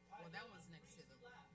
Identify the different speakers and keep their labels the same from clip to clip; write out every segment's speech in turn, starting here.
Speaker 1: Well, that was next to the last.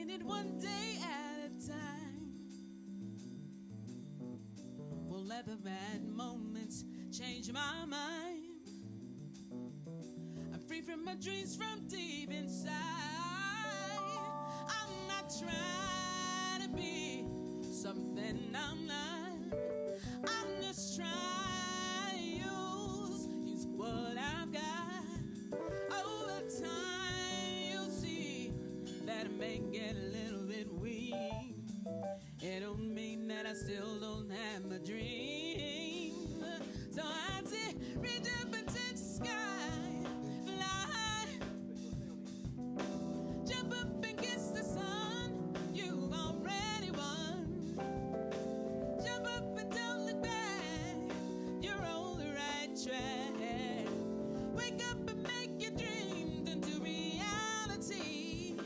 Speaker 2: taking it one day at a time. Won't let the bad moments change my mind. I'm free from my dreams from deep inside. I'm not trying to be something I'm not. I'm just trying to use what I've got. Over time you'll see that I may get a little bit weak. It don't mean that I still don't have my dream. So I say, reach up and touch the sky, fly, jump up and kiss the sun. You've already won. Jump up and don't look back. You're on the right track. Wake up and make your dreams into reality.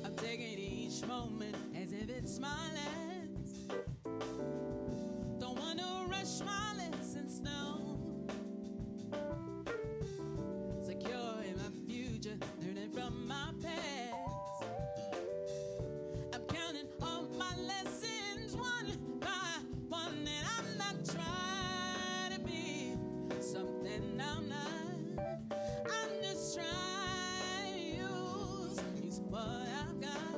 Speaker 2: I'm taking each moment as if it's my last. Don't want to rush my lessons now. Secure in my future, learning from my past. I'm counting all my lessons one by one, and I'm not trying to be something I'm not. I'm just trying to use what I've got.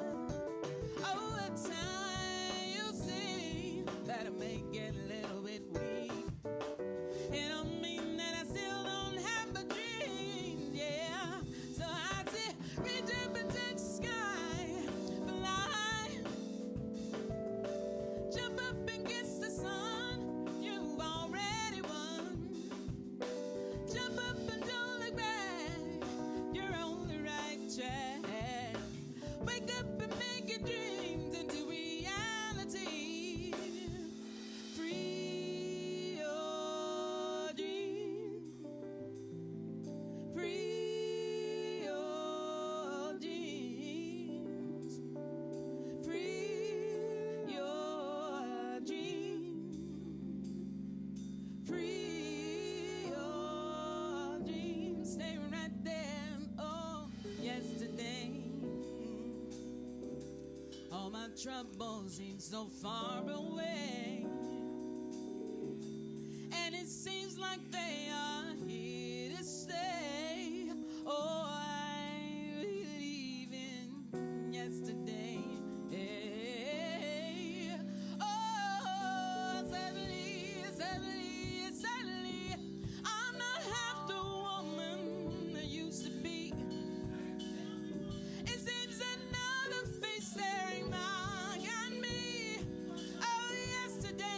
Speaker 2: Over time you'll see that I may get a little bit weak. It don't mean that I still don't have my dream, yeah. So I say, reach up and touch the sky, fly, jump up and kiss the sun. You've already won. Jump up and don't look back. You're on the right track. Wake up and make your dreams into reality. Free your dreams. Free your dreams. Free your dreams. Free your dreams. Stay right there. Oh, yesterday. All my troubles seem so far away, and it seems like they are here to stay. Oh, I believe in yesterday. Hey. Oh, suddenly, I'm not half the woman I used to be. It seems another face staring back at me. Oh, yesterday.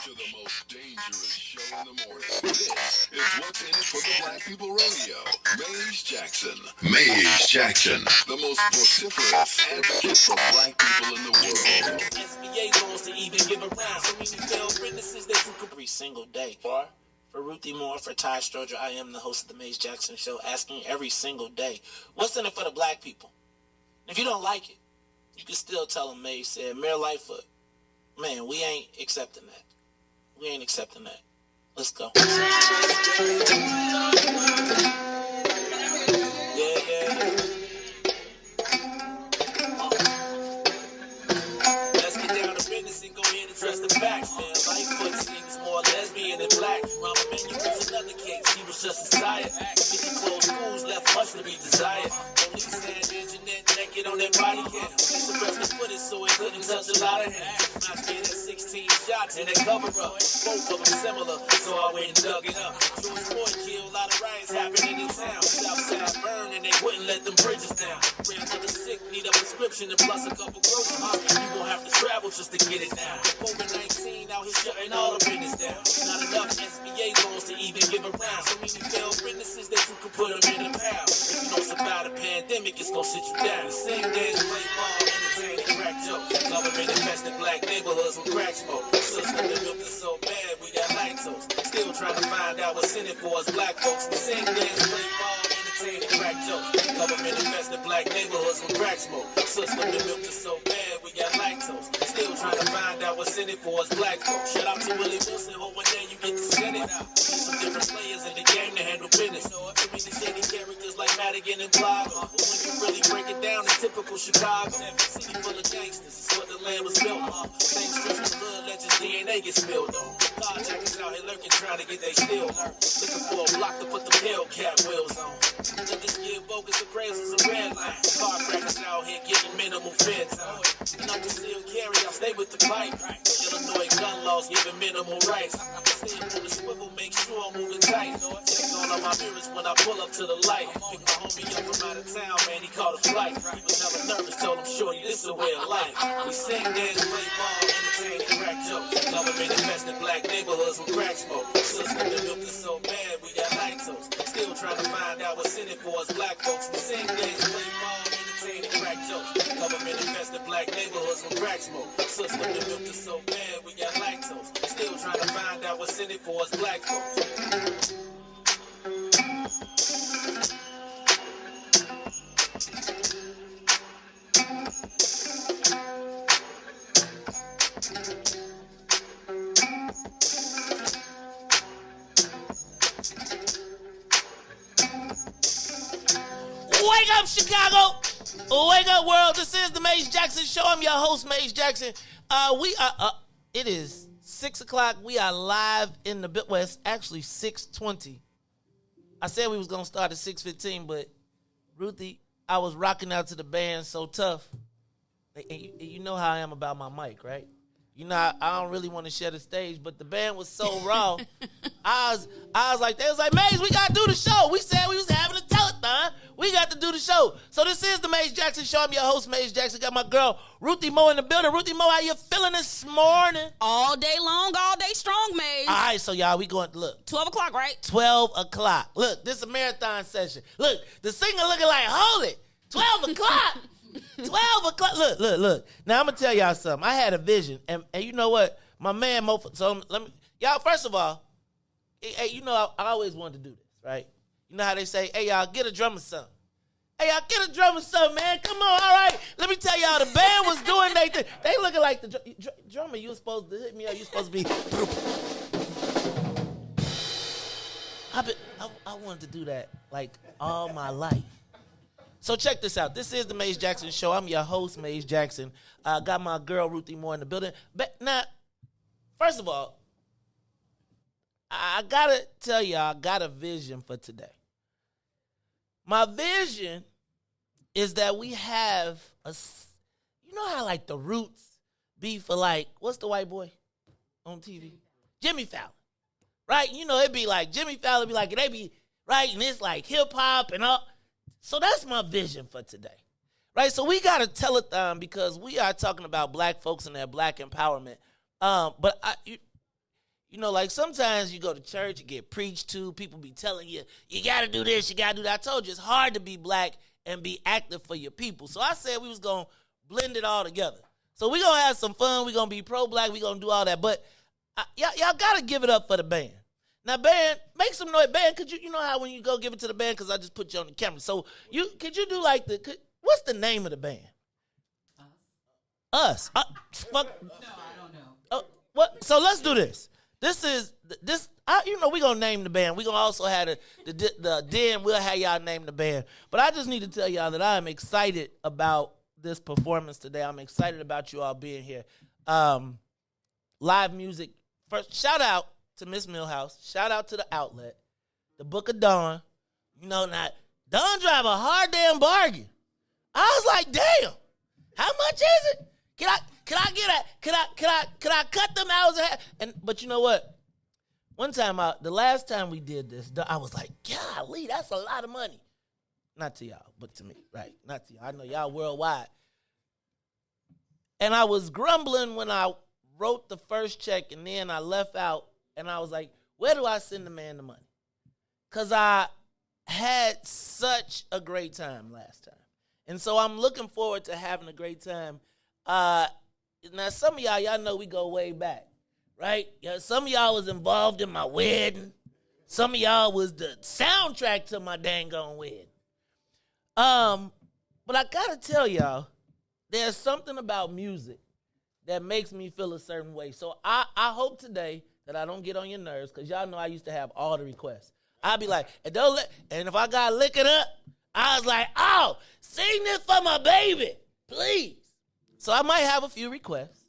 Speaker 3: to the most dangerous show in the morning. This is What's in It for the Black People Radio. Maze Jackson. Maze Jackson, the most vociferous advocate for black people in the world.
Speaker 4: SBA laws to even give around. So many failed witnesses that you could every single day. For Ruthie Moore, for Todd Stoger, I am the host of the Maze Jackson Show, asking every single day, what's in it for the black people? If you don't like it, you can still tell them Maze said, Mayor Lightfoot, man, we ain't accepting that. We ain't accepting that. Let's go. Yeah. Let's get down to business and go ahead and address the facts, man. Lightfoot seems more lesbian than black. Mama Menu was another case. He was just as tired. 50 closed schools left much to be desired. Police had the internet naked on their body cam. Police arrested footage so it couldn't touch a lot of hands. Not scared at 16 shots in a cover up. Both of them similar, so I went and dug it up. George Floyd killed, a lot of riots happening in town. Southside burned and they wouldn't let them bridges down. Grandmother sick, need a prescription and plus a couple groceries. You gon' have to travel just to get it down. COVID-19 out here shutting all the business down. Not enough SBA loans to even give around. So many failed witnesses that you can put them in a pound. If you don't survive the pandemic, it's gon' sit you down. Sing, dance, play ball, entertain, and crack jokes. Government infested black neighborhoods with crack smoke. System that milk is so bad, we got lactose. Still trying to find out what's in it for us black folks. We sing, dance, play ball, entertain, and crack jokes. Government infested black neighborhoods with crack smoke. System that milk is so bad, we got lactose. Still trying to find out what's in it for us black folks. Shout out to Willie Wilson, hope one day you get to send it out. Need some different players in the game to handle business. Could be the shady characters like Madigan and Plaga. But when you really break it down, it's typical Chicago. City full of gangsters, it's what the land was built on. Same strips of hood legends, DNA gets spilled on. Carjackers out here lurking, trying to get they steal on. Looking for a block to put the Hellcat wheels on. Niggas give bogus appraisals a red line. Car crackers out here getting minimal fed time. And I'm concealed carry, I stay with the pipe. Illinois gun laws giving minimal rights. Stay up on the swivel, make sure I'm moving tight. Check all of my mirrors when I pull up to the light. Pick my homie up from out of town, man, he caught a flight. He was never nervous, told him, shorty, this is a way of life. We sing, dance, play ball, entertain, and crack jokes. Government infested black neighborhoods with crack smoke. System that milk is so bad, we got lactose. Still trying to find out what's in it for us black folks. We sing, dance, play ball, entertain, and crack jokes. Government infested black neighborhoods with crack smoke. System that milk is so bad, we got lactose. Still trying to find out what's in it for us black folks. Wake up, Chicago! Wake up, world! This is the Maze Jackson Show. I'm your host, Maze Jackson. It is 6 o'clock. We are live in the bit. Well, it's actually 6:20. I said we was gonna start at 6:15, but Ruthie, I was rocking out to the band so tough. And you know how I am about my mic, right? You know, I don't really want to share the stage, but the band was so raw. I was like, they was like, Maze, we got to do the show. We said we was having a telethon. We got to do the show. So this is the Maze Jackson Show. I'm your host, Maze Jackson. Got my girl, Ruthie Moore, in the building. Ruthie Moore, how you feeling this morning?
Speaker 5: All day long, all day strong, Maze.
Speaker 4: All right, so y'all, we going, look.
Speaker 5: 12 o'clock, right?
Speaker 4: 12 o'clock. Look, this is a marathon session. Look, the singer looking like, hold it, 12 o'clock. 12 o'clock. Look. Now, I'm going to tell y'all something. I had a vision, and you know what? My man, so let me, y'all, first of all, hey, you know, I always wanted to do this, right? You know how they say, hey, y'all, get a drummer something. Hey, y'all, get a drummer something, man. Come on, all right. Let me tell y'all, the band was doing their thing. They looking like the drummer. You were supposed to hit me up. You supposed to be. I wanted to do that, like, all my life. So check this out. This is the Maze Jackson Show. I'm your host, Maze Jackson. I got my girl, Ruthie Moore, in the building. But now, first of all, I got to tell y'all, I got a vision for today. My vision is that we have you know how like the Roots be for like, what's the white boy on TV? Jimmy Fallon, right? You know, it'd be like, Jimmy Fallon be like, they be, right? And it's like hip hop and all. So that's my vision for today, right? So we got a telethon because we are talking about black folks and their black empowerment. But
Speaker 6: You know, like sometimes you go to church, you get preached to, people be telling you, you got to do this, you got to do that. I told you it's hard to be black and be active for your people. So I said we was going to blend it all together. So we going to have some fun. We going to be pro-black. We going to do all that. But y'all got to give it up for the band. Now, band, make some noise. Band, could you know how when you go give it to the band, because I just put you on the camera. So could you do like what's the name of the band? Us. Fuck.
Speaker 1: No, I don't know.
Speaker 6: What? So let's do this. We're going to name the band. We're going to also have the den. We'll have y'all name the band. But I just need to tell y'all that I am excited about this performance today. I'm excited about you all being here. Live music. First, shout out to Miss Millhouse. Shout out to the Outlet. The Book of Dawn. You know, now, Dawn drive a hard damn bargain. I was like, damn, how much is it? Can I get that? Can I cut them hours ahead? But you know what? One time the last time we did this, I was like, golly, that's a lot of money. Not to y'all, but to me, right? Not to y'all. I know y'all worldwide. And I was grumbling when I wrote the first check, and then I left out, and I was like, where do I send the man the money? Because I had such a great time last time. And so I'm looking forward to having a great time. Now, some of y'all know we go way back, right? Yeah, some of y'all was involved in my wedding. Some of y'all was the soundtrack to my dang on wedding. But I gotta tell y'all, there's something about music that makes me feel a certain way. So I hope today that I don't get on your nerves, because y'all know I used to have all the requests. I'd be like, and if I gotta lick it up, I was like, oh, sing this for my baby, please. So I might have a few requests.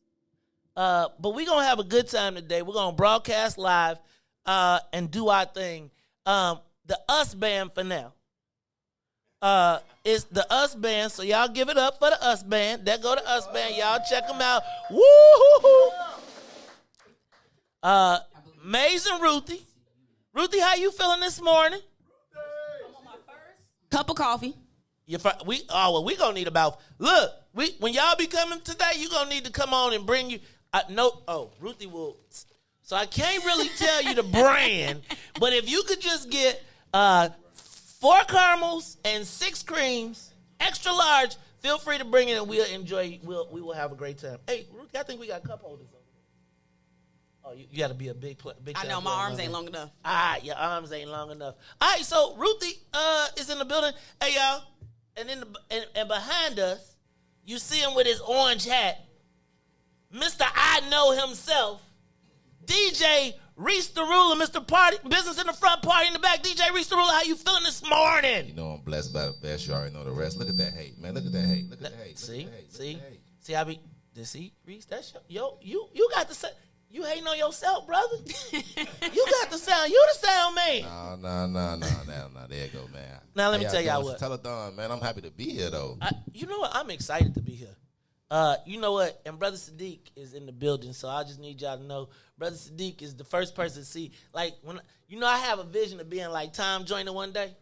Speaker 6: But we're going to have a good time today. We're going to broadcast live and do our thing. The Us Band for now. It's the Us Band, so y'all give it up for the Us Band. There go the Us Band. Y'all check them out. Woo-hoo-hoo. Maze and Ruthie. Ruthie, how you feeling this morning?
Speaker 5: Cup of coffee.
Speaker 6: We gonna need about. Look, when y'all be coming today, you gonna need to come on and bring you. Ruthie will. So I can't really tell you the brand, but if you could just get 4 caramels and 6 creams, extra large, feel free to bring it and we'll enjoy. We will have a great time. Hey, Ruthie, I think we got cup holders over there. Oh, you got to be a big.
Speaker 5: I know my arms ain't long enough.
Speaker 6: Your arms ain't long enough. All right, so Ruthie is in the building. Hey, y'all. And behind us, you see him with his orange hat, Mr. I Know himself, DJ Riis the Ruler, Mr. Party, business in the front, party in the back. DJ Riis the Ruler, how you feeling this morning?
Speaker 7: You know I'm blessed by the best. You already know the rest. Look at that hate, man. Look at that hate. Look at that hate.
Speaker 6: See, I be, see, Riis, that's you got the sound. You hating on yourself, brother. You got the sound. You the sound man.
Speaker 7: No. There you go, man.
Speaker 6: Now let me tell y'all what.
Speaker 7: Telethon, man. I'm happy to be here, though.
Speaker 6: You know what? I'm excited to be here. You know what? And Brother Sadiq is in the building, so I just need y'all to know Brother Sadiq is the first person to see. Like, when I have a vision of being like Tom Joyner one day,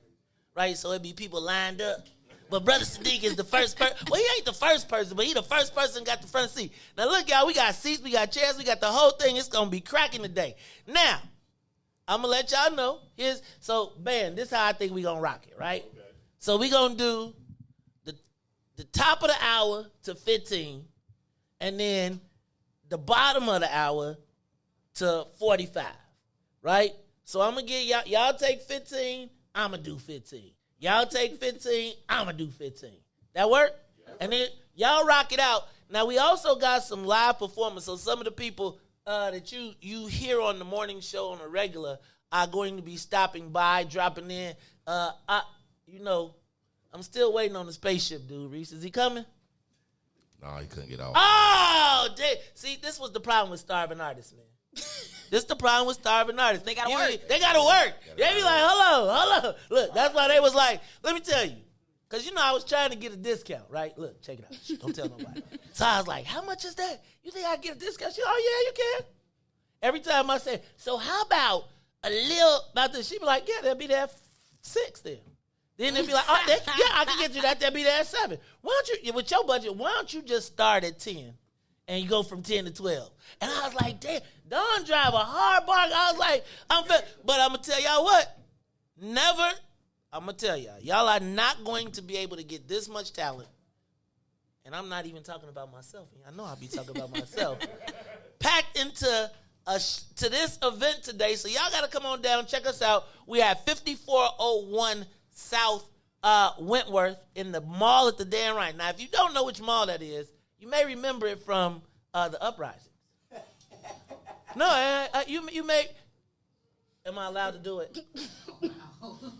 Speaker 6: right? So it'd be people lined up. But Brother Sadiq is the first person. Well, he ain't the first person, but he the first person got the front seat. Now, look, y'all, we got seats, we got chairs, we got the whole thing. It's going to be cracking today. Now, I'm going to let y'all know. Band, this is how I think we going to rock it, right? Okay. So we going to do the top of the hour to 15, and then the bottom of the hour to 45, right? So I'm going to get y'all take 15, I'm going to do 15. Y'all take 15, I'm going to do 15. That work? And then y'all rock it out. Now, we also got some live performance. So some of the people that you hear on the morning show on a regular are going to be stopping by, dropping in. I'm still waiting on the spaceship dude, Riis. Is he coming?
Speaker 7: No, he couldn't get off.
Speaker 6: Oh, see, this was the problem with starving artists, man. This the problem with starving artists.
Speaker 5: They gotta work.
Speaker 6: They gotta work. They be like, hello. Look, that's why they was like, let me tell you. Because, I was trying to get a discount, right? Look, check it out. Shh, don't tell nobody. So I was like, how much is that? You think I get a discount? She, oh, yeah, you can. Every time I say, so how about a little, about this? She be like, yeah, they'll be there at 6 then. Then they'll be like, oh, I can get you that. They'll be there at 7. Why don't you, with your budget, why don't you just start at 10? and you go from 10 to 12. And I was like, damn, Don drive a hard bargain. I was like, but I'm going to tell y'all what. Never, I'm going to tell y'all are not going to be able to get this much talent. And I'm not even talking about myself. I know I'll be talking about myself. Packed into to this event today. So y'all got to come on down, check us out. We have 5401 South Wentworth in the mall at the Dan Right. Now, if you don't know which mall that is, you may remember it from the Uprisings. No, you may. Am I allowed to do it?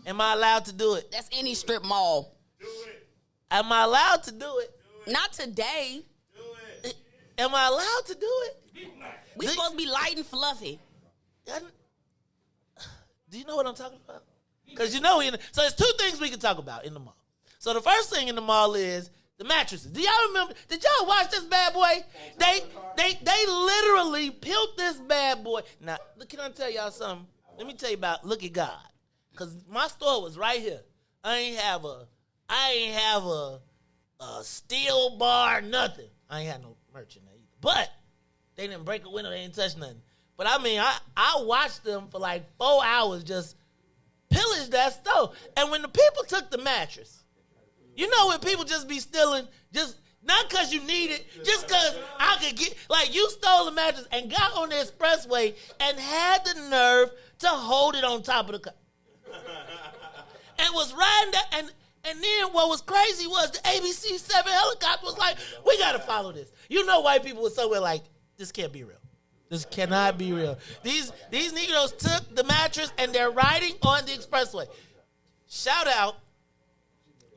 Speaker 6: Am I allowed to do it?
Speaker 5: That's any strip mall.
Speaker 8: Do it.
Speaker 6: Am I allowed to do it?
Speaker 5: Not today.
Speaker 8: Do it.
Speaker 6: Am I allowed to do it?
Speaker 5: We supposed to be light and fluffy.
Speaker 6: Do you know what I'm talking about? Because you know, so there's two things we can talk about in the mall. So the first thing in the mall is the mattresses. Do y'all remember? Did y'all watch this bad boy? They literally peeled this bad boy. Now, can I tell y'all something? Let me tell you about Look at God. Because my store was right here. I ain't have a steel bar, nothing. I ain't had no merch in there either. But they didn't break a window. They didn't touch nothing. But I mean, I watched them for like 4 hours just pillage that store. And when the people took the mattress, you know when people just be stealing, just not because you need it, just because I could get, like you stole the mattress and got on the expressway and had the nerve to hold it on top of the car. And was riding that, and then what was crazy was the ABC-7 helicopter was like, we got to follow this. You know white people were somewhere like, this can't be real. This cannot be real. These Negroes took the mattress and they're riding on the expressway. Shout out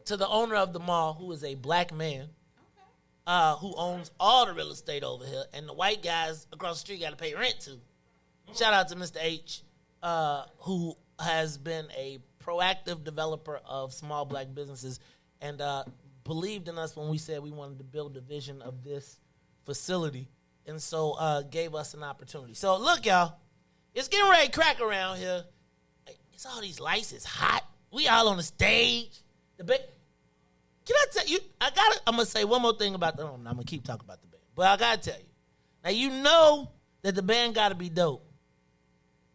Speaker 6: to the owner of the mall, who is a black man, who owns all the real estate over here, and the white guys across the street got to pay rent to. Shout out to Mr. H, who has been a proactive developer of small black businesses and believed in us when we said we wanted to build a vision of this facility. And so gave us an opportunity. So look, y'all, it's getting ready to crack around here. It's all these lights. It's hot. We all on the stage. Can I tell you? I'm gonna say one more thing about the. I'm gonna keep talking about the band, but I gotta tell you. Now you know that the band gotta be dope.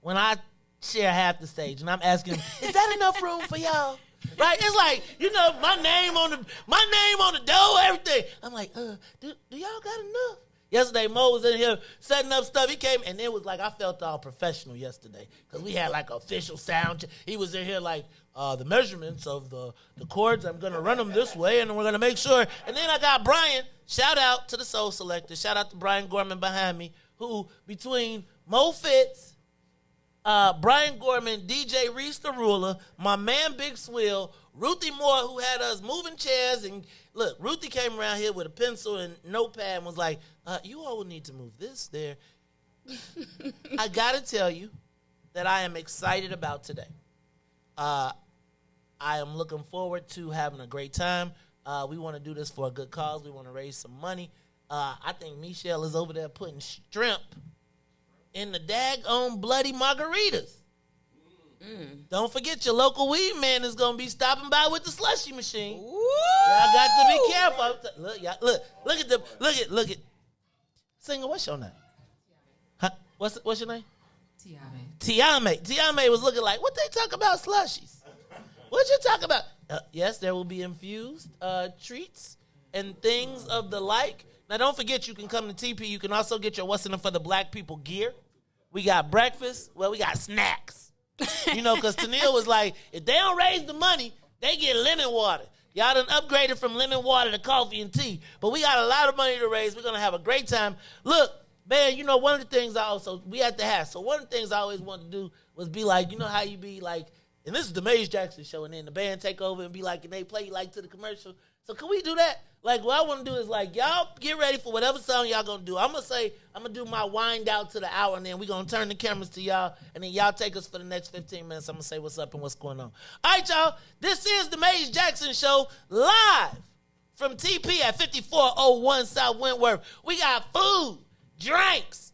Speaker 6: When I share half the stage, and I'm asking, is that enough room for y'all? Right? It's like, you know, my name on the door, everything. I'm like, do y'all got enough? Yesterday, Mo was in here setting up stuff. He came, and it was like I felt all professional yesterday because we had like official sound. He was in here like the measurements of the chords. I'm going to run them this way, and we're going to make sure. And then I got Brian. Shout out to the Soul Selector. Shout out to Brian Gorman behind me, who between Mo Fitz, Brian Gorman, DJ Riis the Ruler, my man Big Swill, Ruthie Moore, who had us moving chairs. And look, Ruthie came around here with a pencil and notepad and was like, you all will need to move this there. I got to tell you that I am excited about today. I am looking forward to having a great time. We want to do this for a good cause. We want to raise some money. I think Michelle is over there putting shrimp in the daggone bloody margaritas. Don't forget your local weed man is gonna be stopping by with the slushy machine. Y'all got to be careful. Look at. Singer, what's your name? Huh? What's your name? Tiame was looking like, what they talk about slushies? What you talk about? Yes, there will be infused treats and things of the like. Now, don't forget you can come to TP. You can also get your What's in It for the Black People gear. We got breakfast. Well, we got snacks. You know, because Tennille was like, if they don't raise the money, they get lemon water. Y'all done upgraded from lemon water to coffee and tea. But we got a lot of money to raise. We're going to have a great time. Look, man, you know, one of the things we had to have. So one of the things I always wanted to do was be like, you know how you be like, and this is the Maze Jackson show, and then the band take over and be like, and they play like to the commercial. So can we do that? Like, what I want to do is like, y'all get ready for whatever song y'all going to do. I'm going to do my wind out to the hour, and then we're going to turn the cameras to y'all, and then y'all take us for the next 15 minutes. I'm going to say what's up and what's going on. All right, y'all. This is the Maze Jackson Show live from TP at 5401 South Wentworth. We got food, drinks,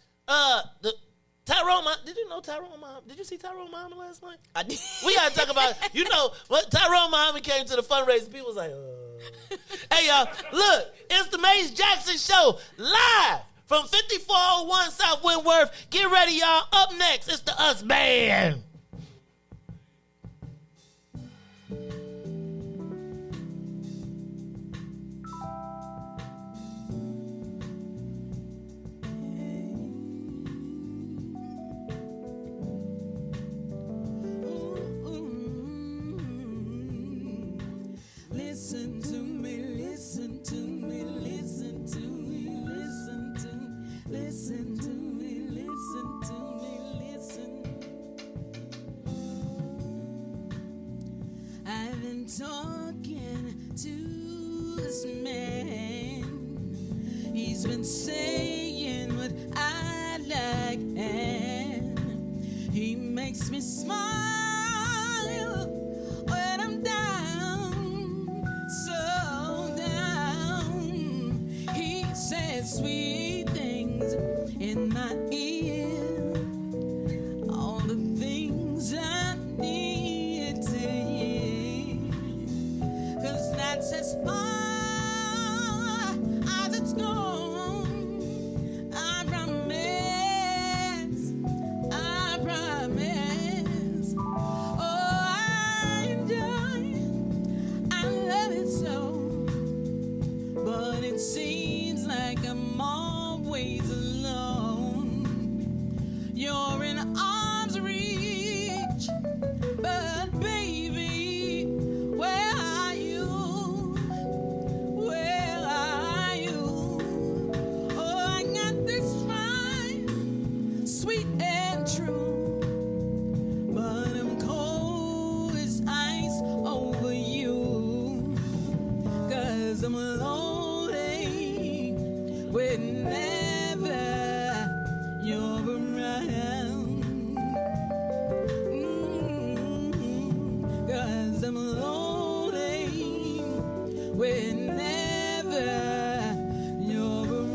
Speaker 6: Tyrone, did you know Tyrone Muhammad? Did you see Tyrone Muhammad last night?
Speaker 5: I did.
Speaker 6: We got to talk about, you know, what Tyrone Muhammad came to the fundraiser. People was like, Hey, y'all, look, it's the Maze Jackson Show live From 5401 South Wentworth, get ready, y'all. Up next, it's the Us Band.
Speaker 2: Listen to me, listen to me, listen to me, listen to me, listen to me, listen to me, listen. I've been talking to this man. He's been saying what I like, and he makes me smile when I'm down, so down. He says sweet things in my ear, all the things I need to hear, 'cause that's as far as it's gone. I promise, I promise. Oh, I enjoy, I love it so, but it seems like I'm always alone. You're in arm's reach, but baby, where are you? Where are you? Oh, I got this right, sweet and true, but I'm cold as ice over you, 'cause I'm lonely whenever you're around. 'Cause I'm lonely whenever you're around.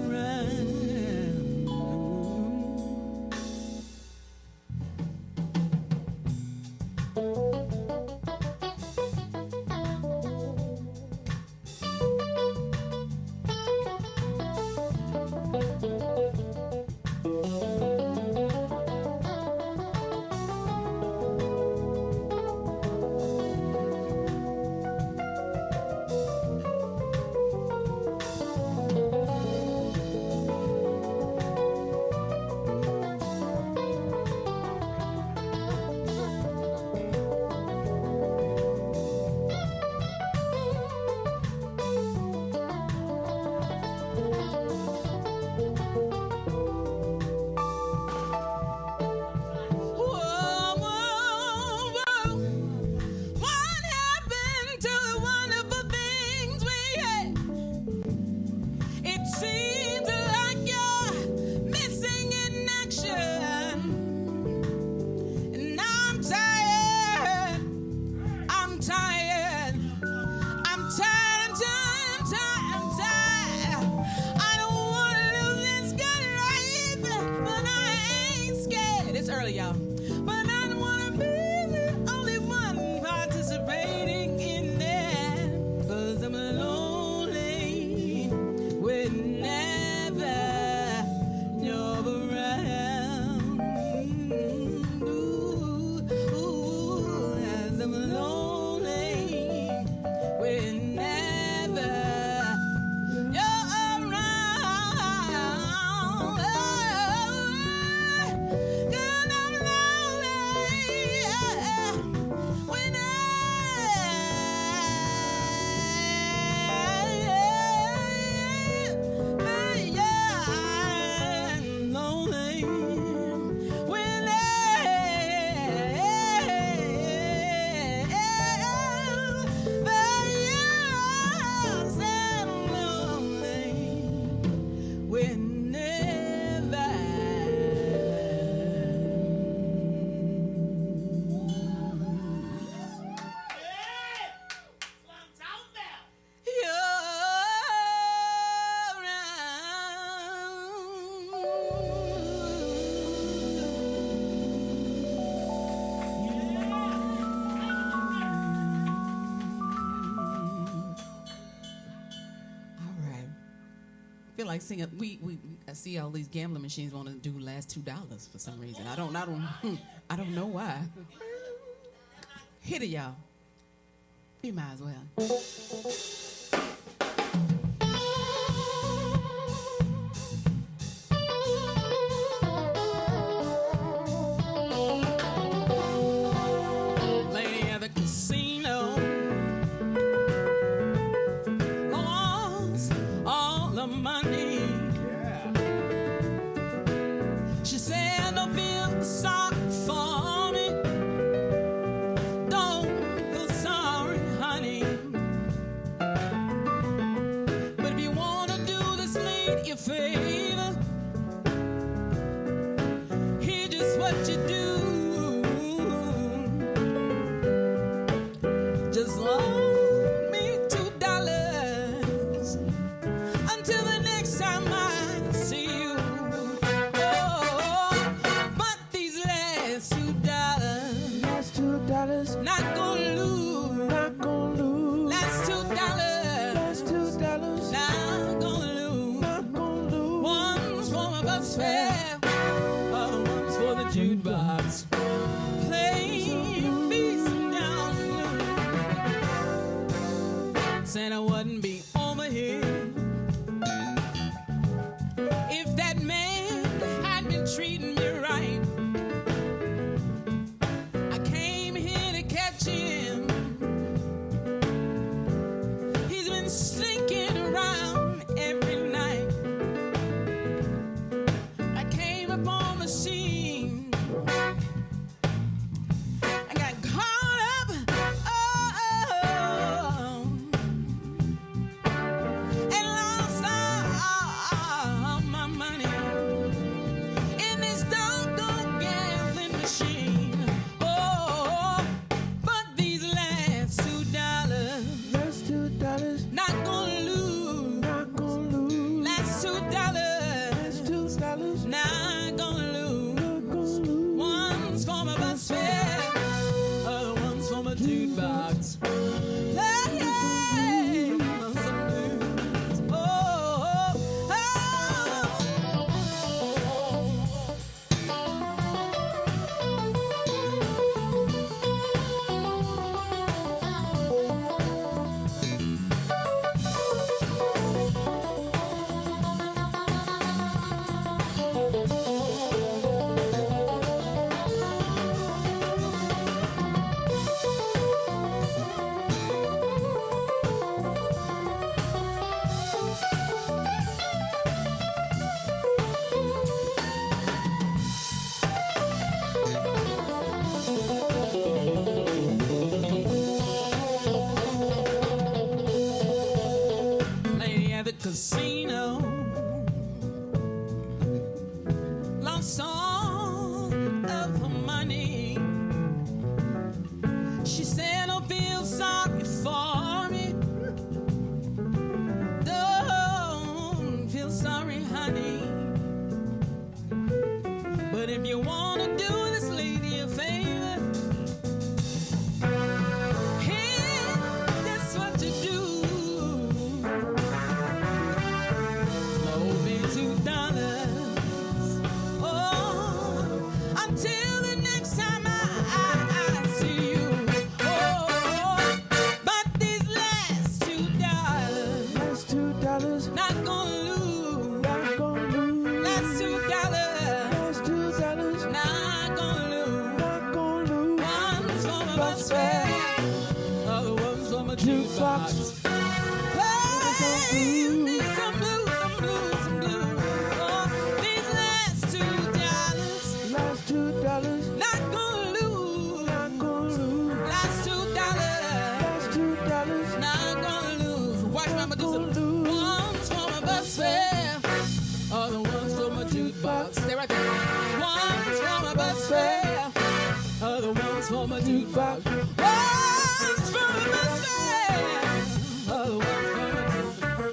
Speaker 2: Whoa, whoa, whoa. What happened to the wonderful things we had? It seems like you're missing in action, and I'm tired. I'm tired. I'm tired. I'm tired. I'm tired. I'm tired. I don't want to lose this good life, but I ain't scared. It's early, y'all. But I don't want to be the only one participating in that, 'cause I'm lonely whenever you're around. Ooh, 'cause I'm lonely whenever you're around. 'Cause I'm lonely feel like singing. I see all these gambling machines want to do last $2 for some reason. I don't know why. Hit it, y'all. You might as well. Lady at the casino lost all the money. She said, "Don't feel sorry for me. Don't feel sorry, honey. But if you want to do this lady a favor, here's just what you do. Just loan me $2 until the next time I see you. Oh, but these last $2, not gonna lose. Last $2, not gonna lose. One's for my bus fare, other one's for the jukebox. Play me some down blues. Said I wouldn't be over here if that man had been treating me right. I came here to catch him. He's been sneaking around every night. I came upon the scene. I got caught up, and lost all my money in this doggone gambling machine. Oh, but these last $2, not gonna lose. Last $2, not gonna lose. One's for my bus fare, other one's for my jukebox. Hey, some blues. Oh, oh, lady at the casino lost all of her money. She said, "Don't feel sorry for me. Don't feel sorry, honey. But if you want to do this lady a favor, here's what you do. Loan me $2. Oh, until the next time I see you. Oh, but these last $2, not gonna lose. Last $2, not gonna lose. One's for my bus fare, other one's for my jukebox. Play me some blues, some blues, some blues. Oh, these last $2, not gonna lose. Last $2, not gonna lose. Watch mama do some. One's for my bus fare, other one's for my jukebox. Stay right there. One's for my bus fare, other one's for my jukebox. One's for my bus fare, other one's for my jukebox.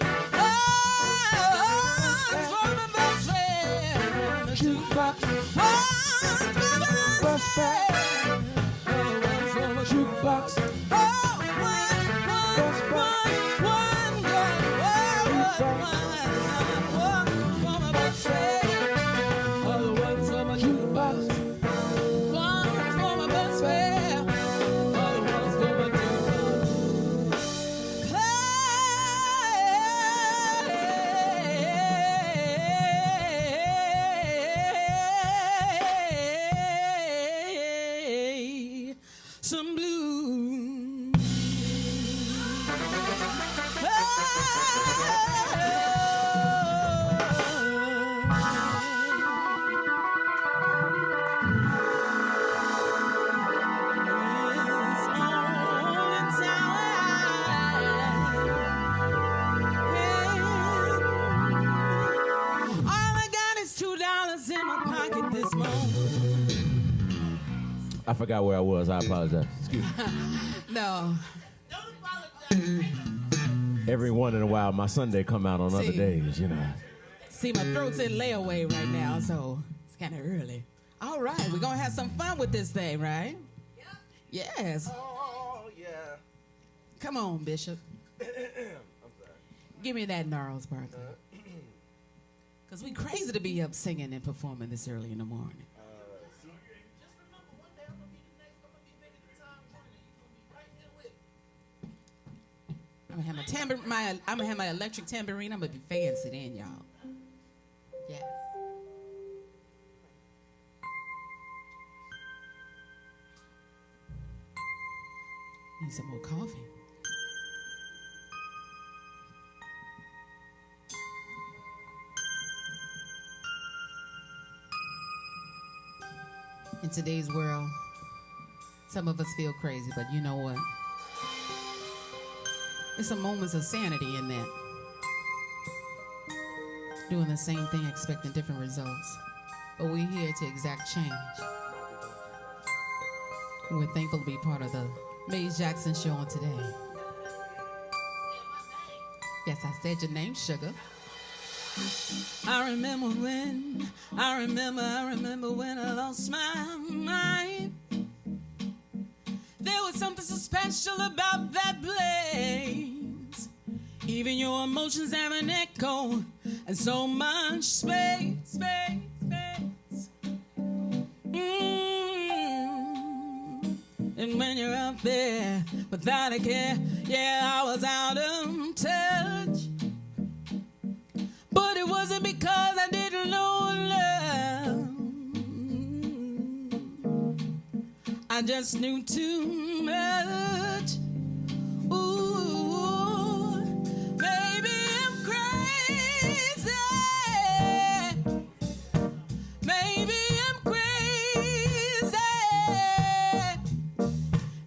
Speaker 2: One's for my bus fare, the jukebox. One's for my bus fare, other one's for my jukebox. Oh, one, one, one, one, one, one, one, one. Post Malone.
Speaker 8: I forgot where I was. I apologize. Excuse me.
Speaker 2: No.
Speaker 8: Every one in a while, my Sunday come out on other
Speaker 2: See.
Speaker 8: days, you know.
Speaker 2: See, my throat's in layaway right now, so it's kind of early. All right, we're going to have some fun with this thing, right? Yeah. Yes.
Speaker 6: Oh, yeah.
Speaker 2: Come on, Bishop.
Speaker 6: I'm sorry.
Speaker 2: Give me that Gnarls part. Because we crazy to be up singing and performing this early in the morning.
Speaker 6: Just remember, one day I'm going to be the next, I'm going to be making the time running, and you're going to be right there with me.
Speaker 2: I'm gonna have my electric tambourine. I'm gonna be fancy then, y'all. Yes. Need some more coffee. In today's world, some of us feel crazy, but you know what? There's some moments of sanity in that. Doing the same thing, expecting different results. But we're here to exact change. And we're thankful to be part of the Maze Jackson show on today. Yes, I said your name, sugar. I remember when I lost my mind. There was something so special about that place. Even your emotions have an echo and so much space. And when you're up there without a care, yeah, I was out of touch. But it wasn't because I didn't know love. I just knew too much. Ooh, baby, I'm crazy. Maybe I'm crazy.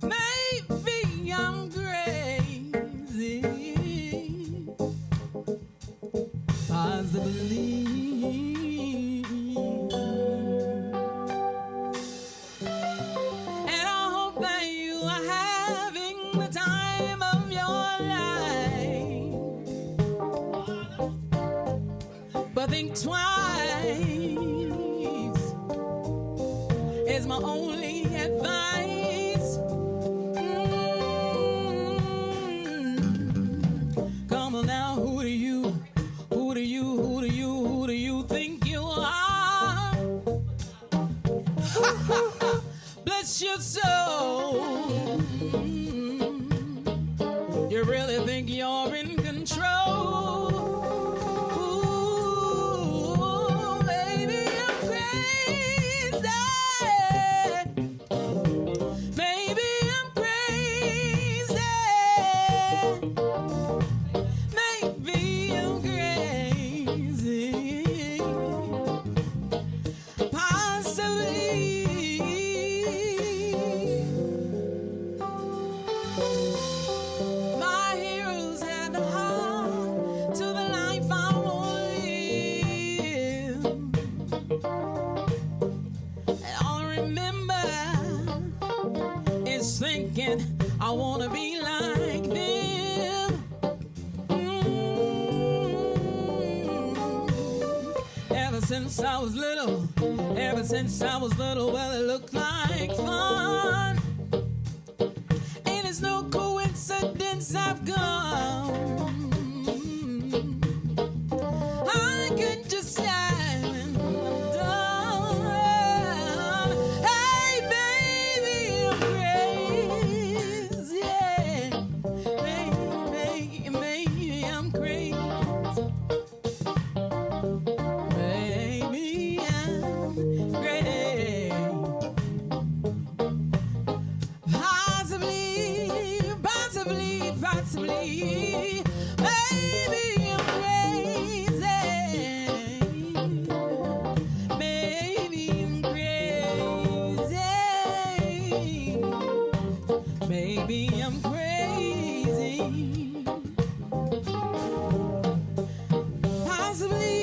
Speaker 2: Maybe I'm crazy. Possibly. And I hope that you are having the time of your life. But think twice is my only advice. Come on now, who do you think you are? Bless your soul. You really think you're in control? Ooh, baby, I'm crazy. Baby, I'm crazy. Maybe I'm crazy. Possibly. My heroes had the heart to the life I want to live. And all I remember is thinking I want to be like them. Ever since I was little, well, it looked like fun. And it's no coincidence I've gone. I could just slide when I'm done. Hey, baby, I'm crazy. Maybe I'm crazy. Maybe I'm crazy. Possibly. Maybe I'm crazy. Maybe I'm crazy. Maybe I'm crazy. Possibly.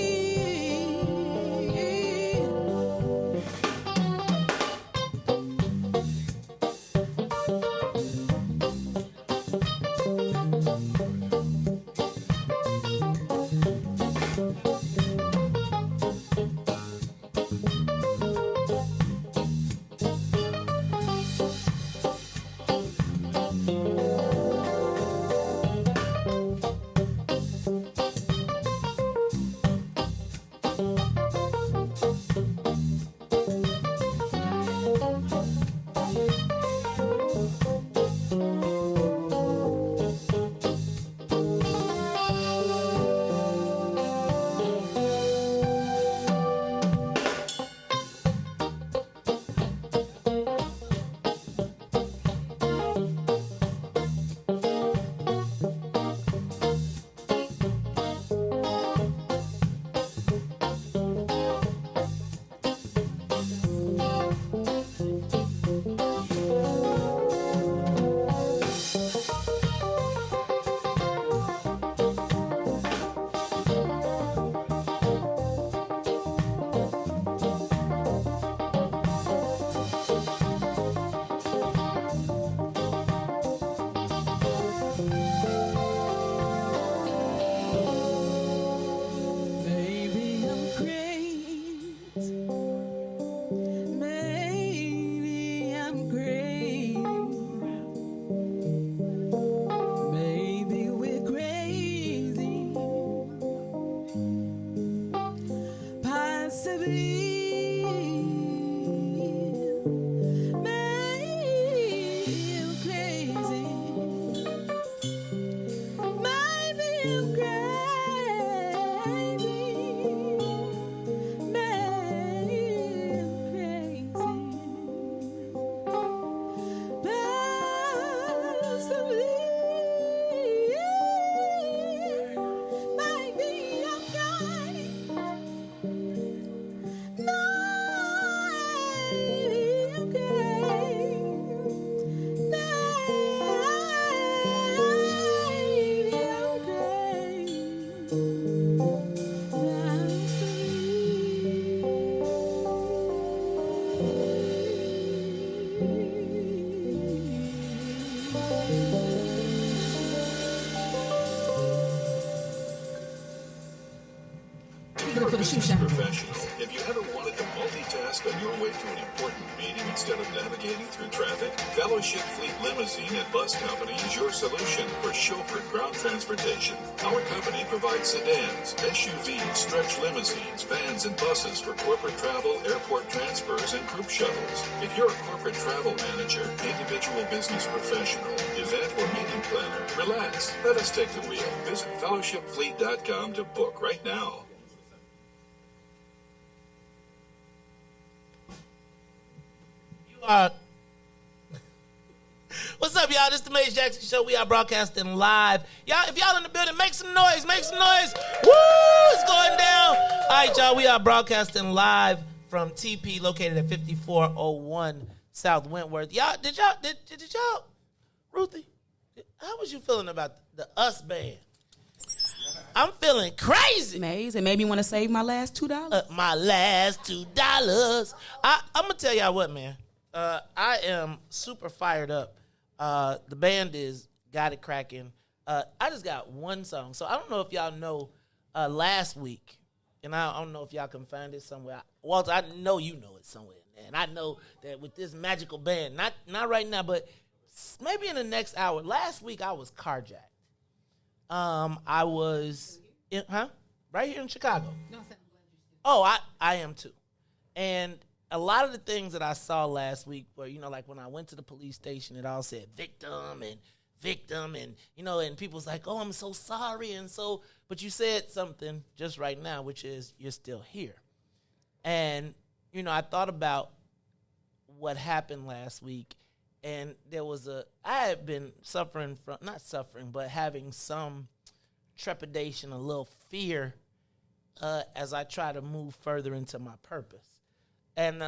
Speaker 3: business professional, have you ever wanted to multitask on your way to an important meeting instead of navigating through traffic? Fellowship Fleet Limousine and Bus Company is your solution for chauffeured ground transportation. Our company provides sedans, SUVs, stretch limousines, vans, and buses for corporate travel, airport transfers, and group shuttles. If you're a corporate travel manager, individual business professional, event or meeting planner, relax. Let us take the wheel. Visit fellowshipfleet.com to book right now.
Speaker 6: What's up, y'all? This is the Maze Jackson Show. We are broadcasting live. Y'all, if y'all in the building, make some noise. Make some noise. Woo! It's going down. All right, y'all. We are broadcasting live from TP, located at 5401 South Wentworth. Y'all, did y'all, Ruthie, how was you feeling about the Us band? I'm feeling crazy.
Speaker 5: Maze, it made me want to save my last $2.
Speaker 6: My last $2. I'm gonna tell y'all what, man. I am super fired up. The band is got it cracking. I just got one song, so I don't know if y'all know. Last week, and I don't know if y'all can find it somewhere. Walter, I know you know it somewhere, and I know that with this magical band, not right now, but maybe in the next hour. Last week I was carjacked. I was right here in Chicago. Oh, I am too. And a lot of the things that I saw last week were, like when I went to the police station, it all said victim, and, and people's like, oh, I'm so sorry. But you said something just right now, which is you're still here. And, I thought about what happened last week. And I had been but having some trepidation, a little fear as I try to move further into my purpose. And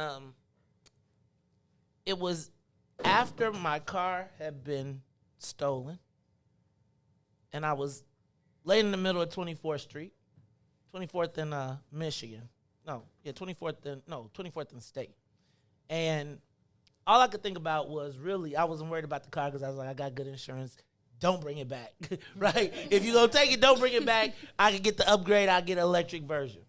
Speaker 6: it was after my car had been stolen, and I was laid in the middle of 24th Street, 24th in Michigan. 24th in State. And all I could think about was really, I wasn't worried about the car because I was like, I got good insurance. Don't bring it back, right? If you're going to take it, don't bring it back. I can get the upgrade. I'll get an electric version.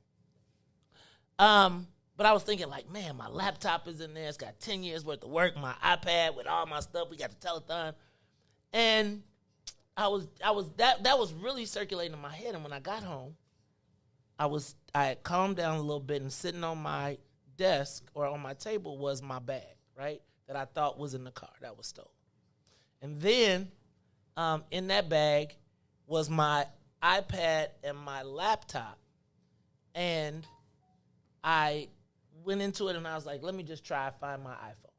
Speaker 6: But I was thinking like, man, my laptop is in there. It's got 10 years worth of work. My iPad with all my stuff. We got the telethon. And that was really circulating in my head. And when I got home, I had calmed down a little bit, and sitting on my desk or on my table was my bag, right? That I thought was in the car that was stolen. And then in that bag was my iPad and my laptop. And I went into it and I was like, let me just try to find my iPhone.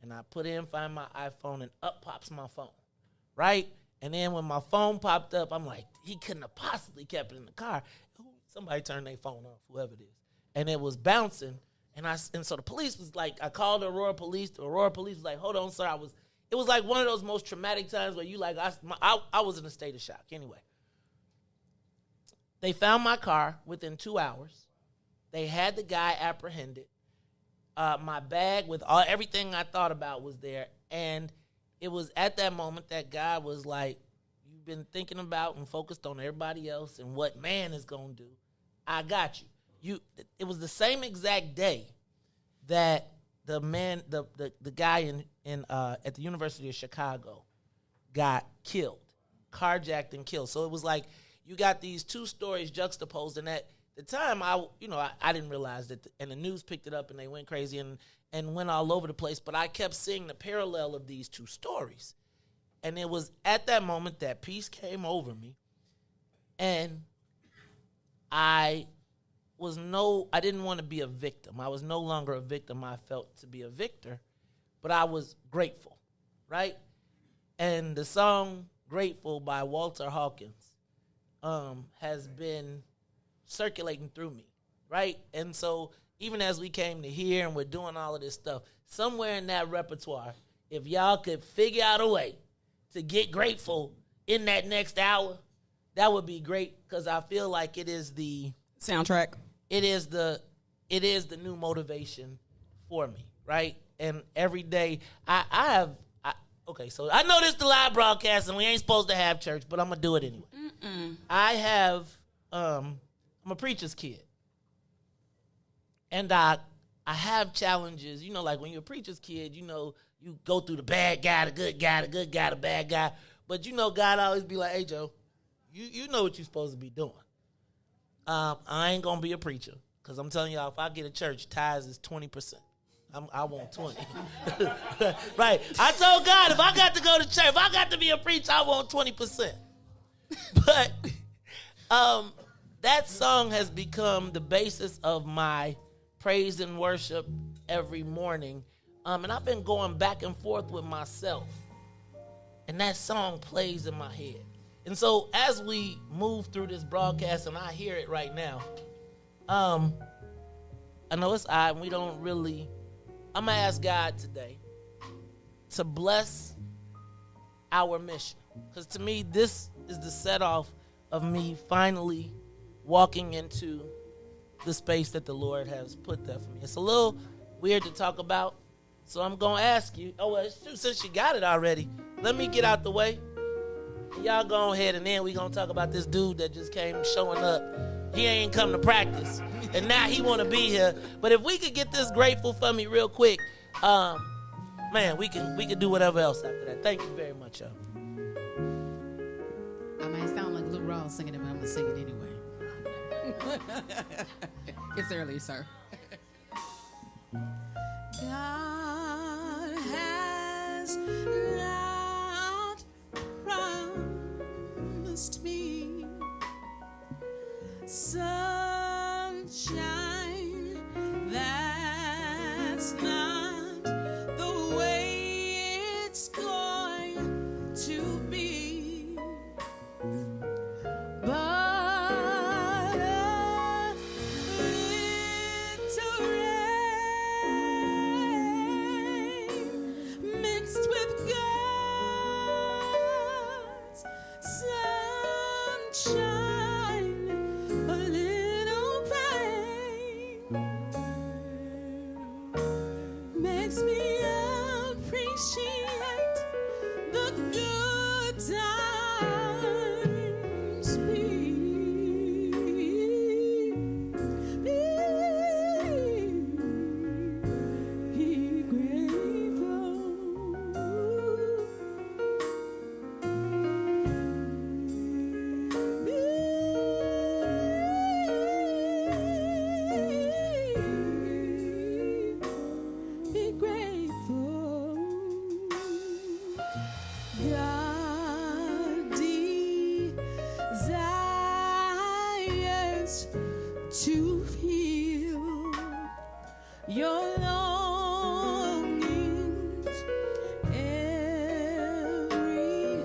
Speaker 6: And I put in find my iPhone, and up pops my phone, right? And then when my phone popped up, I'm like, he couldn't have possibly kept it in the car. Somebody turned their phone off, whoever it is. And it was bouncing. And so the police was like, I called the Aurora police. The Aurora police was like, hold on, sir. It was like one of those most traumatic times where you like, I was in a state of shock. Anyway, they found my car within 2 hours. They had the guy apprehended. My bag with everything I thought about was there. And it was at that moment that God was like, you've been thinking about and focused on everybody else and what man is going to do. I got you. It was the same exact day that the guy in at the University of Chicago got killed, carjacked and killed. So it was like you got these two stories juxtaposed, and at the time I didn't realize that, and the news picked it up and they went crazy and went all over the place. But I kept seeing the parallel of these two stories, and it was at that moment that peace came over me, and I didn't want to be a victim. I was no longer a victim. I felt to be a victor, but I was grateful, right? And the song Grateful by Walter Hawkins has been circulating through me, right? And so even as we came to here and we're doing all of this stuff, somewhere in that repertoire, if y'all could figure out a way to get grateful in that next hour, that would be great, because I feel like it is the
Speaker 5: soundtrack.
Speaker 6: It is the new motivation for me, right? And every day so I know this is the live broadcast and we ain't supposed to have church, but I'm gonna do it anyway. I'm a preacher's kid, And I have challenges, you know, like when you're a preacher's kid, you know, you go through the bad guy, the good guy, the good guy, the bad guy. But you know, God always be like, hey, Joe, you know what you're supposed to be doing. I ain't gonna be a preacher, because I'm telling y'all, if I get a church, tithes is 20%. I want 20. Right. I told God, if I got to go to church, if I got to be a preacher, I want 20%. But that song has become the basis of my praise and worship every morning. And I've been going back and forth with myself. And that song plays in my head. And so as we move through this broadcast, and I hear it right now, I know it's odd, and we don't really, I'm going to ask God today to bless our mission. Because to me, this is the set off of me finally walking into the space that the Lord has put there for me. It's a little weird to talk about, so I'm going to ask you, since you got it already, let me get out the way. Y'all go ahead, and then we going to talk about this dude that just came showing up. He ain't come to practice, and now he want to be here. But if we could get this grateful for me real quick, man, we can do whatever else after that. Thank you very much, y'all.
Speaker 2: I might sound like Lou Rawls singing it, but I'm going to sing it anyway. It's early, sir. God has not promised me sunshine. That's not the way it's going to be. But a little rain mixed with God's sunshine, a little pain makes me appreciate the good times. Be grateful. Be grateful. God desires to feel your longings, every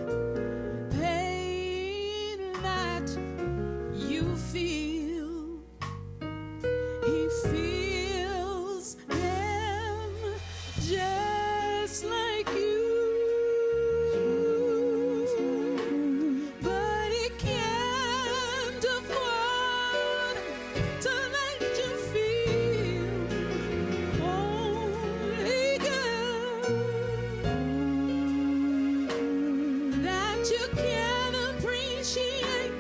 Speaker 2: pain that you feel. He feels them just like you. But he can't afford to let you feel only good, that you can appreciate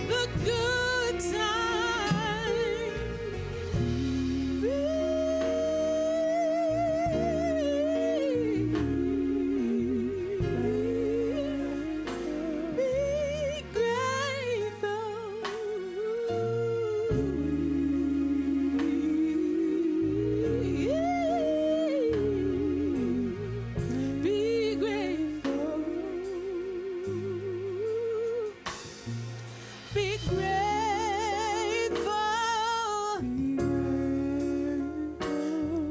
Speaker 2: the good times. Be grateful. Be grateful. Be grateful.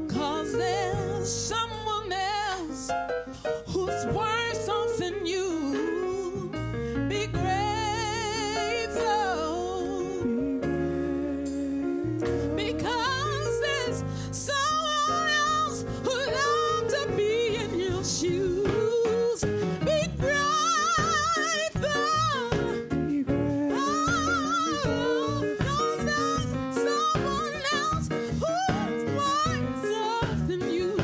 Speaker 2: 'Cause there's someone else who's worse off than you. Be grateful. Because there's someone else who loves to be in your shoes. Be grateful. Oh, 'cause there's someone else who's worse off than you.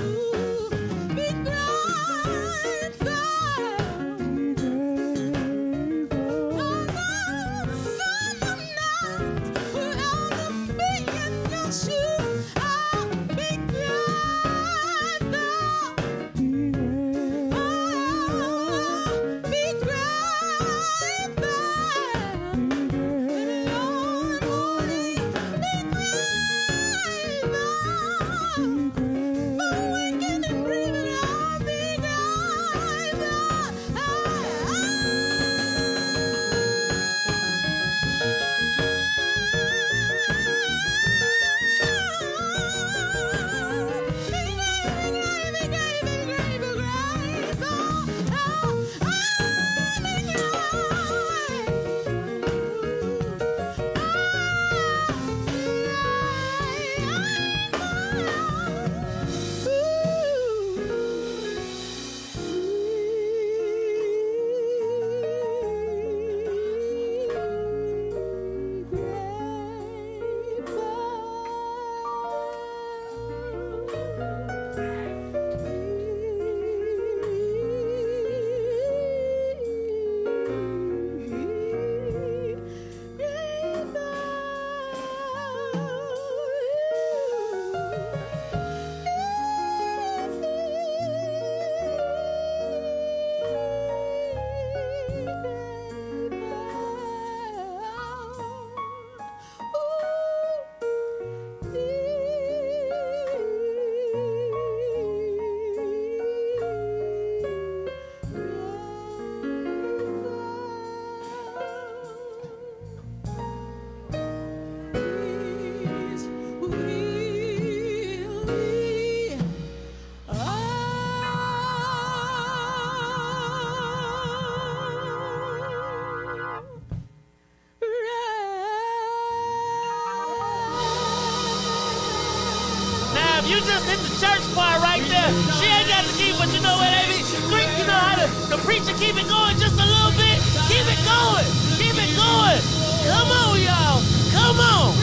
Speaker 6: church part right there. She ain't got the key, but you know what, Amy? You know how the preacher keep it going just a little bit? Keep it going. Keep it going. Come on, y'all. Come on.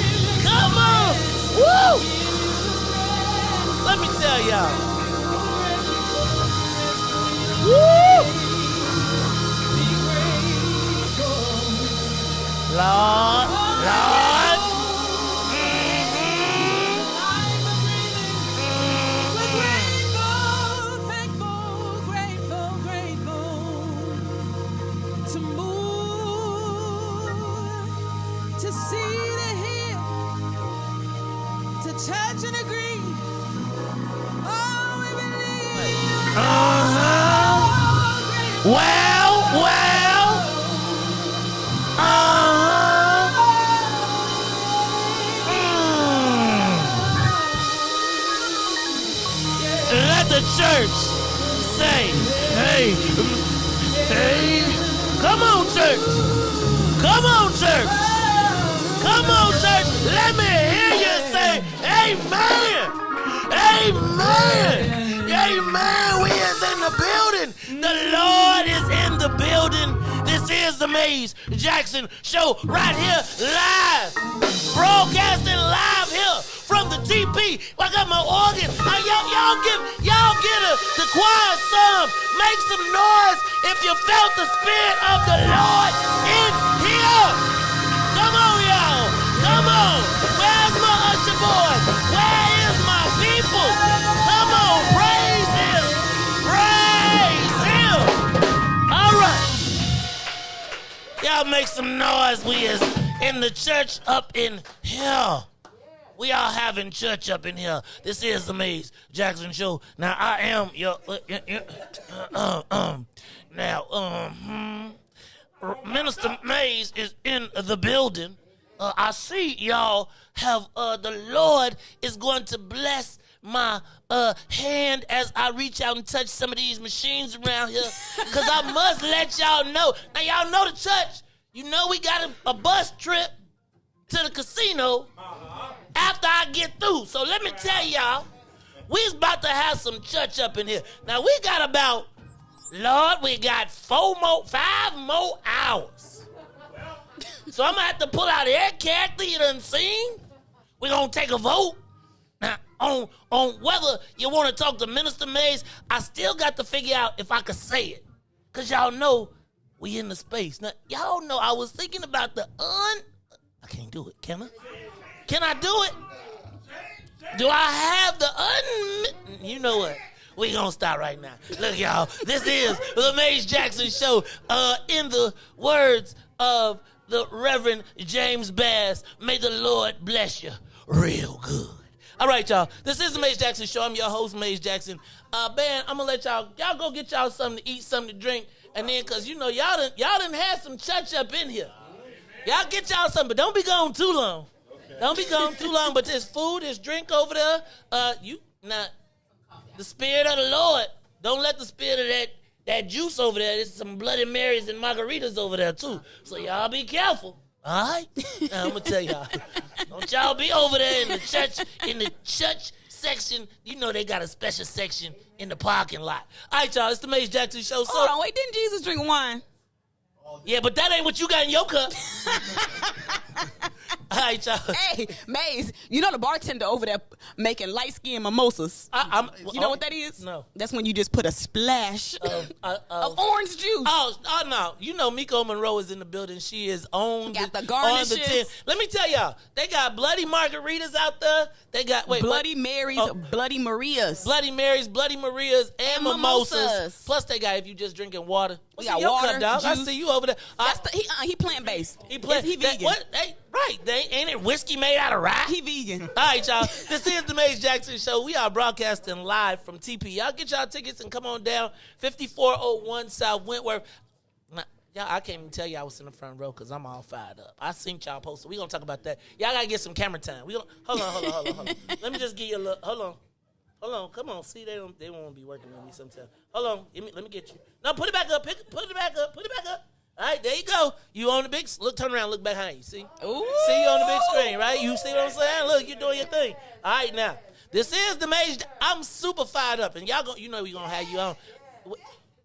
Speaker 6: Come on. Woo! Let me tell y'all. Woo! Lord.
Speaker 2: To move, to see the hill, to touch and agree. Oh, we believe.
Speaker 6: Well. Let the church say, hey. Come on, church. Come on, church. Come on, church. Let me hear you say, amen. Amen. Amen. We is in the building. The Lord is in the building. This is the Maze Jackson Show right here live. Broadcasting live here from the TP. I got my organ. Y'all get the choir some. Make some noise if you felt the Spirit of the Lord in here. Come on, y'all. Come on. Where's my usher boy? Where is my people? Come on. Praise him. Praise him. All right. Y'all make some noise. We is in the church up in here. We are having church up in here. This is the Maze Jackson Show. Now, I am your... Minister Maze is in the building. I see y'all have... the Lord is going to bless my hand as I reach out and touch some of these machines around here. Because I must let y'all know. Now, y'all know the church. You know we got a bus trip to the casino after I get through. So let me tell y'all, we's about to have some church up in here. Now we got about, Lord, we got 5 more hours. So I'm gonna have to pull out every character you done seen. We're gonna take a vote. Now on whether you want to talk to Minister Mays, I still got to figure out if I could say it. Cause y'all know we in the space. Now y'all know I was thinking about I can't do it, can I? Can I do it? Do I have the You know what? We gonna start right now. Look, y'all, this is the Maze Jackson Show. In the words of the Reverend James Bass, may the Lord bless you real good. All right, y'all. This is the Maze Jackson Show. I'm your host, Maze Jackson. Man, I'm gonna let y'all go get y'all something to eat, something to drink, and then, cause you know y'all done had some church up in here. Y'all get y'all something, but don't be gone too long. Don't be gone too long, but there's food, there's drink over there. The Spirit of the Lord. Don't let the spirit of that juice over there. There's some Bloody Marys and margaritas over there too. So y'all be careful. All right? Now, I'm gonna tell y'all. Don't y'all be over there in the church section. You know they got a special section in the parking lot. All right, y'all. It's the Maze Jackson Show. So,
Speaker 5: Hold on, wait. Didn't Jesus drink wine?
Speaker 6: Yeah, but that ain't what you got in your cup. All right, y'all.
Speaker 5: Hey, Maze, you know the bartender over there making light-skinned mimosas. You know what that is?
Speaker 6: No.
Speaker 5: That's when you just put a splash of orange juice.
Speaker 6: Oh, no. You know Miko Monroe is in the building. She is on
Speaker 5: got the
Speaker 6: on
Speaker 5: garnishes.
Speaker 6: the 10. Let me tell y'all, they got bloody margaritas out there. They got,
Speaker 5: Bloody Marys, Bloody Marias.
Speaker 6: Bloody Marys, Bloody Marias, and mimosas. Plus, they got, if you just drinking water.
Speaker 5: We got water,
Speaker 6: cup, dog? I
Speaker 5: juice.
Speaker 6: see you over there.
Speaker 5: He plant-based.
Speaker 6: He
Speaker 5: vegan.
Speaker 6: Ain't it whiskey made out of rye?
Speaker 5: He vegan.
Speaker 6: All right, y'all. This is the Maze Jackson Show. We are broadcasting live from TP. Y'all get y'all tickets and come on down. 5401 South Wentworth. Now, y'all, I can't even tell y'all what's in the front row because I'm all fired up. I seen y'all posted. We're going to talk about that. Y'all got to get some camera time. Hold on. Let me just give you a look. Hold on. Come on. See, they won't be working with me sometimes. Hold on. Let me get you. No, put it back up. Put it back up. All right, there you go. You on the big, turn around, look behind you, see?
Speaker 5: Ooh.
Speaker 6: See you on the big screen, right? You see what I'm saying? Look, you're doing your thing. All right, now, This is the Mage. I'm super fired up, and y'all we gonna have you on.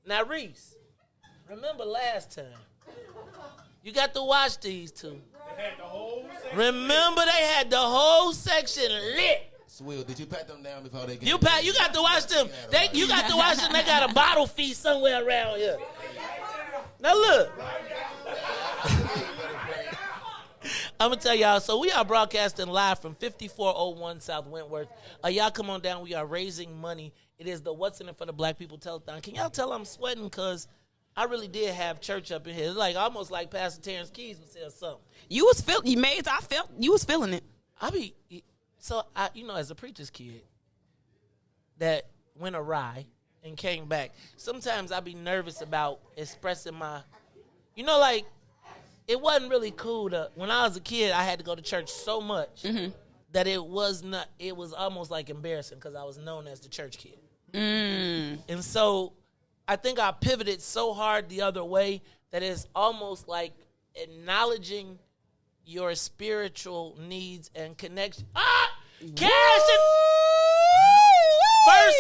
Speaker 6: Now, Reese, remember last time you got to watch these two.
Speaker 7: They had the whole section.
Speaker 6: Remember, they had the whole section lit.
Speaker 7: Swill, did you pat them down before they came?
Speaker 6: You got to watch them. You got to watch them. They got a bottle feast somewhere around here. Now look. I'm going to tell y'all, so we are broadcasting live from 5401 South Wentworth. Y'all come on down. We are raising money. It is the What's in It for the Black People Telethon. Can y'all tell I'm sweating? Because I really did have church up in here. It's like almost like Pastor Terrence Keys would say something.
Speaker 5: You was feeling you was feeling it.
Speaker 6: As a preacher's kid that went awry and came back, sometimes I be nervous about expressing my, it wasn't really cool when I was a kid, I had to go to church so much that it was almost like embarrassing because I was known as the church kid. And so I think I pivoted so hard the other way that it's almost like acknowledging your spiritual needs and connection. Cash and first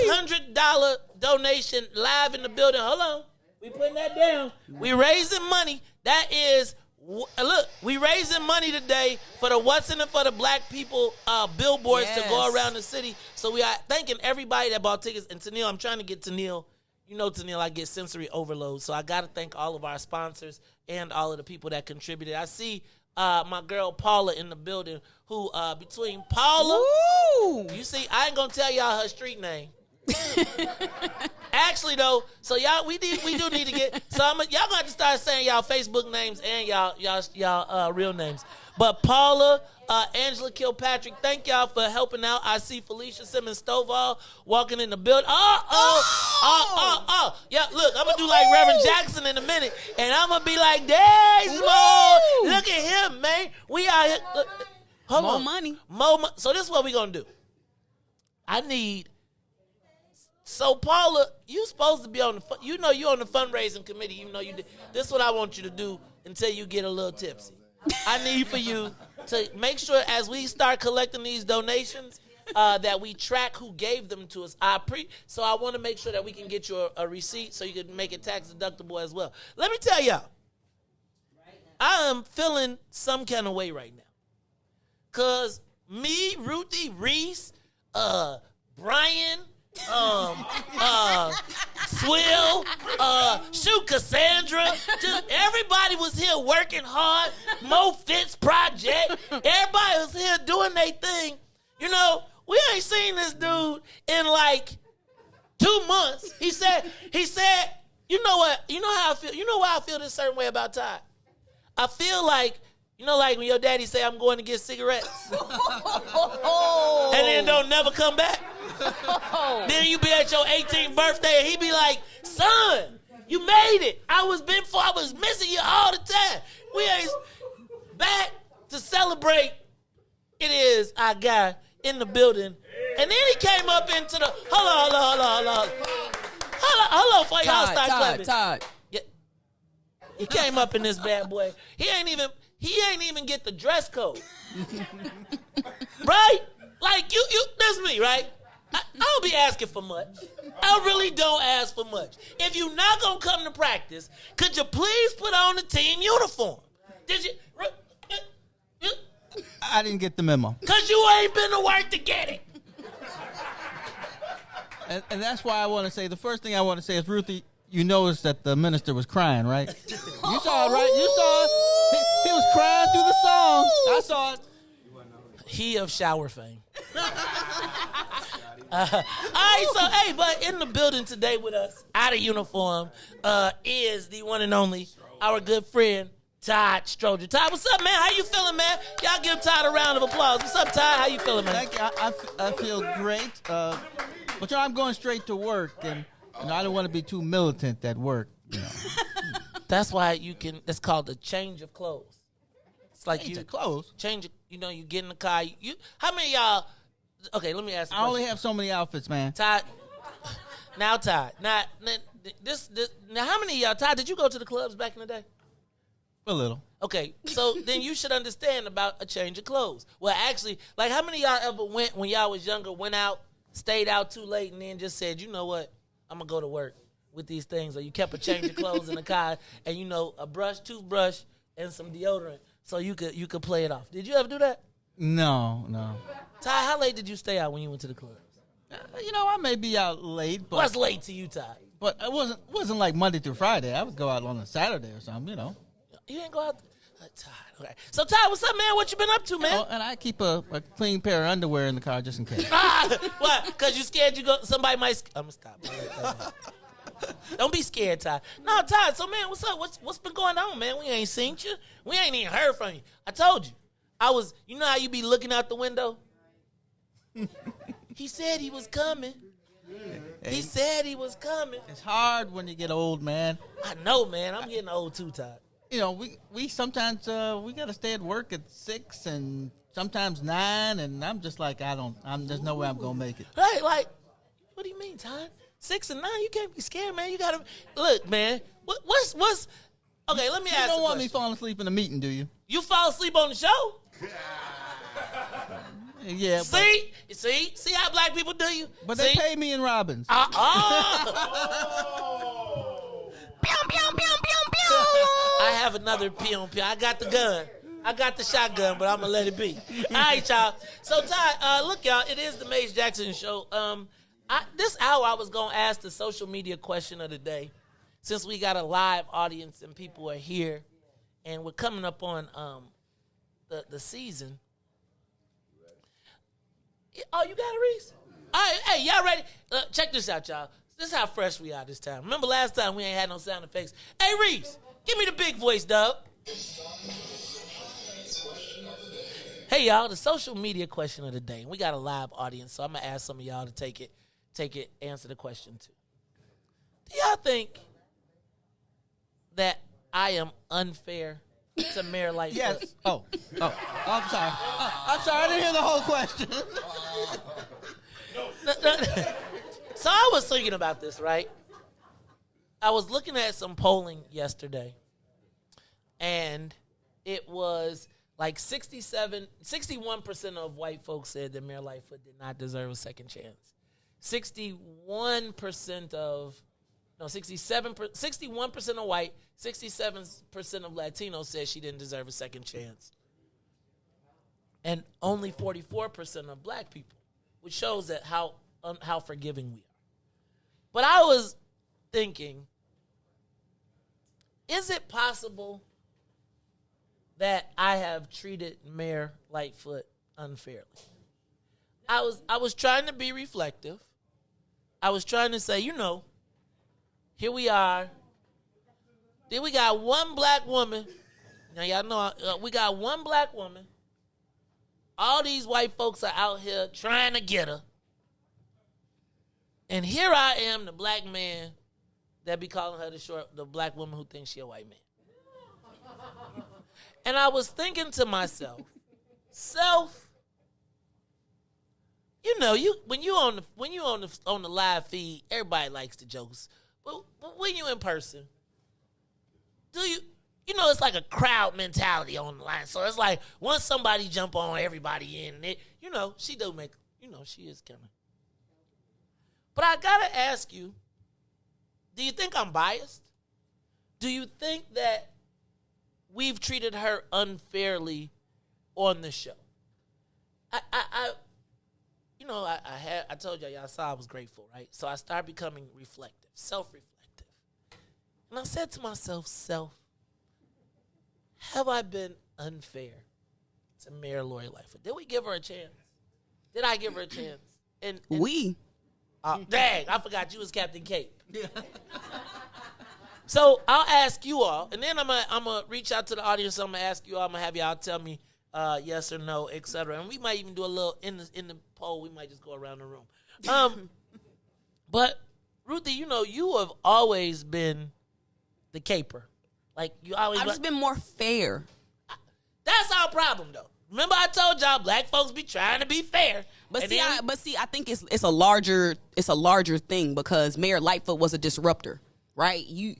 Speaker 6: $100 donation live in the building. Hold on. We putting that down. We raising money. That is, look, we raising money today for the What's in It for the Black People billboards to go around the city. So we are thanking everybody that bought tickets. And Tennille, I'm trying to get Tennille. You know, Tennille, I get sensory overload. So I got to thank all of our sponsors and all of the people that contributed. I see my girl Paula in the building, who between Paula, you see, I ain't gonna tell y'all her street name. Actually, though, so y'all, we do need to get. So y'all gonna have to start saying y'all Facebook names and y'all real names. But Paula, Angela Kilpatrick, thank y'all for helping out. I see Felicia Simmons Stovall walking in the building. Yeah, look, I'm gonna do like Reverend Jackson in a minute, and I'm gonna be like, Desmond, look at him, man. We out here. Hold on.
Speaker 5: Money.
Speaker 6: More money. So this is what we gonna do. So Paula, you supposed to be on you on the fundraising committee. You know you did. This is what I want you to do until you get a little tipsy. I need for you to make sure as we start collecting these donations that we track who gave them to us. So I want to make sure that we can get you a receipt so you can make it tax deductible as well. Let me tell y'all, I am feeling some kind of way right now. Because me, Ruthie, Riis, Brian, Swill, Cassandra, just everybody was here working hard. Mo Fitz Project, everybody was here doing their thing. You know, we ain't seen this dude in like 2 months. He said, you know what? You know how I feel. You know why I feel this certain way about Todd? I feel like, like when your daddy say, I'm going to get cigarettes. And then don't never come back. Then you be at your 18th birthday and he be like, son, you made it. I was missing you all the time. We ain't back to celebrate. It is our guy in the building. And then he came up into the, hold on for y'all start clapping.
Speaker 5: Todd.
Speaker 6: Yeah. He came up in this bad boy. He ain't even get the dress code. Right? Like you that's me, right? I don't be asking for much. I really don't ask for much. If you not gonna come to practice, could you please put on the team uniform? Did you?
Speaker 9: I didn't get the memo.
Speaker 6: Cause you ain't been to work to get it.
Speaker 9: And that's why I want to say, the first thing I want to say is, Ruthie, you noticed that the minister was crying, right? You saw it, right? You saw it. He was crying through the song. I saw it.
Speaker 6: He of shower fame. All right, so, hey, but in the building today with us, out of uniform, is the one and only, our good friend, Todd Stoger. Todd, what's up, man? How you feeling, man? Y'all give Todd a round of applause. What's up, Todd? How you feeling, man?
Speaker 9: Thank you. I feel great. But I'm going straight to work, and I don't want to be too militant at work.
Speaker 6: That's why it's called the change of clothes. It's like
Speaker 9: change of clothes?
Speaker 6: Change, you get in the car. How many of y'all, okay, let me ask you.
Speaker 9: I only have so many outfits, man.
Speaker 6: Todd, now, how many of y'all, Todd, did you go to the clubs back in the day?
Speaker 9: A little.
Speaker 6: Okay, so then you should understand about a change of clothes. Well, actually, like how many of y'all ever went when y'all was younger, went out, stayed out too late, and then just said, you know what, I'm going to go to work with these things. Or you kept a change of clothes in the car and, you know, a brush, toothbrush, and some deodorant so you could play it off. Did you ever do that?
Speaker 9: No.
Speaker 6: Ty, how late did you stay out when you went to the club?
Speaker 9: You know, I may be out late, but
Speaker 6: What's late to you, Ty?
Speaker 9: But it wasn't like Monday through Friday. I would go out on a Saturday or something, you know.
Speaker 6: You didn't go out. Ty, okay. So Ty, what's up, man? What you been up to, man?
Speaker 9: Oh, and I keep a clean pair of underwear in the car just in case.
Speaker 6: Why? Because you scared somebody might. I'm gonna stop. Don't be scared, Ty. No, Ty. So, man, what's up? What's been going on, man? We ain't seen you. We ain't even heard from you. I told you. You know how you be looking out the window? He said he was coming. He said he was coming.
Speaker 9: It's hard when you get old, man.
Speaker 6: I know, man. I'm getting old too, Todd.
Speaker 9: You know, we sometimes we got to stay at work at 6 and sometimes 9, and I'm just like, there's no way I'm gonna make it.
Speaker 6: Right, like, what do you mean, Todd? 6 and 9, you can't be scared, man. You gotta look, man. What's? Okay, let me ask.
Speaker 9: You don't want
Speaker 6: me
Speaker 9: me falling asleep in a meeting, do you?
Speaker 6: You fall asleep on the show?
Speaker 9: Yeah.
Speaker 6: See how black people do you?
Speaker 9: But they pay me in Robins.
Speaker 6: I have another pew. I got the gun. I got the shotgun, but I'm going to let it be. All right, y'all. So, Ty, look, y'all, it is the Maze Jackson Show. This hour, I was going to ask the social media question of the day. Since we got a live audience and people are here, and we're coming up on the season. Oh, you got it, Riis? All right, hey, y'all ready? Check this out, y'all. This is how fresh we are this time. Remember last time we ain't had no sound effects? Hey, Riis, give me the big voice, dog. Hey, y'all, the social media question of the day. We got a live audience, so I'm going to ask some of y'all to take it, answer the question, too. Do y'all think that I am unfair to Mayor Lightfoot?
Speaker 9: Yes. Oh, I'm sorry. I'm sorry, I didn't hear the whole question.
Speaker 6: So I was thinking about this, right? I was looking at some polling yesterday, and it was like 61% of white folks said that Mayor Lightfoot did not deserve a second chance. 61% of white, 67% of Latinos said she didn't deserve a second chance. And only 44% of black people, which shows that how forgiving we are. But I was thinking, is it possible that I have treated Mayor Lightfoot unfairly? I was trying to be reflective. I was trying to say, here we are. Then we got one black woman. Now, y'all know we got one black woman. All these white folks are out here trying to get her. And here I am, the black man that be calling her the black woman who thinks she a white man. And I was thinking to myself, when you on the live feed, everybody likes the jokes. But when you in person, it's like a crowd mentality on the line. So it's like once somebody jump on, everybody in it. She do make. She is kind of. But I gotta ask you, do you think I'm biased? Do you think that we've treated her unfairly on the show? I told y'all saw I was grateful, right? So I started becoming reflective, self-reflective. And I said to myself, have I been unfair to Mayor Lori Lightfoot? Did we give her a chance? Did I give her a chance? And
Speaker 5: we.
Speaker 6: Dang, I forgot you was Captain Cape. So I'll ask you all, and then I'm gonna reach out to the audience. I'm gonna ask you all. I'm gonna have y'all tell me yes or no, etc. And we might even do a little in the poll. We might just go around the room. But Ruthie, you have always been the caper. Like you always.
Speaker 5: I've just been more fair.
Speaker 6: That's our problem, though. Remember, I told y'all black folks be trying to be fair.
Speaker 5: But I think it's a larger thing because Mayor Lightfoot was a disruptor, right? You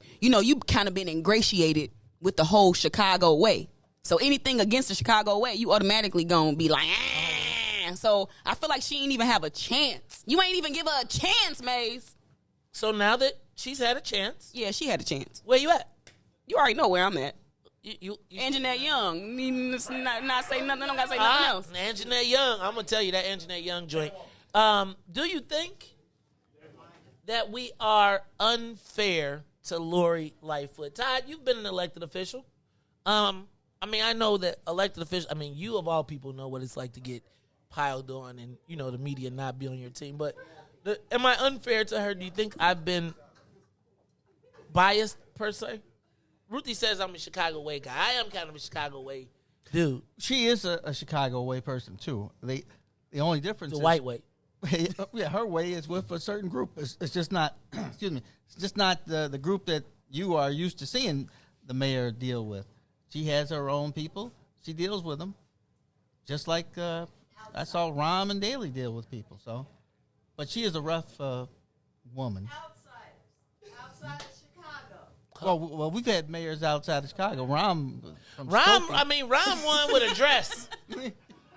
Speaker 5: kind of been ingratiated with the whole Chicago way. So anything against the Chicago way, you automatically gonna be like, ah. So I feel like she ain't even have a chance. You ain't even give her a chance, Maze.
Speaker 6: So now that she's had a chance.
Speaker 5: Yeah, she had a chance.
Speaker 6: Where you at?
Speaker 5: You already know where I'm at.
Speaker 6: You
Speaker 5: Anjanette Young. Not say nothing. I don't gotta say nothing else.
Speaker 6: Anjanette Young. I'm gonna tell you that Anjanette Young joint. Do you think that we are unfair to Lori Lightfoot? Todd, you've been an elected official. I mean, I know that elected officials, I mean, you of all people know what it's like to get piled on and, you know, the media not be on your team. But am I unfair to her? Do you think I've been biased, per se? Ruthie says I'm a Chicago way guy. I am kind of a Chicago way dude.
Speaker 9: She is a Chicago way person, too. The only difference
Speaker 6: The
Speaker 9: is...
Speaker 6: white way.
Speaker 9: Yeah, her way is with a certain group. It's just not, excuse me, it's just not the group that you are used to seeing the mayor deal with. She has her own people. She deals with them. Just like I saw Rahm and Daley deal with people. So, but she is a rough woman.
Speaker 1: Outside of Chicago.
Speaker 9: Well, we've had mayors outside of Chicago. Rahm
Speaker 6: won with a dress.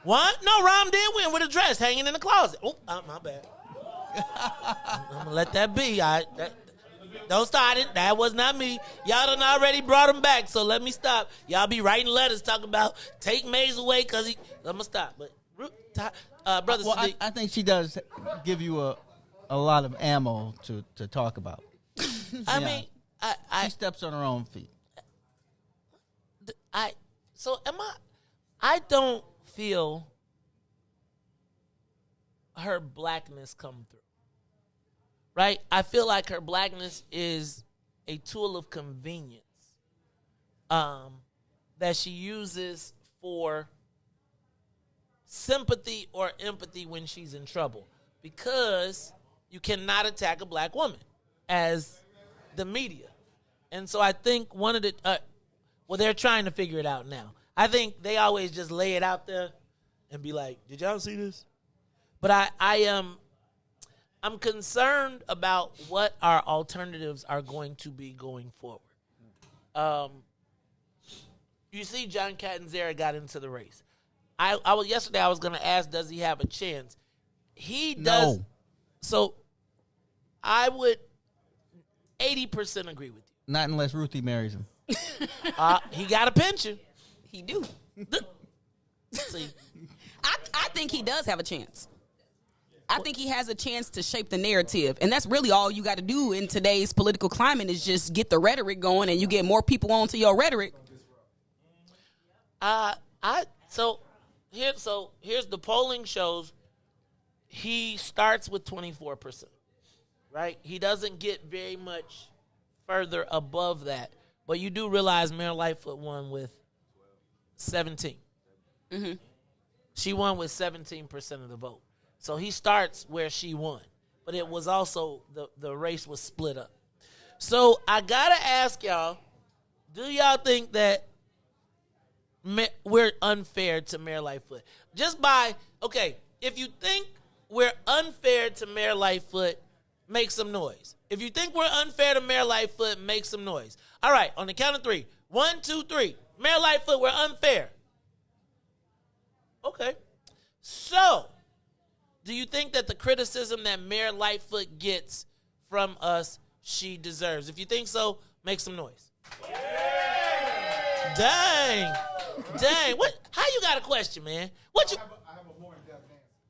Speaker 6: What? No, Rahm did win with a dress hanging in the closet. Oh, my bad. I'm going to let that be. Don't start it. That was not me. Y'all done already brought him back, so let me stop. Y'all be writing letters talking about take Mays away because he... I'm going to stop. But, Brother Sadiq...
Speaker 9: I think she does give you a lot of ammo to talk about.
Speaker 6: I mean...
Speaker 9: she steps on her own feet.
Speaker 6: I don't feel her blackness come through. Right? I feel like her blackness is a tool of convenience that she uses for sympathy or empathy when she's in trouble. Because you cannot attack a black woman as the media. And so I think one of the... they're trying to figure it out now. I think they always just lay it out there and be like, did y'all see this? But I'm concerned about what our alternatives are going to be going forward. You see, John Catanzara got into the race. Yesterday I was going to ask, does he have a chance? He does.
Speaker 9: No.
Speaker 6: So I would 80% agree with you.
Speaker 9: Not unless Ruthie marries him.
Speaker 6: He got a pension.
Speaker 5: He do.
Speaker 6: See,
Speaker 5: I think he does have a chance. I think he has a chance to shape the narrative. And that's really all you got to do in today's political climate is just get the rhetoric going and you get more people onto your rhetoric.
Speaker 6: Here's the polling shows he starts with 24%, right? He doesn't get very much further above that. But you do realize Mayor Lightfoot won with 17.
Speaker 5: Mm-hmm.
Speaker 6: She won with 17% of the vote. So he starts where she won. But it was also, the race was split up. So I got to ask y'all, do y'all think that we're unfair to Mayor Lightfoot? If you think we're unfair to Mayor Lightfoot, make some noise. If you think we're unfair to Mayor Lightfoot, make some noise. All right, on the count of 3. 1, 2, 3. Mayor Lightfoot, we're unfair. Okay. So, do you think that the criticism that Mayor Lightfoot gets from us, she deserves? If you think so, make some noise. Yeah. Dang. What? How you got a question, man? What you?
Speaker 10: I have a more in-depth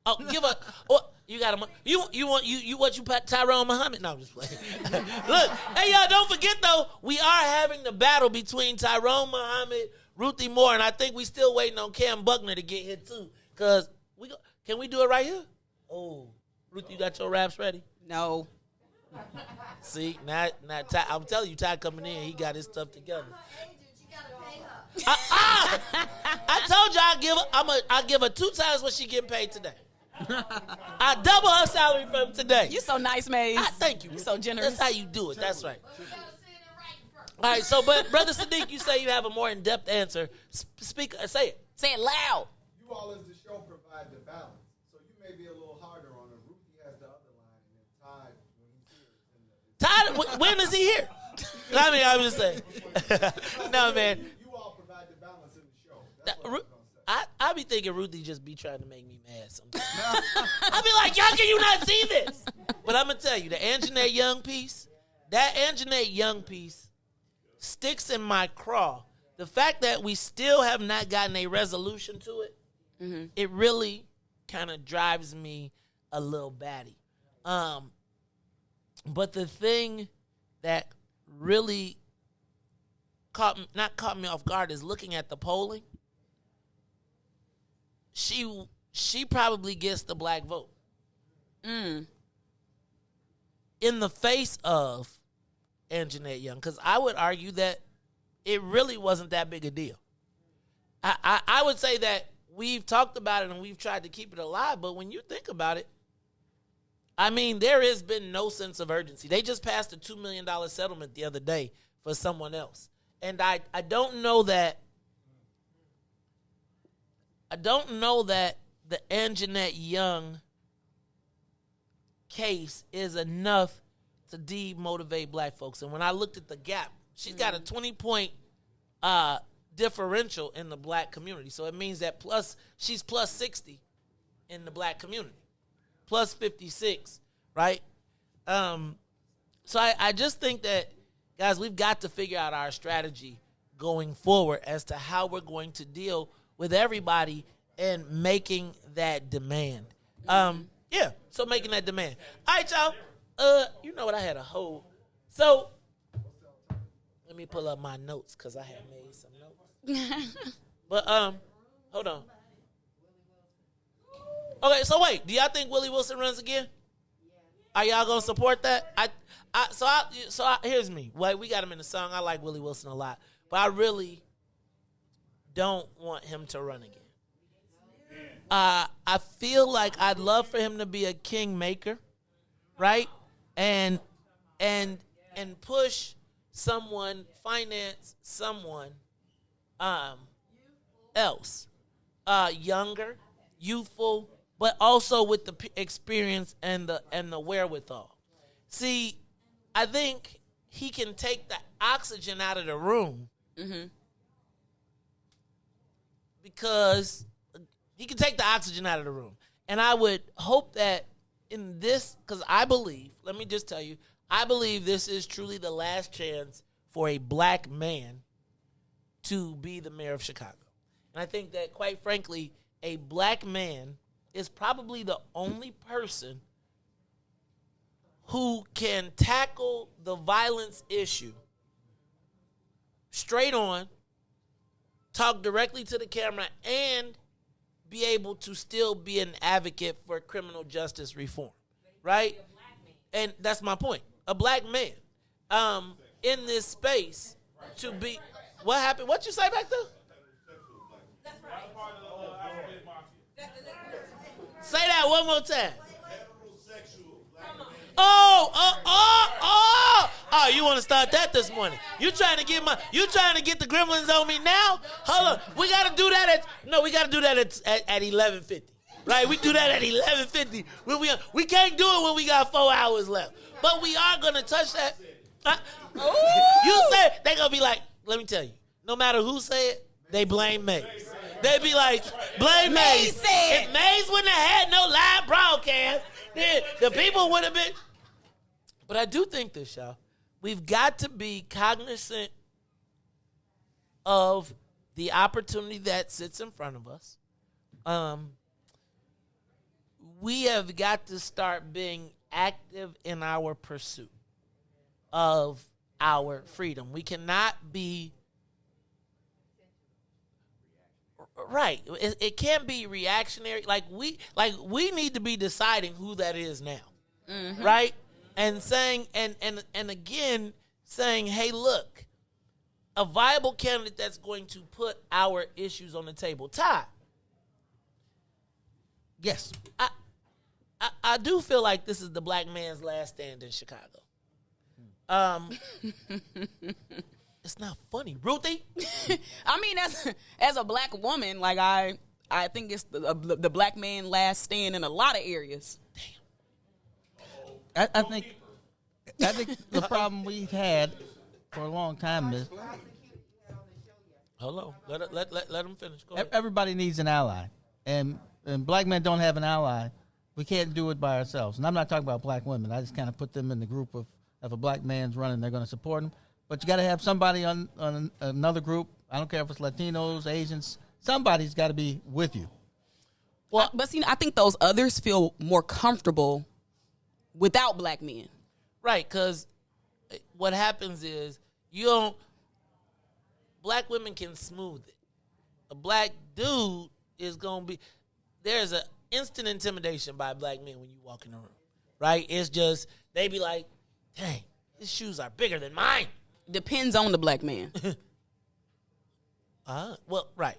Speaker 10: answer.
Speaker 6: Oh, give a. Oh, you got a. You Tyrone Muhammad? No, I'm just playing. Look, hey y'all, don't forget though, we are having the battle between Tyrone Muhammad, Ruthie Moore, and I think we still waiting on Cam Buckner to get hit too. Cause can we do it right here? Oh, Ruthie, you got your raps ready?
Speaker 5: No.
Speaker 6: See, now Ty, I'm telling you, Ty coming in, he got his stuff together. I told you I'll give her 2 times what she getting paid today. I double her salary from today.
Speaker 5: You so nice, Maze.
Speaker 6: Thank you.
Speaker 5: You so generous.
Speaker 6: That's how you do it. That's right. All right. So, but Brother Sadiq, you say you have a more in-depth answer. Say it. Say it loud.
Speaker 10: You all as the show provide the balance, so you may be a little harder on her. Ruthie has the other line, and then Todd, when he's here,
Speaker 6: Todd, when is he here? I mean, I'm just saying. No, man.
Speaker 10: You all provide the balance in the show. That's what I was gonna say.
Speaker 6: I be thinking Ruthie just be trying to make me mad sometimes. I be like, y'all, can you not see this? But I'm going to tell you, the Anjanette Young piece, that Anjanette Young piece sticks in my craw. The fact that we still have not gotten a resolution to it, it really kind of drives me a little batty. But the thing that really not caught me off guard is looking at the polling. She probably gets the black vote. In the face of Anjanette Young, because I would argue that it really wasn't that big a deal. I would say that we've talked about it and we've tried to keep it alive, but when you think about it, I mean, there has been no sense of urgency. They just passed a $2 million settlement the other day for someone else. And I don't know that the Anjanette Young case is enough to demotivate black folks. And when I looked at the gap, she's got a 20-point differential in the black community. So it means that she's plus 60 in the black community, plus 56, right? So I just think that, guys, we've got to figure out our strategy going forward as to how we're going to deal with everybody and making that demand. So making that demand. All right, y'all. You know what? I had a whole. So let me pull up my notes because I had made some notes. But hold on. Okay, so wait. Do y'all think Willie Wilson runs again? Are y'all gonna support that? Here's me. Well, we got him in the song. I like Willie Wilson a lot, but I really don't want him to run again. I feel like I'd love for him to be a kingmaker, right? And push someone, finance someone else, younger, youthful, but also with the experience and the wherewithal. See, I think he can take the oxygen out of the room because he can take the oxygen out of the room. And I would hope that in this, because I believe, let me just tell you, I believe this is truly the last chance for a black man to be the mayor of Chicago. And I think that, quite frankly, a black man is probably the only person who can tackle the violence issue straight on, talk directly to the camera, and be able to still be an advocate for criminal justice reform, right? And that's my point. A black man in this space to be... What happened? What you say back there? Say that one more time. Oh, you want to start that this morning? You trying to get the gremlins on me now? Hold on. We got to do that at 11:50. Right? We do that at 11:50. We can't do it when we got 4 hours left. But we are going to touch that. You say they're going to be like, let me tell you, no matter who say it, they blame Maze. They be like, blame Maze. If Maze wouldn't have had no live broadcast, then the people would have been. But I do think this, y'all. We've got to be cognizant of the opportunity that sits in front of us. We have got to start being active in our pursuit of our freedom. We cannot be right. It can't be reactionary. Like we need to be deciding who that is now, right? And saying and again saying, hey, look, a viable candidate that's going to put our issues on the table. Todd.
Speaker 9: Yes.
Speaker 6: I do feel like this is the black man's last stand in Chicago. It's not funny, Ruthie.
Speaker 5: I mean, as a black woman, like I think it's the black man last stand in a lot of areas.
Speaker 9: I think the problem we've had for a long time is
Speaker 6: Hold on. Let him finish. Go ahead.
Speaker 9: everybody needs an ally, and black men don't have an ally. We can't do it by ourselves. And I'm not talking about black women. I just kind of put them in the group of if a black man's running, they're going to support him. But you got to have somebody on another group. I don't care if it's Latinos, Asians. Somebody's got to be with you.
Speaker 5: Well, but see, I think those others feel more comfortable without black men.
Speaker 6: Right, because what happens is black women can smooth it. A black dude is going to be, there's an instant intimidation by black men when you walk in the room, right? It's just, they be like, dang, his shoes are bigger than mine.
Speaker 5: Depends on the black man.
Speaker 6: Well, right.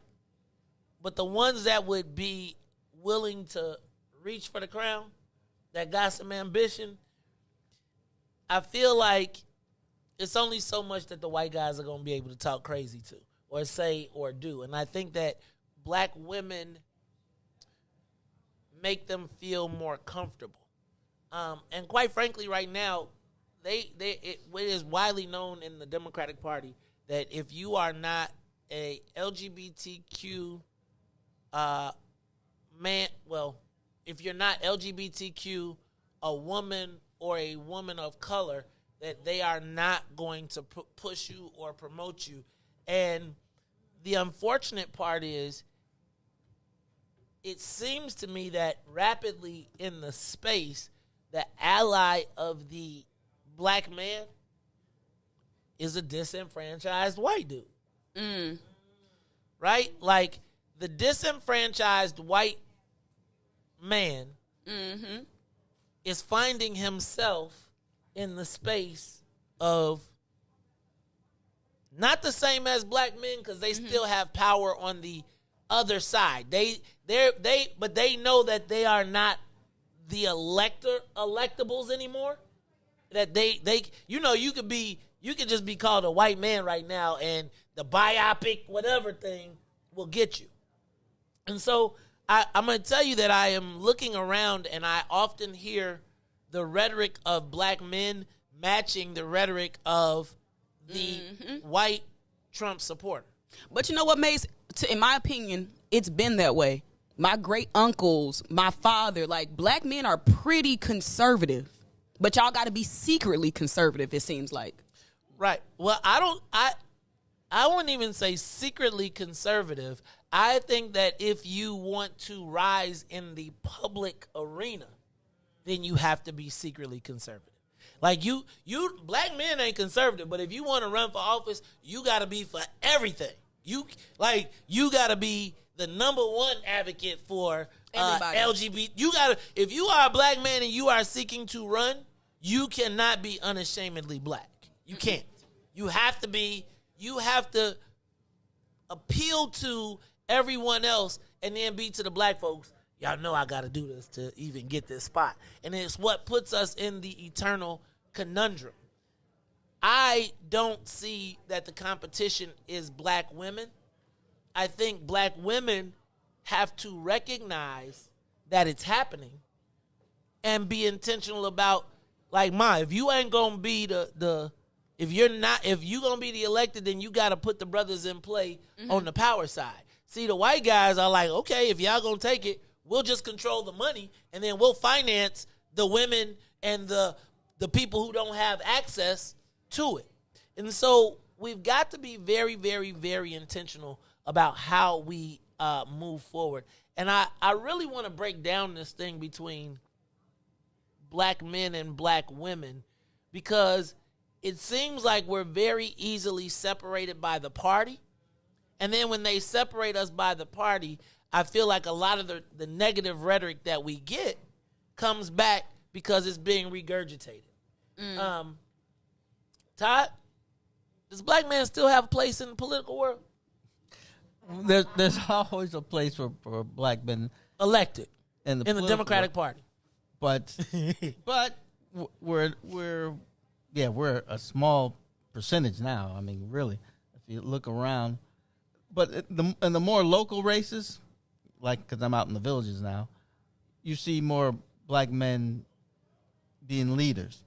Speaker 6: But the ones that would be willing to reach for the crown, that got some ambition, I feel like it's only so much that the white guys are going to be able to talk crazy to or say or do. And I think that black women make them feel more comfortable. And quite frankly, right now, it is widely known in the Democratic Party that if you are not a LGBTQ if you're not LGBTQ, a woman or a woman of color, that they are not going to push you or promote you. And the unfortunate part is, it seems to me that rapidly in the space, the ally of the black man is a disenfranchised white dude. Right? Like, the disenfranchised white man is finding himself in the space of not the same as black men, because they still have power on the other side. But they know that they are not the electables anymore. That they you could just be called a white man right now, and the biopic whatever thing will get you. And so I'm going to tell you that I am looking around, and I often hear the rhetoric of black men matching the rhetoric of the white Trump supporter.
Speaker 5: But you know what, Mace? In my opinion, it's been that way. My great uncles, my father, like, black men are pretty conservative. But y'all got to be secretly conservative, it seems like.
Speaker 6: Right. Well, I wouldn't even say secretly conservative. I think that if you want to rise in the public arena, then you have to be secretly conservative. Like, you black men ain't conservative, but if you want to run for office, you got to be for everything. You got to be the number one advocate for LGBT. If you are a black man and you are seeking to run, you cannot be unashamedly black. You can't. You have to appeal to everyone else and then be to the black folks, y'all know I got to do this to even get this spot. And it's what puts us in the eternal conundrum. I don't see that the competition is black women. I think black women have to recognize that it's happening and be intentional about, like, if you ain't going to be if you going to be the elected, then you got to put the brothers in play on the power side. See, the white guys are like, okay, if y'all going to take it, we'll just control the money, and then we'll finance the women and the people who don't have access to it. And so we've got to be very, very, very intentional about how we move forward. And I really want to break down this thing between black men and black women, because it seems like we're very easily separated by the party. And then when they separate us by the party, I feel like a lot of the negative rhetoric that we get comes back because it's being regurgitated. Todd, does black men still have a place in the political world?
Speaker 9: There's always a place for black men
Speaker 6: elected
Speaker 9: in the
Speaker 6: Democratic Party.
Speaker 9: But we're a small percentage now. I mean, really, if you look around. But in the more local races, like, because I'm out in the villages now, you see more black men being leaders.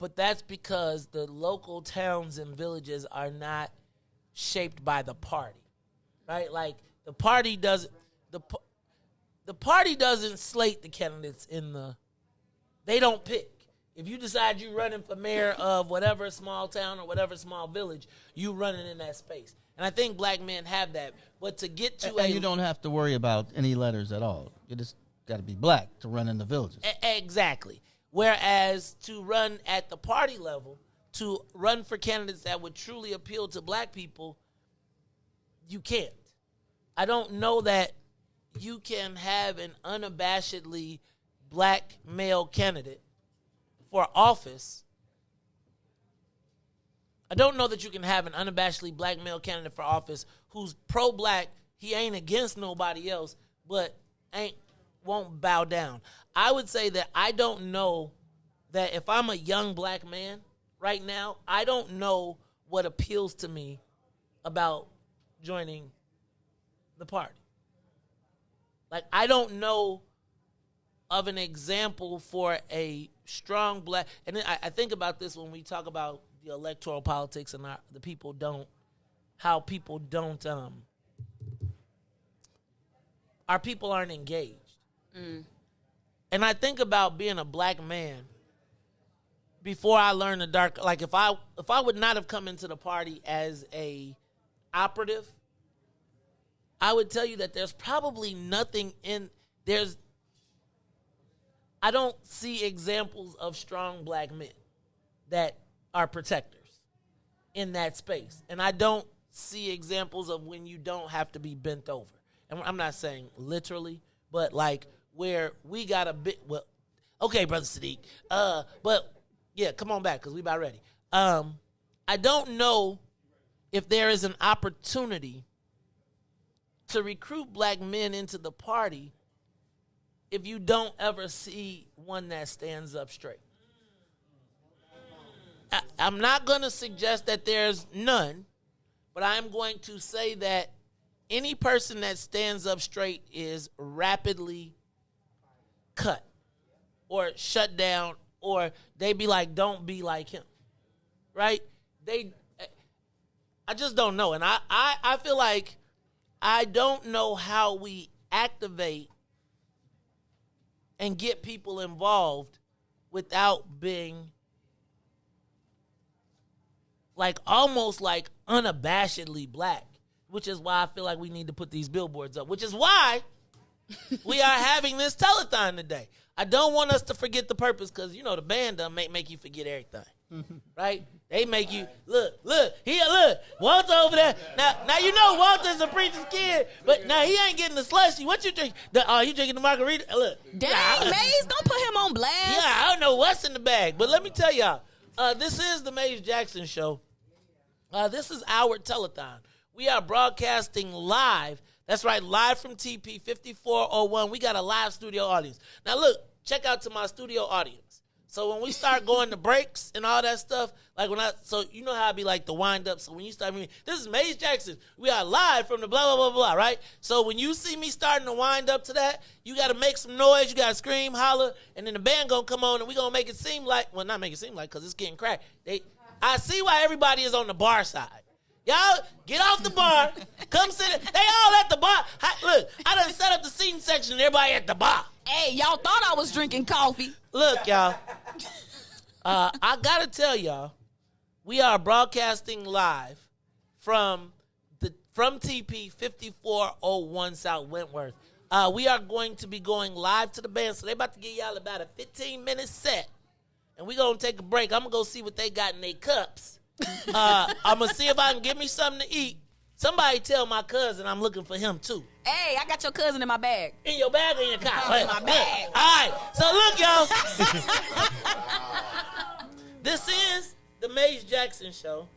Speaker 6: but that's because the local towns and villages are not shaped by the party, right? Like the party doesn't slate the candidates they don't pick. If you decide you're running for mayor of whatever small town or whatever small village, you running in that space. And I think black men have that. But to get to
Speaker 9: and you don't have to worry about any letters at all. You just got to be black to run in the villages.
Speaker 6: Exactly. Whereas to run at the party level, to run for candidates that would truly appeal to black people, you can't. I don't know that you can have an unabashedly black male candidate for office. I don't know that you can have an unabashedly black male candidate for office who's pro-black. He ain't against nobody else, but won't bow down. I would say that I don't know that if I'm a young black man right now, I don't know what appeals to me about joining the party. Like, I don't know of an example for a strong black, and I think about this when we talk about the electoral politics and how people don't, our people aren't engaged. And I think about being a black man before I learned the dark, like if I would not have come into the party as a operative, I would tell you that there's probably nothing I don't see examples of strong black men that are protectors in that space. And I don't see examples of when you don't have to be bent over. And I'm not saying literally, but like where we got a bit, well, okay, Brother Sadiq. But yeah, come on back because we about ready. I don't know if there is an opportunity to recruit black men into the party if you don't ever see one that stands up straight. I'm not going to suggest that there's none, but I am going to say that any person that stands up straight is rapidly cut or shut down, or they be like, don't be like him, right? I just don't know. And I feel like I don't know how we activate and get people involved without being like almost like unabashedly black, which is why I feel like we need to put these billboards up, which is why we are having this telethon today. I don't want us to forget the purpose because, you know, the band done make you forget everything, right? They make you, look, Walter over there. Now you know Walter's a preacher's kid, but now he ain't getting the slushy. What you drink? You drinking the margarita? Look.
Speaker 5: Dang, Maze, don't put him on blast.
Speaker 6: Yeah, I don't know what's in the bag, but let me tell y'all, this is the Maze Jackson Show. This is our telethon. We are broadcasting live. That's right, live from TP 5401. We got a live studio audience. Now look, check out to my studio audience. So when we start going to breaks and all that stuff, like so you know how I be like the wind up. So when you start me, this is Maze Jackson. We are live from the blah, blah, blah, blah, right? So when you see me starting to wind up to that, you got to make some noise. You got to scream, holler, and then the band going to come on and we going to make it seem like, well, not make it seem like because it's getting cracked. I see why everybody is on the bar side. Y'all get off the bar. Come sit. They all at the bar. Look, I done set up the seating section and everybody at the bar.
Speaker 5: Hey, y'all thought I was drinking coffee.
Speaker 6: Look, y'all. I got to tell y'all, we are broadcasting live from TP 5401 South Wentworth. We are going to be going live to the band. So they about to give y'all about a 15-minute set. And we going to take a break. I'm going to go see what they got in their cups. I'm going to see if I can get me something to eat. Somebody tell my cousin I'm looking for him, too.
Speaker 5: Hey, I got your cousin in my bag.
Speaker 6: In your bag or in your car?
Speaker 5: In my bag.
Speaker 6: All right. So, look, y'all. This is the Maze Jackson Show.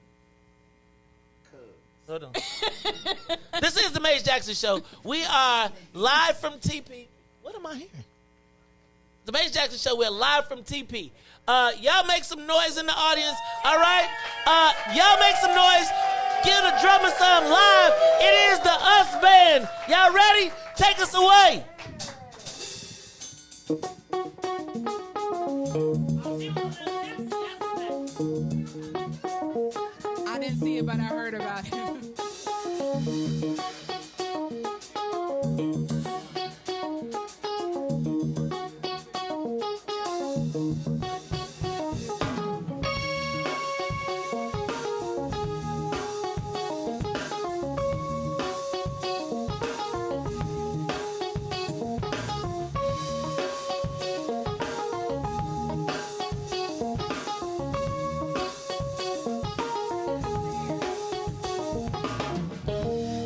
Speaker 6: Hold on. This is the Maze Jackson Show. We are live from TP. What am I hearing? The Maze Jackson Show. We're live from TP. Y'all make some noise in the audience, all right? Y'all make some noise. Give the drummer some live. It is the Us Band. Y'all ready? Take us away.
Speaker 2: didn't see it, but I heard about it.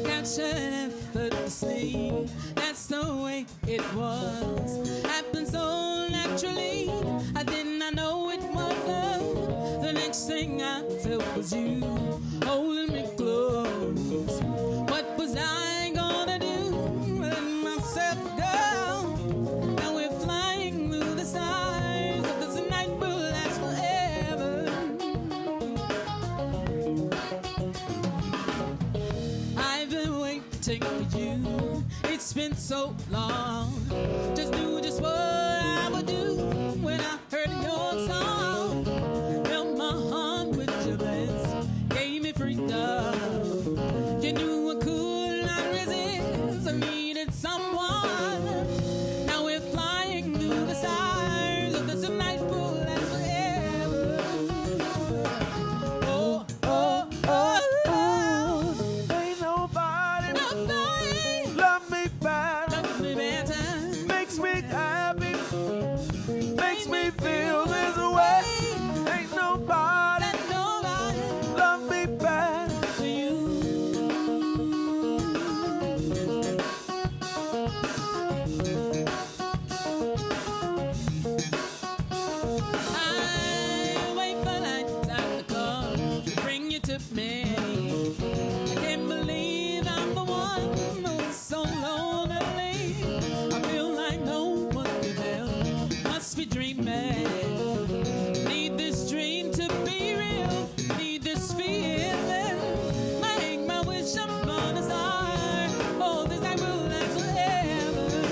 Speaker 2: Captured effortlessly, that's the way it was. Happened so naturally, I did not know it was love. The next thing I felt was you holding me close. What was I gonna do? Let myself go. Now we're flying through the stars. Because the night will last forever. I've been waiting for you. It's been so long. Just knew just what I would do when I heard your song. Filled my heart with your bliss, gave me freedom. You knew I could not resist. I needed someone. Now we're flying through the stars. Because the night will last forever. Oh, oh, oh, oh.
Speaker 11: Ain't nobody
Speaker 2: Nobody
Speaker 11: love me better.
Speaker 2: loves me better.
Speaker 11: Makes me happy. Makes me feel this way. Ain't nobody
Speaker 2: That nobody
Speaker 11: love me better.
Speaker 2: for you. I wait for that time to come to bring you to me. I can't believe I'm the one who's so lonely. I feel like no one else must be dreaming. Need this dream to be real. Need this feeling. Make my wish upon a star. Oh, this night will last forever.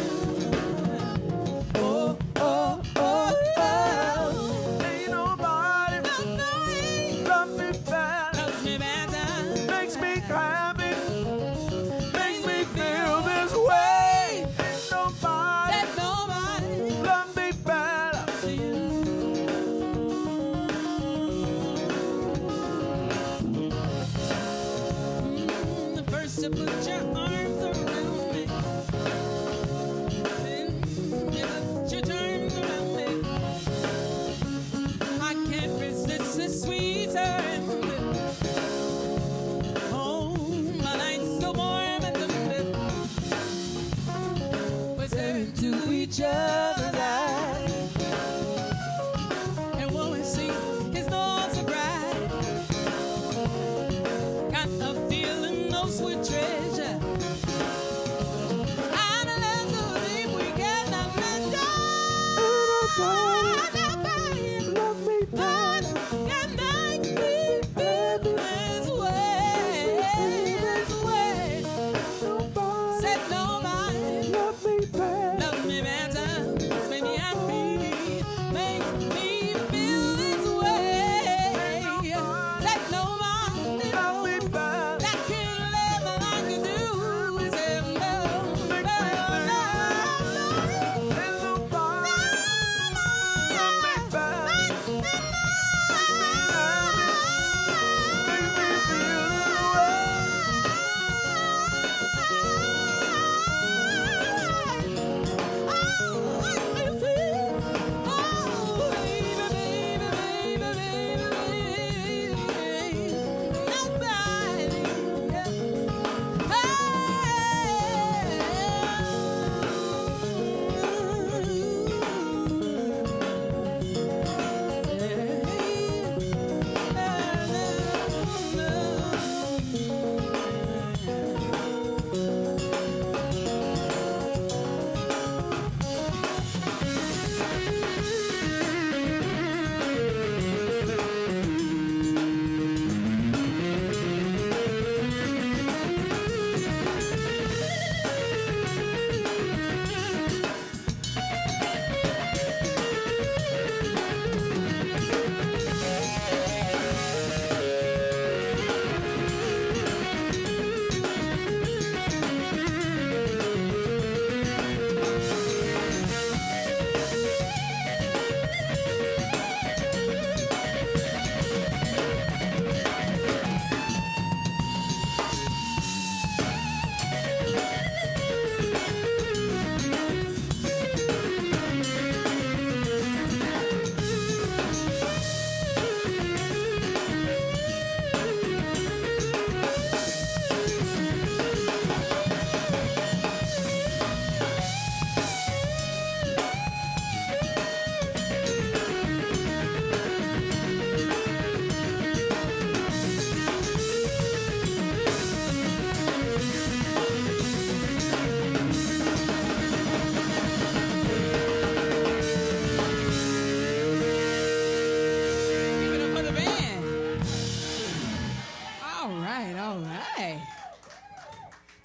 Speaker 2: Oh, oh, oh, oh.
Speaker 11: Ain't nobody
Speaker 2: Nobody
Speaker 11: love me better.
Speaker 2: loves me better.
Speaker 11: Makes me happy. Makes me feel this way. Ain't nobody
Speaker 2: That nobody
Speaker 11: love me better.
Speaker 2: for you. First you put your arms around me, then you put your arms around me. I can't resist this sweet embrace. Oh, my night's so warm and deep. We're staring to each other's eyes, and what we see is no surprise. Got a feeling of sweet treasure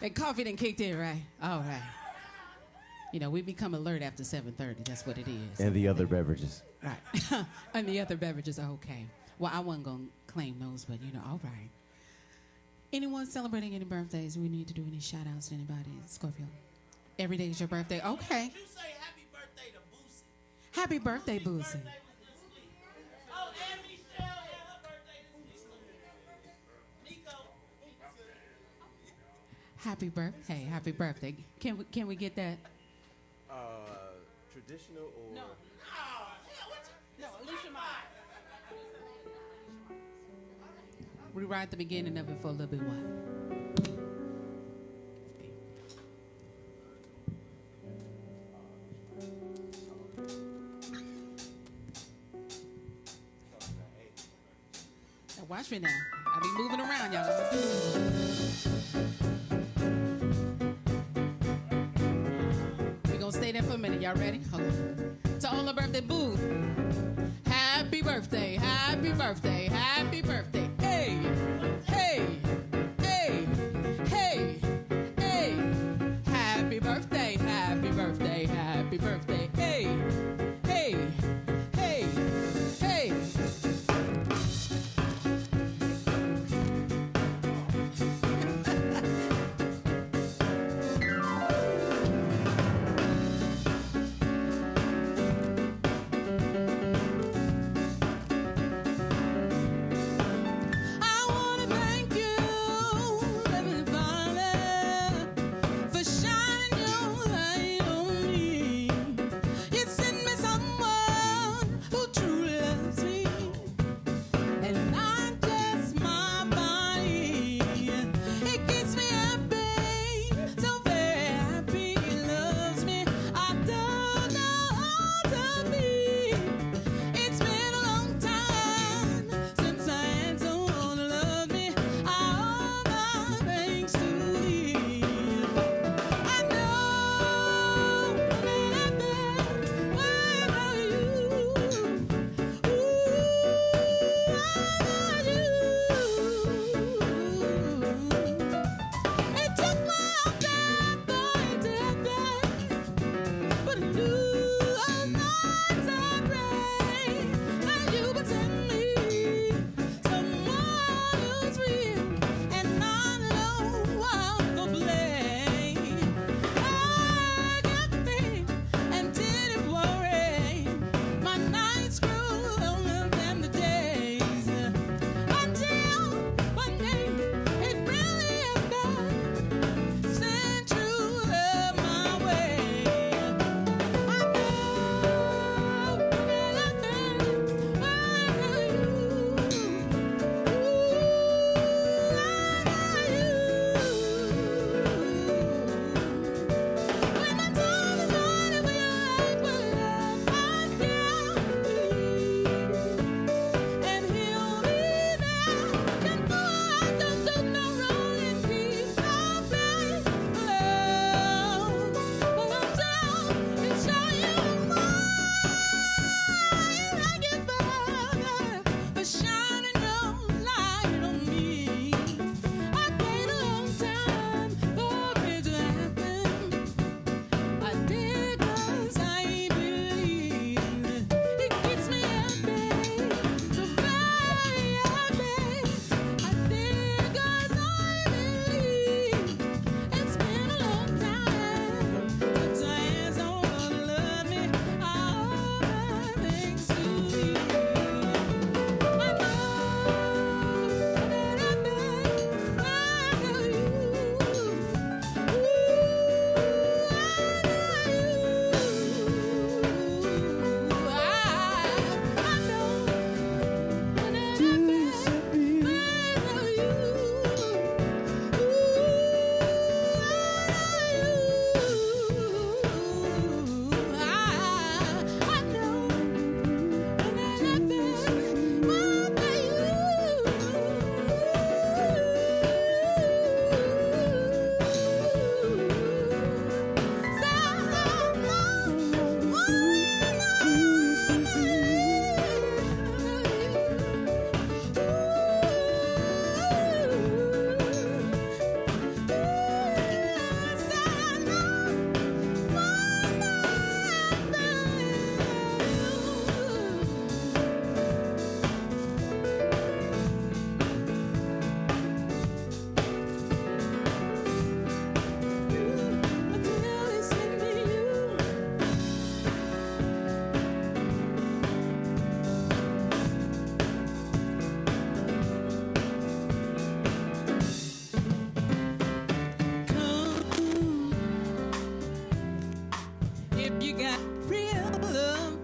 Speaker 2: That coffee done kicked in, right? All right. You know, we become alert after 7:30. That's what it is.
Speaker 8: And the other beverages.
Speaker 2: Right. And the other beverages are okay. Well, I wasn't going to claim those, but, you know, all right. Anyone celebrating any birthdays? We need to do any shout-outs to anybody? Scorpio. Every day is your birthday? Okay.
Speaker 6: You say happy birthday to Boosie.
Speaker 2: Happy birthday, Boosie.
Speaker 6: Oh, and Michelle, yeah, her birthday this week. Nico.
Speaker 2: Happy birthday. Happy birthday. Can we get that?
Speaker 10: Traditional or?
Speaker 2: No. No, Alicia Mike. Rewrite the beginning of it for a little bit while. Now watch me now. I be moving around, y'all. We gonna stay there for a minute. Y'all ready? Hold on. To all the birthday boo. Happy birthday, happy birthday, happy birthday. Hey, hey, hey, hey, hey. Happy birthday, happy birthday, happy birthday. Hey, hey, hey, hey. you got real love,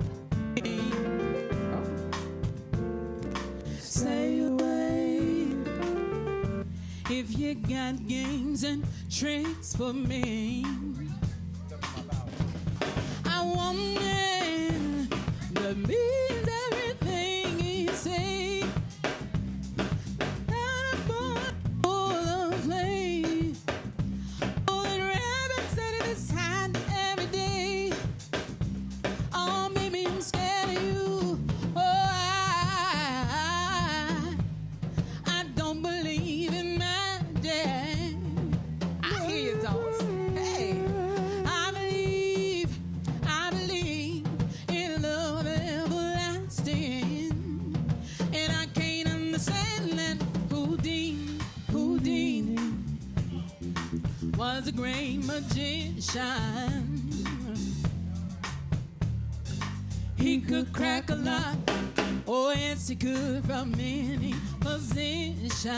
Speaker 2: stay away. If you got games and tricks for me, I want man that means everything he say. Not a boy full of play. Pulling rabbits out of his hand every day. Oh, baby, I'm scared of you. Oh, I don't believe in magic. I hear you, dolls. Hey, I believe in love everlasting. And I can't understand that Houdini was a great magician. He could crack a lock. Oh, yes, he could from any position.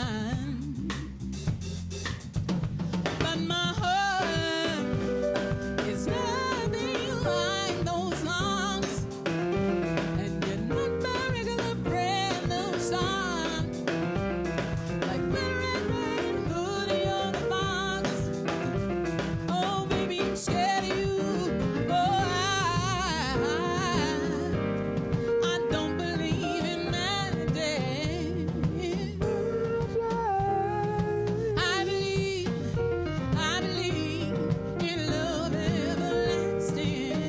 Speaker 2: But my heart is nothing like those songs. And you're not my regular brand new song. Like Red Hoodie on the box. Oh, baby, I'm scared of you. Oh, I don't believe in magic. I believe in love everlasting.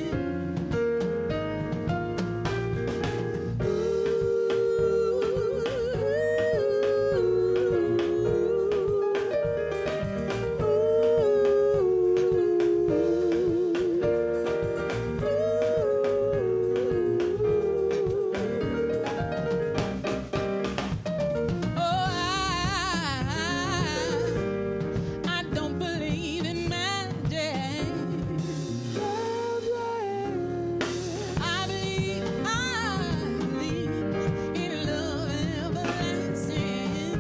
Speaker 2: I don't believe in magic. I believe in love everlasting.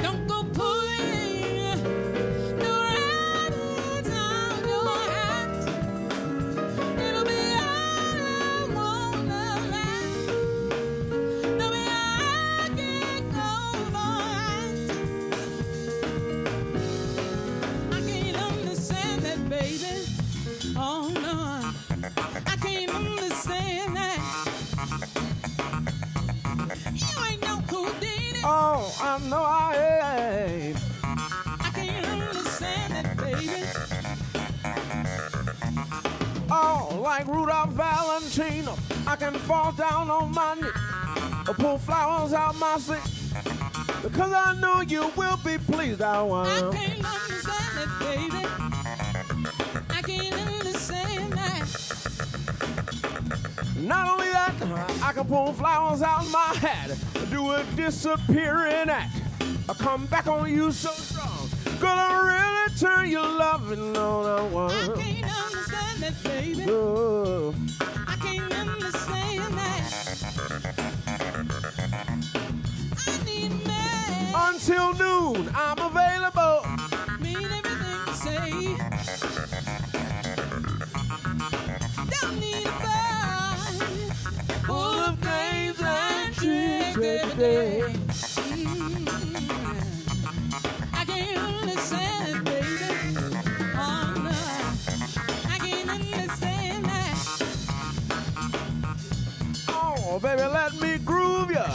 Speaker 2: Don't go pulling no rabbits out your hat. It'll be all I wanna last. No, I can't go for that. I can't understand that, baby. Oh no, I can't understand that. You ain't no Houdini.
Speaker 11: Oh, I know I ain't.
Speaker 2: I can't understand that, baby.
Speaker 11: Oh, like Rudolph Valentino, I can fall down on my knee or pull flowers out my sleeve because I know you will be pleased. I
Speaker 2: I
Speaker 11: want.
Speaker 2: can't understand that, baby. I can't understand that.
Speaker 11: Not only that, I can pull flowers out my hat, do a disappearing act. I come back on you so strong, gonna really turn your loving on. I
Speaker 2: I
Speaker 11: want.
Speaker 2: can't understand that, baby.
Speaker 11: Oh.
Speaker 2: I can't understand that. I need a man.
Speaker 11: Until noon, I'm available.
Speaker 2: Mean everything you say. Don't need a boy full of games and tricks every day. I can't understand it, baby. Oh no, I can't understand that.
Speaker 11: Oh, baby, let me groove ya.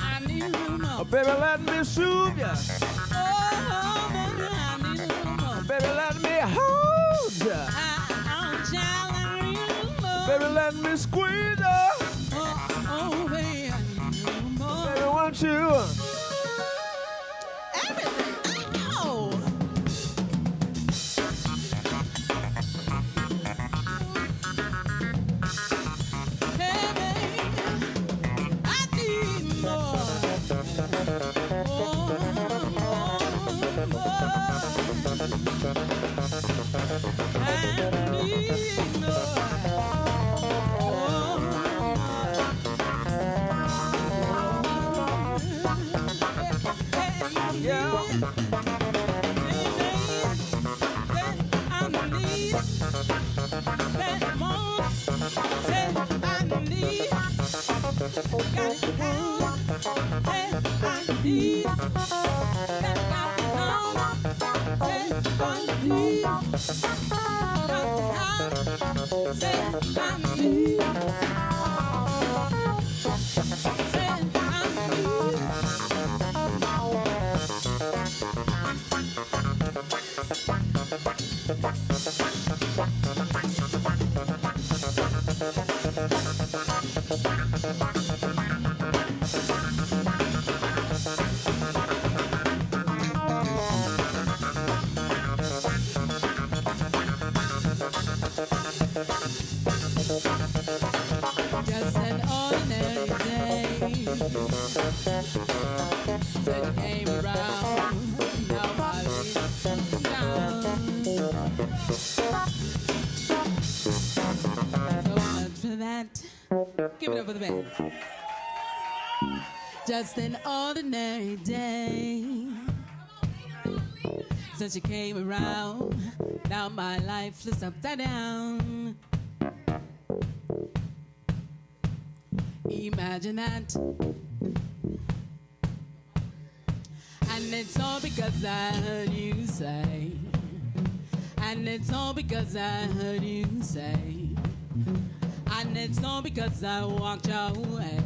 Speaker 2: I need a little more.
Speaker 11: Oh, baby, let me soothe ya.
Speaker 2: Oh, baby, I need a little more.
Speaker 11: Baby, let me hold ya.
Speaker 2: Child, I need a little more.
Speaker 11: Baby, let me squeeze ya.
Speaker 2: Oh, baby, I need a little more.
Speaker 11: Baby, won't you?
Speaker 2: Everything. Oh. Hey, baby, I need more. Just an ordinary day. Said you came around, now my leaves down. So much for that. Give it up for the band. Just an ordinary day. Since you came around, now my life is upside down. Imagine that. And it's all because I heard you say. And it's all because I heard you say. And it's all because I walked your way.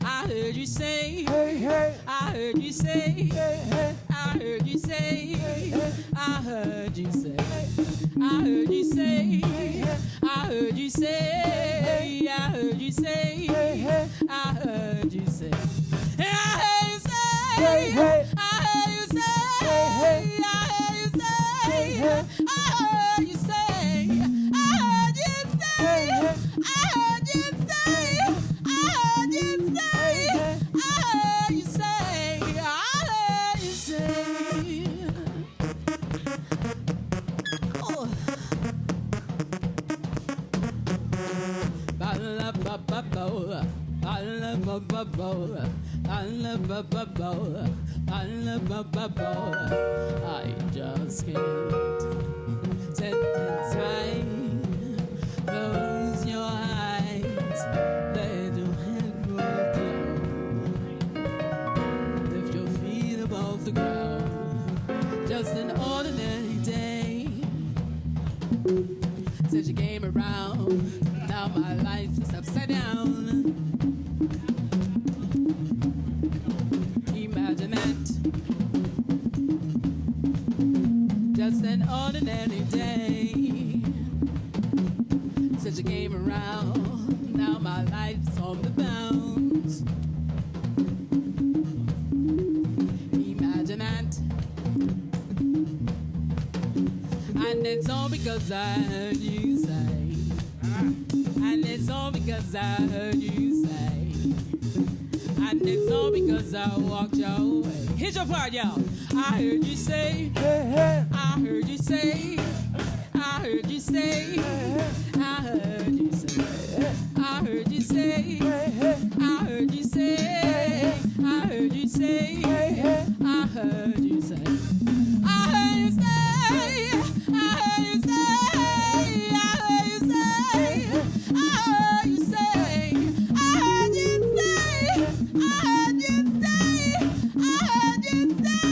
Speaker 2: I heard you say, hey, hey. I heard you say, hey, hey. I heard you say, hey, hey. I heard you say, I heard you say, hey, hey. I heard you say, I heard you say, hey, hey. I heard you say, I heard you say, hey, hey. I heard you say, hey, hey. I heard you say, hey, hey. I heard you say, I heard you say, hey, hey. I heard you say, I heard you say, I heard you say, I heard you say. Oh. I just can't sit tight. Close your eyes, let your head roll down. Lift your feet above the ground. Just an ordinary day. Since you came around, now my life is upside down. Imagine that. Just an ordinary day. Since you came around, now my life's on the bounce. Imagine that. And it's all because I heard you say. And it's all because I heard you say. And it's all because I walked your way. Here's your part, y'all. I heard you say, hey, hey. I heard you say, I heard you say, I heard you say, I heard you say, I heard you say, I heard you say, I heard you say, I heard you say, I heard you say, I heard you say, I heard you say, I heard you say, I heard you say, I heard you say,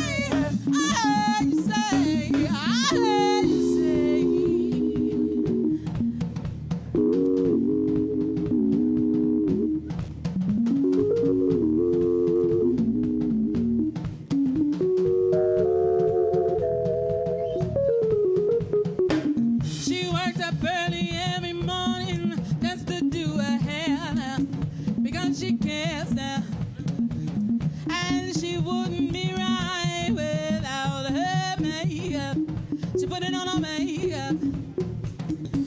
Speaker 2: I heard you say, I heard you say. She worked up early every morning just to do her hair because she cares now. And she wouldn't be right without her makeup. She put it on her makeup.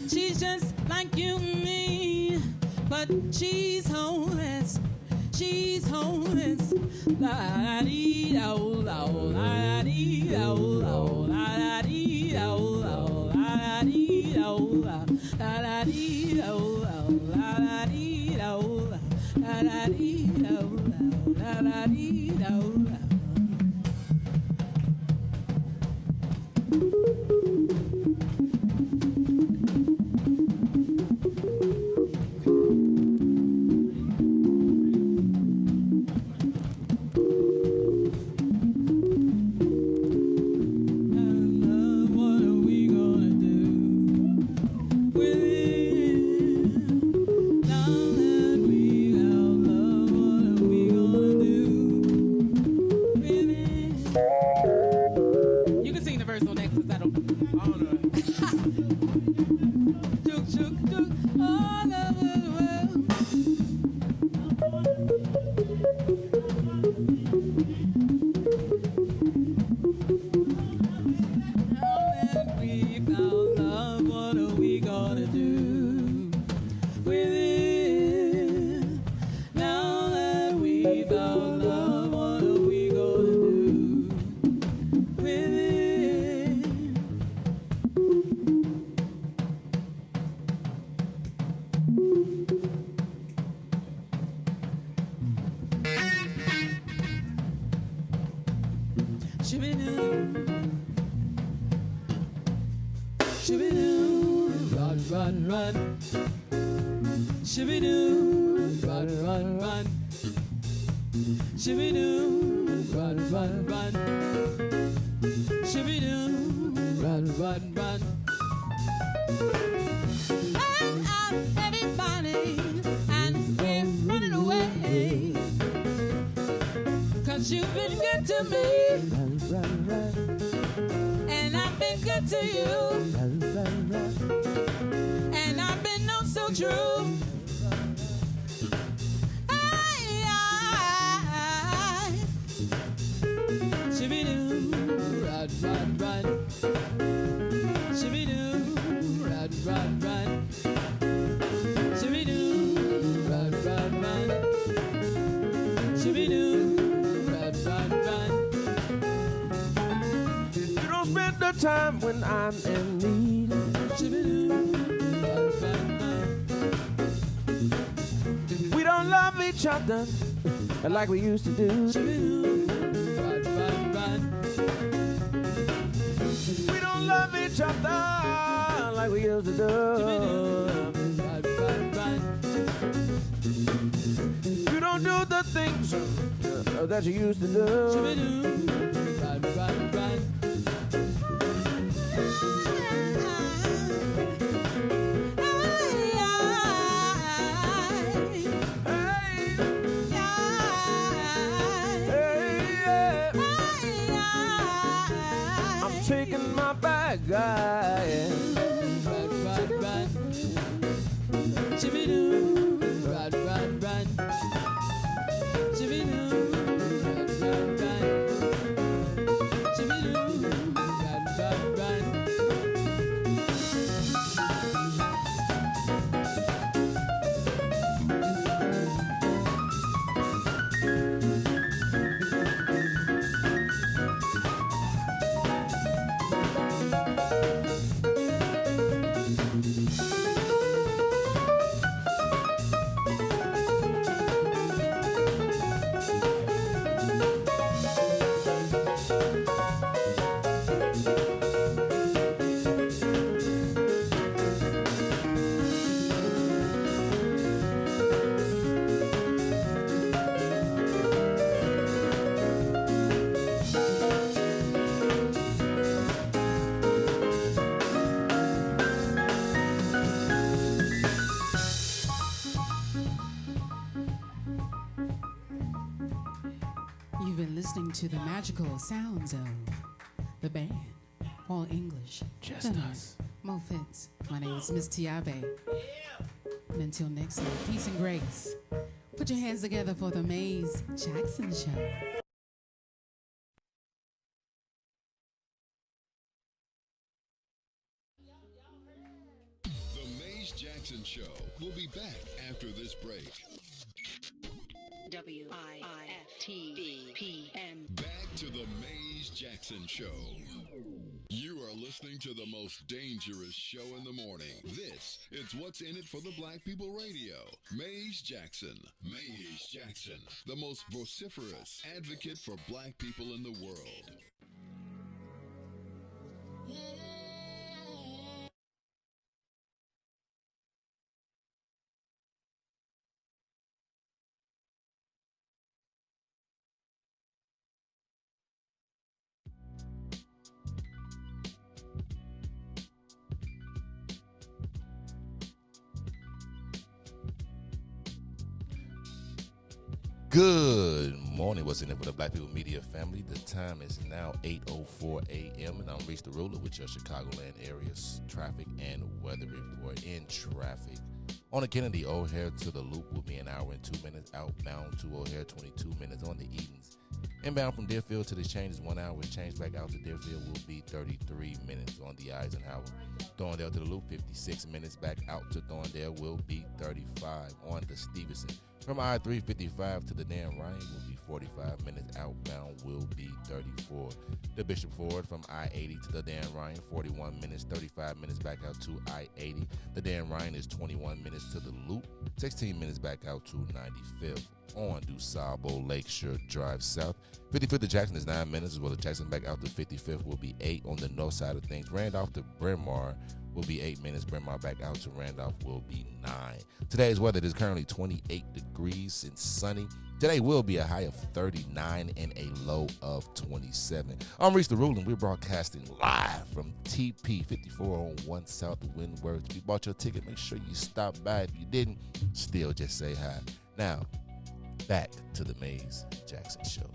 Speaker 2: She's just like you and me, but she's homeless. She's homeless. La dee da la la dee da la dee da la dee da la dee da la dee da la dee da la dee da. Shibidoo, run, run, run. Shibidoo, run, run, run. Shibidoo, run, run, run. Shibidoo, run, run, run. Run out, everybody, and we're running away. 'Cause you've been good to me. Run, run, run. And I've been good to you. Run, run, run. And I've been oh so true. Shibidoo, run, run, run. Shibidoo, run, run, run. Shibidoo, run, run, run. Shibidoo, run, run, run.
Speaker 11: You don't spend the time when I'm in need.
Speaker 2: Shibidoo, run, run, run.
Speaker 11: We don't love each other like we used to do.
Speaker 2: Shibidoo, run, run, run.
Speaker 11: We don't love each other like we used to do.
Speaker 2: Shibidoo, run, run, run.
Speaker 11: You don't do the things that you used to do.
Speaker 2: Shibidoo, run, run, run.
Speaker 11: Taking my bag, yeah.
Speaker 2: Run, run, run. Shibidoo, run, run, run. Shibidoo, run, run, run. Shibidoo, run, run, run. You've been listening to the magical sounds of the band, all English.
Speaker 11: Just us.
Speaker 2: Mo Fitz. My name is Miss Tiabe. And until next time, peace and grace. Put your hands together for the Maze Jackson Show.
Speaker 3: The Maze Jackson Show will be back after this break.
Speaker 12: WIIFTBP.
Speaker 3: Back to the Maze Jackson Show. You are listening to the most dangerous show in the morning. This is What's in It for the Black People Radio. Maze Jackson. Maze Jackson, the most vociferous advocate for black people in the world.
Speaker 7: Good morning. What's in it for the Black People Media family? The time is now 8:04 a.m. and I'm Riis the Ruler with your Chicagoland area's traffic and weather report. In traffic, on the Kennedy O'Hare to the Loop will be an hour and 2 minutes. Outbound to O'Hare, 22 minutes. On the Edens, inbound from Deerfield to the Exchange is 1 hour. Change back out to Deerfield will be 33 minutes. On the Eisenhower, Thorndale to the Loop, 56 minutes. Back out to Thorndale will be 35. On the Stevenson, from I-355 to the Dan Ryan will be 45 minutes. Outbound will be 34. The Bishop Ford from I-80 to the Dan Ryan, 41 minutes, 35 minutes back out to I-80. The Dan Ryan is 21 minutes to the Loop. 16 minutes back out to 95th on DuSable Lakeshore Drive South. 55th to Jackson is 9 minutes, as well as Jackson back out to 55th will be 8 on the north side of things. Randolph to Bryn Mawr will be 8 minutes. Bryn Mawr back out to Randolph will be 9. Today's weather is currently 28 degrees and sunny. Today will be a high of 39 and a low of 27. I'm Riis the Ruler, and we're broadcasting live from TP 54 on 1 South Windward. If you bought your ticket, make sure you stop by. If you didn't, still just say hi. Now, back to the Maze Jackson Show.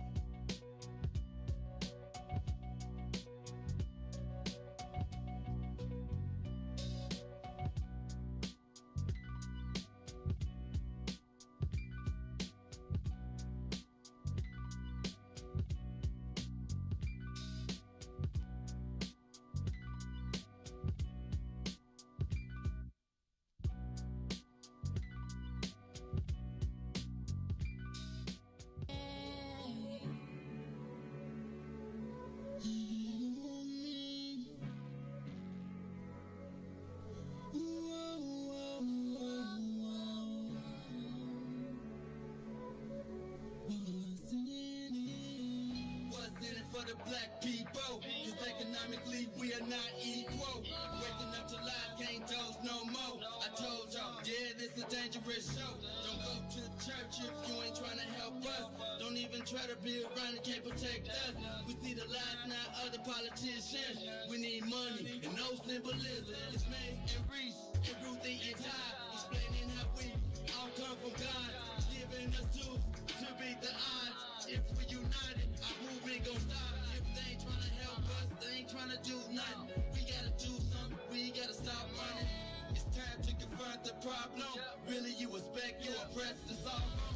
Speaker 2: For the black people, cause economically we are not equal. Waking up to life, can't dose no more. I told y'all, yeah, this a dangerous show. Don't go to church if you ain't trying to help us. Don't even try to be around and can't protect us. We see the lies, not other politicians. We need money and no symbolism. It's Maze and Riis and Ruthie and Todd, explaining how we all come from God, giving us tools to beat the odds. If we united, our movement gon' stop. If they ain't tryna help us, they ain't tryna do nothing. We gotta do something, we gotta stop running. It's time to confront the problem. Really, you expect your oppressed to solve them.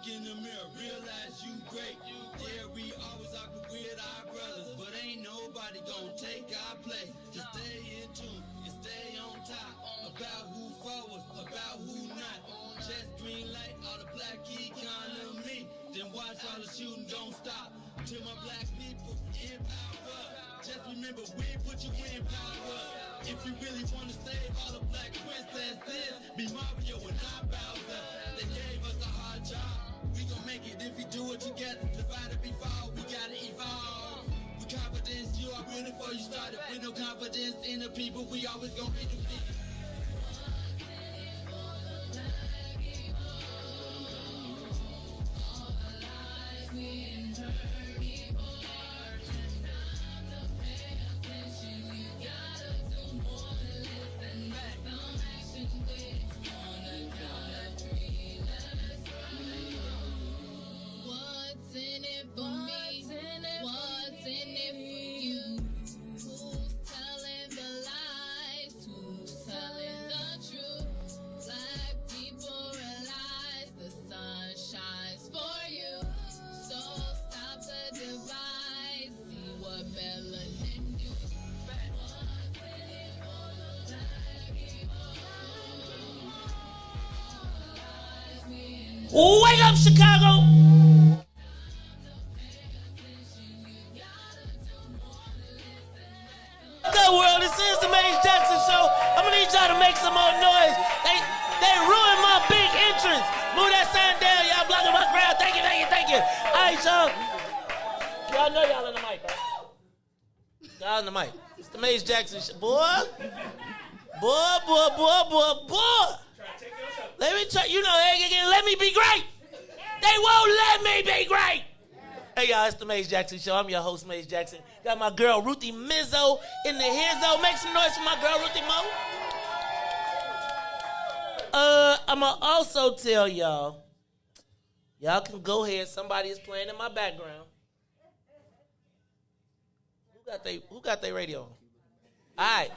Speaker 2: In the mirror, realize you great. Yeah, we always argue with our brothers, but ain't nobody gonna take our place. Just stay in tune and stay on top about who forward, about who not. Just green light all the black economy, then watch all the shooting don't stop. To my black people in power, just remember we put you in power. If you really wanna save all the black princesses, be Mario and not Bowser. They gave us a hard job. We gon' make it if we do it together. Divided we fall, we gotta evolve. With confidence, you are ready before you started. With no confidence in the people, we always gon' be defeated.
Speaker 6: Wake up, Chicago! Good world, this is the Maze Jackson Show. I'm gonna need y'all to make some more noise. They ruined my big entrance. Move that sign down, y'all blocking my crowd. Thank you, thank you, thank you. All right, y'all. Y'all know y'all in the mic, right? Y'all in the mic. It's the Maze Jackson Show. Boy. Let me try, let me be great. They won't let me be great. Hey, y'all, it's the Maze Jackson Show. I'm your host, Maze Jackson. Got my girl, Ruthie Mizzo, in the hizzo. Make some noise for my girl, Ruthie Mo. I'm going to also tell y'all can go ahead. Somebody is playing in my background. Who got their radio on? All right.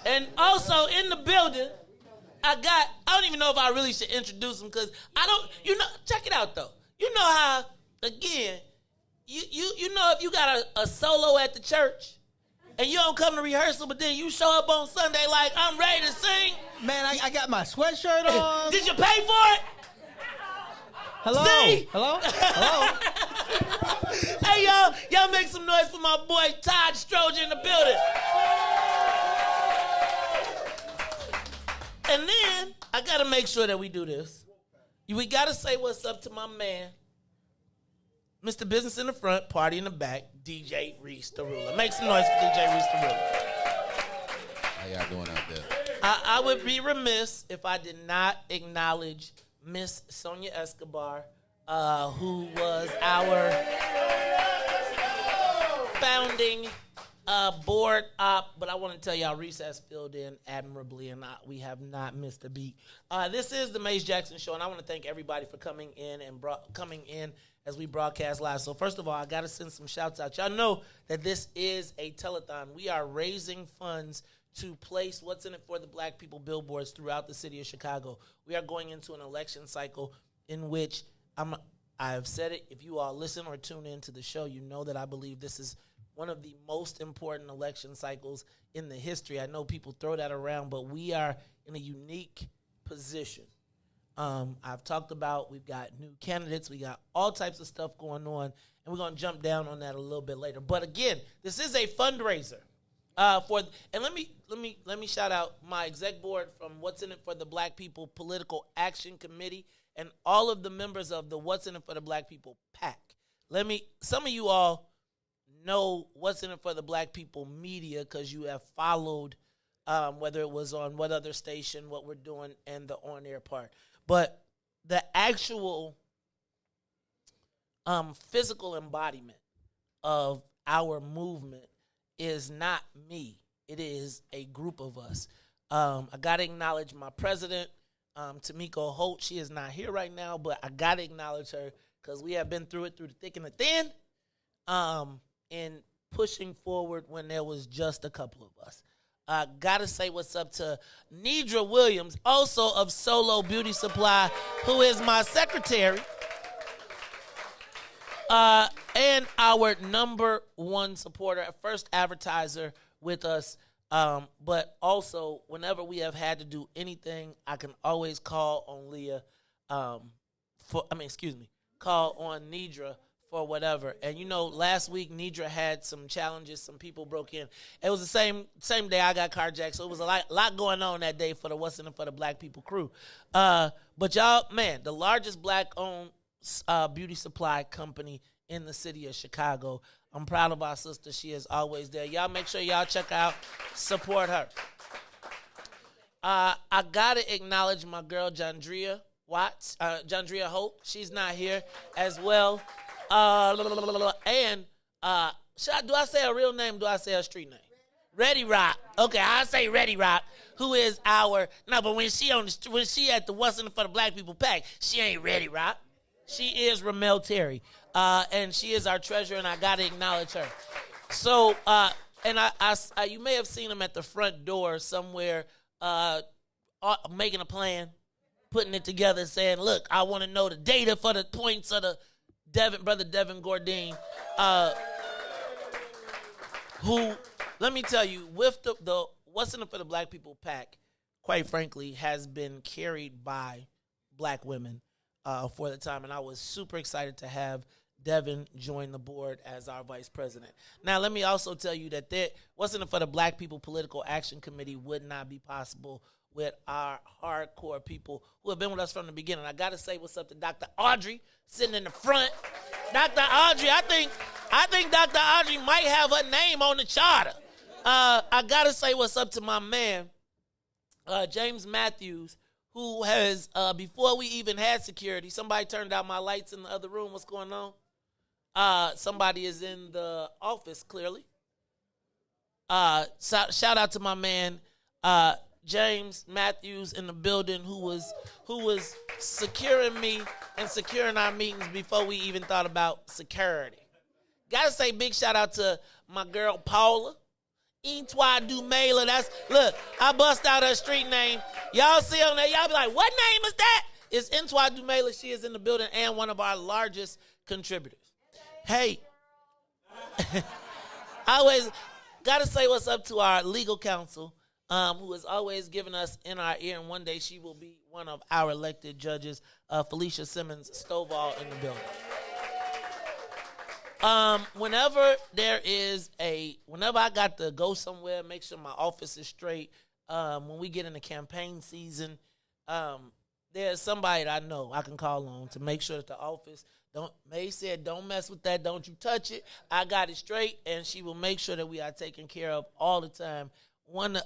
Speaker 6: And also in the building, I don't even know if I really should introduce them because check it out though. You know how, again, you know if you got a solo at the church and you don't come to rehearsal, but then you show up on Sunday like, I'm ready to sing.
Speaker 9: Man, I got my sweatshirt on.
Speaker 6: Did you pay for it?
Speaker 9: Hello?
Speaker 6: See?
Speaker 9: Hello? Hello?
Speaker 6: Hey, y'all make some noise for my boy Todd Stoger in the building. And then I got to make sure that we do this. We got to say what's up to my man, Mr. Business in the front, party in the back, DJ Riis the Ruler. Make some noise for DJ Riis the Ruler.
Speaker 7: How y'all doing out there?
Speaker 6: I would be remiss if I did not acknowledge Miss Sonia Escobar, who was our founding board op. But I want to tell y'all, Riis has filled in admirably, and we have not missed a beat. This is the Maze Jackson Show, and I want to thank everybody for coming in as we broadcast live. So first of all, I got to send some shouts out. Y'all know that this is a telethon. We are raising funds to place What's in It for the Black People billboards throughout the city of Chicago. We are going into an election cycle in which I've said it. If you all listen or tune into the show, you know that I believe this is one of the most important election cycles in the history. I know people throw that around, but we are in a unique position. I've talked about we've got new candidates, we got all types of stuff going on, and we're going to jump down on that a little bit later. But again, this is a fundraiser. And let me shout out my exec board from What's in It for the Black People Political Action Committee and all of the members of the What's in It for the Black People PAC. Some of you all know What's in It for the Black People media because you have followed whether it was on what other station, what we're doing, and the on-air part. But the actual physical embodiment of our movement is not me. It is a group of us. I got to acknowledge my president, Tamiko Holt. She is not here right now, but I got to acknowledge her because we have been through it through the thick and the thin in pushing forward when there was just a couple of us. I got to say what's up to Nidra Williams, also of Solo Beauty Supply, who is my secretary. And our number one supporter, first advertiser with us. But also, whenever we have had to do anything, I can always call on Leah. Call on Nidra for whatever. And you know, last week Nidra had some challenges. Some people broke in. It was the same day I got carjacked, so it was a lot going on that day for the What's in It for the Black People crew. But y'all, man, the largest black-owned beauty supply company in the city of Chicago. I'm proud of our sister. She is always there. Y'all make sure y'all check out, support her. I got to acknowledge my girl, Jandria Hope. She's not here as well. And do I say a real name? Do I say a street name? Ready Rock. Okay, I say Ready Rock, who is but when she at the What's in It for the Black People pack, she ain't Ready Rock. She is Ramel Terry, and she is our treasurer, and I got to acknowledge her. So, and I you may have seen him at the front door somewhere making a plan, putting it together, saying, look, I want to know the data for the points of the brother Devin Gordine, who, let me tell you, with the What's in It for the Black People pack, quite frankly, has been carried by black women for the time, and I was super excited to have Devin join the board as our vice president. Now, let me also tell you that What's in It for the Black People Political Action Committee would not be possible with our hardcore people who have been with us from the beginning. I got to say what's up to Dr. Audrey sitting in the front. Dr. Audrey, I think Dr. Audrey might have her name on the charter. I got to say what's up to my man, James Matthews, who has, before we even had security, somebody turned out my lights in the other room. What's going on? Somebody is in the office, clearly. Shout out to my man, James Matthews in the building, who was securing me and securing our meetings before we even thought about security. Gotta say big shout out to my girl Paula. Intwa Dumela. Look, I bust out her street name. Y'all see on there, y'all be like, what name is that? It's Intwa Dumela. She is in the building and one of our largest contributors. Hey, I always got to say what's up to our legal counsel, who is always giving us in our ear, and one day she will be one of our elected judges, Felicia Simmons Stovall in the building. Whenever I got to go somewhere, make sure my office is straight, when we get in the campaign season, there's somebody that I know I can call on to make sure that the office, May said, don't mess with that, don't you touch it. I got it straight, and she will make sure that we are taken care of all the time. One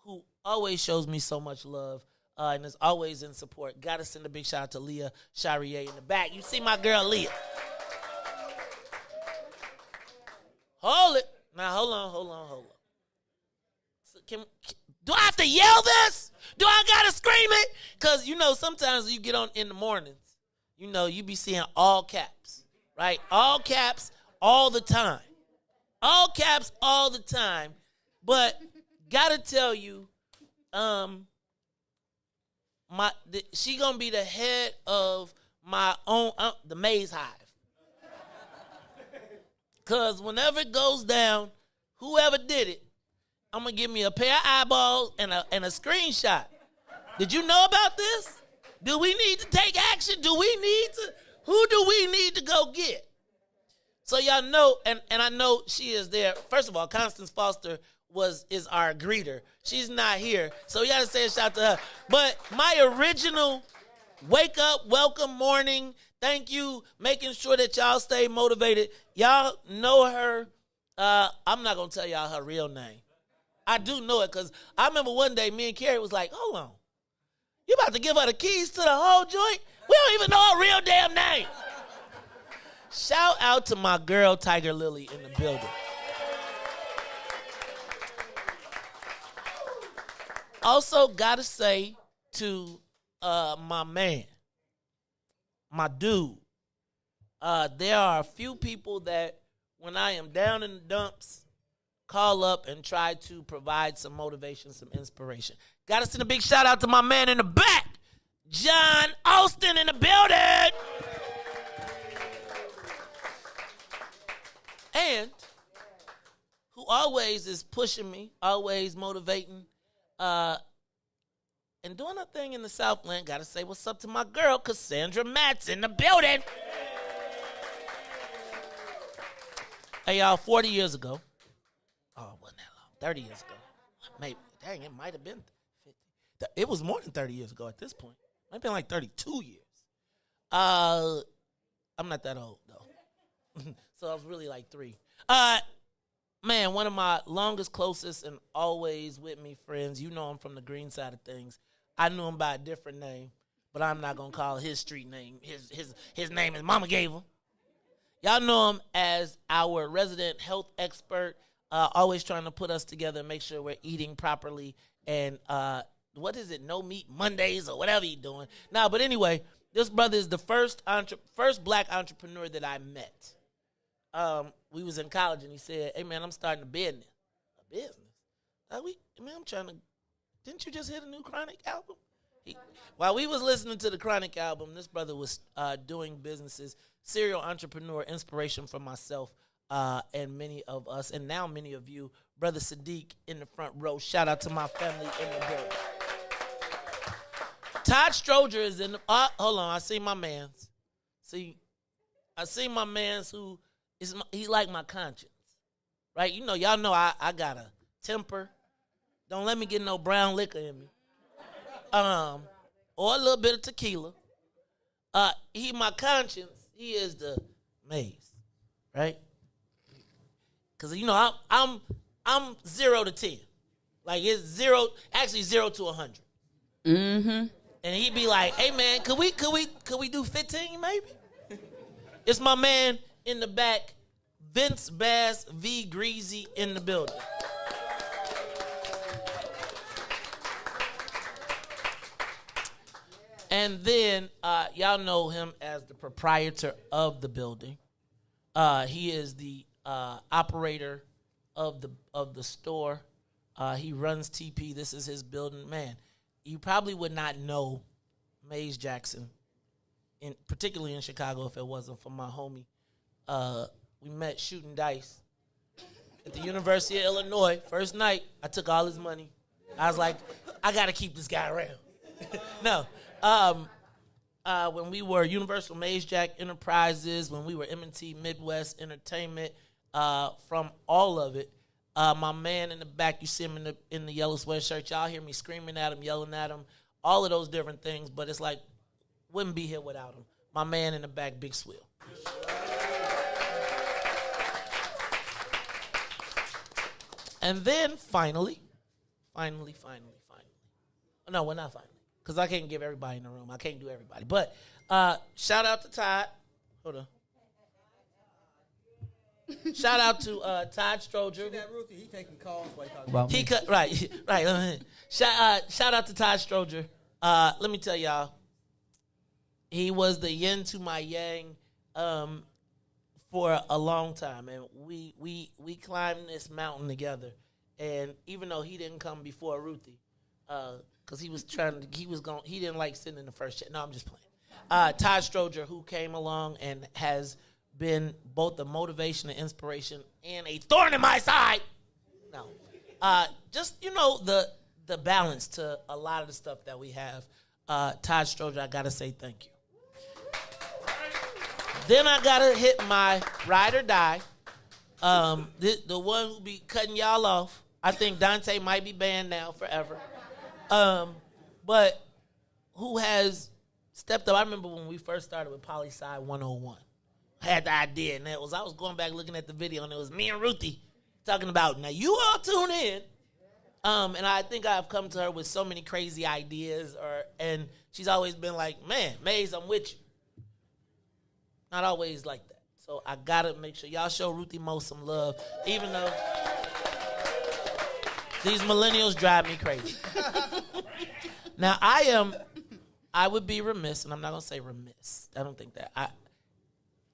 Speaker 6: who always shows me so much love and is always in support. Got to send a big shout out to Leah Charrier in the back. You see my girl Leah. Hold it. Now, hold on. So do I have to yell this? Do I got to scream it? Because, sometimes you get on in the mornings, you be seeing all caps, right? All caps all the time. All caps all the time. But got to tell you, she going to be the head of my own, the Maze Hive. Because whenever it goes down, whoever did it, I'm going to give me a pair of eyeballs and a screenshot. Did you know about this? Do we need to take action? Who do we need to go get? So y'all know, and I know she is there. First of all, Constance Foster is our greeter. She's not here, so we got to say a shout to her. But my original wake up, welcome morning, thank you, making sure that y'all stay motivated. Y'all know her. I'm not going to tell y'all her real name. I do know it because I remember one day me and Carrie was like, hold on. You about to give her the keys to the whole joint? We don't even know her real damn name. Shout out to my girl Tiger Lily in the building. Also got to say to my man, my dude, there are a few people that when I am down in the dumps, call up and try to provide some motivation, some inspiration. Got to send a big shout out to my man in the back, John Austin in the building. And who always is pushing me, always motivating, and doing a thing in the Southland. Got to say what's up to my girl, Cassandra Matz in the building. Hey, y'all, 40 years ago. Oh, it wasn't that long. 30 years ago. Maybe. Dang, it might have been 50. It was more than 30 years ago at this point. Might have been like 32 years. I'm not that old, though. So I was really like 3. Man, one of my longest, closest, and always with me friends. You know him from the green side of things. I knew him by a different name, but I'm not going to call his street name. His name is Mama gave him. Y'all know him as our resident health expert, always trying to put us together and make sure we're eating properly. And what is it, no meat Mondays or whatever he's doing. Nah, but anyway, this brother is the first black entrepreneur that I met. We was in college and he said, hey, man, I'm starting a business. A business? I'm trying to, didn't you just hit a new Chronic album? While we was listening to the Chronic album, this brother was doing businesses, serial entrepreneur, inspiration for myself and many of us, and now many of you. Brother Sadiq in the front row. Shout out to my family in the building. Todd Stoger is in the, hold on, I see my mans. I see my mans who, he like my conscience, right? Y'all know I got a temper. Don't let me get no brown liquor in me. Or a little bit of tequila. He my conscience. He is the maze, right? Because I'm 0 to 10, like it's 0 to 100. Mm-hmm. And he'd be like, "Hey man, could we do 15 maybe?" It's my man in the back, Vince Bass V Greasy in the building. And then y'all know him as the proprietor of the building. He is the operator of the store. He runs TP. This is his building. Man, you probably would not know Maze Jackson, particularly in Chicago, if it wasn't for my homie, we met shooting dice at the University of Illinois. First night, I took all his money. I was like, I got to keep this guy around. No. When we were Universal Maze Jack Enterprises, when we were M&T Midwest Entertainment, from all of it, my man in the back, you see him in the yellow sweatshirt. Y'all hear me screaming at him, yelling at him, all of those different things. But it's like, wouldn't be here without him. My man in the back, Big Swill. And then finally. No, we're not finally. Because I can't give everybody in the room. I can't do everybody. But shout out to Todd. Hold on. Shout out to Todd Stoger.
Speaker 9: See that, Ruthie? He taking calls while he talking about
Speaker 6: He
Speaker 9: me.
Speaker 6: cut right. Shout out to Todd Stoger. Let me tell y'all, he was the yin to my yang for a long time, and we climbed this mountain together. And even though he didn't come before Ruthie, because he didn't like sitting in the first chair. No, I'm just playing. Todd Stoger, who came along and has been both a motivation and inspiration and a thorn in my side. No, just the balance to a lot of the stuff that we have. Todd Stoger, I gotta say thank you. Then I gotta hit my ride or die. The one who be cutting y'all off. I think Dante might be banned now forever. But who has stepped up? I remember when we first started with Poli Sci 101. I had the idea, and I was going back looking at the video, and it was me and Ruthie talking about, now you all tune in. And I think I've come to her with so many crazy ideas, and she's always been like, man, Maze, I'm with you. Not always like that. So I got to make sure y'all show Ruthie Mo some love, even though these millennials drive me crazy. Now, I would be remiss, and I'm not going to say remiss. I don't think that.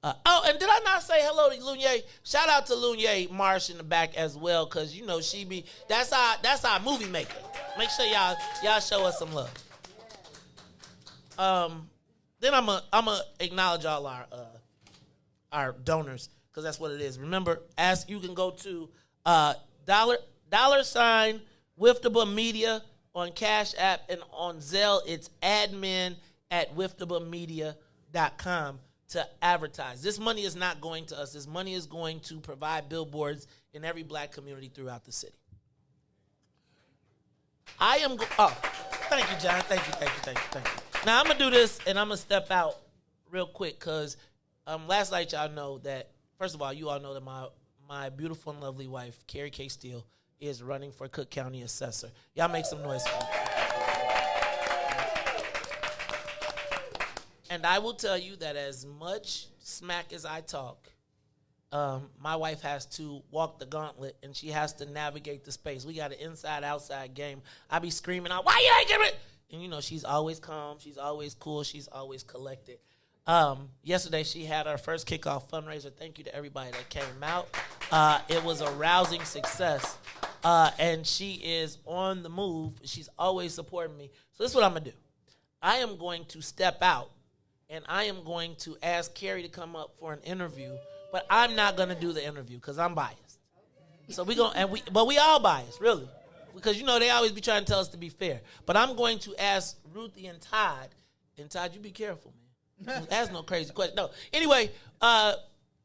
Speaker 6: And did I not say hello to Lunye? Shout out to Lunye Marsh in the back as well, because, she be, that's our movie maker. Make sure y'all show us some love. Then I'm gonna acknowledge all our donors, because that's what it is. Remember, you can go to $ WIIFTBP Media on Cash App, and on Zelle, it's admin@WIIFTBPmedia.com to advertise. This money is not going to us. This money is going to provide billboards in every black community throughout the city. Thank you, John. Thank you. Now, I'm going to do this, and I'm going to step out real quick, because last night y'all know that, first of all, you all know that my beautiful and lovely wife, Carrie K. Steele, is running for Cook County Assessor. Y'all make some noise for her. And I will tell you that as much smack as I talk, my wife has to walk the gauntlet, and she has to navigate the space. We got an inside-outside game. I be screaming out, why you ain't giving it? And, she's always calm. She's always cool. She's always collected. Yesterday, she had our first kickoff fundraiser. Thank you to everybody that came out. It was a rousing success. And she is on the move. She's always supporting me. So this is what I'm going to do. I am going to step out, and I am going to ask Carrie to come up for an interview, but I'm not going to do the interview because I'm biased. So but we all biased, really, because they always be trying to tell us to be fair. But I'm going to ask Ruthie and Todd, you be careful, man. Ask no crazy question. No. Anyway,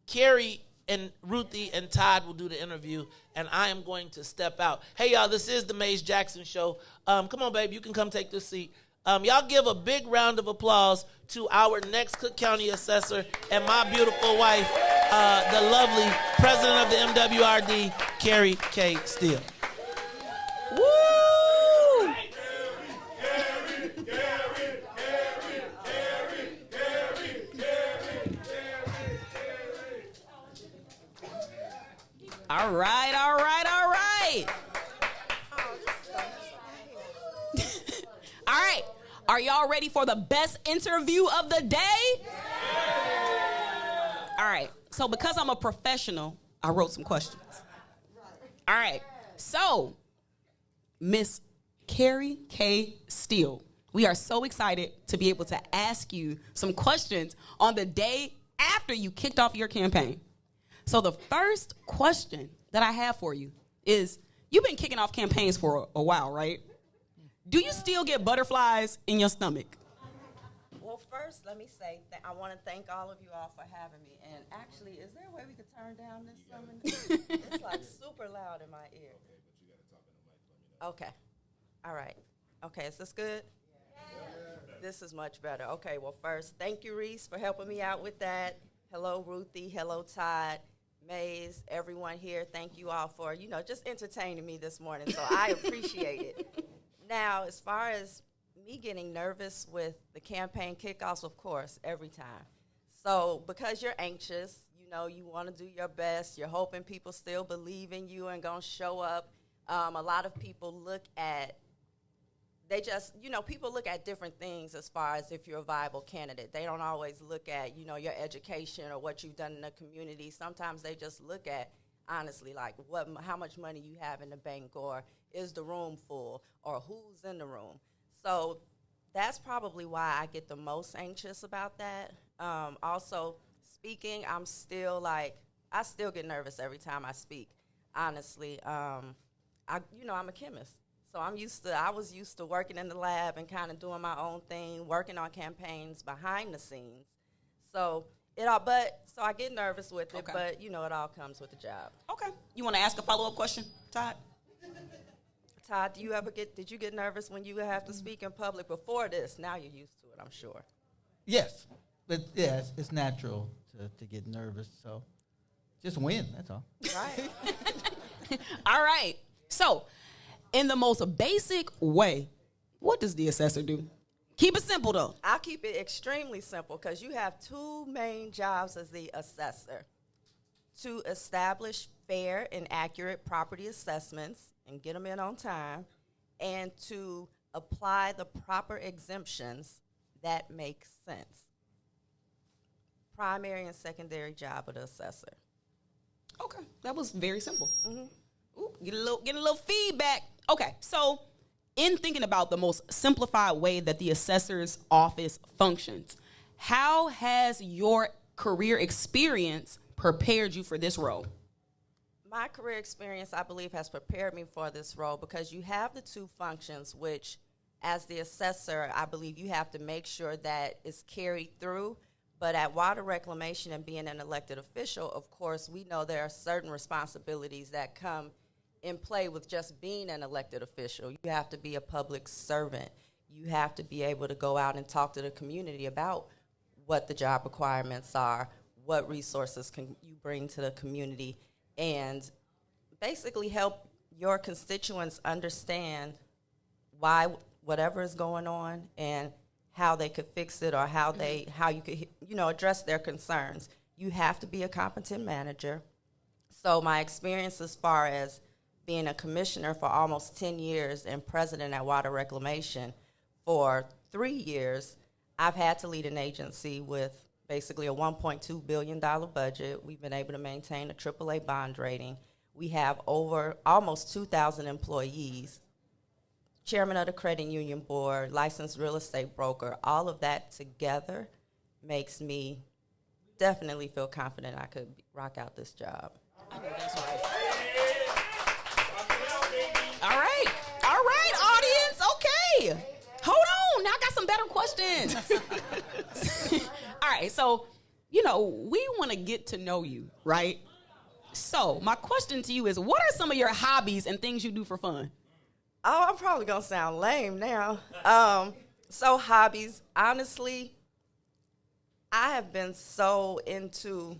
Speaker 6: Carrie and Ruthie and Todd will do the interview, and I am going to step out. Hey, y'all, this is the Maze Jackson Show. Come on, babe, you can come take this seat. Y'all give a big round of applause to our next Cook County Assessor and my beautiful wife, the lovely president of the MWRD, Carrie K. Steele. Woo!
Speaker 5: All right. All right. Are y'all ready for the best interview of the day? All right. So because I'm a professional, I wrote some questions. All right. So, Miss Carrie K. Steele, we are so excited to be able to ask you some questions on the day after you kicked off your campaign. So the first question that I have for you is, you've been kicking off campaigns for a while, right? Do you still get butterflies in your stomach?
Speaker 12: Well, first, let me say that I want to thank all of you all for having me. And actually, is there a way we could turn down this summon? It's like super loud in my ear. Okay. All right. Okay, is this good? This is much better. Okay, well, first, thank you, Riis, for helping me out with that. Hello, Ruthie. Hello, Todd. Maze, everyone here. Thank you all for, just entertaining me this morning. So I appreciate it. Now, as far as me getting nervous with the campaign kickoffs, of course, every time. So because you're anxious, you want to do your best. You're hoping people still believe in you and going to show up. A lot of people look at, people look at different things as far as if you're a viable candidate. They don't always look at, your education or what you've done in the community. Sometimes they just look at, honestly, like how much money you have in the bank, or is the room full, or who's in the room. So that's probably why I get the most anxious about that. Also, speaking, I still get nervous every time I speak, honestly. I'm a chemist. So I was used to working in the lab and kind of doing my own thing, working on campaigns behind the scenes. So I get nervous with it, but it all comes with the job.
Speaker 5: Okay. You want to ask a follow-up question, Todd?
Speaker 12: Todd, did you get nervous when you have to speak in public before this? Now you're used to it, I'm sure.
Speaker 9: Yes, but yeah, it's natural to get nervous. So just win, that's all.
Speaker 12: Right.
Speaker 5: All right. So, in the most basic way, what does the assessor do? Keep it simple, though.
Speaker 12: I'll keep it extremely simple because you have two main jobs as the assessor: to establish fair and accurate property assessments and get them in on time, and to apply the proper exemptions that make sense. Primary and secondary job of the assessor.
Speaker 5: Okay, that was very simple.
Speaker 12: Mm-hmm.
Speaker 5: Ooh, getting a little feedback. Okay, so in thinking about the most simplified way that the assessor's office functions, how has your career experience prepared you for this role?
Speaker 12: My career experience, I believe, has prepared me for this role because you have the two functions, which, as the assessor, I believe you have to make sure that it's carried through. But at water reclamation and being an elected official, of course, we know there are certain responsibilities that come in play with just being an elected official. You have to be a public servant. You have to be able to go out and talk to the community about what the job requirements are, what resources can you bring to the community, and basically help your constituents understand why whatever is going on and how they could fix it, or how you could address their concerns. You have to be a competent manager. So my experience as far as being a commissioner for almost 10 years and president at Water Reclamation for 3 years, I've had to lead an agency with basically a $1.2 billion budget. We've been able to maintain a AAA bond rating. We have over almost 2,000 employees, chairman of the credit union board, licensed real estate broker. All of that together makes me definitely feel confident I could rock out this job.
Speaker 5: I know that's right. All right, audience. Okay. Hold on. Now I got some better questions. All right, so, we want to get to know you, right? So my question to you is, what are some of your hobbies and things you do for fun?
Speaker 12: Oh, I'm probably going to sound lame now. So hobbies, honestly, I have been so into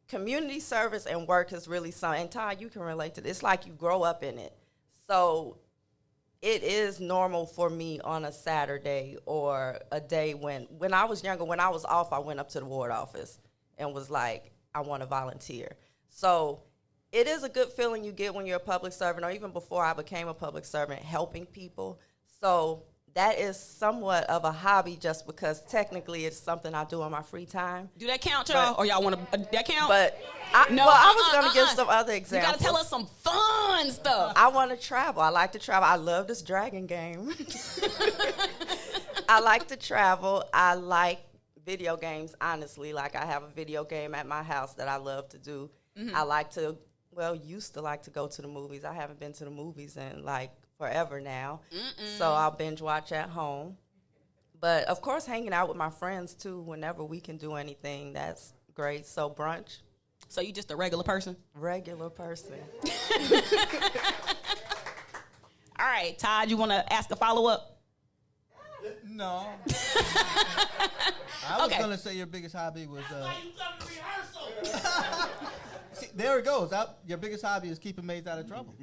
Speaker 12: community service, and work is really something. And Todd, you can relate to this. It's like you grow up in it. So it is normal for me on a Saturday or a day when I was younger, when I was off, I went up to the ward office and was like, I want to volunteer. So it is a good feeling you get when you're a public servant, or even before I became a public servant, helping people. So that is somewhat of a hobby, just because technically it's something I do in my free time.
Speaker 5: Do that count, y'all? Or y'all want to, that count?
Speaker 12: But I was going to give some other examples.
Speaker 5: You got to tell us some fun stuff.
Speaker 12: I want to travel. I like to travel. I love this dragon game. I like to travel. I like video games, honestly. Like, I have a video game at my house that I love to do. I like to, used to like to go to the movies. I haven't been to the movies in, like, forever now. So I'll binge watch at home. But, of course, hanging out with my friends, too, whenever we can do anything, that's great. So brunch.
Speaker 5: So you just a regular person?
Speaker 12: Regular person.
Speaker 5: All right, Todd, you want to ask a follow-up?
Speaker 9: No. I was going to say your biggest hobby was...
Speaker 6: Why you come to rehearsal?
Speaker 9: See, there it goes. Your biggest hobby is keeping maids out of trouble.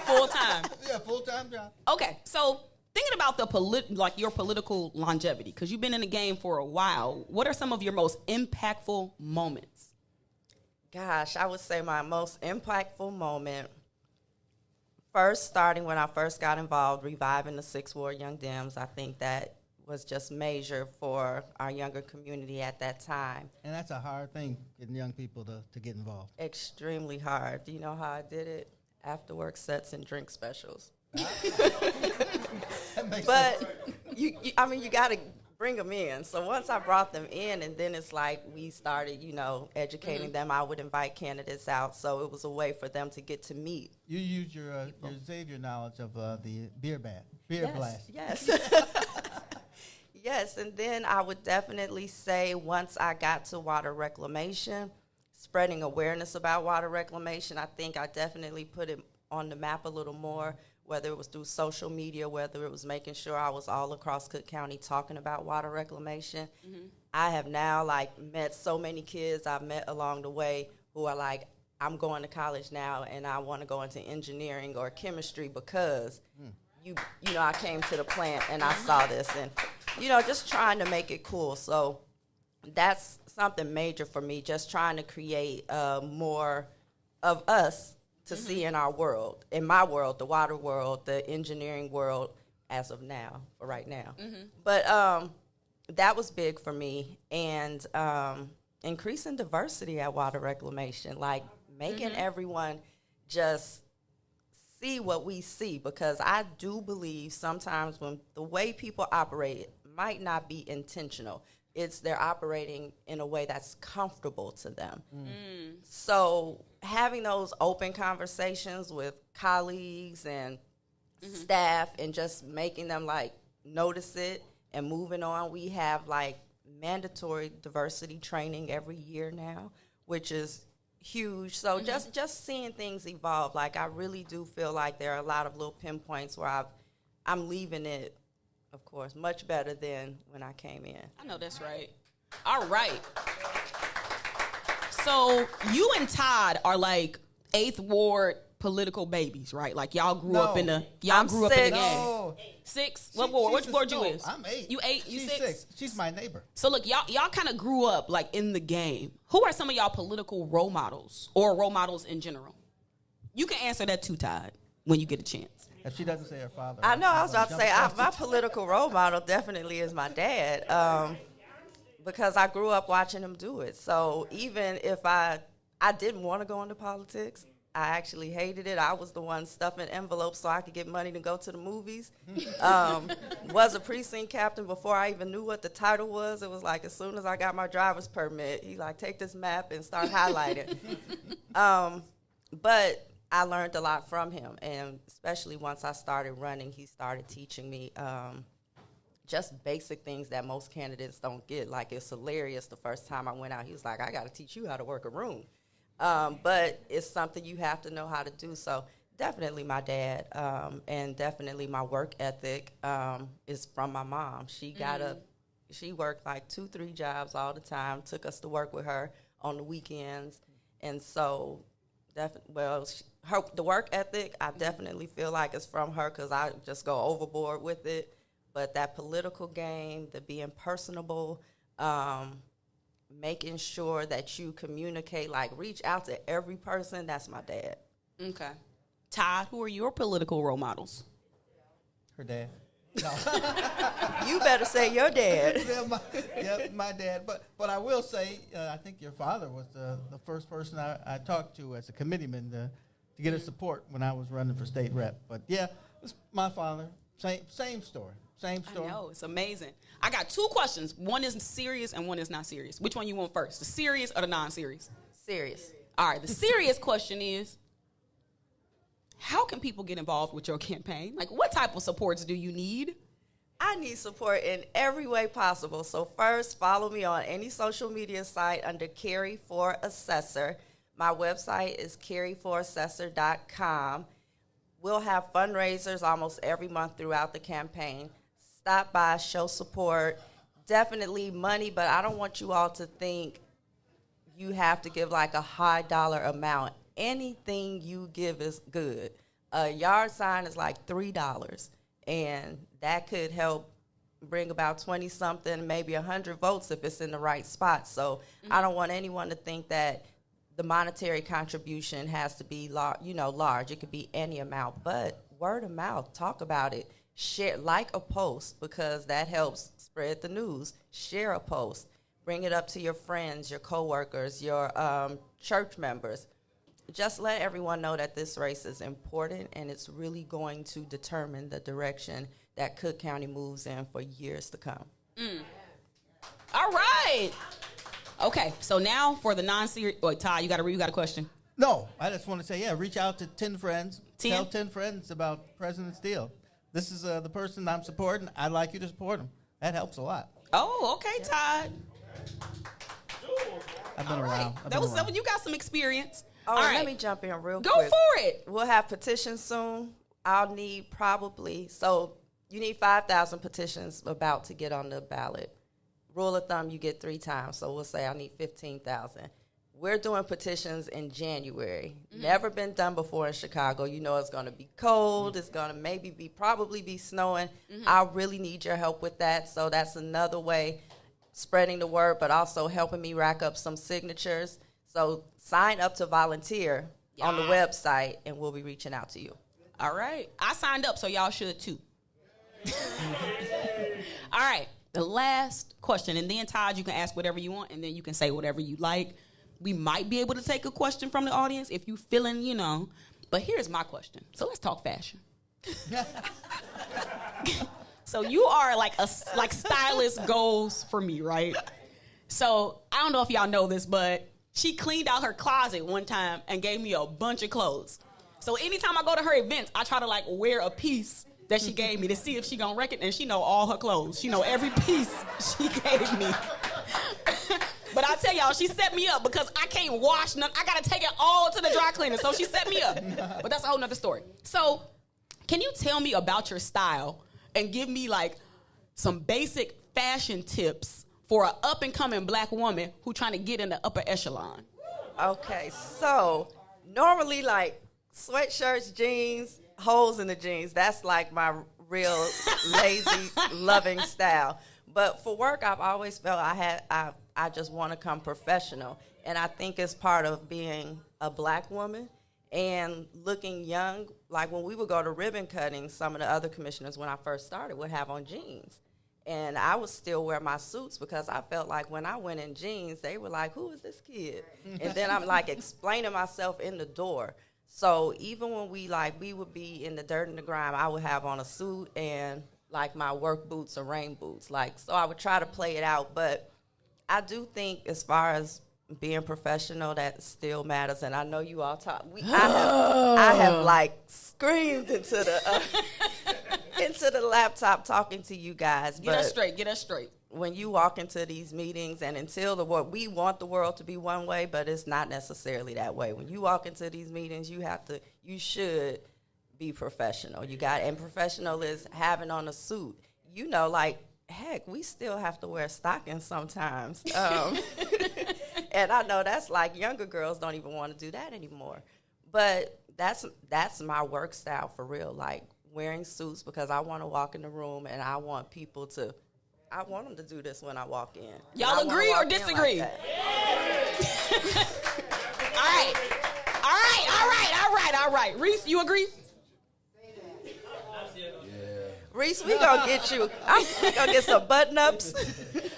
Speaker 5: Full time.
Speaker 9: Yeah, full-time job.
Speaker 5: Okay, so thinking about the your political longevity, because you've been in the game for a while, what are some of your most impactful moments?
Speaker 12: Gosh, I would say my most impactful moment, first starting when I first got involved, reviving the 6th Ward Young Dems. I think that was just major for our younger community at that time.
Speaker 9: And that's a hard thing, getting young people to get involved.
Speaker 12: Extremely hard. Do you know how I did it? After work sets and drink specials. But you got to bring them in. So once I brought them in, and then it's like we started, educating them. I would invite candidates out, so it was a way for them to get to meet.
Speaker 9: You use your Xavier knowledge of the beer blast.
Speaker 12: Yes. Yes, and then I would definitely say once I got to water reclamation, spreading awareness about water reclamation, I think I definitely put it on the map a little more, whether it was through social media, whether it was making sure I was all across Cook County talking about water reclamation. I have now, met so many kids I've met along the way who are like, I'm going to college now and I want to go into engineering or chemistry because, I came to the plant and I saw this. And, just trying to make it cool. So that's something major for me, just trying to create more of us to see in our world, in my world, the water world, the engineering world, as of now, for right now. But that was big for me, and increasing diversity at water reclamation, like making everyone just see what we see, because I do believe sometimes when the way people operate might not be intentional. They're operating in a way that's comfortable to them. So having those open conversations with colleagues and staff and just making them notice it and moving on. We have mandatory diversity training every year now, which is huge. So just seeing things evolve, I really do feel like there are a lot of little pinpoints where I'm leaving it, of course, much better than when I came in.
Speaker 5: I know that's right. All right. So you and Todd are 8th Ward political babies, right? Y'all grew up in the game.
Speaker 9: No.
Speaker 5: 6? What ward? Which ward you is?
Speaker 9: I'm 8.
Speaker 5: You 8? You
Speaker 9: She's
Speaker 5: 6?
Speaker 9: She's my neighbor.
Speaker 5: So look, y'all kind of grew up in the game. Who are some of y'all political role models or role models in general? You can answer that too, Todd, when you get a chance.
Speaker 9: If she doesn't say her father.
Speaker 12: I know. I was about to say my political role model definitely is my dad, because I grew up watching him do it. So even if I didn't want to go into politics, I actually hated it. I was the one stuffing envelopes so I could get money to go to the movies. Was a precinct captain before I even knew what the title was. It was as soon as I got my driver's permit, he take this map and start highlighting. But I learned a lot from him, and especially once I started running, he started teaching me just basic things that most candidates don't get. It's hilarious the first time I went out. He was like, I got to teach you how to work a room. But it's something you have to know how to do. So definitely my dad, and definitely my work ethic is from my mom. She she worked 2-3 jobs all the time, took us to work with her on the weekends. And so the work ethic, I definitely feel like it's from her, because I just go overboard with it. But that political game, the being personable, making sure that you communicate, reach out to every person, that's my dad.
Speaker 5: Okay. Todd, who are your political role models?
Speaker 9: Her dad. No.
Speaker 12: You better say your dad.
Speaker 9: My dad. But I will say, I think your father was the first person I talked to as a committeeman to get his support when I was running for state rep. But yeah, it was my father. Same story. Same story.
Speaker 5: I know, it's amazing. I got 2 questions. One is serious and one is not serious. Which one you want first, the serious or the non-serious?
Speaker 12: Serious.
Speaker 5: All right, the serious question is, how can people get involved with your campaign? Like, what type of supports do you need?
Speaker 12: I need support in every way possible. So first, follow me on any social media site under Carry for Assessor. My website is carryforassessor.com. We'll have fundraisers almost every month throughout the campaign. Stop by, show support. Definitely money, but I don't want you all to think you have to give like a high dollar amount. Anything you give is good. A yard sign is like $3, and that could help bring about 20-something, maybe 100 votes if it's in the right spot. So I don't want anyone to think that the monetary contribution has to be large. It could be any amount, but word of mouth, talk about it. Share, like a post, because that helps spread the news. Share a post. Bring it up to your friends, your coworkers, your church members. Just let everyone know that this race is important, and it's really going to determine the direction that Cook County moves in for years to come.
Speaker 5: All right. Okay, so now for the non-serious. Wait, Todd, you got a question?
Speaker 9: No, I just want to say, reach out to 10 friends.
Speaker 5: 10?
Speaker 9: Tell 10 friends about President's deal. This is the person I'm supporting. I'd like you to support him. That helps a lot.
Speaker 5: Oh, okay, Todd.
Speaker 9: I've been around.
Speaker 5: You got some experience.
Speaker 12: Oh,
Speaker 5: All right.
Speaker 12: Let me jump in real quick.
Speaker 5: Go for it.
Speaker 12: We'll have petitions soon. I'll need you need 5,000 petitions about to get on the ballot. Rule of thumb, you get 3 times. So we'll say I need 15,000. We're doing petitions in January. Never been done before in Chicago. You know it's going to be cold. It's going to probably be snowing. I really need your help with that. So that's another way, spreading the word, but also helping me rack up some signatures. So sign up to volunteer on the website, and we'll be reaching out to you.
Speaker 5: All right. I signed up, so y'all should too. All right. The last question, and then Todd, you can ask whatever you want, and then you can say whatever you like. We might be able to take a question from the audience if you feeling, But here's my question. So let's talk fashion. So you are like stylist goals for me, right? So I don't know if y'all know this, but she cleaned out her closet one time and gave me a bunch of clothes. So anytime I go to her events, I try to wear a piece that she gave me to see if she gonna wreck it, and she know all her clothes. She know every piece she gave me. But I tell y'all, she set me up because I can't wash none. I gotta take it all to the dry cleaner, so she set me up. But that's a whole nother story. So can you tell me about your style and give me some basic fashion tips for an up-and-coming black woman who trying to get in the upper echelon?
Speaker 12: Okay, so normally sweatshirts, jeans, holes in the jeans, that's my real lazy, loving style. But for work, I've always felt I just want to come professional. And I think it's part of being a black woman and looking young. Like when we would go to ribbon cutting, some of the other commissioners when I first started would have on jeans. And I would still wear my suits because I felt like when I went in jeans, they were like, who is this kid? And then I'm explaining myself in the door. So even when we would be in the dirt and the grime, I would have on a suit and my work boots or rain boots. So I would try to play it out. But I do think as far as being professional, that still matters. And I know you all talk. I have screamed into the laptop talking to you guys.
Speaker 5: Get us straight.
Speaker 12: When you walk into these meetings, and we want the world to be one way, but it's not necessarily that way. When you walk into these meetings, you should be professional. And professional is having on a suit. Heck, we still have to wear stockings sometimes. And I know that's younger girls don't even want to do that anymore. But that's my work style for real, wearing suits because I want to walk in the room and I want I want them to do this when I walk in.
Speaker 5: Y'all agree or disagree? All right. Riis, you agree?
Speaker 12: Riis, we gonna get you. We gonna get some button-ups.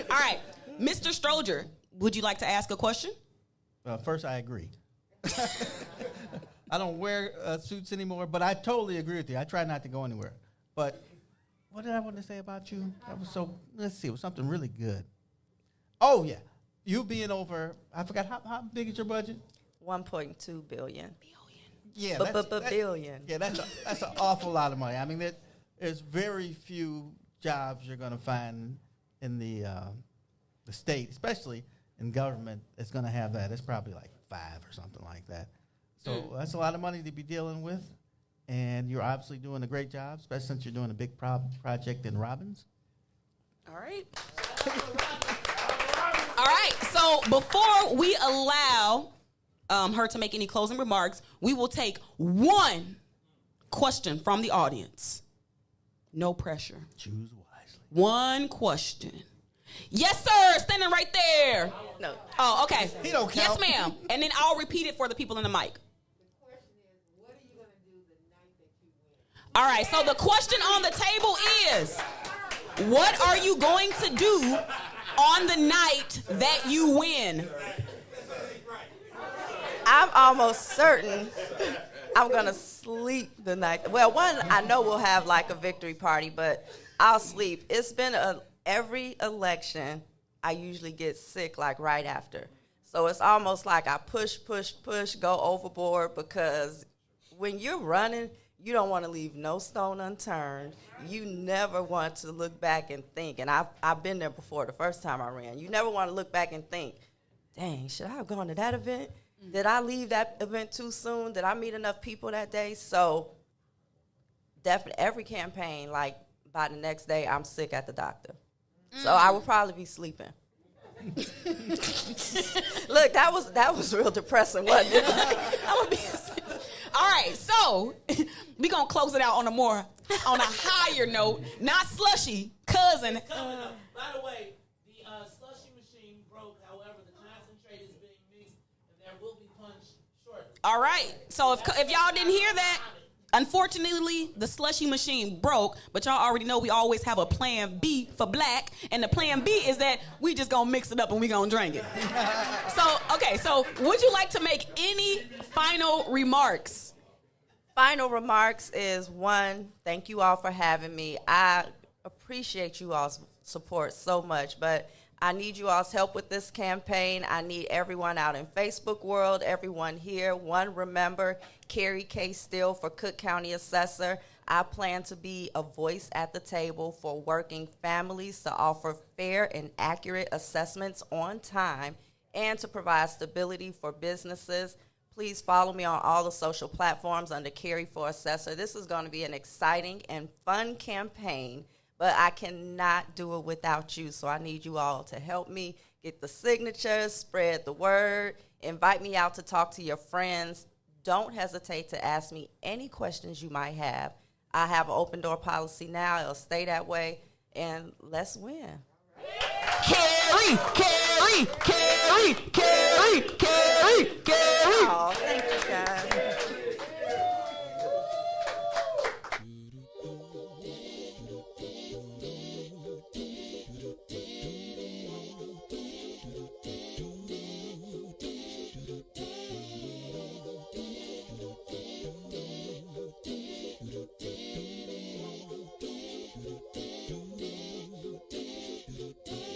Speaker 5: All right. Mr. Stoger, would you like to ask a question?
Speaker 9: First, I agree. I don't wear suits anymore, but I totally agree with you. I try not to go anywhere. But what did I want to say about you? That was so. Let's see. It was something really good. Oh yeah, you being over. I forgot how big is your budget?
Speaker 12: 1.2 billion.
Speaker 9: Yeah,
Speaker 12: billion.
Speaker 9: Yeah, that's an awful lot of money. I mean, there's very few jobs you're going to find in the state, especially in government, that's going to have that. It's probably like 5 or something like that. So that's a lot of money to be dealing with, and you're obviously doing a great job, especially since you're doing a big project in Robbins.
Speaker 5: All right. All right. So before we allow her to make any closing remarks, we will take one question from the audience. No pressure.
Speaker 9: Choose wisely.
Speaker 5: One question. Yes, sir. Standing right there.
Speaker 12: No.
Speaker 5: Oh, okay.
Speaker 9: He don't count.
Speaker 5: Yes, ma'am. And then I'll repeat it for the people in the mic. All right. So the question on the table is, what are you going to do on the night that you win?
Speaker 12: I'm almost certain I'm going to sleep the night. Well, one, I know we'll have like a victory party, but I'll sleep. It's been every election, I usually get sick like right after. So it's almost like I push, go overboard, because when you're running, you don't want to leave no stone unturned. You never want to look back and think. And I've been there before the first time I ran. You never want to look back and think, dang, should I have gone to that event? Did I leave that event too soon? Did I meet enough people that day? So definitely every campaign, like by the next day, I'm sick at the doctor. So I will probably be sleeping. Look, that was real depressing, wasn't it? I would be sick. All right, so we're going to close it out on a higher note, not slushy, cousin.
Speaker 6: By the way, the slushy machine broke. However, the concentrate is being mixed, and there will be punch shortly.
Speaker 5: All right, so if y'all didn't hear that, unfortunately, the slushy machine broke, but y'all already know we always have a plan B for black, and the plan B is that we just gonna mix it up and we gonna drink it. So would you like to make any final remarks?
Speaker 12: Final remarks is, one, thank you all for having me. I appreciate you all's support so much, but I need you all's help with this campaign. I need everyone out in Facebook world, everyone here. One, remember, Carrie K. Steele for Cook County Assessor. I plan to be a voice at the table for working families to offer fair and accurate assessments on time and to provide stability for businesses. Please follow me on all the social platforms under Carrie for Assessor. This is going to be an exciting and fun campaign, but I cannot do it without you. So I need you all to help me get the signatures, spread the word, invite me out to talk to your friends. Don't hesitate to ask me any questions you might have. I have an open door policy now. It'll stay that way, and let's win.
Speaker 5: Carrie, Carrie, Carrie, Carrie, Carrie, Carrie.
Speaker 12: Oh, thank you, guys.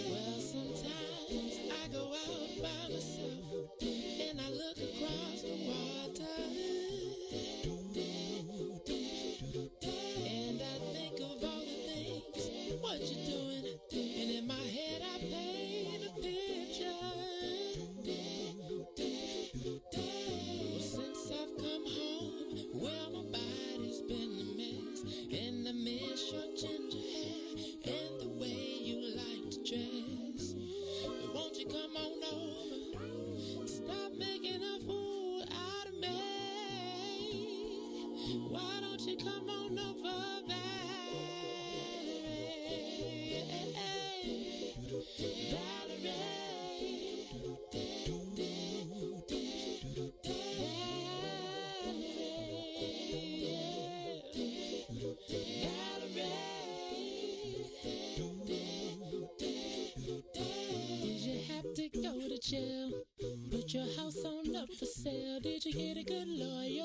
Speaker 2: Well, sometimes I go out by myself and I look across the water, and I think of all the things what you're doing, and in my head I paint a picture. Well, since I've come home, well, my body's been a mess, and I miss your ginger hair and the way you like to dress. Won't you come on over? Stop making a fool out of me. Why don't you come on over, Did you have to go to jail? Put your house on up for sale. Did you get a good lawyer?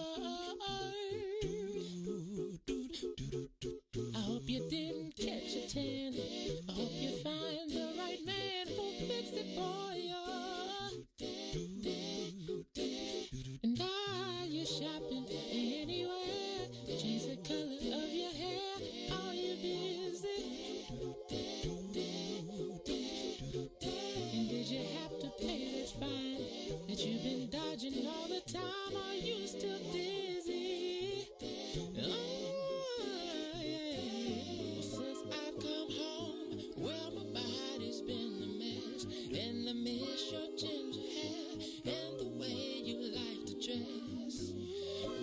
Speaker 2: Since I've come home, well, my body's been a mess, and I miss your ginger hair and the way you like to dress.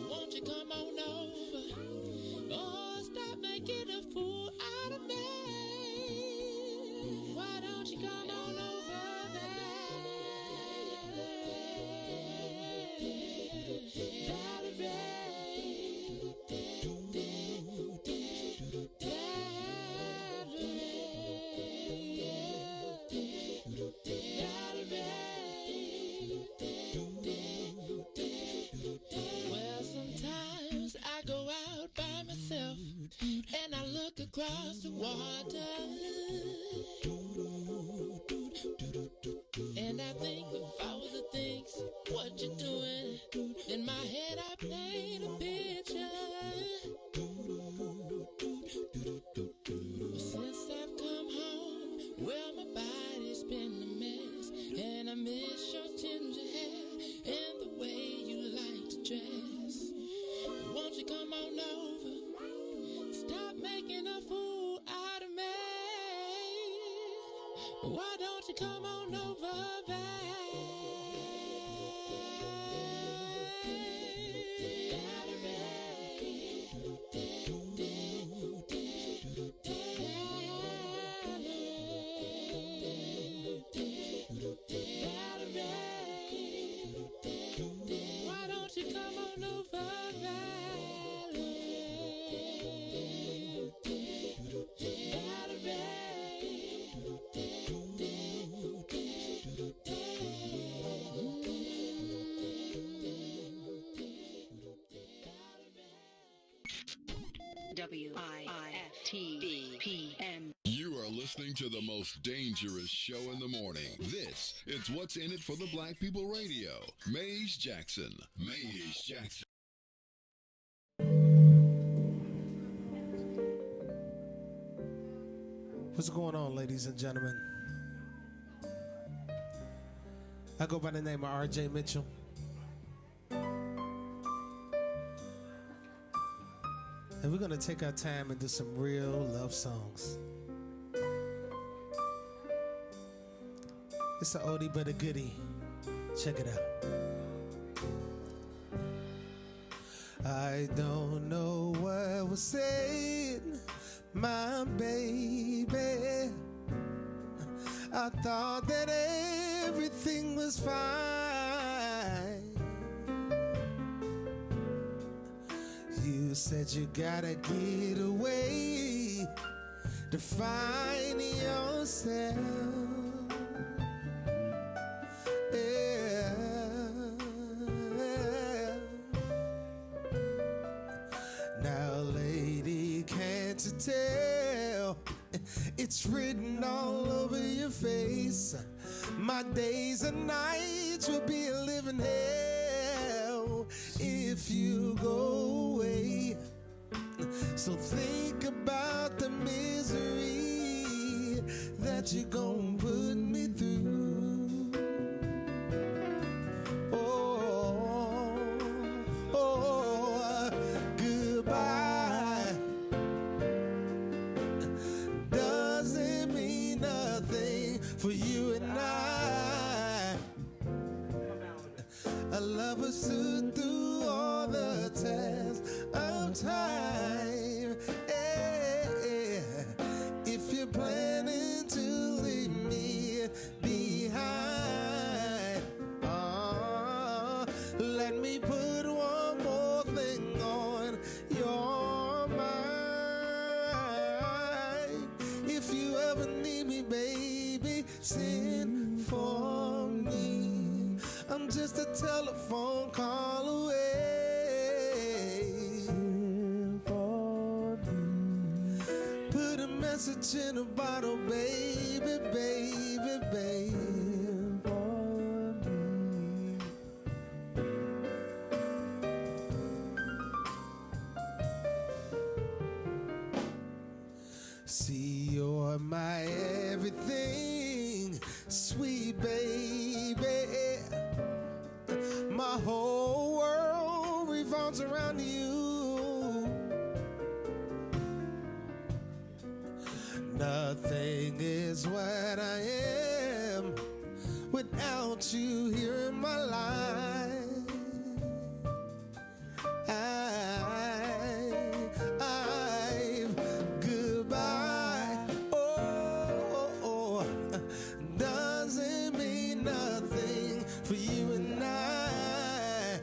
Speaker 2: Won't you come on over? Oh, stop making a fool out of me. Why don't you come on over there? Well, sometimes I go out by myself and I look across the water, and I think of all the things what you're doing. In my head I paint a picture. Since I've come home, well, my body's been a mess, and I miss your ginger hair and the way you like to dress. Won't you come on over? Stop making a fool out of me. Why don't you come on over there? Why don't you come on over,
Speaker 3: WIIFTBP. You are listening to the most dangerous show in the morning. This is What's in It for the Black People Radio. Maze Jackson. Maze Jackson.
Speaker 13: What's going on, ladies and gentlemen? I go by the name of R.J. Mitchell. And we're going to take our time and do some real love songs. It's an oldie but a goodie. Check it out. I don't know what was said, my baby. I thought that everything was fine. You said you gotta get away to find yourself. Yeah. Now, lady, can't you tell? It's written all over your face. My days and nights will be a living hell if you go away. So think about the misery that you're gonna put me through. Oh, goodbye doesn't mean nothing for you and I. A lover stood through all the tests of time. If you're planning to leave me behind, let me put one more thing on your mind. If you ever need me, baby, send for me. I'm just a telephone call away. Send for me. Put a message in a bottle, baby, baby, baby. Send for me. See, you're my everything, sweet baby. My whole world revolves around you. Nothing is what I am without you here in my life. Goodbye. Oh, doesn't mean nothing for you and I.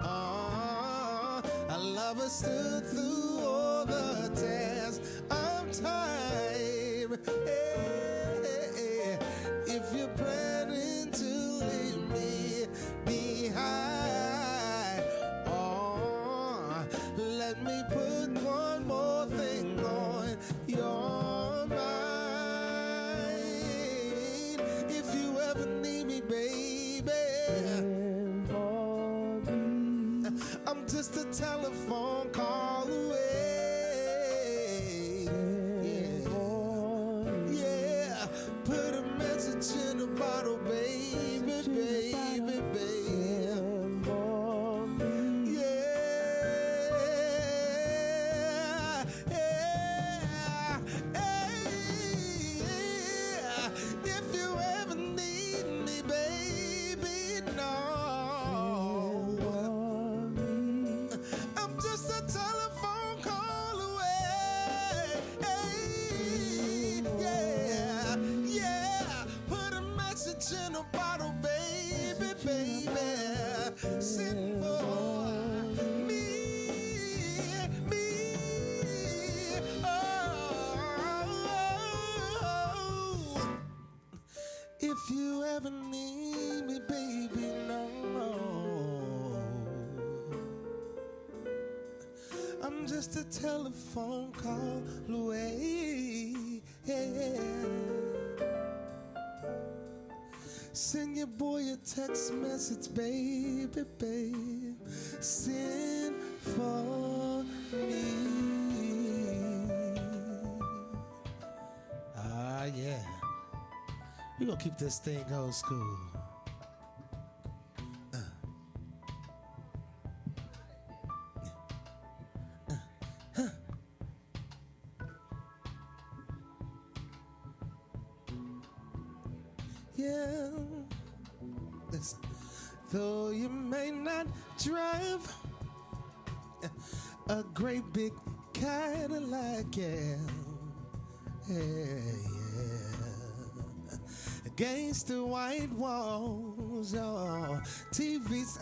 Speaker 13: Our love has stood through all the tests of time. If you're planning to leave me behind, let me put one more thing on your mind. If you ever need me, baby, I'm just a telephone call away. Yeah, put a message in a bottle, baby, baby, baby. If you ever need me, baby, no. I'm just a telephone call away. Yeah. Put a message in a bottle, baby, baby. Send for me. Oh. If you ever need me, baby, no. I'm just a telephone call away. Send your boy a text message, baby, babe. Send for me. Yeah. We're gonna keep this thing old school. Yeah. Listen. Though you may not drive a great big Cadillac, yeah. Against the white walls, oh, TVs,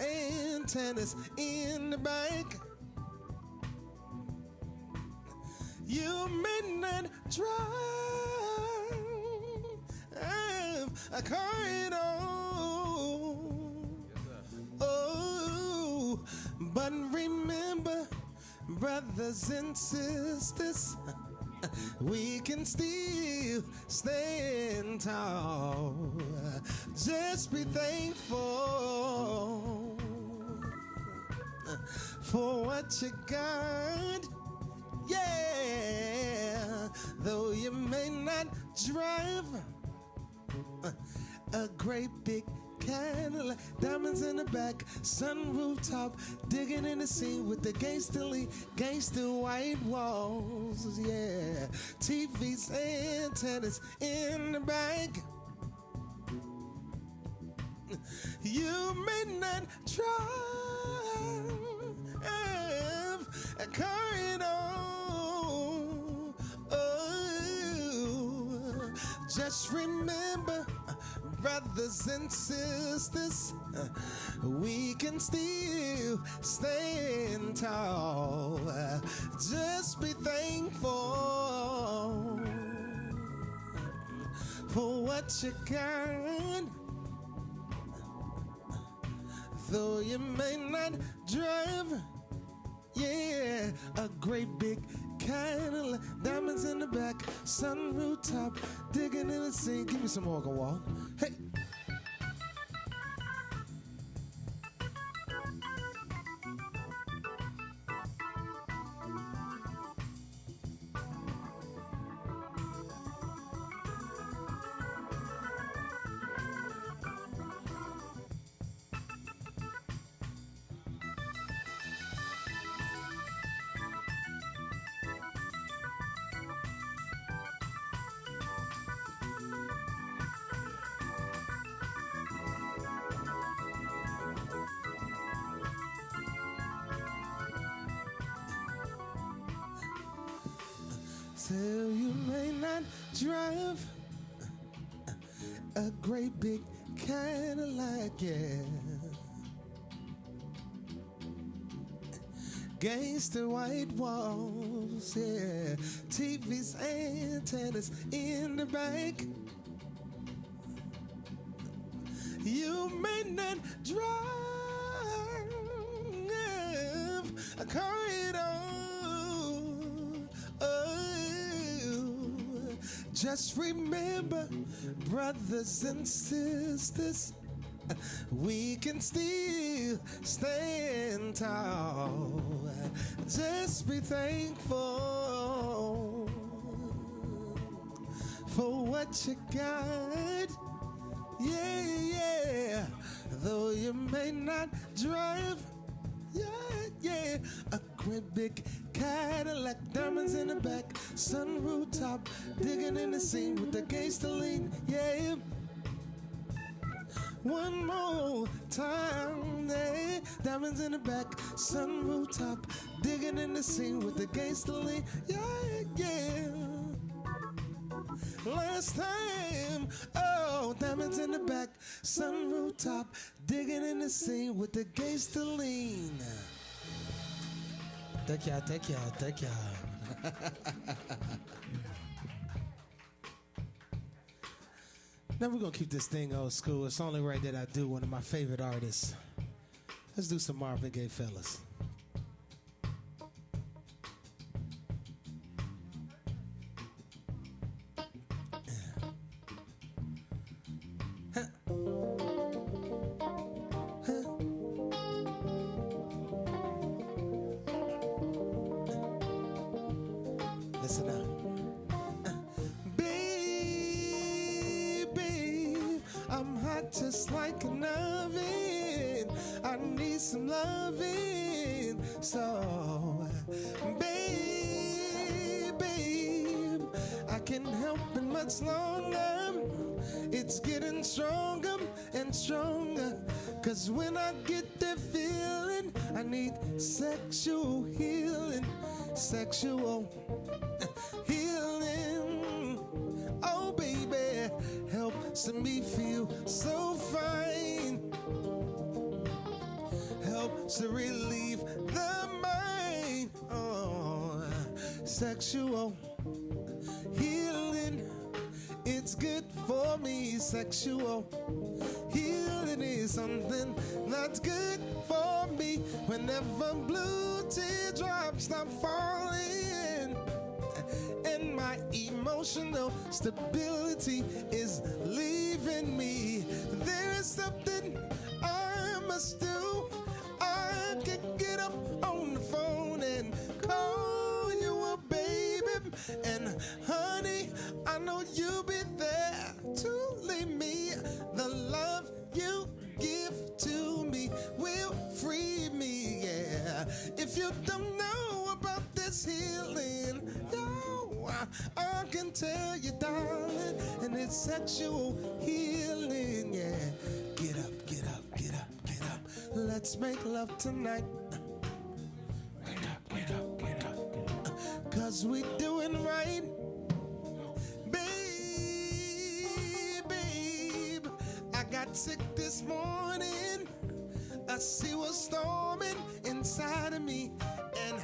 Speaker 13: antennas in the back. You may not drive a car at all. Oh, but remember, brothers and sisters, we can still stand tall. Just be thankful for what you got. Yeah, though you may not drive a great big Cadillac, diamonds in the back, sun rooftop, digging in the scene with the gangster white walls, yeah. TVs, antennas in the back. You may not drive a car at all. Oh, just remember, brothers and sisters, we can still stand tall. Just be thankful for what you got. Though you may not drive, yeah, a great big Cadillac, diamonds in the back, sun rooftop, digging in the sea. Give me some walk and walk. Hey. Still, you may not drive a great big Cadillac, yeah. Gangster white walls, yeah. TV's antennas in the back. You may not drive a car at all. Oh, just remember, brothers and sisters, we can still stand tall. Just be thankful for what you got. Yeah, yeah. Though you may not drive, yeah, yeah. A great big Cadillac, diamonds in the back, sunroof top, digging in the scene with the gangster lean, yeah. One more time, yeah. Diamonds in the back, sunroof top, digging in the scene with the gangster lean, yeah, yeah. Last time, oh, diamonds in the back, sunroof top, digging in the scene with the gangster lean. Thank y'all, thank y'all, thank y'all. Now we're gonna keep this thing old school. It's only right that I do one of my favorite artists. Let's do some Marvin Gaye, fellas. Listen up. Baby, I'm hot just like an oven. I need some loving. So, baby, I can't help it much longer. It's getting stronger and stronger. 'Cause when I get that feeling, I need sexual healing. Sexual healing. Oh, baby, helps me feel so fine. Helps to relieve the mind. Oh, sexual healing. It's good for me. Sexual healing is something that's good for me. Whenever blue teardrops stop falling and my emotional stability is leaving me, there is something I must do. I can get up on the phone and call you a baby, and honey, I know you'll be there to leave me. The love you give to me will free me, yeah. If you don't know about this healing, no, I can tell you, darling, and it's sexual healing, yeah. Get up, get up, get up, get up. Let's make love tonight. Get up, get up, get up, get up. 'Cause we doing right. Babe, I got sick this morning. I see what's storming inside of me. And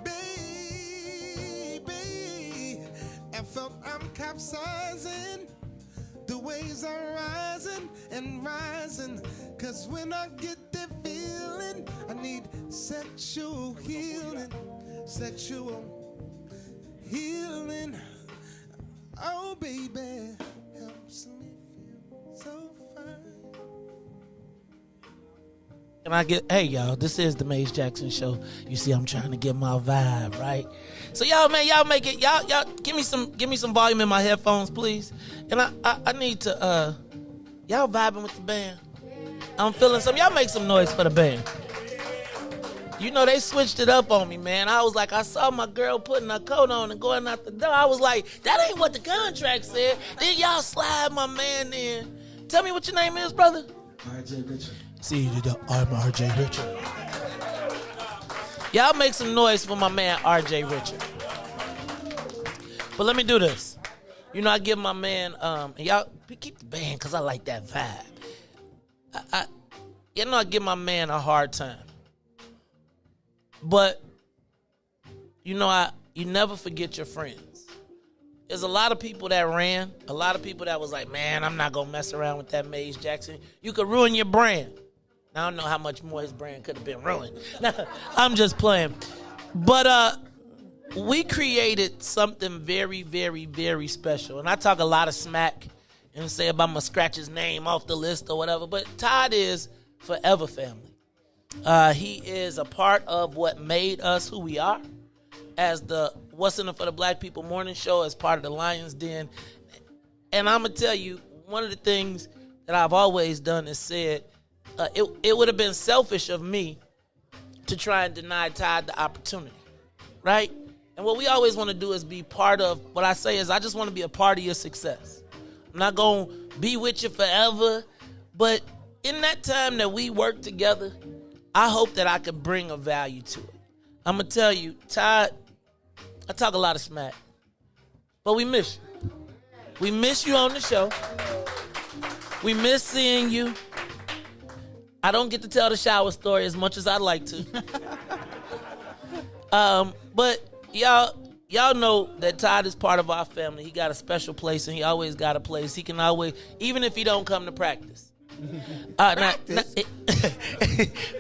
Speaker 13: baby, I felt I'm capsizing. The waves are rising and rising. 'Cause when I get that feeling, I need sexual healing. Sexual healing. Oh, baby, helps me feel so fine.
Speaker 6: Can I get, hey y'all, this is the Maze Jackson Show. You see, I'm trying to get my vibe, right? So y'all, man, y'all make it, y'all give me some volume in my headphones, please. And I need to, y'all vibing with the band? I'm feeling some, y'all make some noise for the band. You know, they switched it up on me, man. I was like, I saw my girl putting her coat on and going out the door. I was like, that ain't what the contract said. Then y'all slide my man in. Tell me what your name is, brother.
Speaker 13: RJ Richard.
Speaker 6: See, I'm RJ Richard. Y'all make some noise for my man, RJ Richard. But let me do this. You know, I give my man, y'all keep the band because I like that vibe. I give my man a hard time. But, you never forget your friends. There's a lot of people that ran, a lot of people that was like, man, I'm not going to mess around with that Maze Jackson. You could ruin your brand. Now, I don't know how much more his brand could have been ruined. I'm just playing. But we created something very, very, very special. And I talk a lot of smack and say about my scratch his name off the list or whatever. But Todd is forever family. He is a part of what made us who we are. As the What's in It for the Black People morning show, as part of the Lion's Den. And I'm going to tell you, one of the things that I've always done is said, it would have been selfish of me to try and deny Todd the opportunity, right? And what we always want to do is be part of, what I say is I just want to be a part of your success. I'm not going to be with you forever, but in that time that we work together, I hope that I could bring a value to it. I'm going to tell you, Todd, I talk a lot of smack, but we miss you. We miss you on the show. We miss seeing you. I don't get to tell the shower story as much as I'd like to. But y'all know that Todd is part of our family. He got a special place, and he always got a place. He can always, even if he don't come to practice. But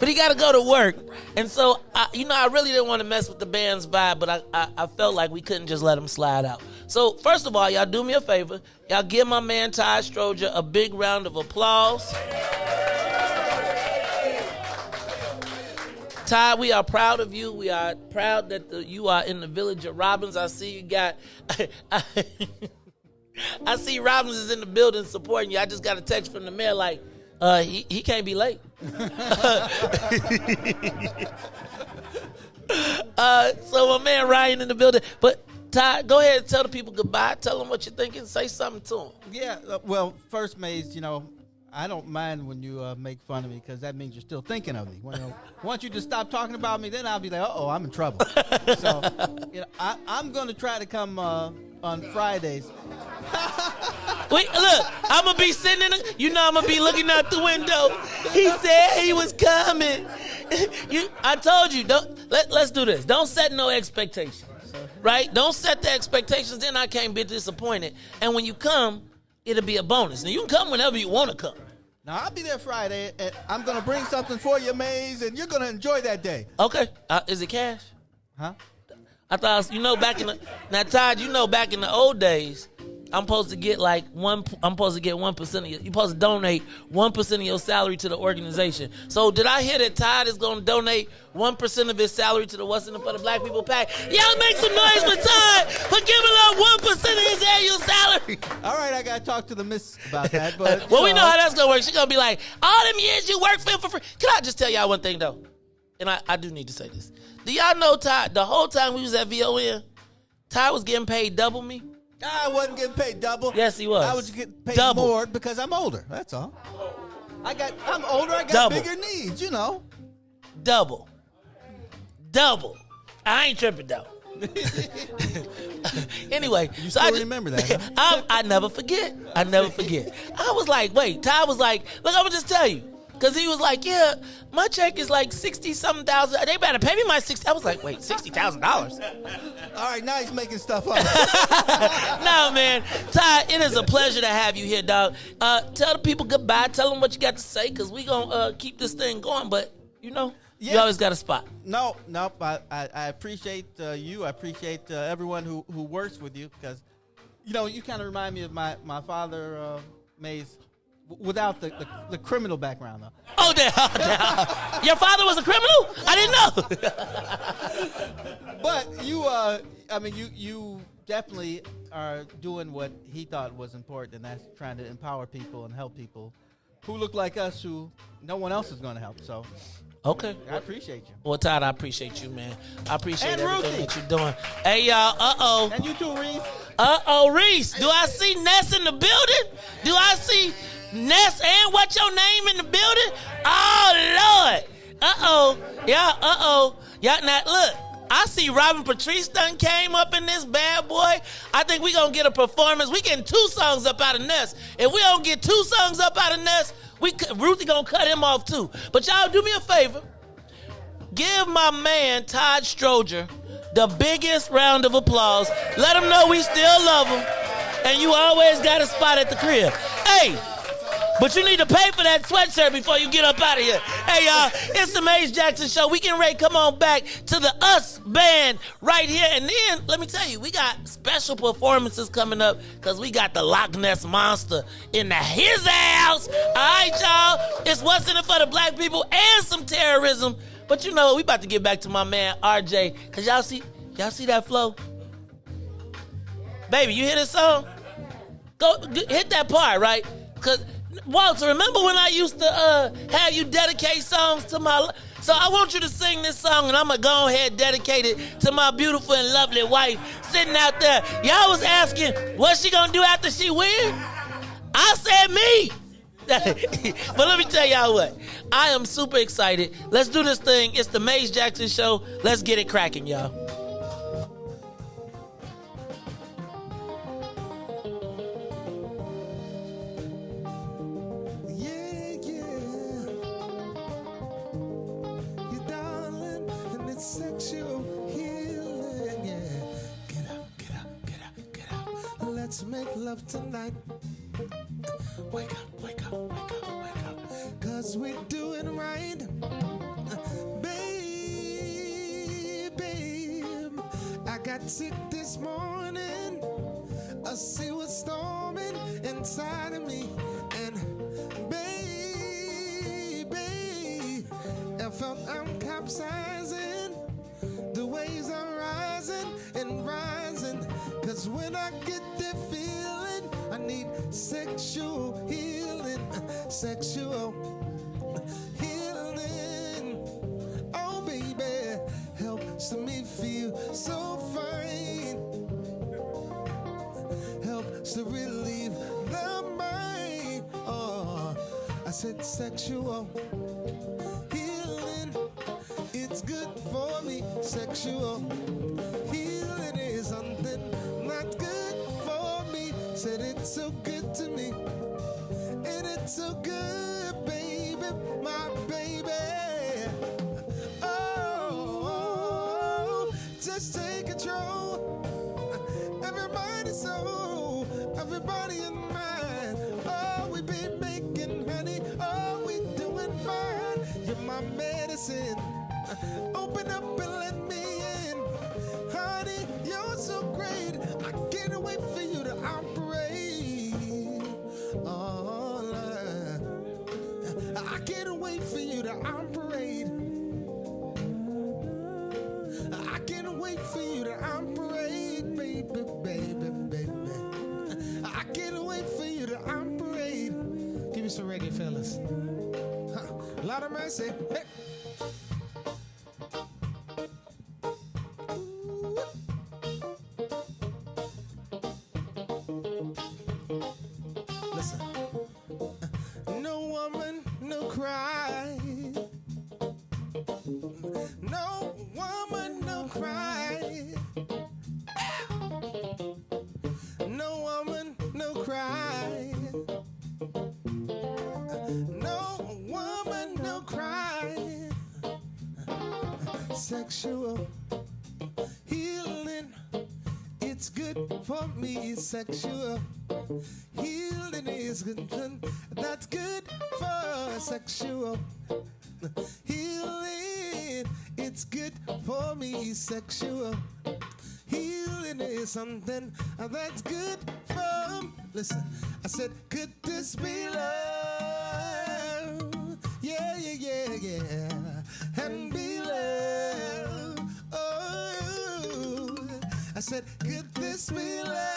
Speaker 6: he got to go to work. And so, I really didn't want to mess with the band's vibe, but I felt like we couldn't just let him slide out. So, first of all, y'all do me a favor. Y'all give my man Todd Stoger a big round of applause. Todd, we are proud of you. We are proud that you are in the village of Robbins. I see you got... I see Robbins is in the building supporting you. I just got a text from the mayor like, he can't be late. So my man Ryan in the building. But Todd, go ahead and tell the people goodbye. Tell them what you're thinking. Say something to them.
Speaker 9: Yeah, well, first, Maze, I don't mind when you make fun of me because that means you're still thinking of me. Once you just stop talking about me, then I'll be like, uh-oh, I'm in trouble. So, I'm going to try to come on Fridays.
Speaker 6: Wait, look, I'm going to be sitting I'm going to be looking out the window. He said he was coming. I told you, let's do this. Don't set no expectations, right? Don't set the expectations, then I can't be disappointed. And when you come, it'll be a bonus. Now, you can come whenever you want to come.
Speaker 9: Now, I'll be there Friday, and I'm going to bring something for you, Maze, and you're going to enjoy that day.
Speaker 6: Okay. Is it cash?
Speaker 9: Huh?
Speaker 6: I thought, back in now, Todd, back in the old days, I'm supposed to get 1% of you're supposed to donate 1% of your salary to the organization. So did I hear that Todd is going to donate 1% of his salary to the What's in It for the Black People PAC? Y'all make some noise for Todd for giving up 1% of his annual salary.
Speaker 9: All right, I got to talk to the miss about that. But
Speaker 6: well, we know how that's going to work. She's going to be like, all them years you work for free. Can I just tell y'all one thing, though? And I do need to say this. Do y'all know Todd, the whole time we was at VON, Todd was getting paid double me?
Speaker 9: I wasn't getting paid double.
Speaker 6: Yes, he was.
Speaker 9: I was getting paid
Speaker 6: double.
Speaker 9: more because I'm older. That's all. I'm older. I got
Speaker 6: double.
Speaker 9: Bigger needs,
Speaker 6: Double. I ain't tripping, though. Anyway.
Speaker 9: You still remember that, huh?
Speaker 6: I never forget. I was like, wait. Todd was like, look, I'm going to just tell you. Because he was like, yeah, my check is like 60-something thousand. They better pay me my 60. I was like, wait, $60,000?
Speaker 9: All right, now he's making stuff up.
Speaker 6: No, man. Todd, it is a pleasure to have you here, dog. Tell the people goodbye. Tell them what you got to say, because we going to keep this thing going. But, you always got a spot.
Speaker 9: No. I appreciate you. I appreciate everyone who works with you, because, you kind of remind me of my father, Maze. Without the criminal background, though.
Speaker 6: Oh, damn. Your father was a criminal? I didn't know.
Speaker 9: But you definitely are doing what he thought was important, and that's trying to empower people and help people who look like us, who no one else is going to help. So,
Speaker 6: okay.
Speaker 9: I appreciate you.
Speaker 6: Well, Todd, I appreciate you, man. I appreciate
Speaker 9: and
Speaker 6: everything
Speaker 9: Ruthie.
Speaker 6: that you're doing. Hey, y'all, uh-oh.
Speaker 9: And you too, Riis.
Speaker 6: Uh-oh, Riis. Do I see Ness in the building? Do I see Ness and what's your name in the building? Oh, Lord. Uh-oh. Yeah, uh-oh. Yeah, now, look. I see Robin Patrice done came up in this bad boy. I think we gonna get a performance. We getting 2 songs up out of Ness. If we don't get 2 songs up out of Ness, Ruthie gonna cut him off too. But y'all do me a favor. Give my man Todd Stoger the biggest round of applause. Let him know we still love him. And you always got a spot at the crib. Hey, but you need to pay for that sweatshirt before you get up out of here. Hey, y'all, it's the Maze Jackson Show. We getting ready to come on back to the Us Band right here. And then, let me tell you, we got special performances coming up because we got the Loch Ness Monster in his house. All right, y'all. It's what's in it for the black people and some terrorism. But you know, we about to get back to my man, RJ. Because y'all see that flow? Baby, you hear this song? Go hit that part, right? Because Walter, remember when I used to have you dedicate songs to my... So I want you to sing this song, and I'm going to go ahead and dedicate it to my beautiful and lovely wife sitting out there. Y'all was asking, what's she going to do after she win? I said me. But let me tell y'all what. I am super excited. Let's do this thing. It's the Maze Jackson Show. Let's get it cracking, y'all.
Speaker 13: Sexual healing, yeah. Get up, get up, get up, get up. Let's make love tonight. Wake up, wake up, wake up, wake up. 'Cause we're doing right. Baby, I got sick this morning. A sea was storming inside of me. And baby, I felt I'm capsizing. The waves are rising and rising. 'Cause when I get that feeling, I need sexual healing. Sexual healing. Oh, baby, helps me feel so fine. Helps to relieve the mind. Oh, I said sexual healing. It's good for me. Sexual healing is something not good for me. Said it's so good to me. And it's so good, baby, my baby. Oh, just take control. Everybody soul, everybody in mind. Oh, we be making honey. Oh, we doing fine. You're my medicine. Open up and let me in. Honey, you're so great. I can't wait for you to operate. Oh, I can't wait for you to operate. I can't wait for you to operate, baby, baby, baby. I can't wait for you to operate. Give me some reggae, fellas. Lord of mercy. Hey. Listen. No woman, no cry. No woman, no cry. No woman, no cry. No woman, no cry. Sexual healing, it's good for me. Sexual healing is good. That's good for sexual healing. It's good for me. Sexual healing is something that's good for. Listen, I said, could this be love? Yeah, yeah, yeah, yeah. And be love. Oh, I said, could this be love?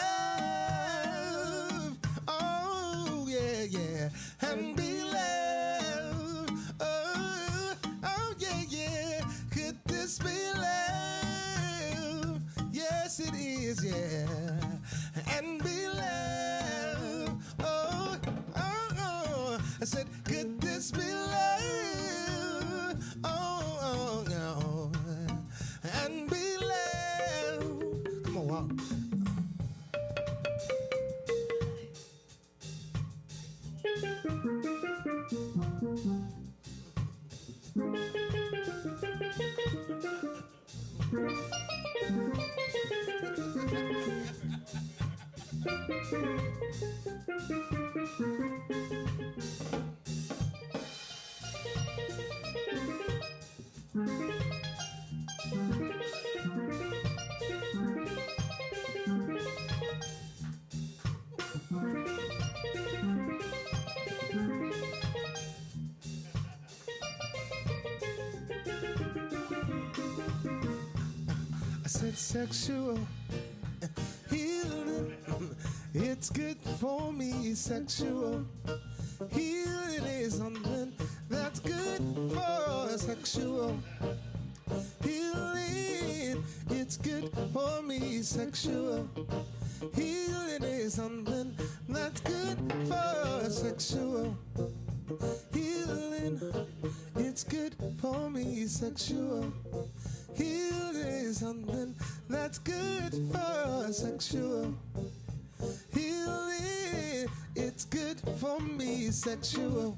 Speaker 13: Oh, yeah, yeah. And be love. Oh, oh, yeah, yeah. Could this be love? Yes, it is, yeah. And be love. Oh, oh, oh. I said, could this be love? Oh, oh, no. And be walk. I said sexual healing, it's good for me. Sexual healing is something that's good for sexual healing. It's good for me. Sexual healing is something that's good for sexual healing. It's good for me. Sexual healing is something that's good for sexual healing. It's good for me. Sexual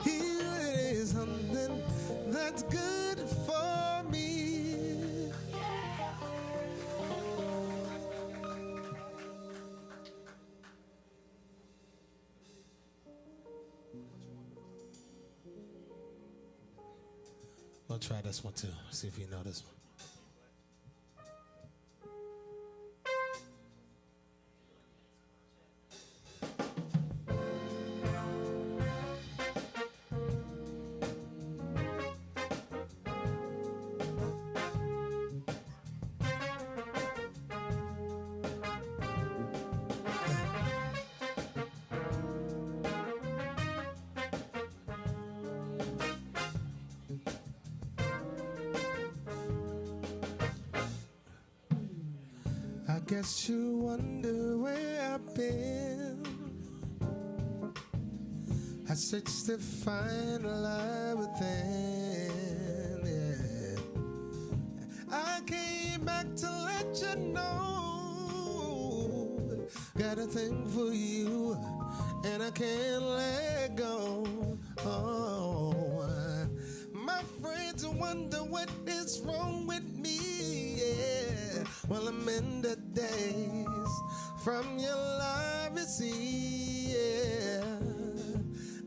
Speaker 13: healing is something that's good for me. We'll try this one too. See if you know this one. I guess you wonder where I've been. I searched to find love within. Yeah. I came back to let you know. Got a thing for you, and I can't let go. Oh, my friends wonder what is wrong with me. Yeah. Well, I'm in the days from your love, you see, yeah.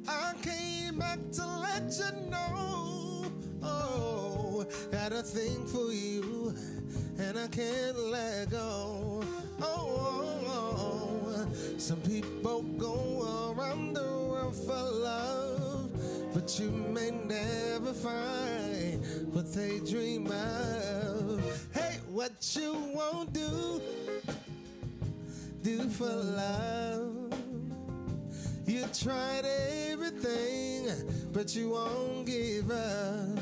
Speaker 13: I came back to let you know, oh, got a thing for you, and I can't let go. Oh, some people go around the world for love, but you may never find what they dream of. Hey, what you won't do for love. You tried everything, but you won't give up.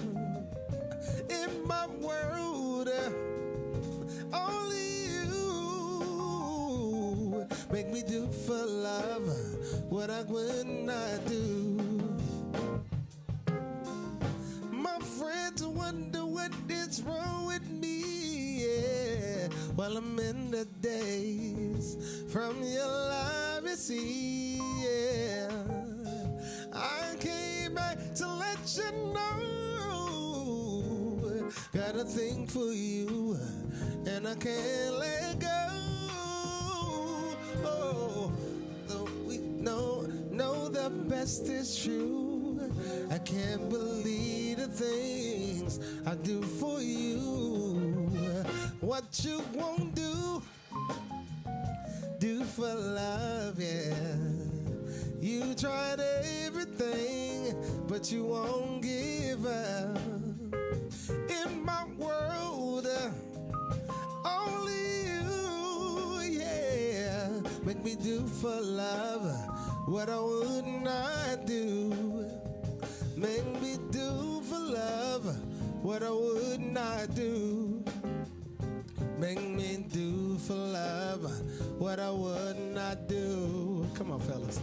Speaker 13: In my world, only you make me do for love what I would not do. My friends wonder what is wrong with me, yeah. Well, I'm in the days from your love, you see, yeah. I came back to let you know. Got a thing for you, and I can't let go. Oh, though we know the best is true. I can't believe the things I do for you. What you won't do for love, yeah. You tried everything, but you won't give up. In my world, only you, yeah. Make me do for love what I would not do. Make me do for love what I would not do. Make me do for love what I would not do. Come on, fellas.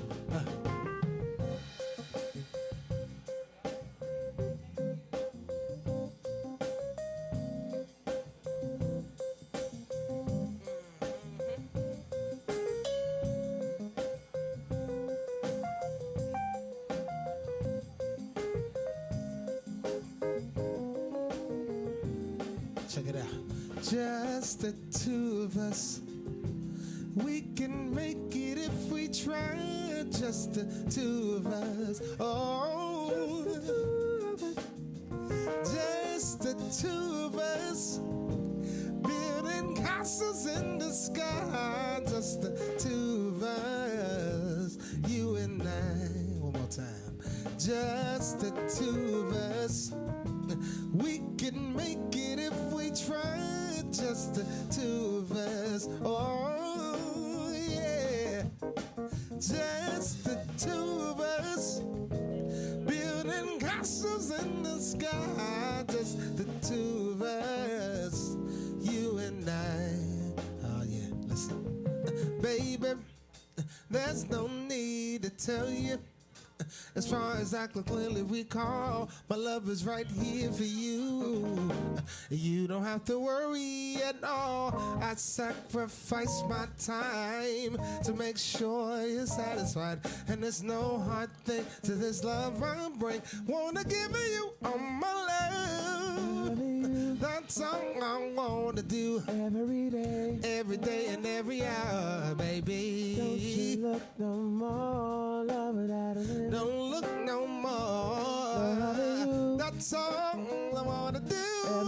Speaker 13: Check it out. Just the two of us. We can make it if we try. Just the two of us. Oh, just the two of us. Building castles in the sky. Just the two of us. You and I. One more time. Just the two of us. We can make it if we try. Just the two of us. Oh, yeah. Just the two of us. Building castles in the sky. Just the two of us. You and I. Oh, yeah. Listen. Baby, there's no need to tell you. As far as I can clearly recall, my love is right here for you. You don't have to worry at all. I sacrifice my time to make sure you're satisfied. And there's no hard thing to this love I bring. Wanna give you all my love. That's all I wanna do. Every day and every hour, baby. Don't you look no more, love without a little. Don't look no more. That's all I wanna do.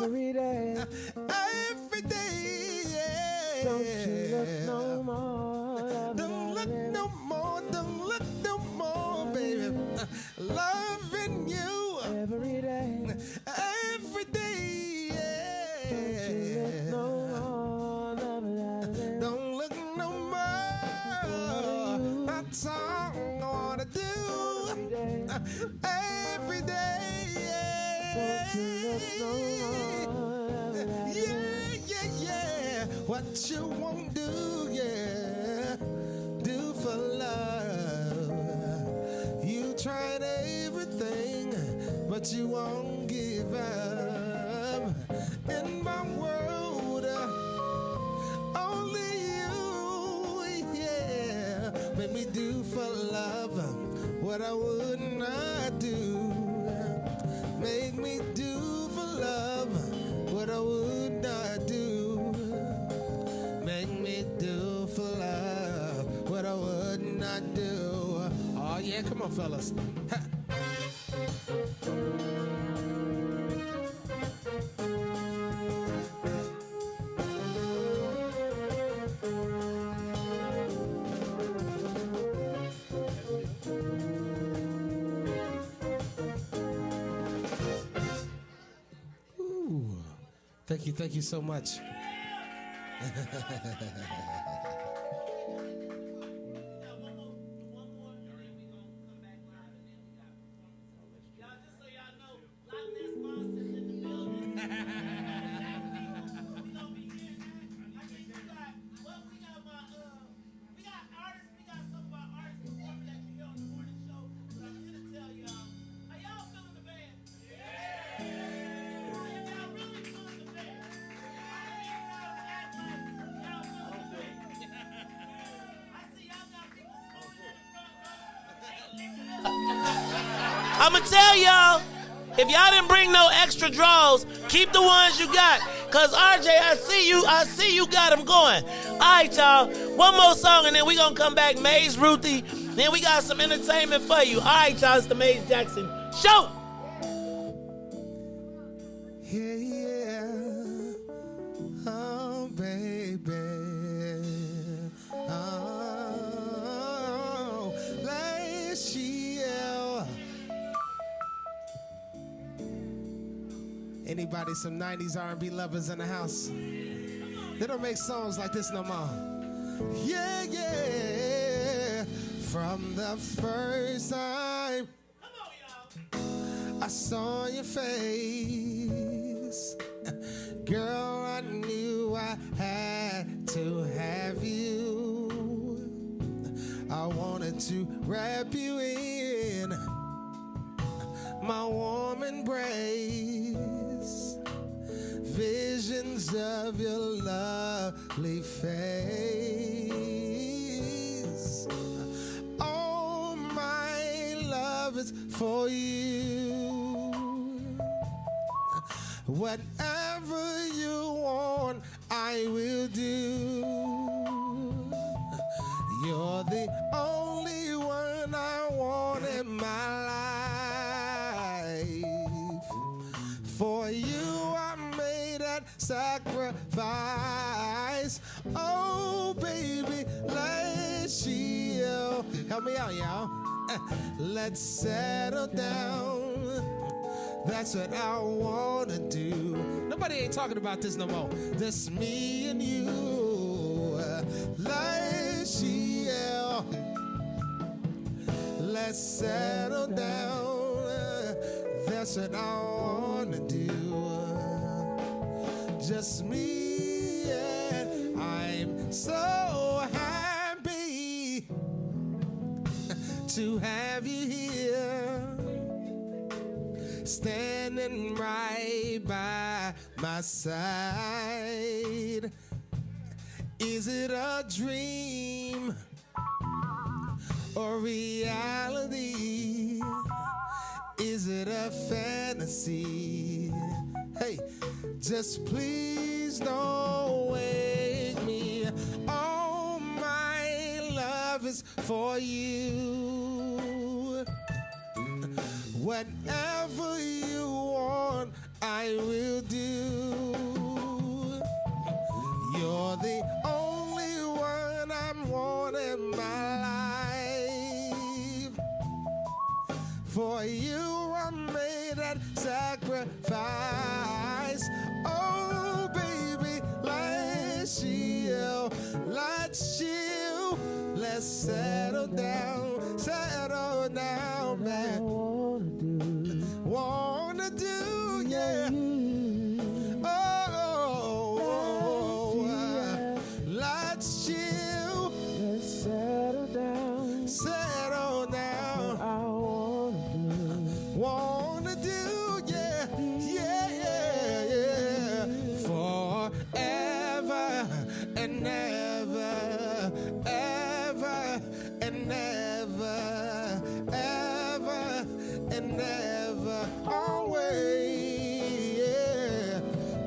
Speaker 13: Every day. Every day, yeah. Don't you look no more. Don't look no more. Don't look no more, baby. Loving you. Every day. Every day, yeah. Don't you look no more. Don't look no more. That's all I wanna do. Every day, yeah. Don't you look no more. Yeah, yeah, yeah. What you won't do, yeah. Do for love. You tried everything, but you won't give up. In my world, only you, yeah. Make me do for love what I would not do. Make me do for love what I would not do. Make me do for love what I would not do. Oh yeah, come on, fellas. Ha. Thank you so much.
Speaker 6: I'ma tell y'all, if y'all didn't bring no extra draws, keep the ones you got. Cause RJ, I see you got them going. All right, y'all, one more song and then we gonna come back. Maze, Ruthie, then we got some entertainment for you. All right, y'all, it's the Maze Jackson Show.
Speaker 13: Yeah, yeah. Oh, baby. Oh, last year. Anybody, some 90s R&B lovers in the house? They don't make songs like this no more. Yeah, yeah. From the first time I saw your face, girl, I knew I had to have you. I wanted to wrap you in my warm embrace. Visions of your lovely face. All my love is for you. Whatever whatever you want, I will do. You're the only one I want in my life. For you, I made that sacrifice. Oh, baby, let's chill. Help me out, y'all. Let's settle down. That's what I wanna do. Nobody ain't talking about this no more. Just me and you. Let's chill. Let's settle down. That's what I wanna do. Just me and I'm so happy to have you here, standing right by my side. Is it a dream or reality? Is it a fantasy? Hey, just please don't wake me. All my love is for you. Whatever you want, I will do. You're the only one I'm wanting in my life. For you, I made that sacrifice. Oh, baby, let's chill. Let's chill. Let's settle down. Settle down, man. Wanna do, yeah. Oh, let's chill. Let's settle down. Settle down. I wanna do, yeah, yeah, yeah, yeah. Forever and ever, ever and ever, ever and ever, always, yeah.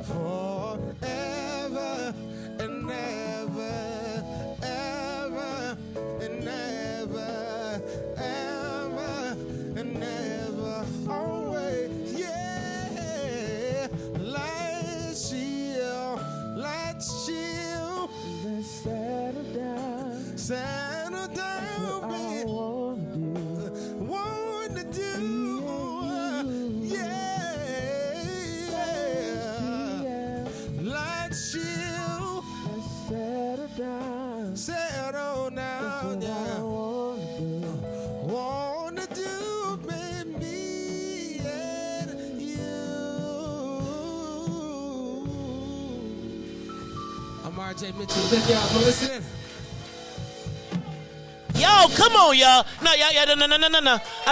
Speaker 13: Forever and ever, ever and ever, ever and ever, always, yeah. Let's chill, let's chill. Let's settle down. Settle down, baby. Wanna do, yeah. Let's chill. Let's settle down. Settle down, yeah. Wanna do, baby, and you. I'm RJ Mitchell. Thank y'all for listening.
Speaker 6: Yo, come on, y'all. No.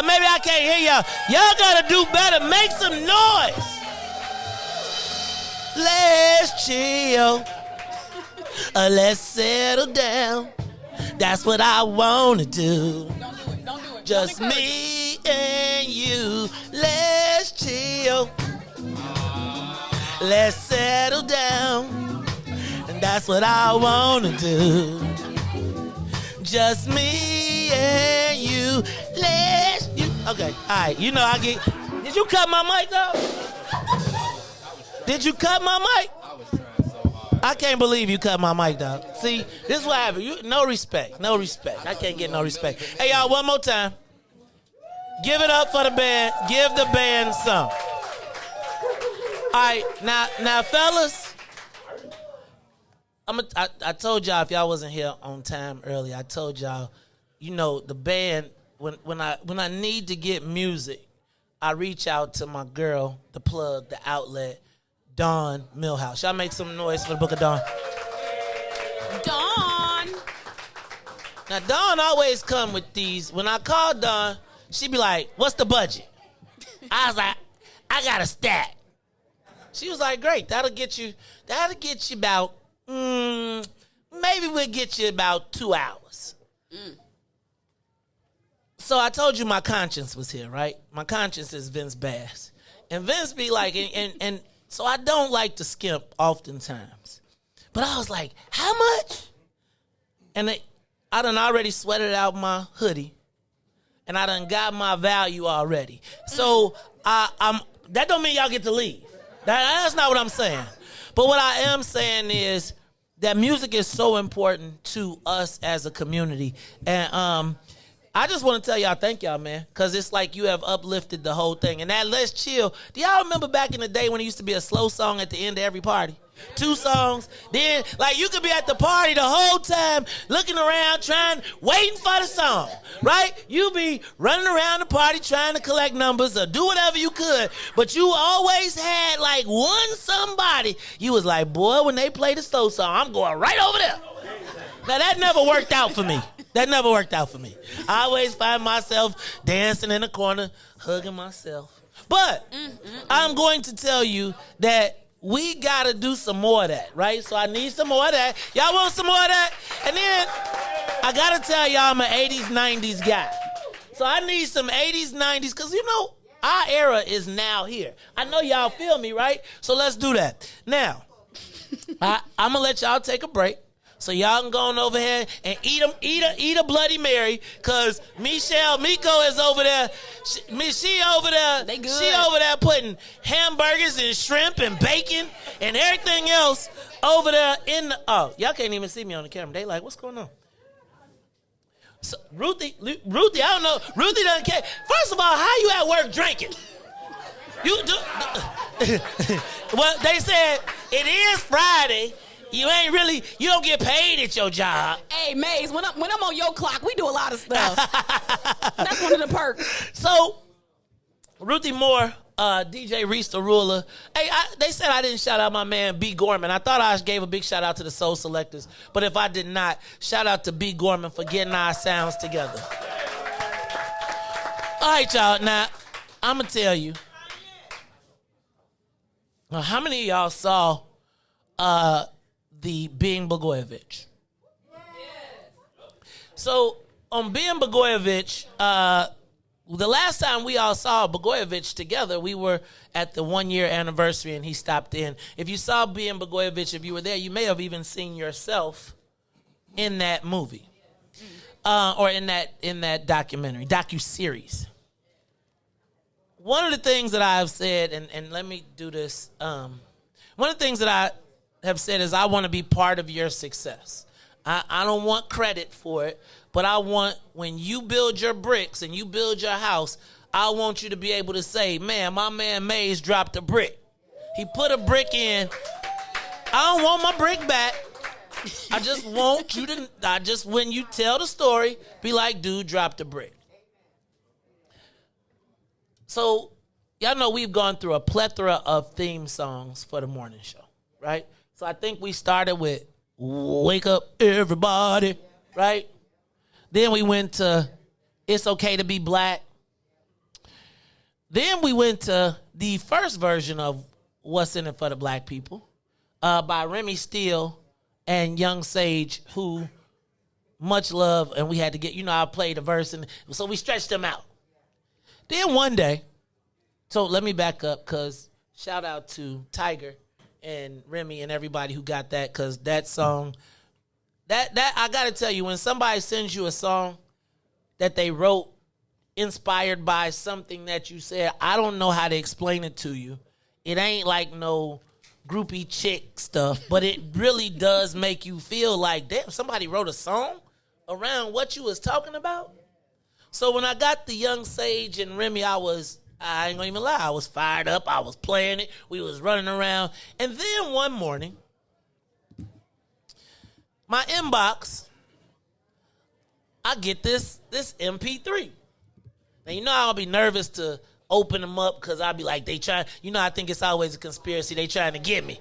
Speaker 6: Maybe I can't hear y'all. Y'all gotta do better. Make some noise. Let's chill. Let's settle down. That's what I wanna do.
Speaker 5: Don't do it.
Speaker 6: Just me and you. Let's chill. Let's settle down. And that's what I wanna do. Just me and you. Okay, all right. You know I get. Did you cut my mic though? Did you cut my mic?
Speaker 7: I was trying so hard.
Speaker 6: I can't believe you cut my mic, dog. See, this is what happened. No respect. No respect. I can't get no respect. Hey, y'all, one more time. Give it up for the band. Give the band some. All right, now, fellas. I told y'all if y'all wasn't here on time earlier, I told y'all, you know, the band, when I need to get music, I reach out to my girl, the plug, the outlet, Dawn Millhouse. Y'all make some noise for the Book of Dawn.
Speaker 5: Dawn.
Speaker 6: Now, Dawn always come with these. When I call Dawn, she be like, what's the budget? I was like, I got a stat. She was like, great, that'll get you about, maybe we'll get you about 2 hours. So I told you my conscience was here, right? My conscience is Vince Bass. And Vince be like, and So I don't like to skimp oftentimes. But I was like, how much? And I done already sweated out my hoodie. And I done got my value already. So that don't mean y'all get to leave. That's not what I'm saying. But what I am saying is that music is so important to us as a community. And I just want to tell y'all, thank y'all, man, because it's like you have uplifted the whole thing. And that Let's Chill, do y'all remember back in the day when it used to be a slow song at the end of every party? 2 songs. Then, like, you could be at the party the whole time, looking around, waiting for the song, right? You be running around the party trying to collect numbers or do whatever you could, but you always had, like, one somebody. You was like, boy, when they play the slow song, I'm going right over there. Now, that never worked out for me. I always find myself dancing in the corner, hugging myself. But I'm going to tell you that we got to do some more of that, right? So I need some more of that. Y'all want some more of that? And then I got to tell y'all I'm an 80s, 90s guy. So I need some 80s, 90s because, you know, our era is now here. I know y'all feel me, right? So let's do that. Now, I'm going to let y'all take a break. So y'all can go on over here and eat a Bloody Mary, cause Miko is over there. She over there.
Speaker 5: They good.
Speaker 6: She over there putting hamburgers and shrimp and bacon and everything else over there in the. Oh, y'all can't even see me on the camera. They like, what's going on? So Ruthie, I don't know. Ruthie doesn't care. First of all, how you at work drinking? You do. Well, they said it is Friday. You don't get paid at your job.
Speaker 5: Hey, Maze, when I'm on your clock, we do a lot of stuff. That's one of the perks.
Speaker 6: So, Ruthie Moore, DJ Riis the Ruler. Hey, they said I didn't shout out my man B. Gorman. I thought I gave a big shout out to the Soul Selectors, but if I did not, shout out to B. Gorman for getting our sounds together. All right, y'all. Now, I'm going to tell you. Now, how many of y'all saw the Being Blagojevich? So on Being Blagojevich, the last time we all saw Blagojevich together, we were at the 1-year anniversary and he stopped in. If you saw Being Blagojevich, if you were there, you may have even seen yourself in that movie or in that documentary, docuseries. One of the things that I have said, and let me do this, one of the things that I have said is I want to be part of your success. I don't want credit for it, but I want, when you build your bricks and you build your house, I want you to be able to say, man, my man Mays dropped a brick. He put a brick in. I don't want my brick back. I just want you to, when you tell the story, be like, dude dropped a brick. So, y'all know we've gone through a plethora of theme songs for the morning show, right? So I think we started with Wake Up Everybody, right? Then we went to It's Okay to Be Black. Then we went to the first version of What's in It for the Black People by Remy Steele and Young Sage, who much love, and we had to get, I played a verse, and so we stretched them out. Then one day, so let me back up, because shout out to Tiger and Remy and everybody who got that, because that song, that I got to tell you, when somebody sends you a song that they wrote inspired by something that you said, I don't know how to explain it to you. It ain't like no groupie chick stuff, but it really does make you feel like, damn, somebody wrote a song around what you was talking about. So when I got the Young Sage and Remy, I ain't gonna even lie, I was fired up. I was playing it. We was running around. And then one morning, my inbox, I get this MP3. Now, I'll be nervous to open them up because I'll be like, they trying, I think it's always a conspiracy. They trying to get me.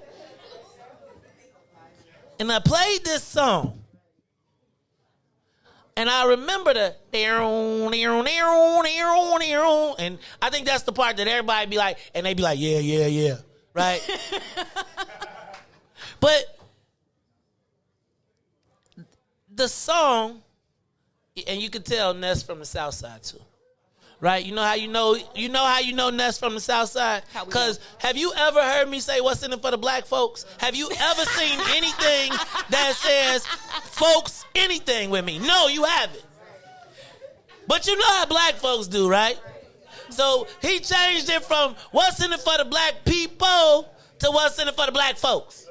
Speaker 6: And I played this song. And I remember the, and I think that's the part that everybody be like, and they be like, yeah, right? But the song, and you can tell Ness from the South Side too, right? You know how you know Ness from the South Side? Because have you ever heard me say what's in it for the black folks? Have you ever seen anything that says folks anything with me? No, you haven't. But you know how black folks do, right? So he changed it from what's in it for the black people to what's in it for the black folks.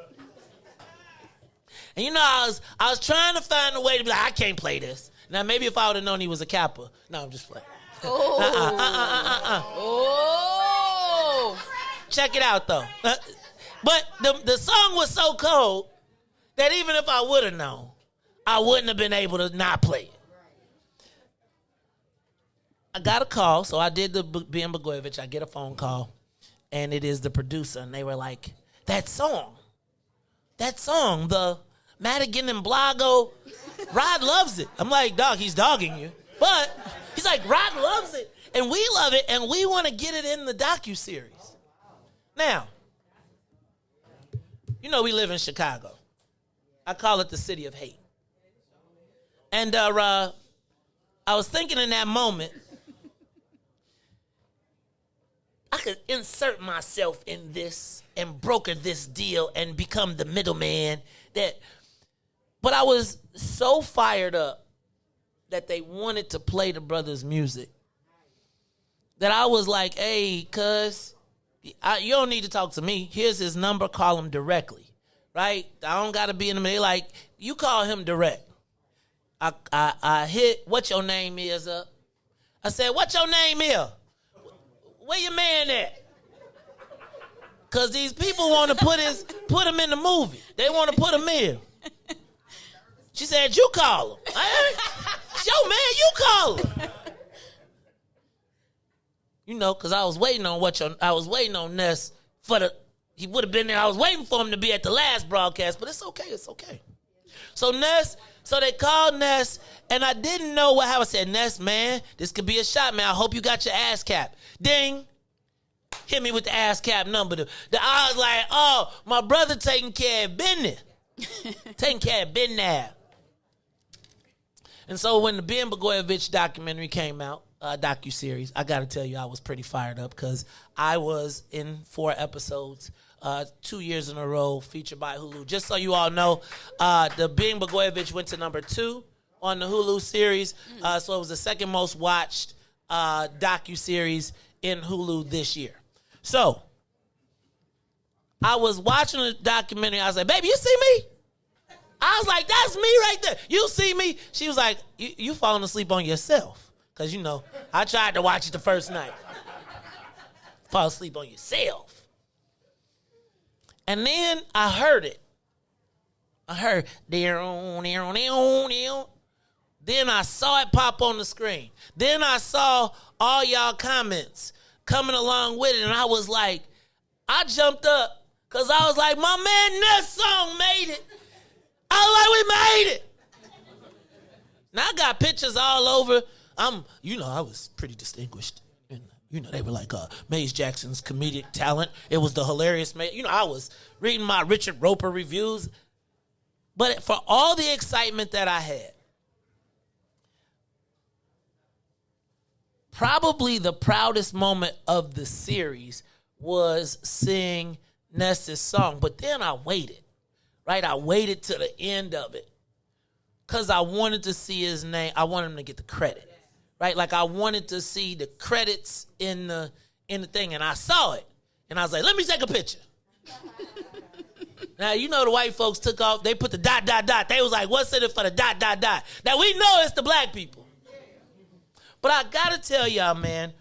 Speaker 6: And you know, I was trying to find a way to be like, I can't play this. Now, maybe if I would have known he was a Kappa. No, I'm just playing.
Speaker 5: Oh.
Speaker 6: Check it out, though. But the song was so cold that even if I would have known, I wouldn't have been able to not play it. I got a call, so I did the Ben Blagojevich. I get a phone call, and it is the producer, and they were like, that song, the Madigan and Blago, Rod loves it. I'm like, dog, he's dogging you. But he's like, Rod loves it, and we love it, and we want to get it in the docuseries. Now, you know we live in Chicago. I call it the city of hate. And I was thinking in that moment, I could insert myself in this and broker this deal and become the middleman. But I was so fired up that they wanted to play the brothers' music that I was like, hey, cuz, you don't need to talk to me. Here's his number. Call him directly, right? I don't got to be in the middle. Like, you call him direct. I hit what your name is up. I said, what your name is? Where your man at? Because these people want to put him in the movie. They want to put him in. She said, you call him. It's your man, you call him. You know, because I was waiting on Ness he would have been there. I was waiting for him to be at the last broadcast, but it's okay. So they called Ness, and I didn't know what happened. I said, Ness, man, this could be a shot, man. I hope you got your ass cap. Ding. Hit me with the ass cap number. I was like, oh, my brother taking care of business. Taking care of business. And so when the Ben Blagojevich documentary came out, docuseries, I got to tell you, I was pretty fired up because I was in 4 episodes, 2 years in a row, featured by Hulu. Just so you all know, the Ben Blagojevich went to number 2 on the Hulu series, so it was the second most watched docuseries in Hulu this year. So I was watching the documentary. I was like, baby, you see me? I was like, that's me right there. You see me? She was like, you falling asleep on yourself. Because, you know, I tried to watch it the first night. Fall asleep on yourself. And then I heard it. I heard, then I saw it pop on the screen. Then I saw all y'all comments coming along with it. And I was like, I jumped up because I was like, my man, Ness song made it. I was like, we made it. Now I got pictures all over. I was pretty distinguished. And, they were like, Maze Jackson's comedic talent. It was the hilarious man. I was reading my Richard Roper reviews. But for all the excitement that I had, probably the proudest moment of the series was seeing Ness's song. But then I waited, right? I waited to the end of it because I wanted to see his name. I wanted him to get the credit, right? Like I wanted to see the credits in the thing, and I saw it. And I was like, let me take a picture. Now, the white folks took off. They put the ... They was like, what's in it for the ... Now, we know it's the black people. But I got to tell y'all, man,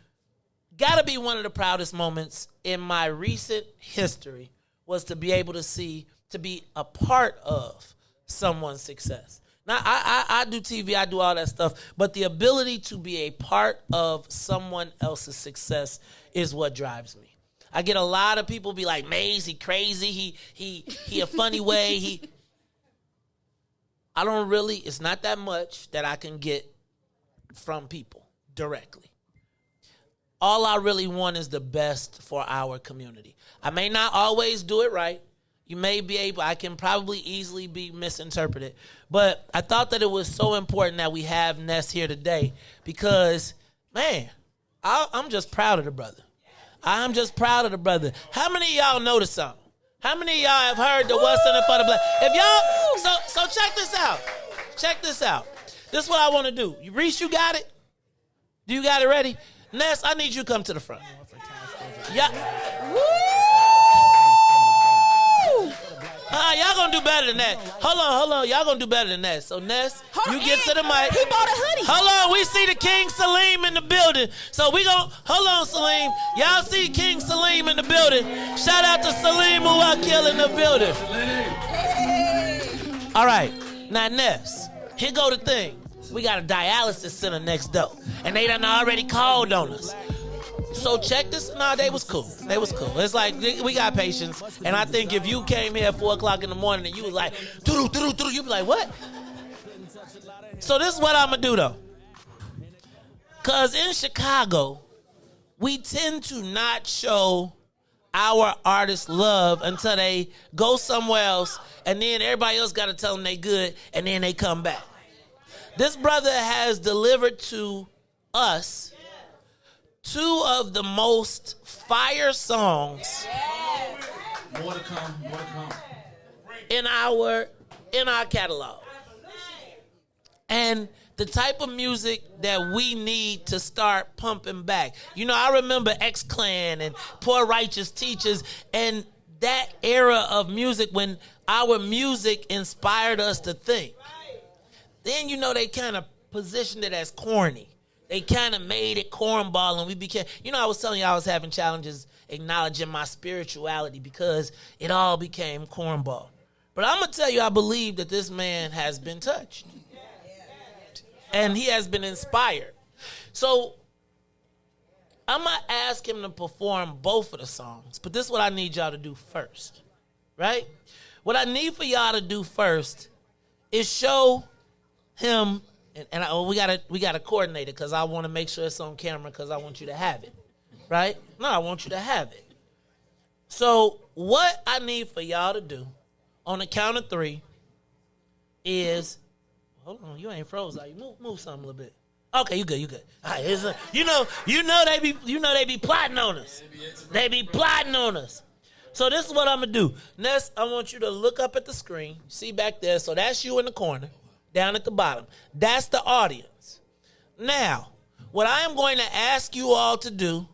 Speaker 6: got to be one of the proudest moments in my recent history was to be able to be a part of someone's success. Now, I do TV, I do all that stuff, but the ability to be a part of someone else's success is what drives me. I get a lot of people be like, Maze, he crazy, he a funny way, I don't really, it's not that much that I can get from people directly. All I really want is the best for our community. I may not always do it right. You may be able, I can probably easily be misinterpreted. But I thought that it was so important that we have Ness here today because, man, I'm just proud of the brother. I'm just proud of the brother. How many of y'all know the song? How many of y'all have heard the What's in it for the Black? If y'all, so check this out. Check this out. This is what I want to do. Riis, you got it? Do you got it ready? Ness, I need you to come to the front. Yeah. Y'all gonna do better than that. Hold on. Y'all gonna do better than that. So Ness, you get to the mic.
Speaker 5: He bought a hoodie.
Speaker 6: Hold on, we see the King Salim in the building. So we gon' hold on, Salim. Y'all see King Salim in the building. Shout out to Salim Muwakil in the building. All right, now Ness, here go the thing. We got a dialysis center next door, and they done already called on us. So check this. Nah, they was cool. It's like we got patience, and I think if you came here at 4 o'clock in the morning and you was like, you'd be like, what? So this is what I'm gonna do though, cause in Chicago, we tend to not show our artists love until they go somewhere else, and then everybody else got to tell them they good, and then they come back. This brother has delivered to us 2 of the most fire songs
Speaker 7: More to come.
Speaker 6: in our catalog. And the type of music that we need to start pumping back. You know, I remember X-Clan and Poor Righteous Teachers and that era of music when our music inspired us to think. Then, you know, they kind of positioned it as corny. They kind of made it cornball, and we became, you know, I was telling you I was having challenges acknowledging my spirituality because it all became cornball. But I'm going to tell you, I believe that this man has been touched. And he has been inspired. So I'm going to ask him to perform both of the songs, but this is what I need y'all to do first, right? What I need for y'all to do first is show him. And we gotta coordinate it because I want to make sure it's on camera because I want you to have it, right? No, I want you to have it. So what I need for y'all to do on the count of 3 is, hold on, you ain't froze, are you? Move something a little bit. Okay, you good. All right, you know they be plotting on us. They be plotting on us. So this is what I'm gonna do. Ness, I want you to look up at the screen, see back there. So that's you in the corner. Down at the bottom. That's the audience. Now, what I am going to ask you all to do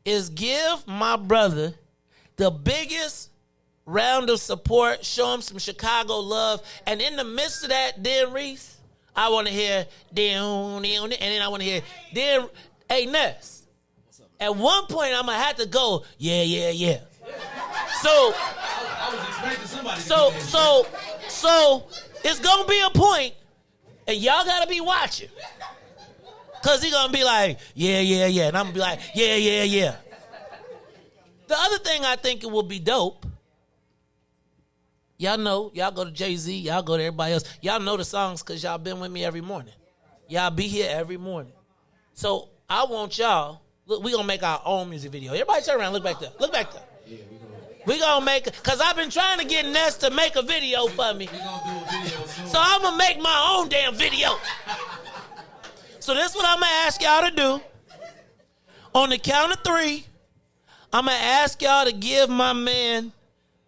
Speaker 6: is give my brother the biggest round of support, show him some Chicago love, and in the midst of that, then Riis, I want to hear, and then I want to hear, hey, Ness, at one point I'm going to have to go, yeah. So, it's going to be a point, and y'all got to be watching. Because he's going to be like, yeah. And I'm going to be like, yeah. The other thing I think it will be dope, y'all know, y'all go to Jay-Z, y'all go to everybody else. Y'all know the songs because y'all been with me every morning. Y'all be here every morning. So I want y'all, look, we going to make our own music video. Everybody turn around, look back there. Yeah, we gonna make it, because I've been trying to get Ness to make a video for me. We gonna do a video soon. So I'm gonna make my own damn video. So this is what I'm gonna ask y'all to do. On the count of 3, I'm gonna ask y'all to give my man,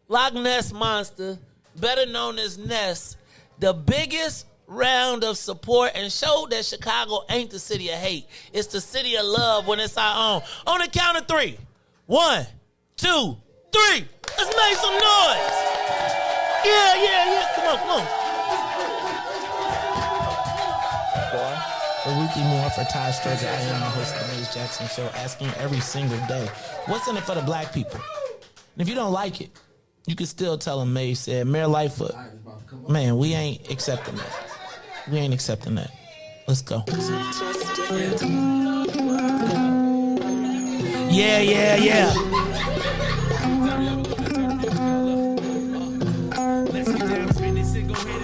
Speaker 6: Loch Ness Monster, better known as Ness, the biggest round of support and show that Chicago ain't the city of hate. It's the city of love when it's our own. On the count of 3. 1, 2, 3. Let's make some noise. Yeah. Come on.
Speaker 14: For Ruthie Moore, for Todd Stoger, I am the host of the Maze Jackson Show, asking every single day, what's in it for the black people? And if you don't like it, you can still tell them Maze said, Mayor Lightfoot, man, we ain't accepting that. Let's go.
Speaker 6: Yeah.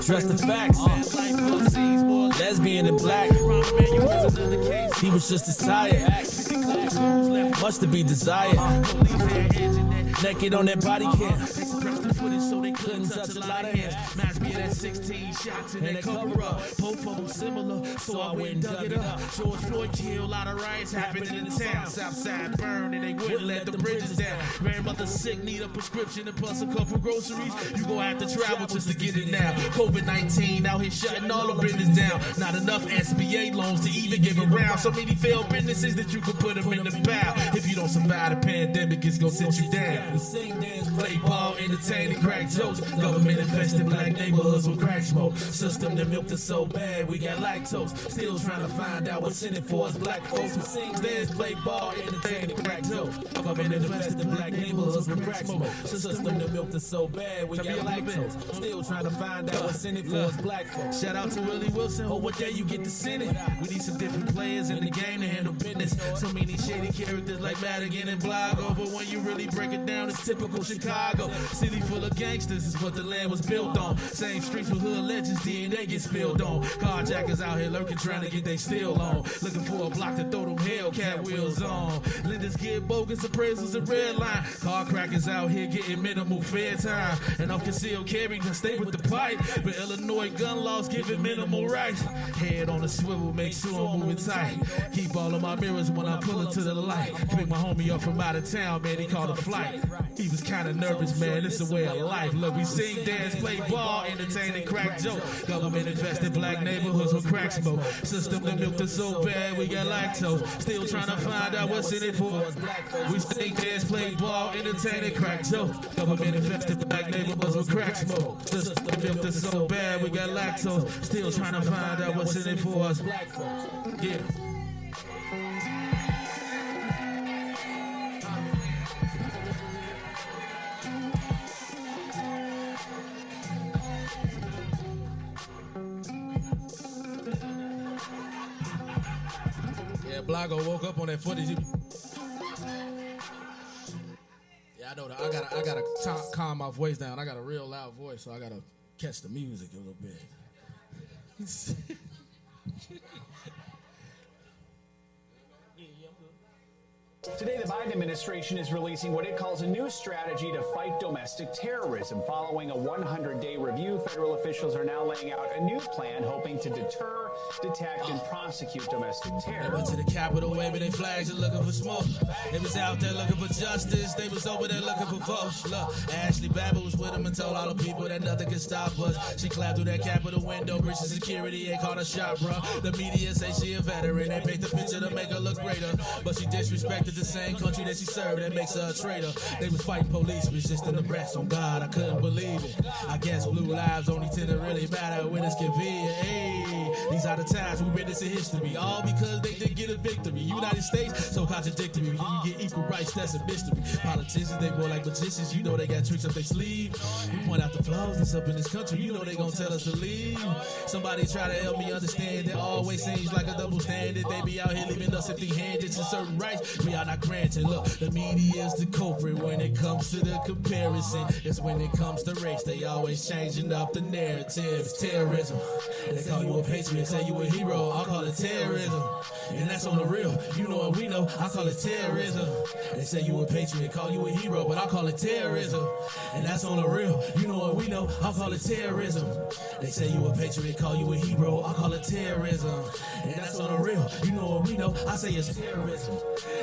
Speaker 14: Trust the facts. Lesbian and black. He was just as tired. Much to be desired. Naked on that body cam.
Speaker 4: footage so they couldn't touch a lot of hands. Match me at 16 shots in that cover up. Both of them similar, so I went and dug it up. George Floyd killed, a lot of riots happening in the town. Southside burned and they wouldn't let the bridges down. Grandmother sick, need a prescription and plus a couple groceries. You gon' have to travel just to get it now. COVID-19 out here shutting all the business down. Not enough SBA loans to even give around. So many failed businesses that you could put them in the bow. If you don't survive the pandemic, it's gon' sit you down. Sing, dance, play ball, entertain and crack jokes. Government infested black neighborhoods with crack smoke. System that milked us so bad, we got lactose. Still trying to find out what's in it for us black folks. Who sing, dance, play ball, entertain and crack jokes. Government infested black neighborhoods with crack smoke. System that milked us so bad, we got lactose. Still trying to find out what's in it for us black folks. Shout out to Willie Wilson, oh what day you get to send it. We need some different players in the game to handle business. So many shady characters like Madigan and Blago, but when you really break it down, it's typical Chicago. City full of gangsters is what the land was built on. Same streets with hood legends, DNA get spilled on. Carjackers out here lurking, trying to get they steel on. Looking for a block to throw them Hellcat wheels on. Lenders get bogus appraisals and red line. Car crackers out here getting minimal fair time. And I'm concealed carry, to stay with the pipe. But Illinois gun laws giving minimal rights. Head on a swivel, make sure I'm moving tight. Keep all of my mirrors when I pull into the light. Pick my homie up from out of town, man, he called a flight. He was kinda nervous, man, it's a way of life. Look, we sing, dance, play ball, entertain and crack joke. Government invested black neighborhoods with crack smoke. System that milked us so bad, we got lactose. Still trying to find out what's in it for us. We sing, dance, play ball, entertain and crack joke. Government invested black neighborhoods with crack smoke. System that milked us so bad, we got lactose. Still trying to find out what's in it for us. Yeah. Yeah, Blago woke up on that footage. Yeah, I know that. I gotta calm my voice down. I got a real loud voice, so I gotta catch the music a little bit.
Speaker 15: Today, the Biden administration is releasing what it calls a new strategy to fight domestic terrorism. Following a 100-day review, federal officials are now laying out a new plan hoping to deter, detect, and prosecute domestic terror.
Speaker 4: They went to the Capitol waving their flags and looking for smoke. They was out there looking for justice. They was over there looking for votes. Look, Ashley Babbitt was with them and told all the people that nothing could stop us. She clapped through that Capitol window, breached security, and called a shot, bro. The media say she a veteran. They paint the picture to make her look greater, but she disrespected the same country that she served. That makes her a traitor. They was fighting police, resisting the arrest. On God, I couldn't believe it. I guess blue lives only tend to really matter when it's convenient. Hey, these are the times we witness in history, all because they did get a victory. United States, so contradictory. You get equal rights, that's a mystery. Politicians, they more like magicians. You know they got tricks up their sleeve. We point out the flaws that's up in this country. You know they gonna tell us to leave. Somebody try to help me understand. It always seems like a double standard. They be out here leaving us empty-handed to certain rights we are not granted. Look, the media is the culprit when it comes to the comparison. It's when it comes to race, they always changing up the narrative. It's terrorism. They call you a patriot, say you a hero. I'll call it terrorism. And that's on the real. You know what we know. I call it terrorism. They say you a patriot, call you a hero, but I'll call it terrorism. And that's on the real. You know what we know. I'll call it terrorism. They say you a patriot, call you a hero. I'll call it terrorism. And that's on the real. You know what we know. I say it's terrorism.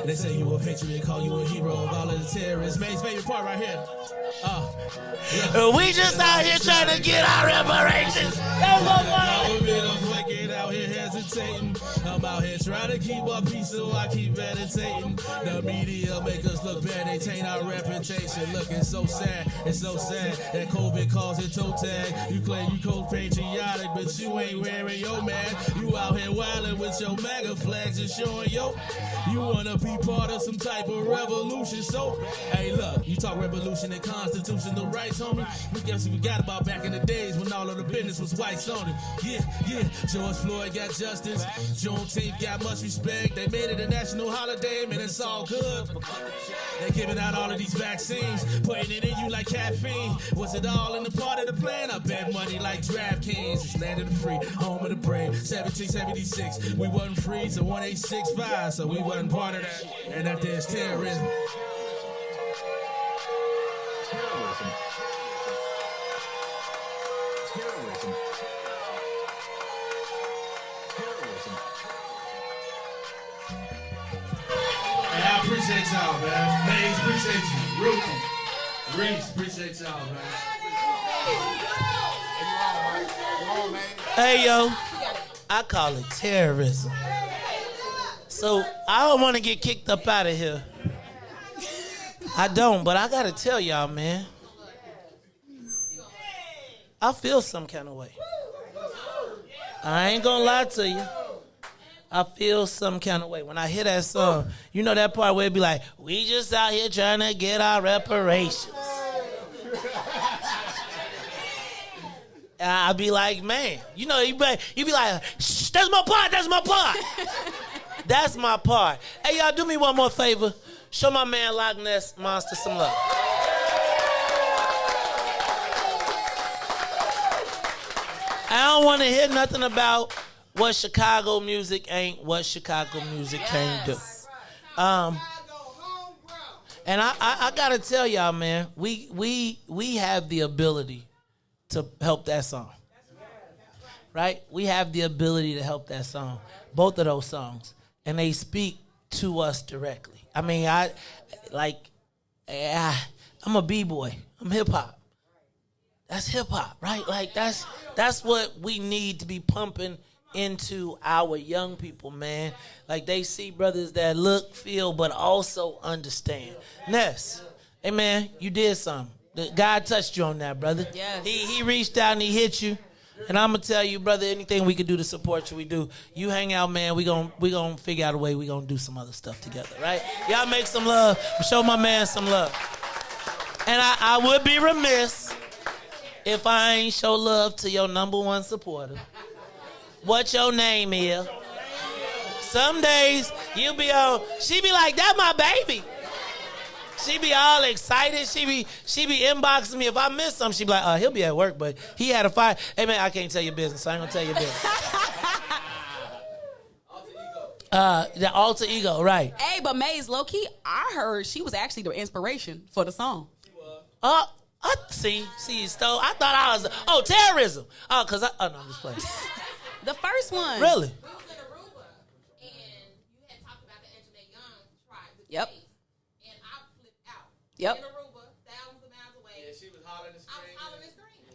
Speaker 4: They say you a patriot, call you a hero. All of the terrorists. Main's favorite part right here.
Speaker 6: We just out here trying to get our reparations.
Speaker 4: Out here hesitating. I'm out here trying to keep our peace, so I keep meditating. The media make us look bad, they taint our reputation. Look, it's so sad that COVID caused it toe tag. You claim you co-patriotic, but you ain't wearing your mask. You out here wilding with your MAGA flags and showing you wanna be part of some type of revolution. So, hey, look, you talk revolution and constitutional rights, homie. We guess we forgot about back in the days when all of the business was whites on it. Yeah, George Floyd got justice. Juneteenth got much respect. They made it a national holiday, man, it's all good. They giving out all of these vaccines, putting it in you like caffeine. Was it all in the part of the plan? I bet money like DraftKings. It's land of the free, home of the brave. 1776, we wasn't free, so 1865, so we wasn't part of that. And that there's terrorism.
Speaker 15: Terrorism
Speaker 16: appreciate y'all, man. Maze, appreciate you. Ruthie, Riis, appreciate y'all, man.
Speaker 6: Hey, yo, I call it terrorism. So I don't want to get kicked up out of here. I don't, but I got to tell y'all, man. I feel some kind of way. I ain't going to lie to you. I feel some kind of way. When I hear that song, you know that part where it be like, we just out here trying to get our reparations. I be like, man, you know, you be like, shh, that's my part, that's my part. That's my part. Hey, y'all, do me one more favor. Show my man Loch Ness Monster some love. I don't want to hear nothing about what Chicago music ain't, what Chicago music can't do. And I gotta tell y'all, man, we have the ability to help that song. Right? We have the ability to help that song. Both of those songs. And they speak to us directly. I mean, I'm a B-boy. I'm hip-hop. That's hip-hop, right? Like, that's what we need to be pumping into our young people, man. Like, they see brothers that look, feel, but also understand. Ness, hey, man, you did something. God touched you on that, brother.
Speaker 5: Yes.
Speaker 6: He reached out and he hit you. And I'm going to tell you, brother, anything we can do to support you, we do. You hang out, man. We gonna figure out a way. We going to do some other stuff together, right? Y'all make some love. Show my man some love. And I would be remiss if I ain't show love to your number one supporter. What your name is? Some days you be on, she be like, that my baby. She be all excited. She be inboxing me. If I miss something, she be like, he'll be at work, but he had a fire. Hey, man, I can't tell your business, so I ain't going to tell your business. The alter ego, right.
Speaker 5: Hey, but Maze, low-key, I heard she was actually the inspiration for the song.
Speaker 6: See, Stowe, I thought I was, terrorism. No, I'm just playing.
Speaker 5: The first one.
Speaker 6: Really?
Speaker 5: Yep. Yep.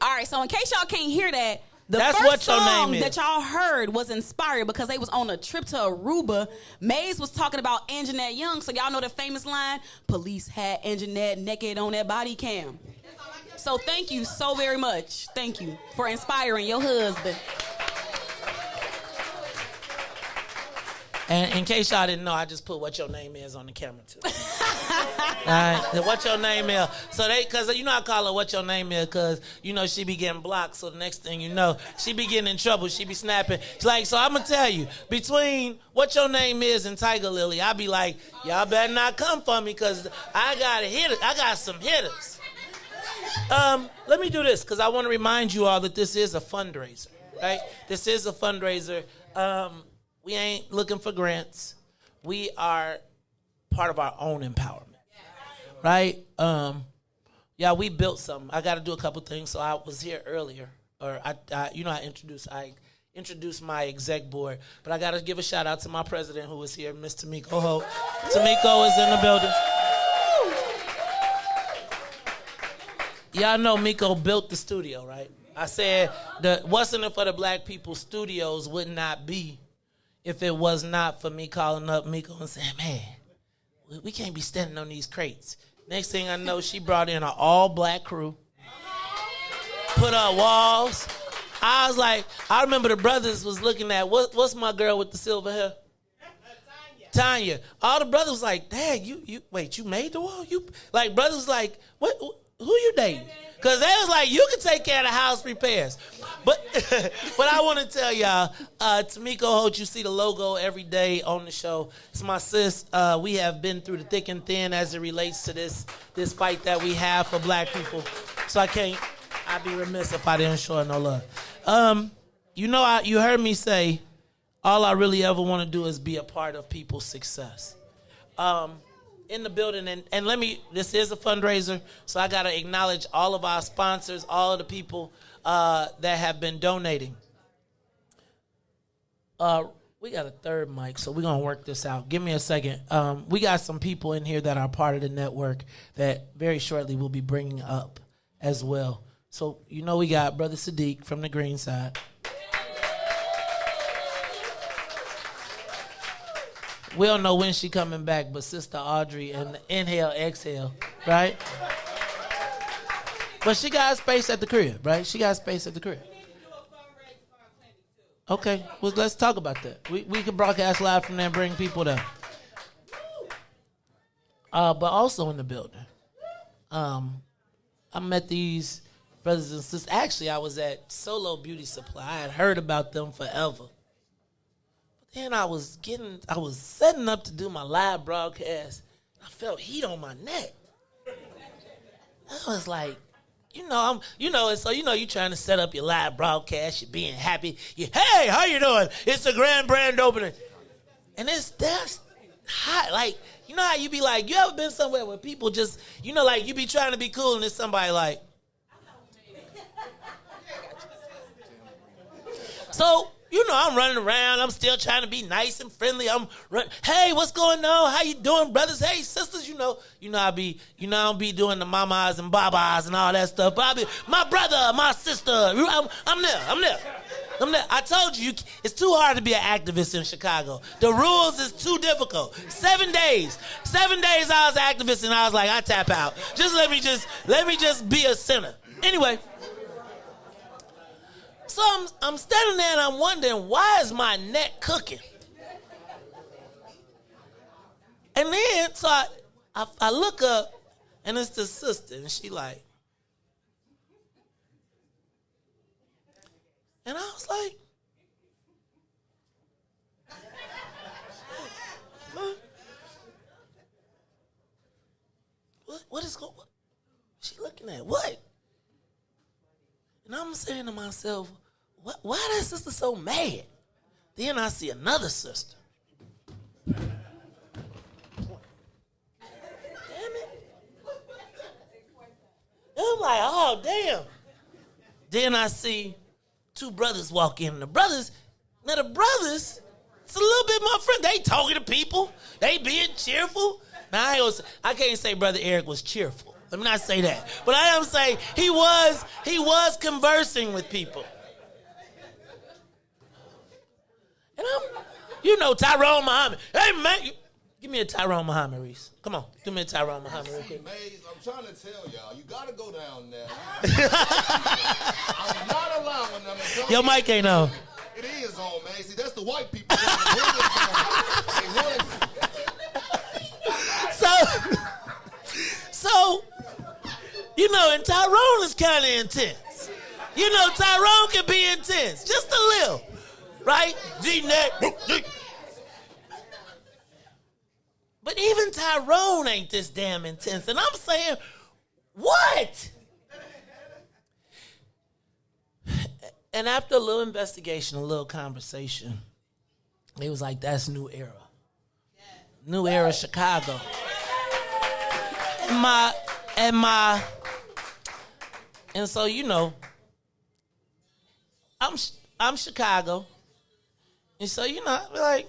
Speaker 5: All right, so in case y'all can't hear that,
Speaker 6: That's
Speaker 5: first
Speaker 6: what your
Speaker 5: song
Speaker 6: name is.
Speaker 5: that y'all heard was inspired because they was on a trip to Aruba. Maze was talking about Anjanette Young, so y'all know the famous line, police had Anjanette naked on that body cam. So thank you so very much. Thank you for inspiring your husband.
Speaker 6: And in case y'all didn't know, I just put what your name is on the camera too. All right, what your name is. So cause you know I call her what your name is, cause you know she be getting blocked. So the next thing you know, she be getting in trouble. She be snapping. It's like, so I'm gonna tell you, between what your name is and Tiger Lily, I be like, y'all better not come for me, cause I got some hitters. Let me do this, cause I want to remind you all that this is a fundraiser, right? This is a fundraiser. We ain't looking for grants. We are part of our own empowerment, right? We built something. I got to do a couple things. So I was here earlier, or I introduced my exec board, but I got to give a shout out to my president who is here, Miss Tamiko Holt. Tamiko is in the building. Y'all know Miko built the studio, right? I said the What's in It for the Black People studios would not be if it was not for me calling up Miko and saying, man, we can't be standing on these crates. Next thing I know, she brought in an all-black crew, put up walls. I was like, I remember the brothers was looking at, what's my girl with the silver hair? Tanya. All the brothers was like, Dad, you made the wall? Brothers was like, what? Who you dating? Because they was like, you can take care of the house repairs. But I want to tell y'all, Tamiko Holt, you see the logo every day on the show. It's my sis. We have been through the thick and thin as it relates to this fight that we have for black people. So I'd be remiss if I didn't show her no love. You heard me say, all I really ever want to do is be a part of people's success. In the building, and this is a fundraiser, so I got to acknowledge all of our sponsors, all of the people that have been donating. We We got a third mic, so we're going to work this out. Give me a second. We got some people in here that are part of the network that very shortly we'll be bringing up as well. So, you know, we got Brother Sadiq from the green side. We don't know when she coming back, but Sister Audrey and inhale, exhale, right? But she got space at the crib, right? She got space at the crib. Okay, well, let's talk about that. We can broadcast live from there and bring people there. But also in the building, I met these brothers and sisters. Actually, I was at Solo Beauty Supply. I had heard about them forever. But then I was setting up to do my live broadcast. I felt heat on my neck. I was like, you trying to set up your live broadcast, you're being happy. Hey, how you doing? It's a grand opening. And that's hot. Like, you know how you be like, you ever been somewhere where people just, like you be trying to be cool and there's somebody like. So, I'm running around. I'm still trying to be nice and friendly. Hey, what's going on? How you doing, brothers? Hey, sisters, I don't be doing the mamas and babas and all that stuff. But I be, my brother, my sister, I'm there. I told you, it's too hard to be an activist in Chicago. The rules is too difficult. 7 days. 7 days I was an activist and I was like, I tap out. Let me just be a sinner. Anyway. So I'm standing there and I'm wondering, why is my neck cooking? And then, so I look up, and it's the sister, and she like, and I was like, what is going on? She looking at what? And I'm saying to myself, why that sister so mad? Then I see another sister. Damn it. And I'm like, oh, damn. Then I see two brothers walk in. The brothers, it's a little bit more friend. They talking to people. They being cheerful. Now, I can't say Brother Eric was cheerful. Let me not say that. But I am saying he was conversing with people. And Tyrone Muhammad. Hey, man, give me a Tyrone Muhammad, Riis. Come on, give me a Tyrone Muhammad real quick.
Speaker 7: Maze, I'm trying to tell y'all, you got to go down there. I'm not allowing them to come.
Speaker 6: Your mic ain't on.
Speaker 7: It is on, man. See, that's the white people.
Speaker 6: So, and Tyrone is kind of intense. Tyrone can be intense, just a little, right? G-neck. But even Tyrone ain't this damn intense. And I'm saying, what? And after a little investigation, a little conversation, it was like, that's New Era. New Era Chicago. And so, I'm Chicago. And so, like,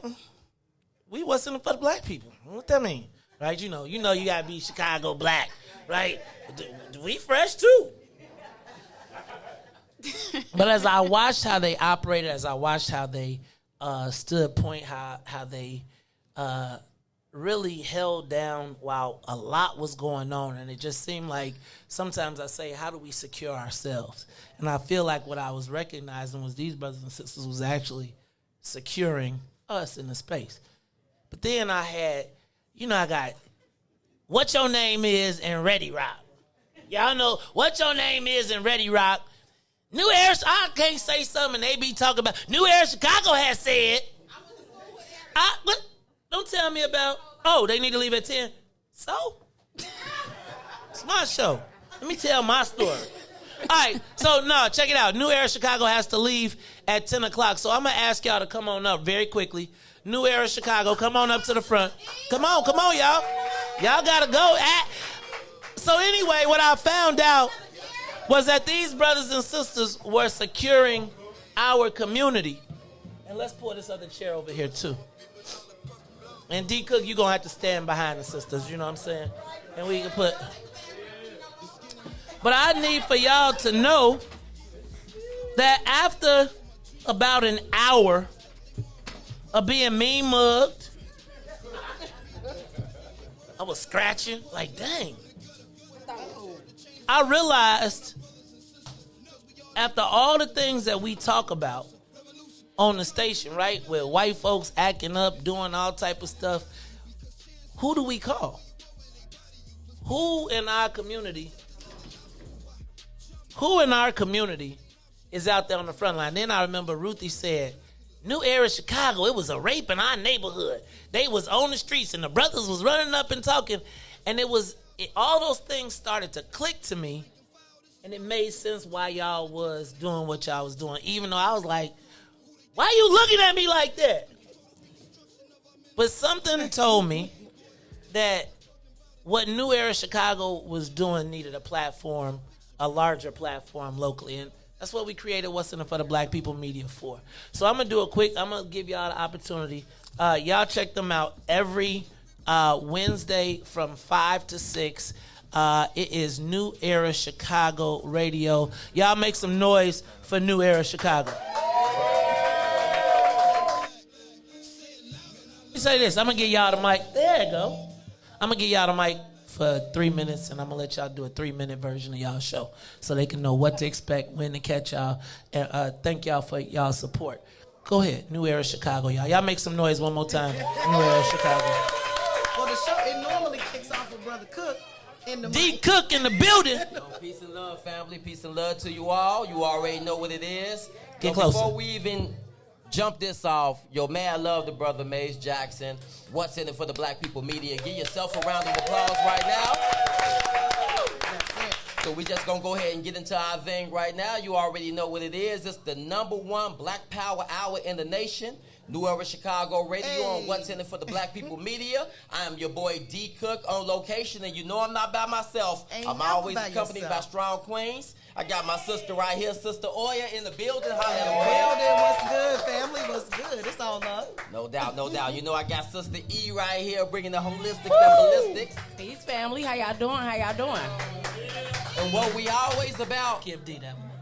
Speaker 6: we wasn't for the black people. What that mean? Right? You gotta be Chicago black, right? We fresh too. But as I watched how they operated, as I watched how they stood point, how they really held down while a lot was going on, and it just seemed like sometimes I say, how do we secure ourselves? And I feel like what I was recognizing was these brothers and sisters was actually securing us in the space. But then I had, I got what your name is in Ready Rock. Y'all know what your name is in Ready Rock. New Era, I can't say something they be talking about. New Era Chicago has said. But don't tell me about, they need to leave at 10. So? It's my show. Let me tell my story. All right, so no, check it out. New Era Chicago has to leave at 10 o'clock. So I'm going to ask y'all to come on up very quickly. New Era Chicago, come on up to the front. Come on, y'all. Y'all got to go. So anyway, what I found out was that these brothers and sisters were securing our community. And let's pull this other chair over here, too. And D Cook, you're going to have to stand behind the sisters, you know what I'm saying? And we can put... But I need for y'all to know that after about an hour of being mean mugged, I was scratching, like, dang. I realized after all the things that we talk about on the station, right, with white folks acting up, doing all type of stuff, who do we call? Who in our community is out there on the front line? Then I remember Ruthie said, New Era Chicago, it was a rape in our neighborhood. They was on the streets and the brothers was running up and talking. And all those things started to click to me. And it made sense why y'all was doing what y'all was doing. Even though I was like, why you looking at me like that? But something told me that what New Era Chicago was doing needed a platform, a larger platform locally. And that's what we created What's in it for the Black People Media for. So I'm going to give y'all the opportunity. Y'all check them out every Wednesday from 5 to 6. It is New Era Chicago Radio. Y'all make some noise for New Era Chicago. Let me say this. I'm going to give y'all the mic. There you go. I'm going to give y'all the mic for 3 minutes, and I'm going to let y'all do a 3-minute version of y'all show so they can know what to expect, when to catch y'all. And thank y'all for y'all's support. Go ahead. New Era Chicago, y'all. Y'all make some noise one more time. New Era Chicago.
Speaker 17: Well, the show, it normally kicks off with Brother Cook.
Speaker 6: D Cook in the building.
Speaker 18: Peace and love, family. Peace and love to you all. You already know what it is.
Speaker 6: Get closer.
Speaker 18: Before we even jump this off, yo, man, I love the brother Maze Jackson. What's in it for the Black People Media? Give yourself a round of applause right now. So we just gonna go ahead and get into our thing right now. You already know what it is. It's the #1 Black Power Hour in the nation. New Era Chicago Radio on What's in it for the Black People Media. I am your boy D Cook on location, and you know I'm not by myself. I'm always accompanied by strong queens. I got my sister right here, Sister Oya, in the building.
Speaker 17: What's good, family? What's good? It's all love.
Speaker 18: No doubt, no doubt. You know I got Sister E right here, bringing the holistics and ballistics.
Speaker 5: Peace, family. How y'all doing? How y'all doing?
Speaker 18: And what we always about,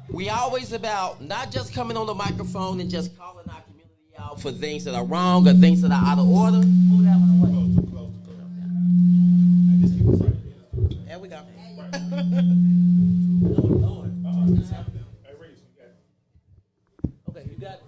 Speaker 18: we always about not just coming on the microphone and just calling our community out for things that are wrong or things that are out of order. Move that one away.
Speaker 17: There we go.
Speaker 6: Okay, you got it.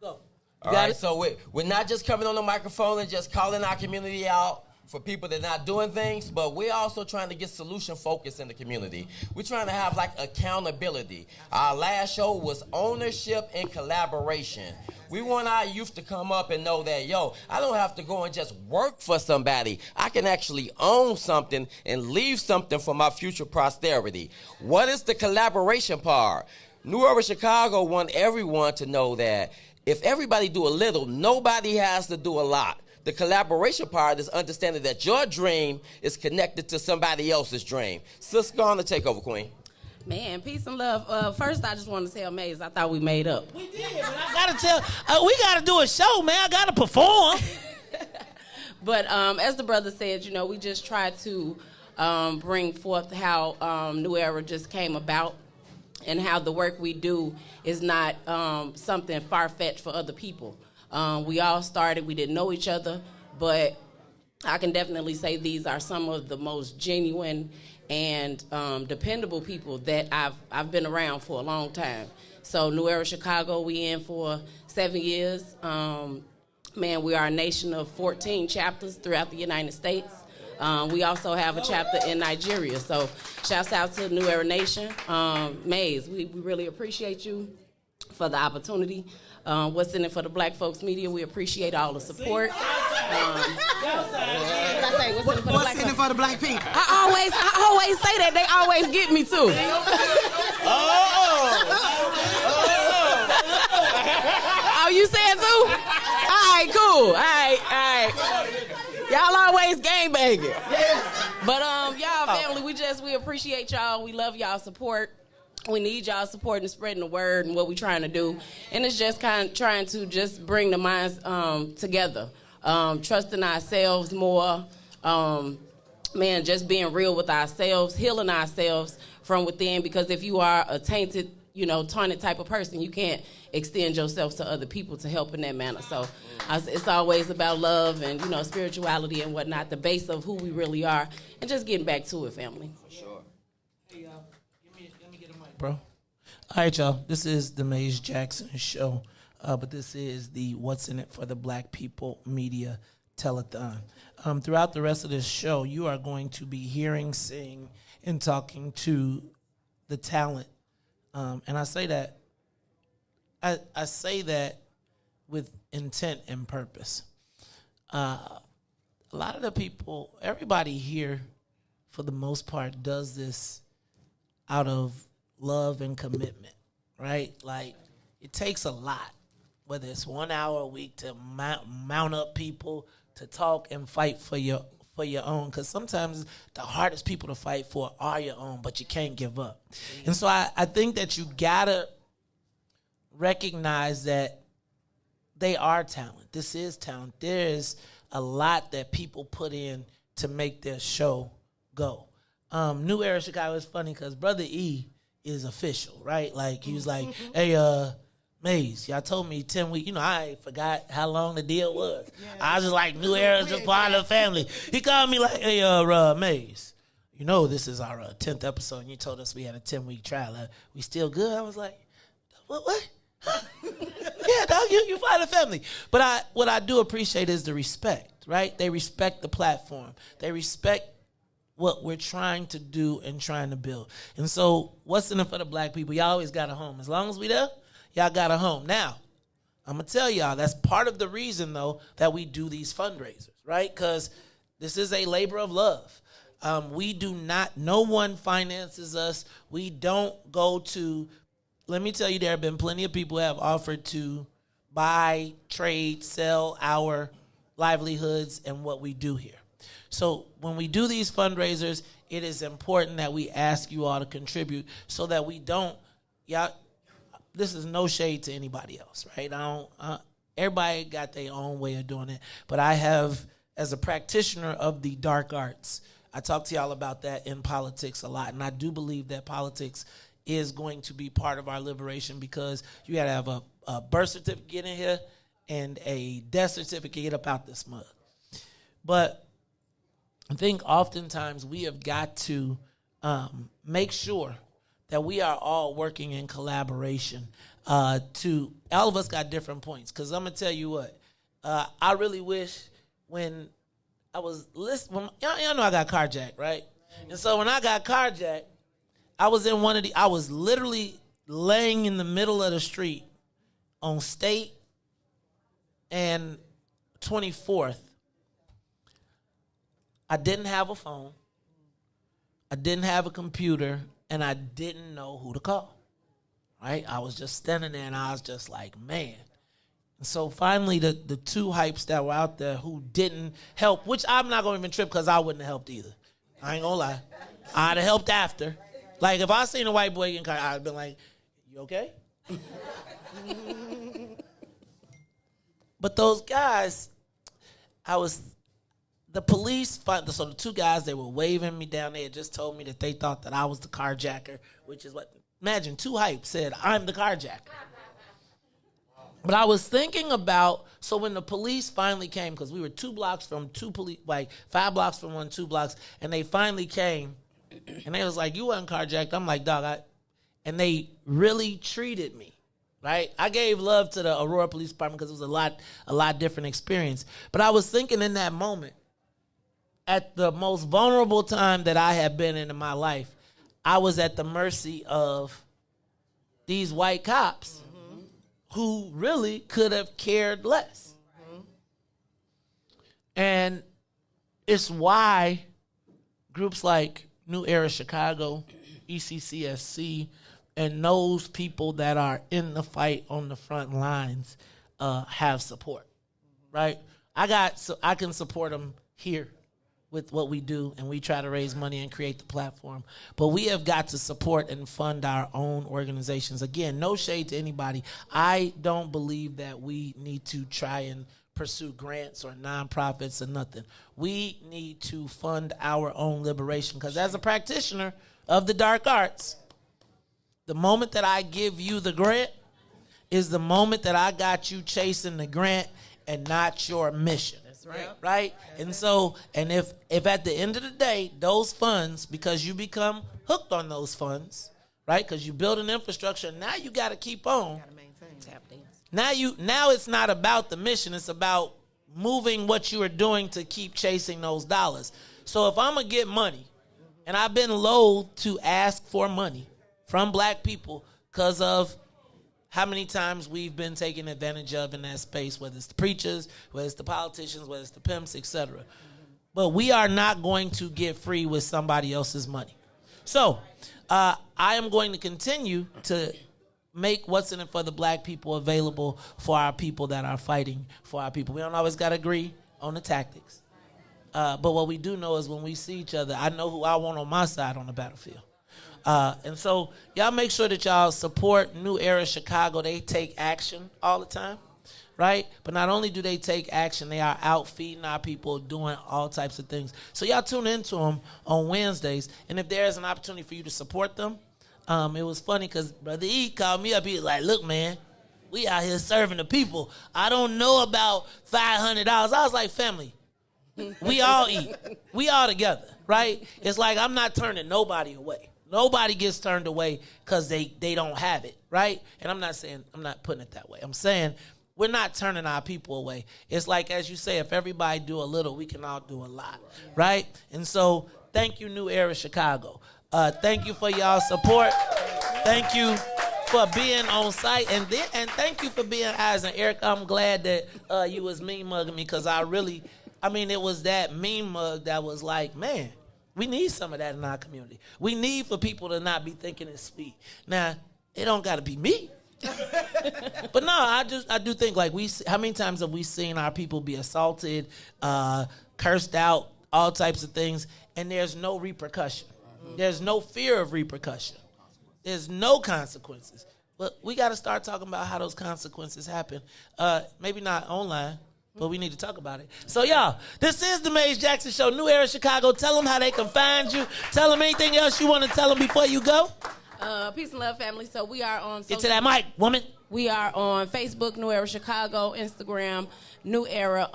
Speaker 6: Go.
Speaker 18: All right, so we're not just coming on the microphone and just calling our community out for people that are not doing things, but we're also trying to get solution focus in the community. We're trying to have like accountability. Our last show was ownership and collaboration. We want our youth to come up and know that, yo, I don't have to go and just work for somebody. I can actually own something and leave something for my future posterity. What is the collaboration part? New Era Chicago want everyone to know that if everybody do a little, nobody has to do a lot. The collaboration part is understanding that your dream is connected to somebody else's dream. Sis, go on to take over, Queen.
Speaker 5: Man, peace and love. First, I just want to tell Maze, I thought we made up.
Speaker 6: We did, but I gotta tell, we gotta do a show, man. I gotta perform.
Speaker 5: But as the brother said, you know, we just try to bring forth how New Era just came about and how the work we do is not something far-fetched for other people. We all started, we didn't know each other, but I can definitely say these are some of the most genuine and dependable people that I've been around for a long time. So New Era Chicago, we in for 7 years. Man, we are a nation of 14 chapters throughout the United States. We also have a chapter in Nigeria. So shouts out to New Era Nation. Maze, we really appreciate you for the opportunity. What's in it for the Black Folks Media? We appreciate all the support. What I say? What's in it for the Black people? I always say that. They always get me too. Oh, you said too? All right, cool. All right. Y'all always gangbanging. But y'all family, we appreciate y'all. We love y'all support.
Speaker 19: We need y'all support and spreading the word and what we're trying to do. And it's just kind of trying to just bring the minds together. Trusting ourselves more. Just being real with ourselves, healing ourselves from within. Because if you are a tainted, taunted type of person, you can't extend yourself to other people to help in that manner. So it's always about love and, spirituality and whatnot, the base of who we really are. And just getting back to it, family.
Speaker 18: For sure.
Speaker 6: Bro. All right, y'all. This is the Maze Jackson Show, but this is the What's in It for the Black People Media Telethon. Throughout the rest of this show, you are going to be hearing, seeing, and talking to the talent. And I say that, I say that with intent and purpose. A lot of the people, everybody here, for the most part, does this out of love and commitment, right? Like, it takes a lot, whether it's 1 hour a week to mount up people to talk and fight for your own, because sometimes the hardest people to fight for are your own, but you can't give up. And so I think that you gotta recognize that they are talent. This is talent. There's a lot that people put in to make their show go. New Era Chicago is funny because Brother E is official, right? Like, he was like, hey, Maze, y'all told me 10 weeks. I forgot how long the deal was. Yeah. I was just like, New Era is just part of the family. He called me like, hey, Maze, this is our 10th episode, and you told us we had a 10-week trial. We still good? I was like, what? Huh? Yeah, dog, you part of the family. But what I do appreciate is the respect, right? They respect the platform. They respect what we're trying to do and trying to build. And so what's in it for the black people? Y'all always got a home. As long as we there, y'all got a home. Now, I'm going to tell y'all, that's part of the reason, though, that we do these fundraisers, right? Because this is a labor of love. We do not, no one finances us. We don't go to, let me tell you, there have been plenty of people who have offered to buy, trade, sell our livelihoods and what we do here. So when we do these fundraisers, it is important that we ask you all to contribute so that we don't, this is no shade to anybody else, right? Everybody got their own way of doing it. But I have, as a practitioner of the dark arts, I talk to y'all about that in politics a lot. And I do believe that politics is going to be part of our liberation because you got to have a birth certificate in here and a death certificate to get up out this mud. But I think oftentimes we have got to make sure that we are all working in collaboration. All of us got different points. Because I'm going to tell you what, I really wish when I was listening, y'all know I got carjacked, right? And so when I got carjacked, I was literally laying in the middle of the street on State and 24th. I didn't have a phone. I didn't have a computer. And I didn't know who to call, right? I was just standing there, and I was just like, man. And so finally, the two hypes that were out there who didn't help, which I'm not going to even trip because I wouldn't have helped either. I ain't going to lie. I'd have helped after. Like, if I seen a white boy getting caught, I'd have been like, you okay? But those guys, the police, so the two guys, they were waving me down there, just told me that they thought that I was the carjacker, which is what, imagine, two hypes said, I'm the carjacker. But I was thinking about, so when the police finally came, because we were 2 blocks from 2 police, like 5 blocks from 1, 2 blocks, and they finally came, and they was like, you wasn't carjacked. I'm like, dog, and they really treated me, right? I gave love to the Aurora Police Department because it was a lot different experience. But I was thinking in that moment, at the most vulnerable time that I had been in my life, I was at the mercy of these white cops who really could have cared less. And it's why groups like New Era Chicago, ECCSC, and those people that are in the fight on the front lines have support, right? I can support them here. with what we do, and we try to raise money and create the platform. But we have got to support and fund our own organizations. Again, no shade to anybody. I don't believe that we need to try and pursue grants or nonprofits or nothing. We need to fund our own liberation, because as a practitioner of the dark arts, the moment that I give you the grant is the moment that I got you chasing the grant and not your mission. Right? And so, and if at the end of the day, those funds, because you become hooked on those funds, right? Because you build an infrastructure, now you got to keep on. Now it's not about the mission, it's about moving what you are doing to keep chasing those dollars. So if I'm going to get money, and I've been loath to ask for money from black people because of how many times we've been taken advantage of in that space, whether it's the preachers, whether it's the politicians, whether it's the pimps, etc. But we are not going to get free with somebody else's money. So I am going to continue to make what's in it for the black people available for our people that are fighting for our people. We don't always got to agree on the tactics. But what we do know is when we see each other, I know who I want on my side on the battlefield. And so y'all make sure that y'all support New Era Chicago. They take action all the time, right? But not only do they take action, they are out feeding our people, doing all types of things. So y'all tune into them on Wednesdays. And if there is an opportunity for you to support them, it was funny because Brother E called me up. He was like, look, man, we out here serving the people. I don't know about $500. I was like, family, we all eat. We all together, right? It's like I'm not turning nobody away. Nobody gets turned away because they don't have it, right? And I'm not putting it that way. I'm saying we're not turning our people away. It's like, as you say, if everybody do a little, we can all do a lot, right? And so thank you, New Era Chicago. Thank you for y'all support. Thank you for being on site. And thank you for being eyes. And Eric, I'm glad that you was mean mugging me, because it was that mean mug that was like, man, we need some of that in our community. We need for people to not be thinking it's speed. Now, it don't got to be me. But no, I do think, like, how many times have we seen our people be assaulted, cursed out, all types of things, and there's no repercussion. There's no fear of repercussion. There's no consequences. But we got to start talking about how those consequences happen. Maybe not online, but we need to talk about it. So, y'all, this is the Maze Jackson Show, New Era Chicago. Tell them how they can find you. Tell them anything else you want to tell them before you go.
Speaker 19: Peace and love, family. So we are on
Speaker 6: Get to that mic, woman.
Speaker 19: We are on Facebook, New Era Chicago, Instagram, New Era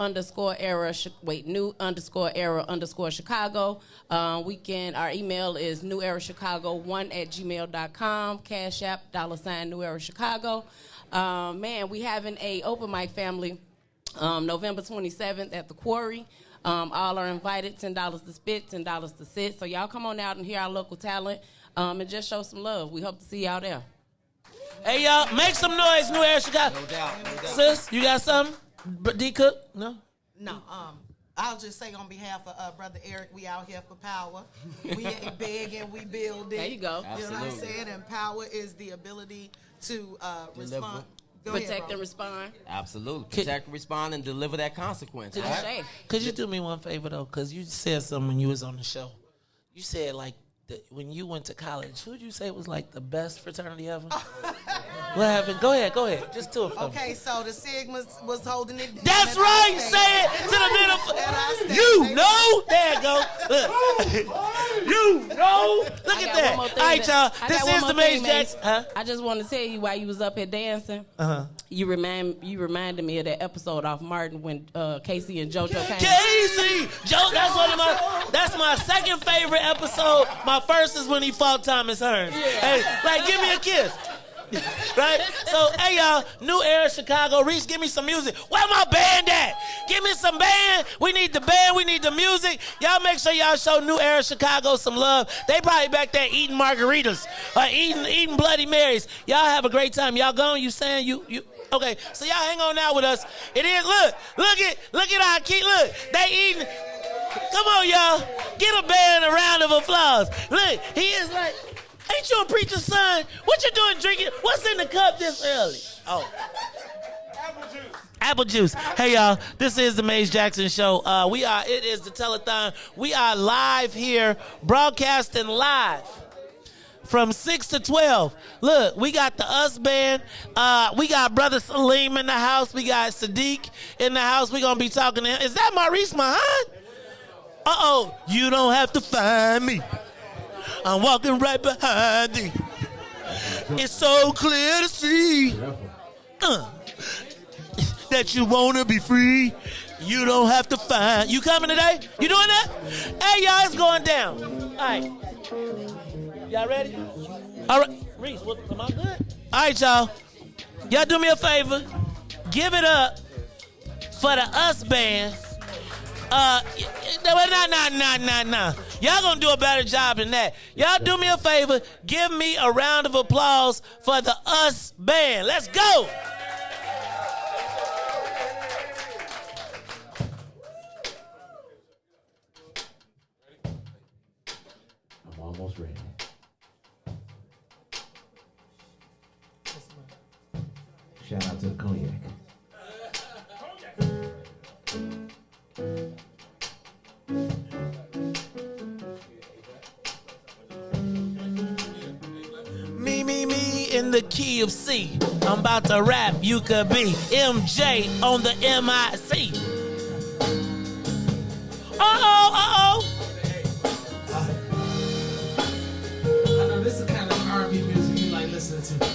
Speaker 19: Chicago. Our email is newerachicago1@gmail.com. Cash App, $ New Era Chicago. Man, we having a open mic, family. November 27th at the Quarry. All are invited, $10 to spit, $10 to sit. So y'all come on out and hear our local talent and just show some love. We hope to see y'all there.
Speaker 6: Hey, y'all, make some noise, New Era Chicago. No doubt. Sis, you got something? D Cook? No?
Speaker 17: No. I'll just say on behalf of Brother Eric, we out here for power. We ain't begging, we building.
Speaker 19: There you go.
Speaker 17: You know what I'm saying? And power is the ability to respond.
Speaker 19: Protect and respond.
Speaker 18: Absolutely. Protect, respond, and deliver that consequence.
Speaker 6: Right? Could you do me one favor, though? Because you said something when you was on the show. You said, like, when you went to college, who did you say was, like, the best fraternity ever? What happened? Go ahead. Just do it for me.
Speaker 17: Okay, so the Sigmas was holding it down.
Speaker 6: That's right. Say it to the middle. You know. There you go. Look. You know. Look at that. All right, y'all. This is the Maze Jackson. Huh?
Speaker 19: I just want to tell you, while you was up here dancing, you reminded me of that episode off Martin when Casey and JoJo came.
Speaker 6: Casey! That's my second favorite episode. My first is when he fought Thomas Hearns. Yeah. Hey, like, give me a kiss. Right? So, hey, y'all, New Era Chicago. Riis, give me some music. Where my band at? Give me some band. We need the band. We need the music. Y'all make sure y'all show New Era Chicago some love. They probably back there eating margaritas or eating Bloody Marys. Y'all have a great time. Y'all going? You saying you? Okay, so y'all hang on out with us. It is, look at our kid. Look, they eating. Come on, y'all. Give a band a round of applause. Look, he is like, ain't you a preacher's son? What you doing drinking? What's in the cup this early? Oh. Apple juice. Hey y'all, this is the Maze Jackson Show. It is the Telethon. We are live here, broadcasting live from 6 to 12. Look, we got the Us Band. We got Brother Salim in the house. We got Sadiq in the house. We're going to be talking to him. Is that Maurice Mahan? Uh-oh. You don't have to find me. I'm walking right behind you. It's so clear to see that you want to be free. You don't have to find. You coming today? You doing that? Hey, y'all, it's going down. All right. Y'all ready? All right. Reese, am I good? All right, y'all. Y'all do me a favor. Give it up for the Us Band. Nah. Y'all gonna do a better job than that. Y'all do me a favor. Give me a round of applause for the Us Band. Let's go.
Speaker 8: I'm almost ready. Shout out to the cognac.
Speaker 6: Me in the key of C. I'm about to rap, you could be MJ on the MIC. Uh-oh.
Speaker 20: I know this is the kind of R&B music you like listening to.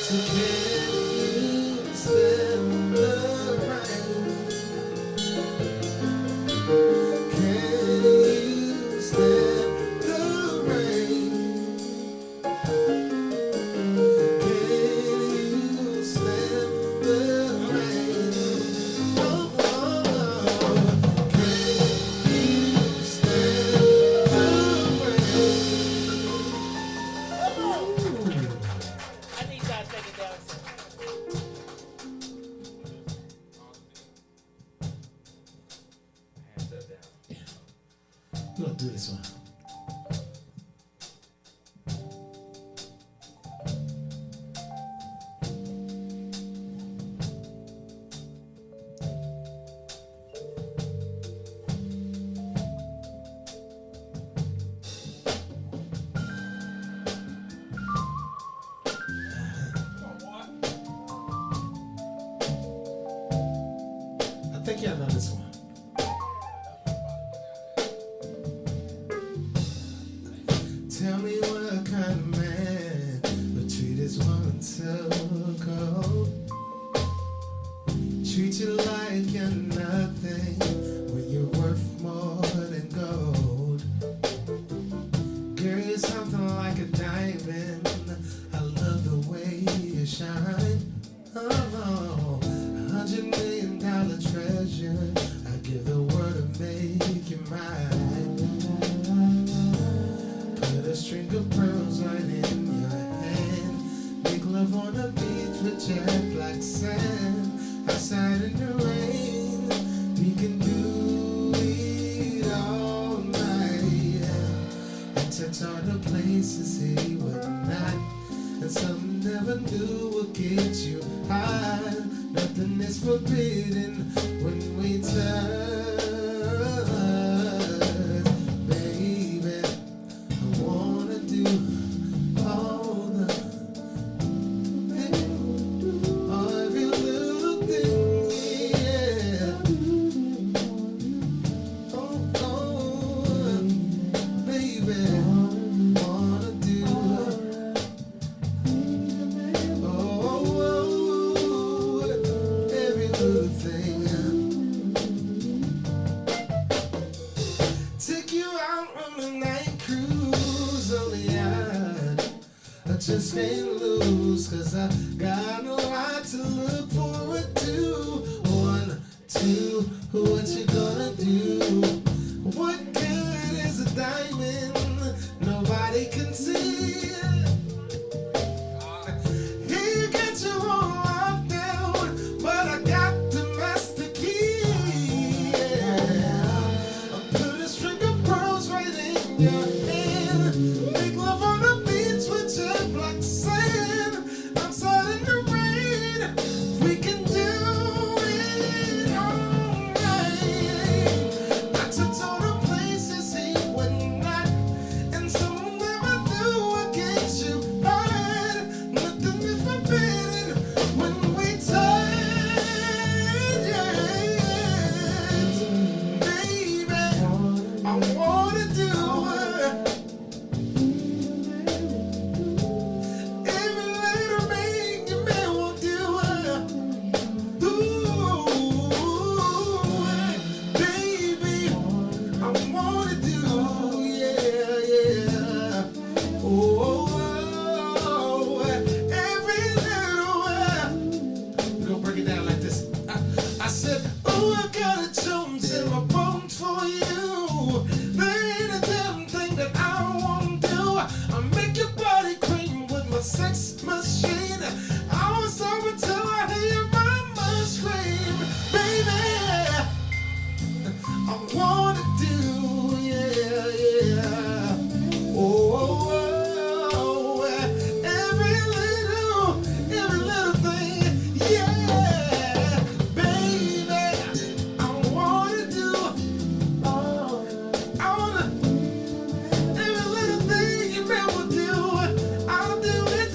Speaker 13: So can you stand the rain? Can you stand the rain? Can you stand the rain? Oh, oh, oh. Can you stand the rain?
Speaker 6: I need y'all to take it down.
Speaker 20: We're gonna do this one. I think y'all know this one.
Speaker 13: Tell me what kind of man would treat his woman so cold. Treat you like you're nothing when you're worth more than gold. Girl, you're something like a diamond. I love the way you shine. Oh, $100 million treasure. I give the word to make you mine. Put a string of pearls right in your hand. Make love on the beach with jet black sand. Outside in the rain, we can do it all night. And touch all the places he would not. And some never knew would get you high. Nothing is forbidden when we touch. Baby, I wanna do all the every little thing, yeah. Oh, oh, baby, wanna do every little thing. Take you out on a night cruise on the yacht. I just can't lose, 'cause I got a lot to look forward to. 1, 2, what you gonna do? What good is a diamond nobody can see? You got your own lockdown, but I got the master key. I put a string of pearls right in your hand. Make love on the beach with jet black sand. Outside in the rain, we can do it all night. I touch all the places he would not, and some never do against you. Right? Nothing is forbidden when we touch. Baby, I wanna do every little thing you may want to do. Ooh, baby, I wanna do, yeah, yeah. Oh, every little. We're gonna break it down like this. I said, oh, I got a Jones in my bones for you. There ain't a damn thing that I won't do. I make your body cream with my sex machine. I was over till I hear your mama scream. Baby, I wanna do, yeah, yeah. Oh, every little thing, yeah. Baby, I wanna do, I wanna, every little thing you ever do, I'll do it.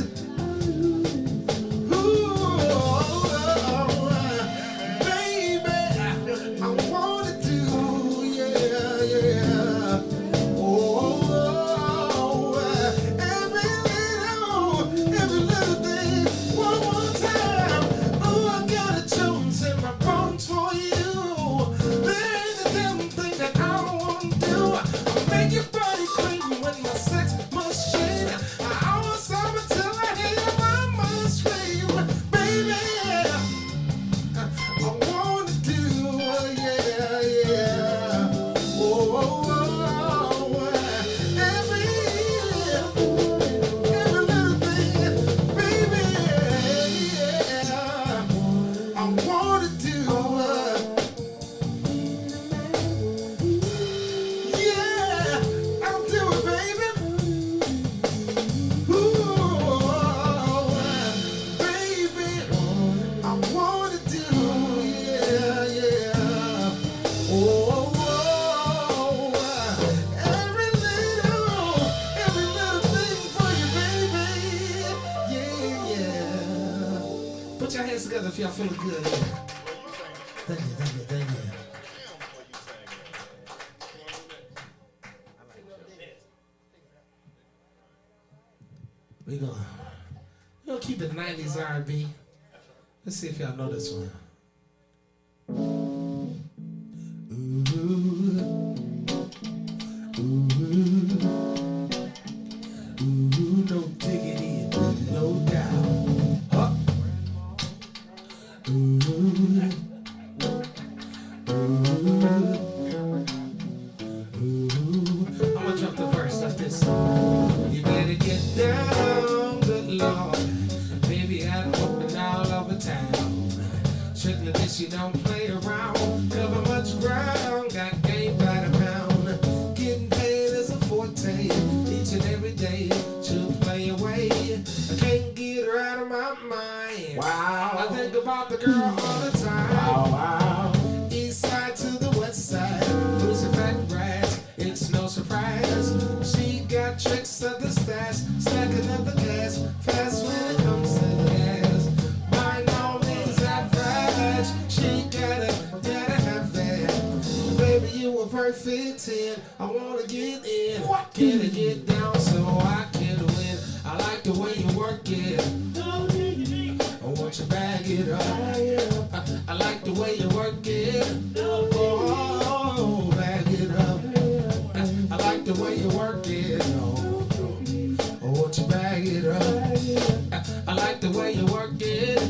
Speaker 20: put your hands together if y'all feeling good. Thank you. We're gonna keep it 90s R&B. Let's see if y'all know this one. No diggity, no doubt. Huh? I'm gonna jump the verse like this. You better get down, good Lord. Baby, I'm open all over town. Strictly this, you don't play around. Cover much ground, got game by the pound. Getting paid is a forte, each and every day. To play away, I can't get her out of my mind. Wow, I think about the girl all the time. Wow. East side to the west side, who's a fat rat? It's no surprise. She got tricks of the stash, stacking up the gas, fast when it comes to the gas. By no means average, she gotta have that. Baby, you a perfect 10. I wanna get in, get down so I can win. I like the way you work it. I want you bag it up. I like the way you work it. Oh, bag it up. I like the way you work it. I want you bag it up. I like the way you work it.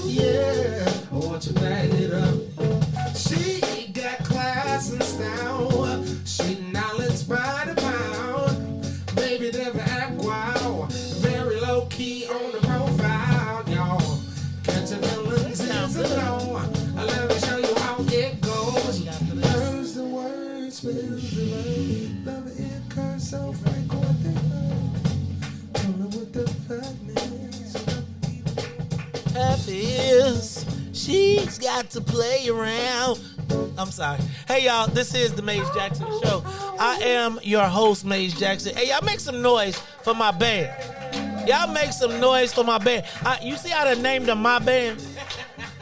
Speaker 20: Yeah, I want you bag it up. She got class and style. She knowledge by the pound. Baby, never act wild. Very low key on the profile, y'all. Catching villains is a no. Let me show you how it goes. Here's the words, spills the love. Love it, curse so frank what they love. Don't know what the fatness.
Speaker 6: Happy is she's got to play around. I'm sorry. Hey, y'all, this is the Maze Jackson Show. I am your host, Maze Jackson. Hey, y'all make some noise for my band. Y'all make some noise for my band. You see how they named them my band?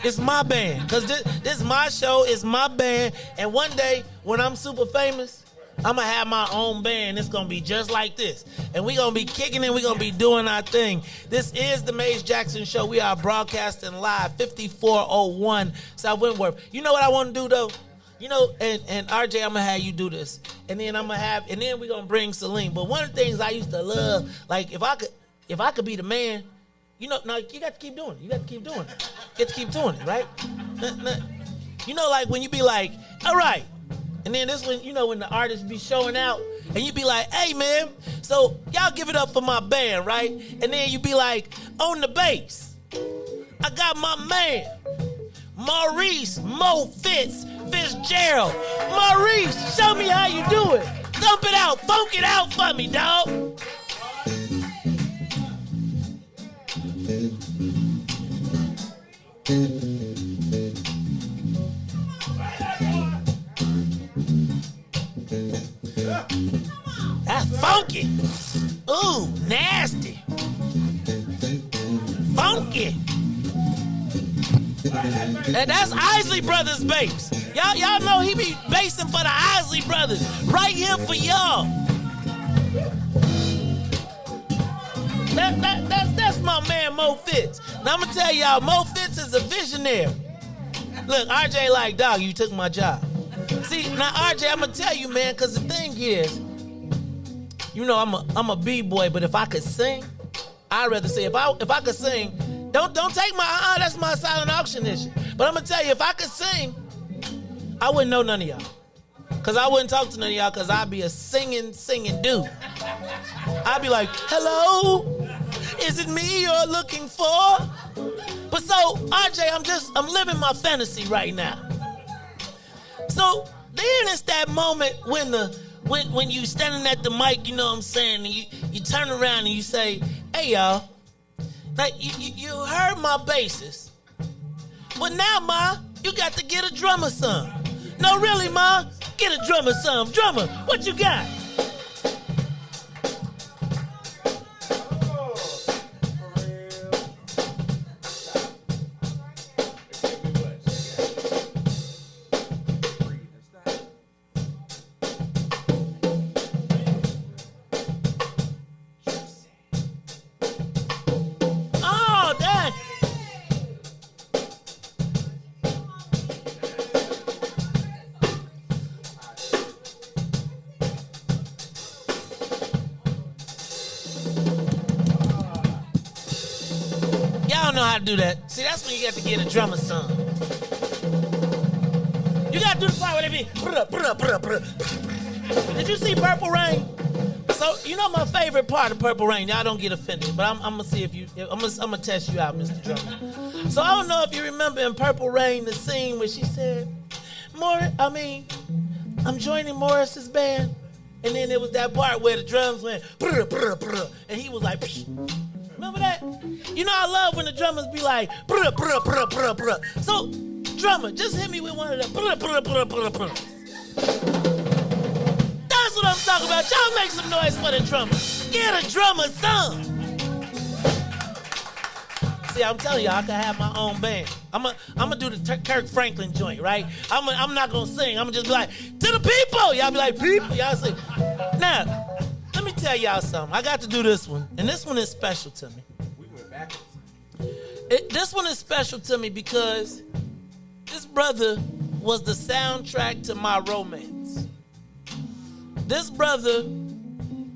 Speaker 6: It's my band. Because this is my show. It's my band. And one day, when I'm super famous, I'm going to have my own band. It's going to be just like this. And we're going to be kicking it. We're going to be doing our thing. This is the Maze Jackson Show. We are broadcasting live, 5401 South Wentworth. You know what I want to do, though? You know, and RJ, I'm going to have you do this. And then we're going to bring Celine. But one of the things I used to love, like, if I could be the man, you know, now you got to keep doing it. You got to keep doing it. You got to keep doing it, right? You know, like when you be like, all right. And then this one, you know, when the artists be showing out and you be like, hey, man, so y'all give it up for my band, right? And then you be like, on the bass, I got my man, Maurice Fitzgerald. Maurice, show me how you do it. Thump it out, funk it out for me, dog. That's funky. Ooh, nasty. Funky. And that's Isley Brothers bass. Y'all know he be bassing for the Isley Brothers. Right here for y'all. That's my man Mo Fitz. Now I'm gonna tell y'all, Mo Fitz is a visionary. Look, RJ like, dog, you took my job. See, now RJ, I'm gonna tell you, man, because the thing is, you know, I'm a B-boy, but if I could sing, I'd rather say if I could sing, don't take my that's my silent auction issue. But I'm gonna tell you, if I could sing, I wouldn't know none of y'all. Cause I wouldn't talk to none of y'all, cause I'd be a singing dude. I'd be like, hello, is it me you're looking for? But so, RJ, I'm living my fantasy right now. So then it's that moment when you standing at the mic, you know what I'm saying, and you turn around and you say, hey y'all, like you heard my bassist, but now Ma, you got to get a drummer some. No, really, Ma, get a drummer some. Drummer, what you got? don't know how to do that. See, that's when you got to get a drummer song. You got to do the part where they be. Did you see Purple Rain? So, you know my favorite part of Purple Rain. Y'all don't get offended, but I'm going to see if you, I'm going to test you out, Mr. Drummer. So I don't know if you remember in Purple Rain the scene where she said, I'm joining Morris's band. And then there was that part where the drums went, and he was like, psh. Remember that? You know I love when the drummers be like, So, drummer, just hit me with one of them. That's what I'm talking about. Y'all make some noise for the drummer. Get a drummer some. See, I'm telling y'all, I can have my own band. I'm gonna do the Kirk Franklin joint, right? I'm not gonna sing. I'm gonna just be like, to the people. Y'all be like, people. Y'all sing. Now, let me tell y'all something. I got to do this one, and this one is special to me.
Speaker 16: We went backwards.
Speaker 6: This one is special to me because this brother was the soundtrack to my romance. This brother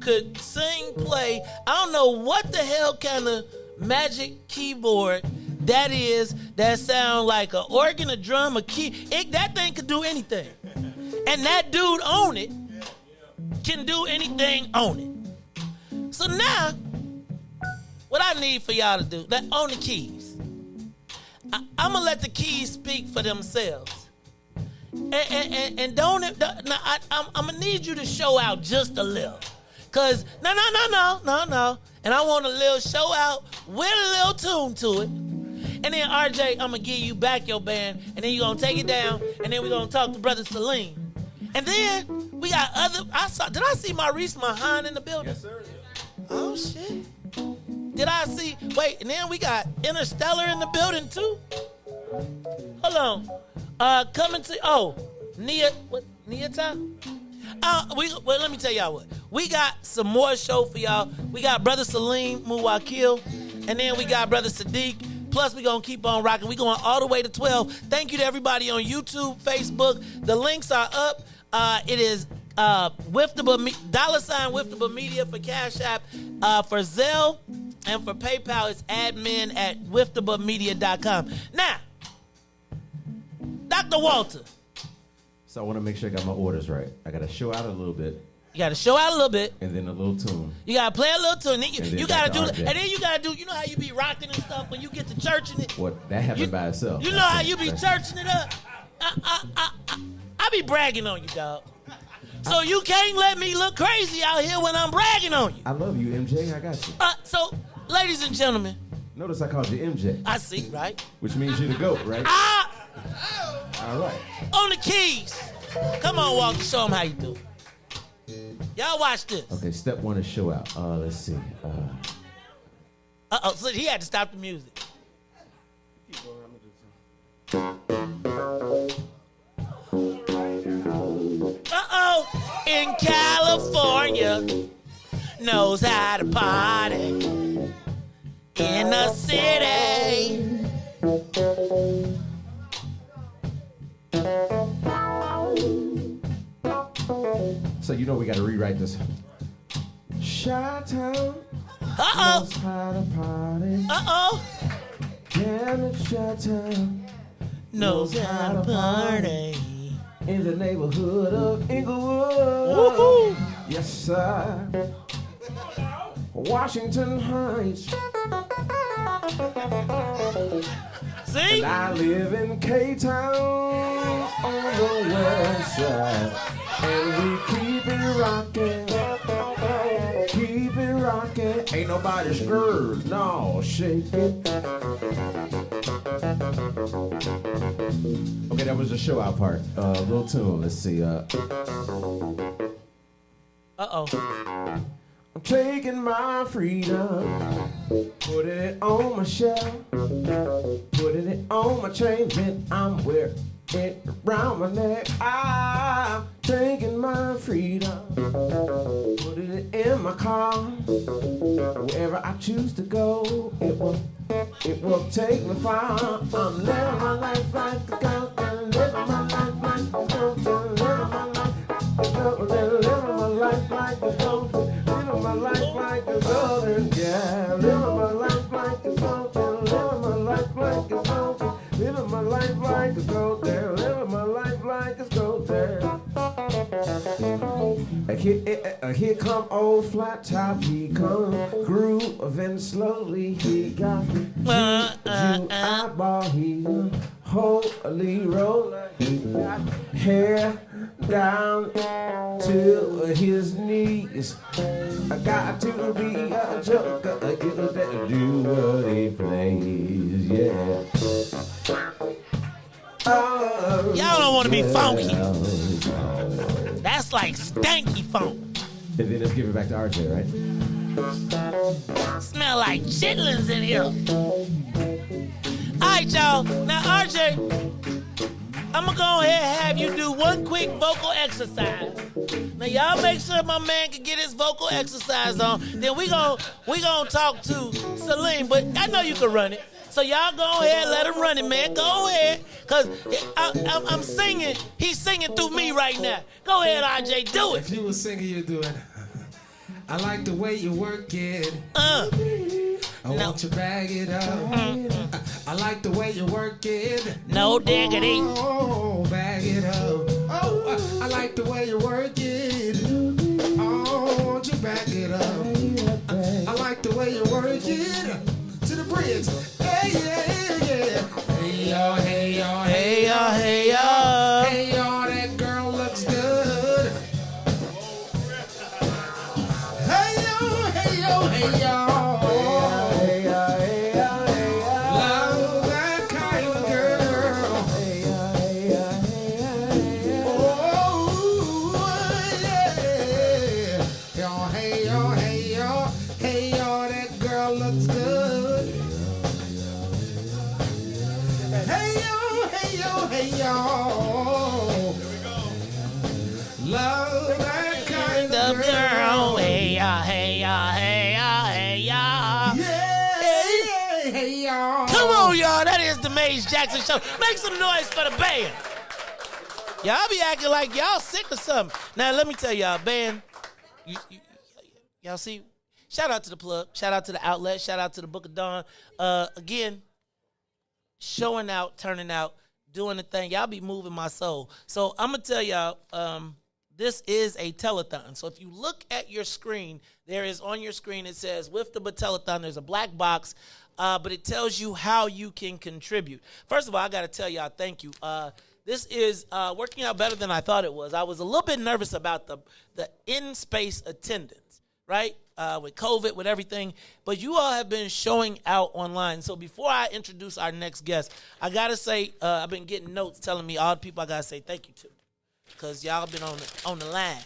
Speaker 6: could sing, play. I don't know what the hell kind of magic keyboard that is that sound like an organ, a drum, a key. That thing could do anything. And that dude on it can do anything on it. So now, what I need for y'all to do, on the keys, I'm going to let the keys speak for themselves. And I'm going to need you to show out just a little. Because, no. And I want a little show out with a little tune to it. And then, RJ, I'm going to give you back your band. And then you're going to take it down. And then we're going to talk to Brother Salim. And then we got did I see my Riis Mahan in the building?
Speaker 16: Yes, sir.
Speaker 6: Oh, shit. Did I see, and then we got Interstellar in the building, too? Hold on. Coming to, Nia time? Let me tell y'all what. We got some more show for y'all. We got Brother Salim Muwakil, and then we got Brother Sadiq. Plus, we're going to keep on rocking. We're going all the way to 12. Thank you to everybody on YouTube, Facebook. The links are up. It is $WIIFTBP Media for Cash App. For Zelle and for PayPal, it's admin@WIIFTBPmedia.com. Now, Dr. Walter.
Speaker 8: So I want to make sure I got my orders right. I got to show out a little bit.
Speaker 6: You got to show out a little bit.
Speaker 8: And then a little tune.
Speaker 6: You got to play a little tune. Then you got to do
Speaker 8: RJ.
Speaker 6: and then you got to do, you know how you be rocking and stuff when you get to church and it?
Speaker 8: What? That happened by itself.
Speaker 6: You know how you be churching it up? I be bragging on you, dog. So you can't let me look crazy out here when I'm bragging on you.
Speaker 8: I love you, MJ. I got you.
Speaker 6: So, ladies and gentlemen.
Speaker 8: Notice I called you MJ.
Speaker 6: I see, right?
Speaker 8: Which means you're the GOAT, right? All right.
Speaker 6: On the keys. Come on, Walter. Show them how you do it. Y'all watch this.
Speaker 8: Okay, step one is show out. Let's see.
Speaker 6: So he had to stop the music. In California, knows how to party. In the city.
Speaker 8: So you know we got to rewrite this. Chi-town.
Speaker 6: Uh-oh.
Speaker 8: Knows how to party.
Speaker 6: Uh-oh.
Speaker 8: Damn it, Chi-town.
Speaker 6: Knows how to party.
Speaker 8: In the neighborhood of Inglewood.
Speaker 6: Woohoo.
Speaker 8: Yes, sir. Washington Heights.
Speaker 6: See?
Speaker 8: And I live in K-Town on the west side. And we keep it rocking. Keep it rocking. Ain't nobody scared. No, shake it. Okay, that was the show out part. Little tune. Let's see.
Speaker 6: Uh-oh.
Speaker 8: I'm taking my freedom, putting it on my shelf, putting it on my chain, then I'm wearing it around my neck. I'm taking my freedom, putting it in my car, wherever I choose to go, it will take me far. I'm living my life like a goat, and living my life like a goat, and living my life like a goat. My life like a golden, yeah. Living my life like a golden, living my my life like it's go down. Living my life like it's go down. Here come old flat top. He come grooving slowly. He got you eyeball. He holy roller. He got hair down to his knees. I got to be a joker. I get to do what he plays. Yeah.
Speaker 6: Y'all don't want to be funky. That's like stanky funk.
Speaker 8: And then let's give it back to RJ, right?
Speaker 6: Smell like chitlins in here. All right, y'all. Now, RJ, I'm going to go ahead and have you do one quick vocal exercise. Now, y'all make sure my man can get his vocal exercise on. Then we gonna talk to Celine, but I know you can run it. So y'all go ahead, let him run it, man. Go ahead, because I'm singing. He's singing through me right now. Go ahead, RJ, do it.
Speaker 20: If you were singing, you'd do it. I like the way you work it. I want you bag it up. I like the way you work it.
Speaker 6: No diggity.
Speaker 20: Oh, bag it up. Oh, I like the way you work it. Oh, won't you back it up? I like the way you work it. To the bridge. Hey, yeah, yeah. Hey, y'all, hey, y'all, hey, y'all, hey, y'all. Hey, y'all, that girl looks good. Hey, y'all, hey, y'all, hey, y'all. Love that kind of girl. Hey, hey, hey, hey, y'all. Yeah, hey, y'all. Come on, y'all. That is the Maze Jackson Show. Make some noise for the band. Y'all be acting like y'all sick or something. Now, let me tell y'all, band, y'all see, shout out to the plug. Shout out to the outlet. Shout out to the Book of Dawn. Again, showing out, turning out, doing the thing. Y'all be moving my soul. So I'm going to tell y'all, this is a telethon. So if you look at your screen, there is on your screen, it says WIIFTBP telethon. There's a black box, but it tells you how you can contribute. First of all, I got to tell y'all thank you. This is working out better than I thought it was. I was a little bit nervous about the in-space attendance, right? With COVID, with everything. But you all have been showing out online. So before I introduce our next guest, I got to say, I've been getting notes telling me all the people I got to say thank you to. Because y'all been on the line.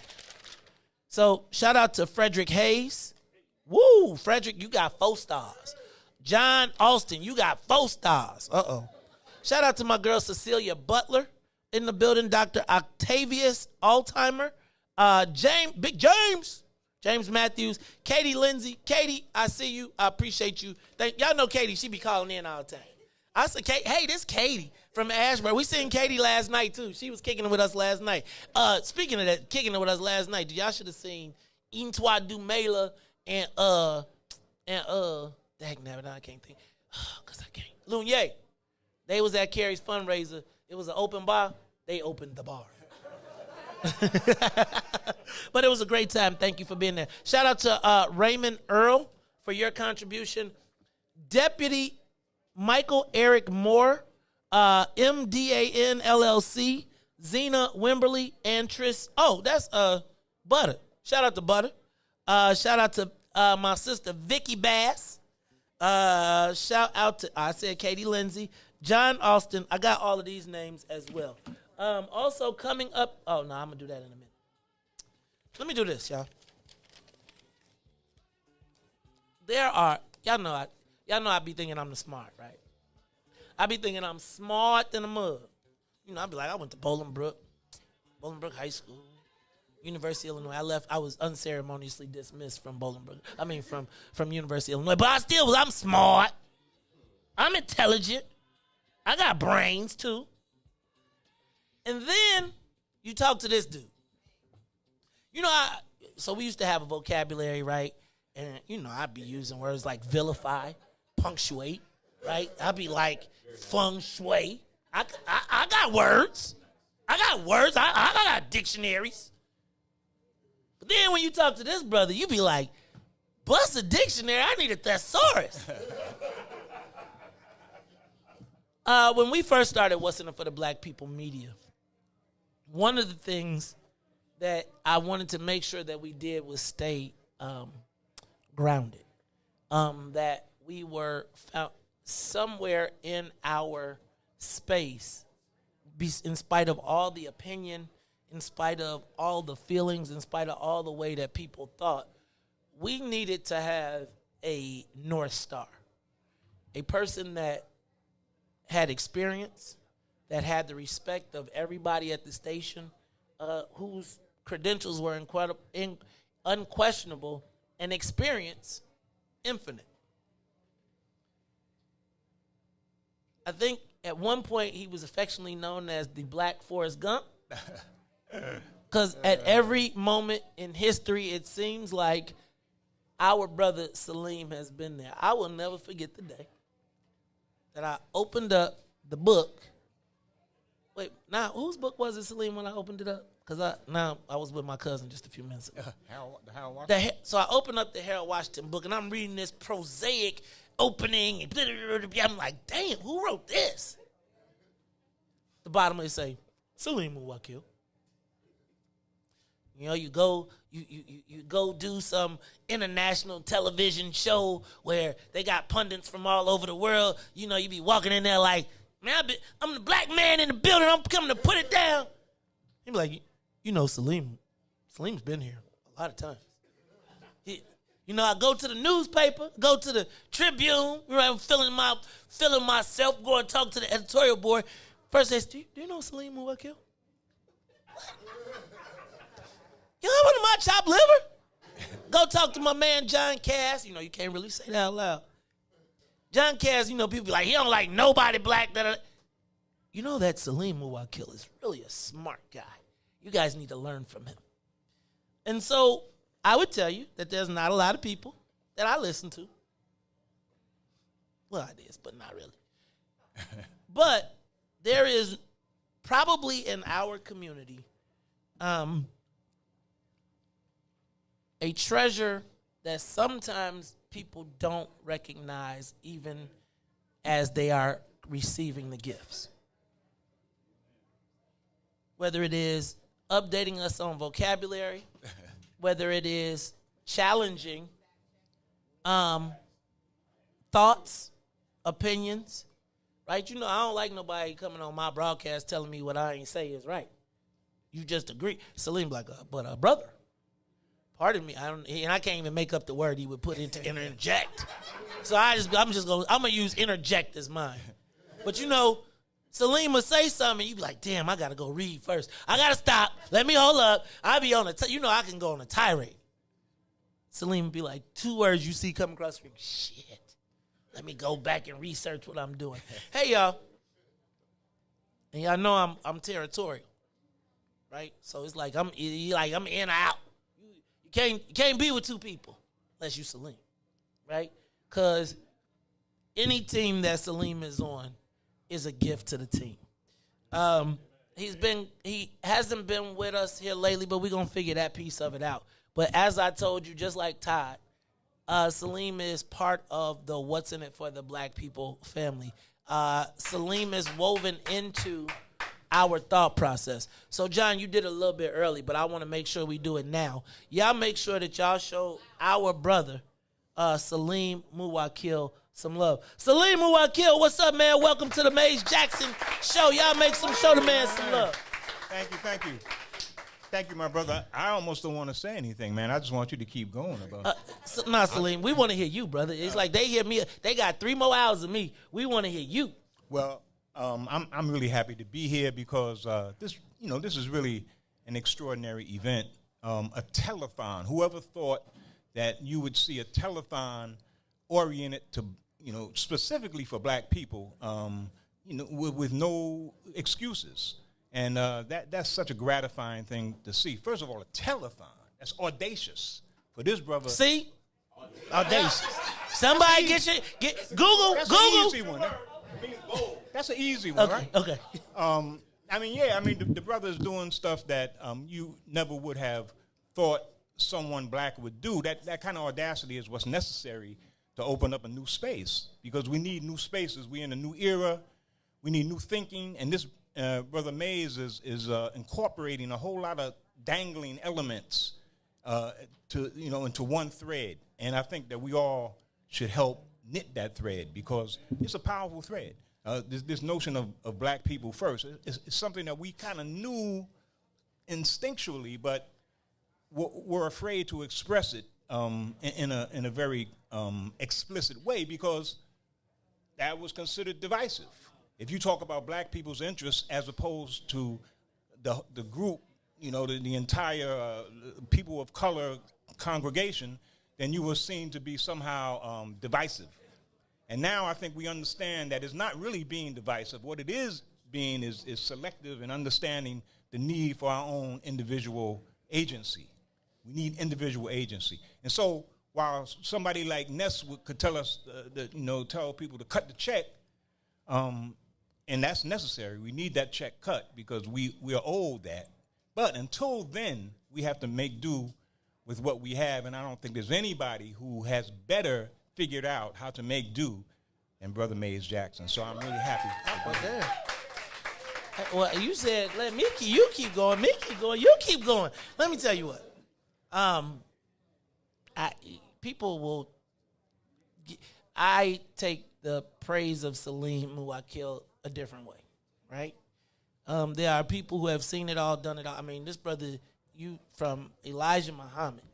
Speaker 20: So shout out to Frederick Hayes. Woo, Frederick, you got 4 stars. John Austin, you got 4 stars. Uh-oh. Shout out to my girl Cecilia Butler in the building. Dr. Octavius Alzheimer. James Matthews. Katie Lindsay. Katie, I see you. I appreciate you. Y'all know Katie. She be calling in all the time. I said, hey, this Katie from Ashburn. We seen Katie last night, too. She was kicking it with us last night. Speaking of that, kicking it with us last night, y'all should have seen Intwa Dumela and dang, now I can't think. Because I can't. Lunye. They was at Carrie's fundraiser. It was an open bar. They opened the bar. But it was a great time. Thank you for being there. Shout out to Raymond Earl for your contribution. Deputy Michael Eric Moore, MDAN LLC, Zena Wimberly, and Tris. Oh, that's Butter. Shout out to Butter. Shout out to my sister Vicky Bass. Shout out to, I said Katie Lindsay, John Austin. I got all of these names as well. Also coming up, oh no, I'm gonna do that in a minute. Let me do this, y'all. Y'all know I be thinking I'm the smart, right? I be thinking I'm smart than a mug. You know, I be like, I went to Bolingbrook High School, University of Illinois. I was unceremoniously dismissed from Bolingbrook. I mean, from University of Illinois. But I'm smart. I'm intelligent. I got brains, too. And then you talk to this dude. You know, so we used to have a vocabulary, right? And, you know, I'd be using words like vilify, punctuate, right? I'd be like feng shui.
Speaker 6: I got words. I got dictionaries. But then when you talk to this brother, you be like, bust a dictionary. I need a thesaurus. When we first started What's in It for the Black People Media, one of the things that I wanted to make sure that we did was stay grounded. That we were found somewhere in our space, in spite of all the opinion, in spite of all the feelings, in spite of all the way that people thought, we needed to have a North Star, a person that had experience, that had the respect of everybody at the station, whose credentials were unquestionable, and experience infinite. I think at one point he was affectionately known as the Black Forrest Gump, because at every moment in history, it seems like our brother Salim has been there. I will never forget the day that I opened up the book. Wait, now whose book was it, Salim, when I opened it up? Because I was with my cousin just a few minutes ago.
Speaker 2: Harold Washington?
Speaker 6: So I opened up the Harold Washington book, and I'm reading this prosaic opening, and I'm like, damn, who wrote this? The bottom it say, Salim Muwakil. You know, you go do some international television show where they got pundits from all over the world. You know, you be walking in there like, man, I'm the black man in the building. I'm coming to put it down. He be like, you know, Salim's been here a lot of times. You know, I go to the newspaper, go to the Tribune. Right, I'm feeling myself, going to talk to the editorial board. First they say, do you know Salim Muwakil? You know one of my chopped liver? Go talk to my man John Cass. You know, you can't really say that out loud. John Cass, you know, people be like, he don't like nobody black. You know that Salim Muwakil is really a smart guy. You guys need to learn from him. And so I would tell you that there's not a lot of people that I listen to. Well, it is, but not really. But there is probably in our community a treasure that sometimes people don't recognize even as they are receiving the gifts. Whether it is updating us on vocabulary, whether it is challenging thoughts, opinions, right? You know, I don't like nobody coming on my broadcast telling me what I ain't say is right. You just agree. Salim like, but brother, pardon me, I can't even make up the word he would put into interject. So I'm gonna use interject as mine. But you know, Salim will say something, and you be like, damn, I gotta go read first. I gotta stop. Let me hold up. I be on you know I can go on a tirade. Salim would be like, 2 words you see come across the screen. Shit. Let me go back and research what I'm doing. Hey y'all. And y'all know I'm territorial. Right? So it's like I'm in or out. You can't be with 2 people unless you Salim. Right? Cause any team that Salim is on is a gift to the team. He hasn't been with us here lately, but we're gonna figure that piece of it out. But as I told you, just like Todd, Salim is part of the What's in It for the Black People family. Salim is woven into our thought process. So John, you did it a little bit early, but I want to make sure we do it now. Y'all make sure that y'all show our brother, Salim Muwakil, some love. Salim Muwakil, what's up, man? Welcome to the Maze Jackson Show. Y'all show the man some love.
Speaker 2: Thank you. Thank you, my brother. I almost don't want to say anything, man. I just want you to keep going about it.
Speaker 6: Nah, Salim, we want to hear you, brother. It's like they hear me. They got 3 more hours of me. We want to hear you.
Speaker 2: Well, I'm really happy to be here because this is really an extraordinary event. A telethon. Whoever thought that you would see a telethon oriented to, specifically for black people, with no excuses. And that's such a gratifying thing to see. First of all, a telethon. That's audacious for this brother.
Speaker 6: See? Audacious. Somebody get Google.
Speaker 2: That's an easy one. That's an easy one, right?
Speaker 6: Okay.
Speaker 2: The brother's doing stuff that you never would have thought someone black would do. That kind of audacity is what's necessary to open up a new space, because we need new spaces. We're in a new era. We need new thinking, and this Brother Mays is incorporating a whole lot of dangling elements into one thread, and I think that we all should help knit that thread, because it's a powerful thread. This notion of black people first, it's something that we kind of knew instinctually, but we're afraid to express it in a very explicit way, because that was considered divisive. If you talk about black people's interests as opposed to the group, the entire people of color congregation, then you were seen to be somehow divisive. And now I think we understand that it's not really being divisive. What it is being is selective and understanding the need for our own individual agency. We need individual agency. And so while somebody like Ness could tell us, tell people to cut the check, and that's necessary. We need that check cut because we are owed that. But until then, we have to make do with what we have, and I don't think there's anybody who has better figured out how to make do than Brother Mays Jackson. So I'm really happy.
Speaker 6: How about that? Well, you said, let me keep, you keep going, me keep going, you keep going. Let me tell you what. I take the praise of Salim, who I killed, a different way, right? There are people who have seen it all, done it all. I mean, this brother, from Elijah Muhammad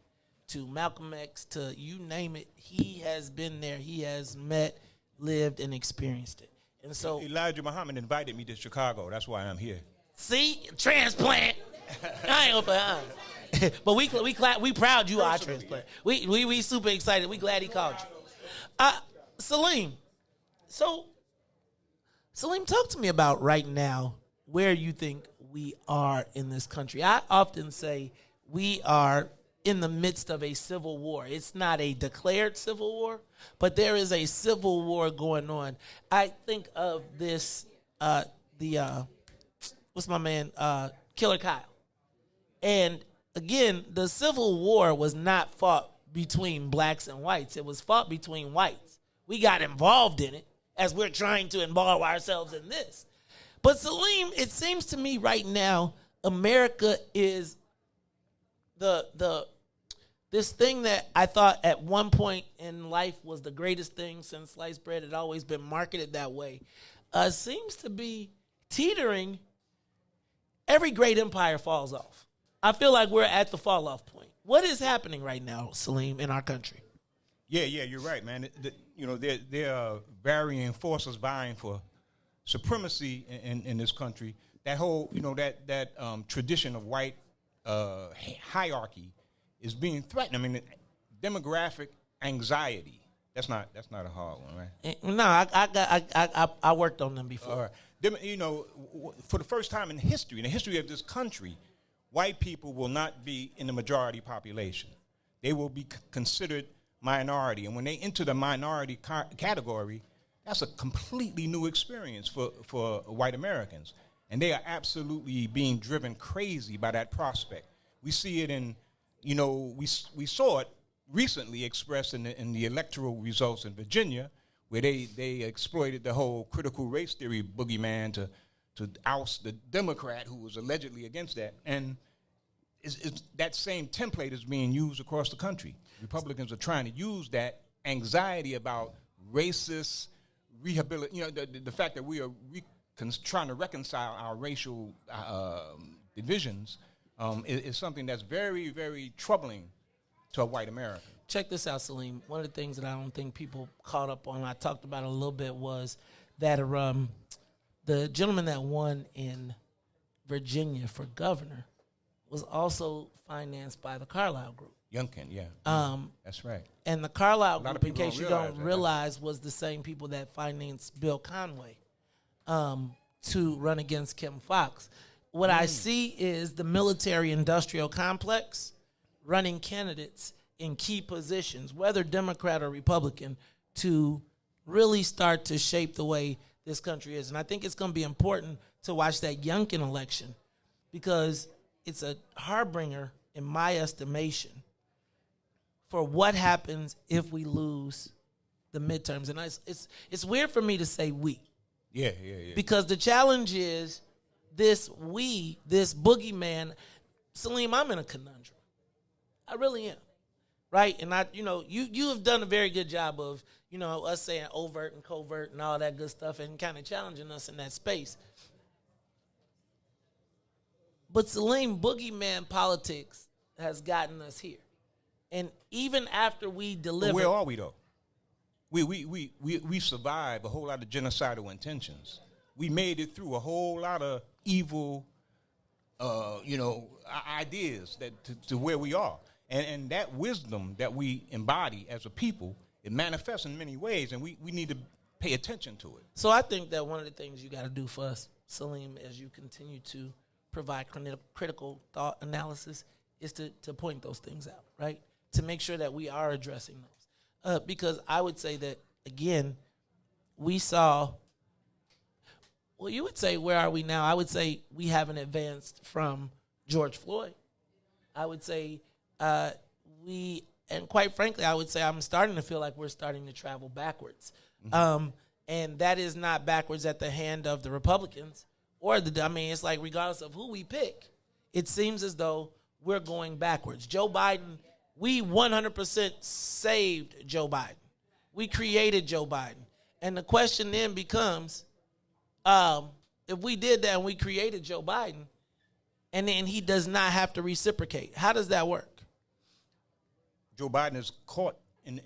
Speaker 6: to Malcolm X to you name it, he has been there. He has met, lived, and experienced it. And so
Speaker 2: Elijah Muhammad invited me to Chicago. That's why I'm here.
Speaker 6: See, transplant. I ain't behind. But we proud you are a transplant. We super excited. We glad he called you. Salim. So, Salim, talk to me about right now where you think we are in this country. I often say we are in the midst of a civil war. It's not a declared civil war, but there is a civil war going on. I think of this, what's my man, Killer Kyle. And again, the Civil War was not fought between blacks and whites. It was fought between whites. We got involved in it as we're trying to involve ourselves in this. But Salim, it seems to me right now, America is this thing that I thought at one point in life was the greatest thing since sliced bread had always been marketed that way, seems to be teetering. Every great empire falls off. I feel like we're at the fall-off point. What is happening right now, Salim, in our country?
Speaker 2: Yeah, you're right, man. There are varying forces vying for supremacy in this country. That whole, that tradition of white hierarchy is being threatened. I mean, demographic anxiety. That's not a hard one, right?
Speaker 6: No, I worked on them before.
Speaker 2: All right. For the first time in the history of this country, white people will not be in the majority population. They will be considered minority. And when they enter the minority category, that's a completely new experience for white Americans. And they are absolutely being driven crazy by that prospect. We see it in, we saw it recently expressed in the electoral results in Virginia, where they exploited the whole critical race theory boogeyman to oust the Democrat who was allegedly against that. And that same template is being used across the country. Republicans are trying to use that anxiety about racist the fact that we are trying to reconcile our racial divisions is something that's very, very troubling to a white American.
Speaker 6: Check this out, Salim. One of the things that I don't think people caught up on, I talked about it a little bit, was that the gentleman that won in Virginia for governor was also financed by the Carlyle Group.
Speaker 2: Youngkin, yeah. That's right.
Speaker 6: And the Carlyle Group, in case you don't realize, was the same people that financed Bill Conway to run against Kim Foxx. What I see is the military-industrial complex running candidates in key positions, whether Democrat or Republican, to really start to shape the way this country is. And I think it's going to be important to watch that Youngkin election because it's a harbinger, in my estimation, for what happens if we lose the midterms. And it's weird for me to say we.
Speaker 2: Yeah.
Speaker 6: Because the challenge is this boogeyman. Salim, I'm in a conundrum. I really am. Right? And you have done a very good job of, us saying overt and covert and all that good stuff and kind of challenging us in that space. But Salim, boogeyman politics has gotten us here. And even after we deliver...
Speaker 2: But where are we, though? We survived a whole lot of genocidal intentions. We made it through a whole lot of evil, ideas to where we are. And that wisdom that we embody as a people, it manifests in many ways, and we need to pay attention to it.
Speaker 6: So I think that one of the things you got to do for us, Salim, as you continue to provide critical thought analysis, is to point those things out, right? To make sure that we are addressing those. Because I would say that, again, we saw, well, you would say, where are we now? I would say we haven't advanced from George Floyd. I would say and quite frankly, I would say I'm starting to feel like we're starting to travel backwards. Mm-hmm. And that is not backwards at the hand of the Republicans it's like regardless of who we pick, it seems as though we're going backwards. Joe Biden, we 100% saved Joe Biden. We created Joe Biden. And the question then becomes, if we did that and we created Joe Biden, and then he does not have to reciprocate, how does that work?
Speaker 2: Joe Biden is caught in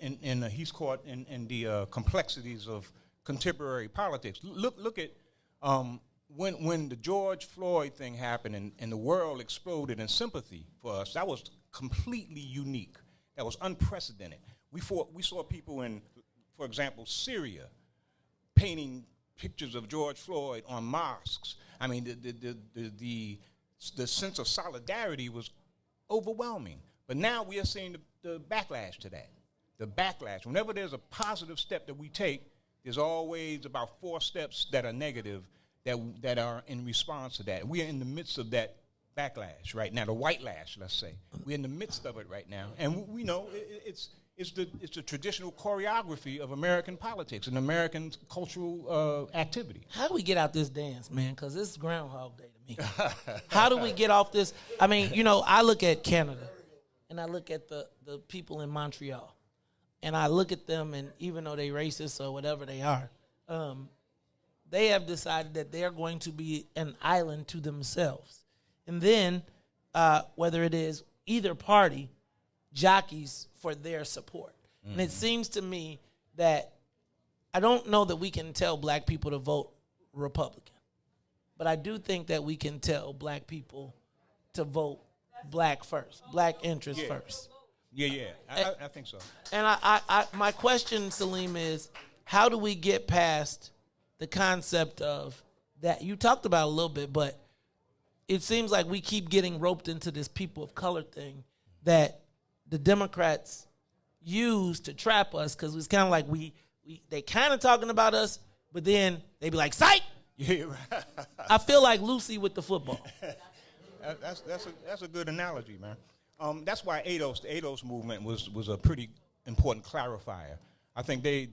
Speaker 2: the complexities of contemporary politics. Look at when the George Floyd thing happened and the world exploded in sympathy for us. That was completely unique. That was unprecedented. We saw people in, for example, Syria, painting pictures of George Floyd on mosques. I mean, the sense of solidarity was overwhelming. But now we are seeing the backlash to that. The backlash. Whenever there's a positive step that we take, there's always about 4 steps that are negative that are in response to that. We are in the midst of that backlash right now, the white lash, let's say. We're in the midst of it right now. And we know it's the traditional choreography of American politics and American cultural activity.
Speaker 6: How do we get out this dance, man? Because this is Groundhog Day to me. How do we get off this? I mean, I look at Canada, and I look at the people in Montreal, and I look at them, and even though they racist or whatever they are, they have decided that they're going to be an island to themselves. And then, whether it is either party, jockeys for their support. Mm-hmm. And it seems to me that I don't know that we can tell black people to vote Republican, but I do think that we can tell black people to vote black first, black interest first.
Speaker 2: Yeah. I think so.
Speaker 6: And I my question, Salim, is how do we get past the concept of that? You talked about it a little bit, but it seems like we keep getting roped into this people of color thing that the Democrats use to trap us, because it's kind of like they kind of talking about us, but then they be like, psych!
Speaker 2: Yeah, right.
Speaker 6: I feel like Lucy with the football.
Speaker 2: That's a good analogy, man. That's why the ADOS movement was a pretty important clarifier. I think they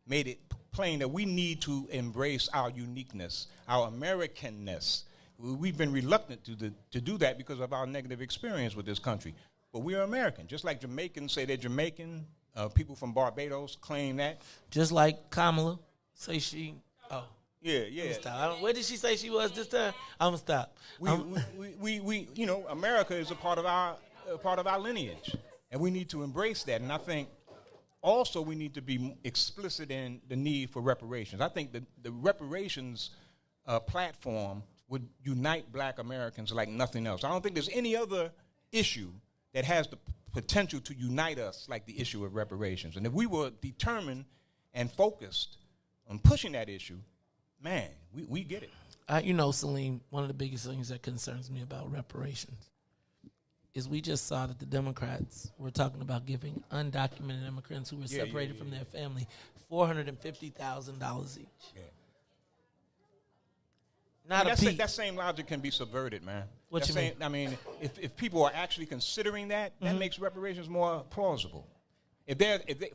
Speaker 2: made it plain that we need to embrace our uniqueness, our Americanness. We've been reluctant to do that because of our negative experience with this country. But we are American. Just like Jamaicans say they're Jamaican, people from Barbados claim that.
Speaker 6: Just like Kamala say she. Oh.
Speaker 2: Yeah.
Speaker 6: Stop. Where did she say she was this time? I'm gonna stop.
Speaker 2: We America is a part of our lineage, and we need to embrace that. And I think also we need to be explicit in the need for reparations. I think the reparations platform would unite black Americans like nothing else. I don't think there's any other issue that has the potential to unite us like the issue of reparations. And if we were determined and focused on pushing that issue, man, we get it.
Speaker 6: Salim, one of the biggest things that concerns me about reparations is we just saw that the Democrats were talking about giving undocumented immigrants who were separated from their family $450,000 each.
Speaker 2: Yeah.
Speaker 6: not a peak.
Speaker 2: That same logic can be subverted, man.
Speaker 6: What you mean?
Speaker 2: I mean, if people are actually considering that, that makes reparations more plausible.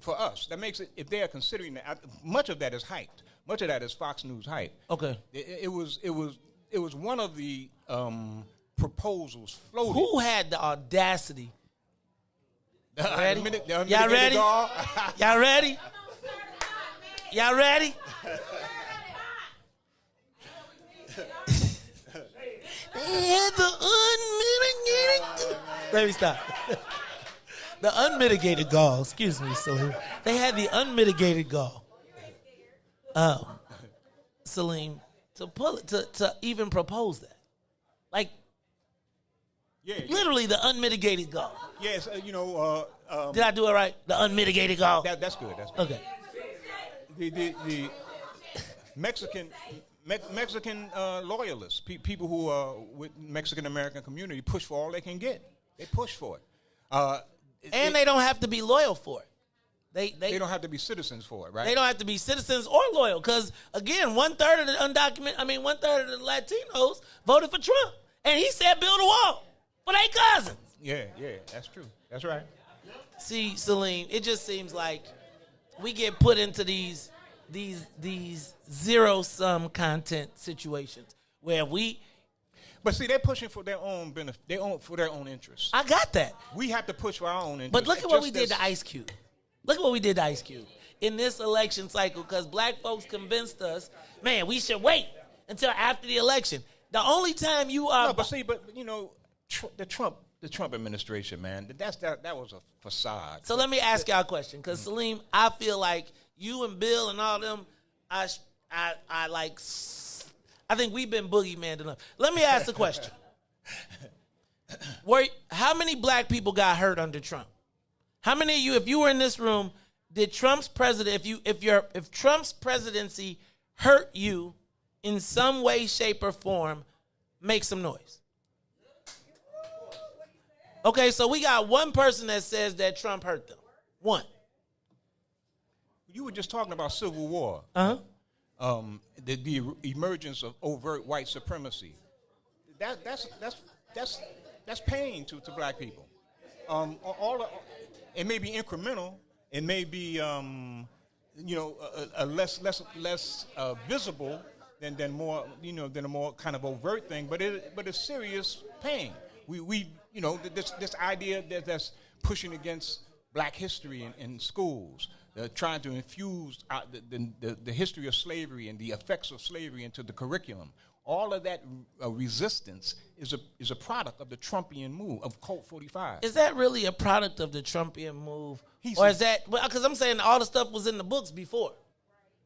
Speaker 2: For us, that makes it. If they are considering that, much of that is hyped. Much of that is Fox News hype.
Speaker 6: Okay.
Speaker 2: It was one of the proposals floated.
Speaker 6: Who had the audacity? Ready?
Speaker 2: Y'all ready?
Speaker 6: Y'all ready? Y'all ready? They had the unmitigated. Let me stop. The unmitigated gall. Excuse me, Salim. They had the unmitigated gall. Salim, to even propose that, like, literally the unmitigated gall.
Speaker 2: Yes,
Speaker 6: Did I do it right? The unmitigated gall.
Speaker 2: That's good. That's good.
Speaker 6: Okay.
Speaker 2: The Mexican loyalists, people who are with Mexican American community, push for all they can get. They push for it.
Speaker 6: And they don't have to be loyal for it.
Speaker 2: They don't have to be citizens for it, right?
Speaker 6: They don't have to be citizens or loyal, because again, 1/3 of the 1/3 of the Latinos voted for Trump, and he said build a wall for their cousins.
Speaker 2: Yeah, that's true. That's right.
Speaker 6: See, Salim, it just seems like we get put into these zero-sum content situations where we.
Speaker 2: But see, they're pushing for their own benefit, for their own interests.
Speaker 6: I got that.
Speaker 2: We have to push for our own interests.
Speaker 6: But look at what we did to Ice Cube. Look at what we did to Ice Cube in this election cycle, because black folks convinced us, man, we should wait until after the election. The only time you are.
Speaker 2: No, but the Trump administration, man, that was a facade.
Speaker 6: So let me ask y'all a question, because Salim, I feel like you and Bill and all them, I think we've been boogeyman enough. Let me ask the question: how many black people got hurt under Trump? How many of you, if you were in this room, did Trump's president, if Trump's presidency hurt you in some way, shape, or form, make some noise? Okay, so we got one person that says that Trump hurt them. One.
Speaker 2: You were just talking about civil war. The emergence of overt white supremacy. That's pain to black people. It may be incremental. It may be a less visible than a more kind of overt thing. But it's serious pain. This idea that's pushing against black history in schools, trying to infuse the history of slavery and the effects of slavery into the curriculum. All of that resistance is a product of the Trumpian move of Colt 45.
Speaker 6: Is that really a product of the Trumpian move? Or is that, because I'm saying all the stuff was in the books before,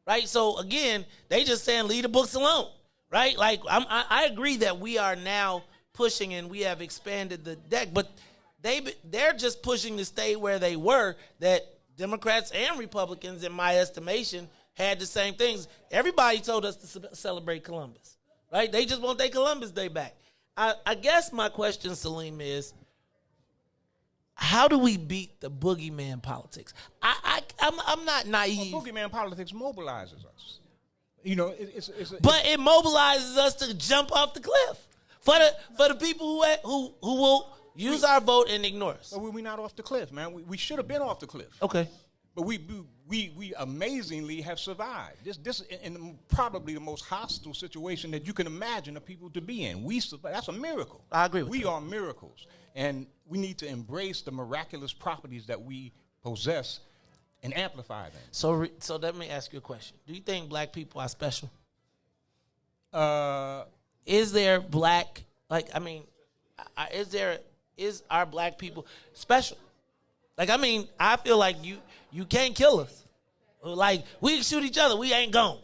Speaker 6: right? So again, they just saying leave the books alone, right? Like I agree that we are now pushing and we have expanded the deck, but they're just pushing to stay where they were, that Democrats and Republicans, in my estimation, had the same things. Everybody told us to celebrate Columbus, right? They just want their Columbus Day back. I guess my question, Salim, is how do we beat the boogeyman politics? I'm not naive.
Speaker 2: Well, boogeyman politics mobilizes us.
Speaker 6: But it mobilizes us to jump off the cliff for the people who will use our vote and ignore us.
Speaker 2: But we're not off the cliff, man. We should have been off the cliff.
Speaker 6: Okay.
Speaker 2: But we amazingly have survived. This in probably the most hostile situation that you can imagine a people to be in. We survived. That's a miracle.
Speaker 6: I agree with
Speaker 2: you. We are miracles. And we need to embrace the miraculous properties that we possess and amplify them.
Speaker 6: So let me ask you a question. Do you think black people are special? Is there black, is our black people special? I feel like you can't kill us. Like, we can shoot each other, we ain't gone.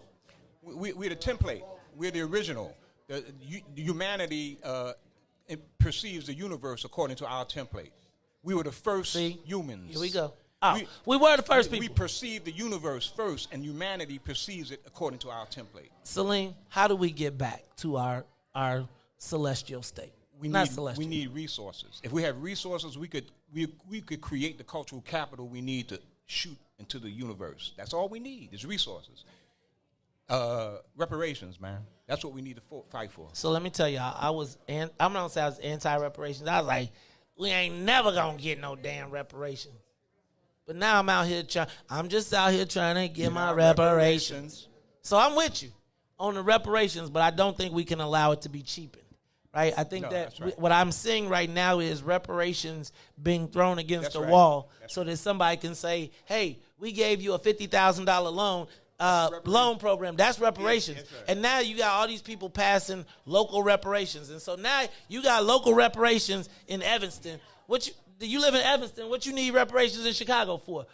Speaker 2: We're the template. We're the original. The humanity it perceives the universe according to our template. We were the first humans.
Speaker 6: Here we go. We were the first people.
Speaker 2: We perceive the universe first, and humanity perceives it according to our template.
Speaker 6: Salim, how do we get back to our celestial state?
Speaker 2: We need resources. If we have resources, we could create the cultural capital we need to shoot into the universe. That's all we need is resources. Reparations, man. That's what we need to fight for.
Speaker 6: So let me tell y'all, I'm not gonna say I was anti-reparations. I was like, we ain't never gonna get no damn reparations. But now I'm just out here trying to get my reparations. So I'm with you on the reparations, but I don't think we can allow it to be cheapened. Right? I think what I'm seeing right now is reparations being thrown against the wall so that somebody can say, hey, we gave you a $50,000 loan program. That's reparations. Yes, and now you got all these people passing local reparations. And so now you got local reparations in Evanston. You live in Evanston. What you need reparations in Chicago for?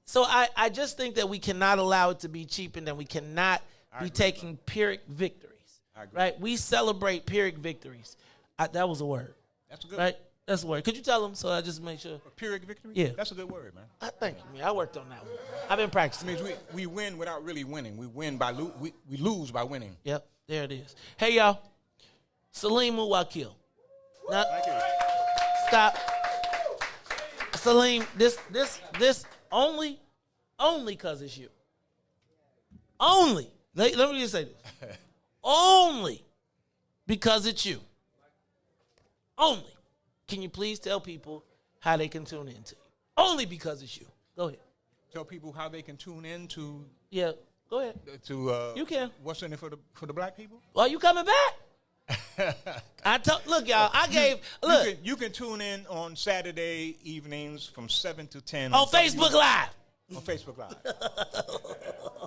Speaker 6: So I just think that we cannot allow it to be cheapened, and we cannot be taking Pyrrhic victories. Right? We celebrate Pyrrhic victories. That was a word.
Speaker 2: That's a good
Speaker 6: right? That's a word. Could you tell them so I just make sure?
Speaker 2: A Pyrrhic victory?
Speaker 6: Yeah.
Speaker 2: That's a good word, man.
Speaker 6: Thank you, man. I worked on that one. I've been practicing.
Speaker 2: It means we win without really winning. We win by we lose by winning.
Speaker 6: Yep. There it is. Hey, y'all. Salim Muwakil. Now, stop. Salim, this only because it's you. Only. Let me just say this. Only because it's you. Only. Can you please tell people how they can tune in to you? Only because it's you. Go ahead.
Speaker 2: Tell people how they can tune in to.
Speaker 6: Yeah, go ahead.
Speaker 2: To
Speaker 6: you can.
Speaker 2: What's in it for the black people?
Speaker 6: Are you coming back? Look, y'all.
Speaker 2: You can tune in on Saturday evenings from 7 to 10
Speaker 6: on Facebook Live.
Speaker 2: On Facebook Live.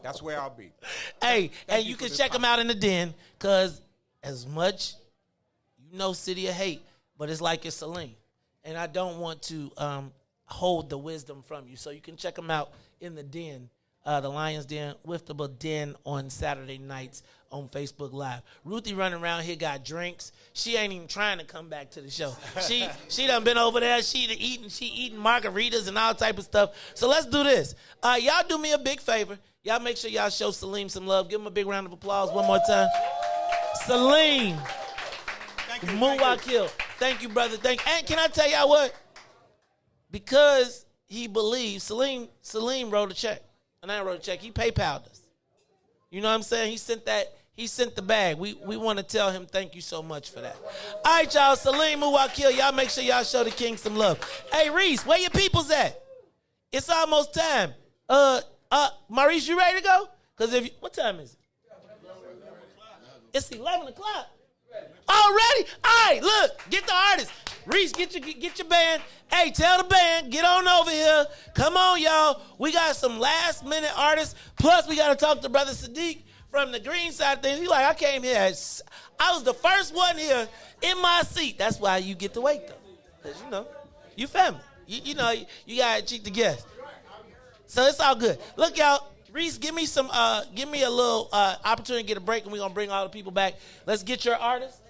Speaker 2: That's where I'll be.
Speaker 6: Hey, and you can check them out in the den, because as much City of Hate, but it's like it's Salim. And I don't want to hold the wisdom from you. So you can check them out in the den, the Lion's Den, WIIFTBP Den on Saturday nights on Facebook Live. Ruthie running around here got drinks. She ain't even trying to come back to the show. She done been over there. She eating margaritas and all type of stuff. So let's do this. Y'all do me a big favor. Y'all make sure y'all show Salim some love. Give him a big round of applause one more time. Salim Muwakil. Thank you, brother. And can I tell y'all what? Because he believes, Salim wrote a check. And I wrote a check. He PayPal'd us. You know what I'm saying? He sent the bag. We want to tell him thank you so much for that. All right, y'all. Salim Muwakil. Y'all make sure y'all show the king some love. Hey, Riis, where your peoples at? It's almost time. Maurice, you ready to go? Because what time is it? It's 11 o'clock. Already? All right, look, get the artist. Riis, get your band. Hey, tell the band, get on over here. Come on, y'all. We got some last-minute artists. Plus, we got to talk to Brother Sadiq from the green side of things. He like, I came here. I was the first one here in my seat. That's why you get to wait, though. Because, you family. You got to treat the guests. So it's all good. Look, y'all. Riis, give me a little opportunity to get a break, and we're going to bring all the people back. Let's get your artists.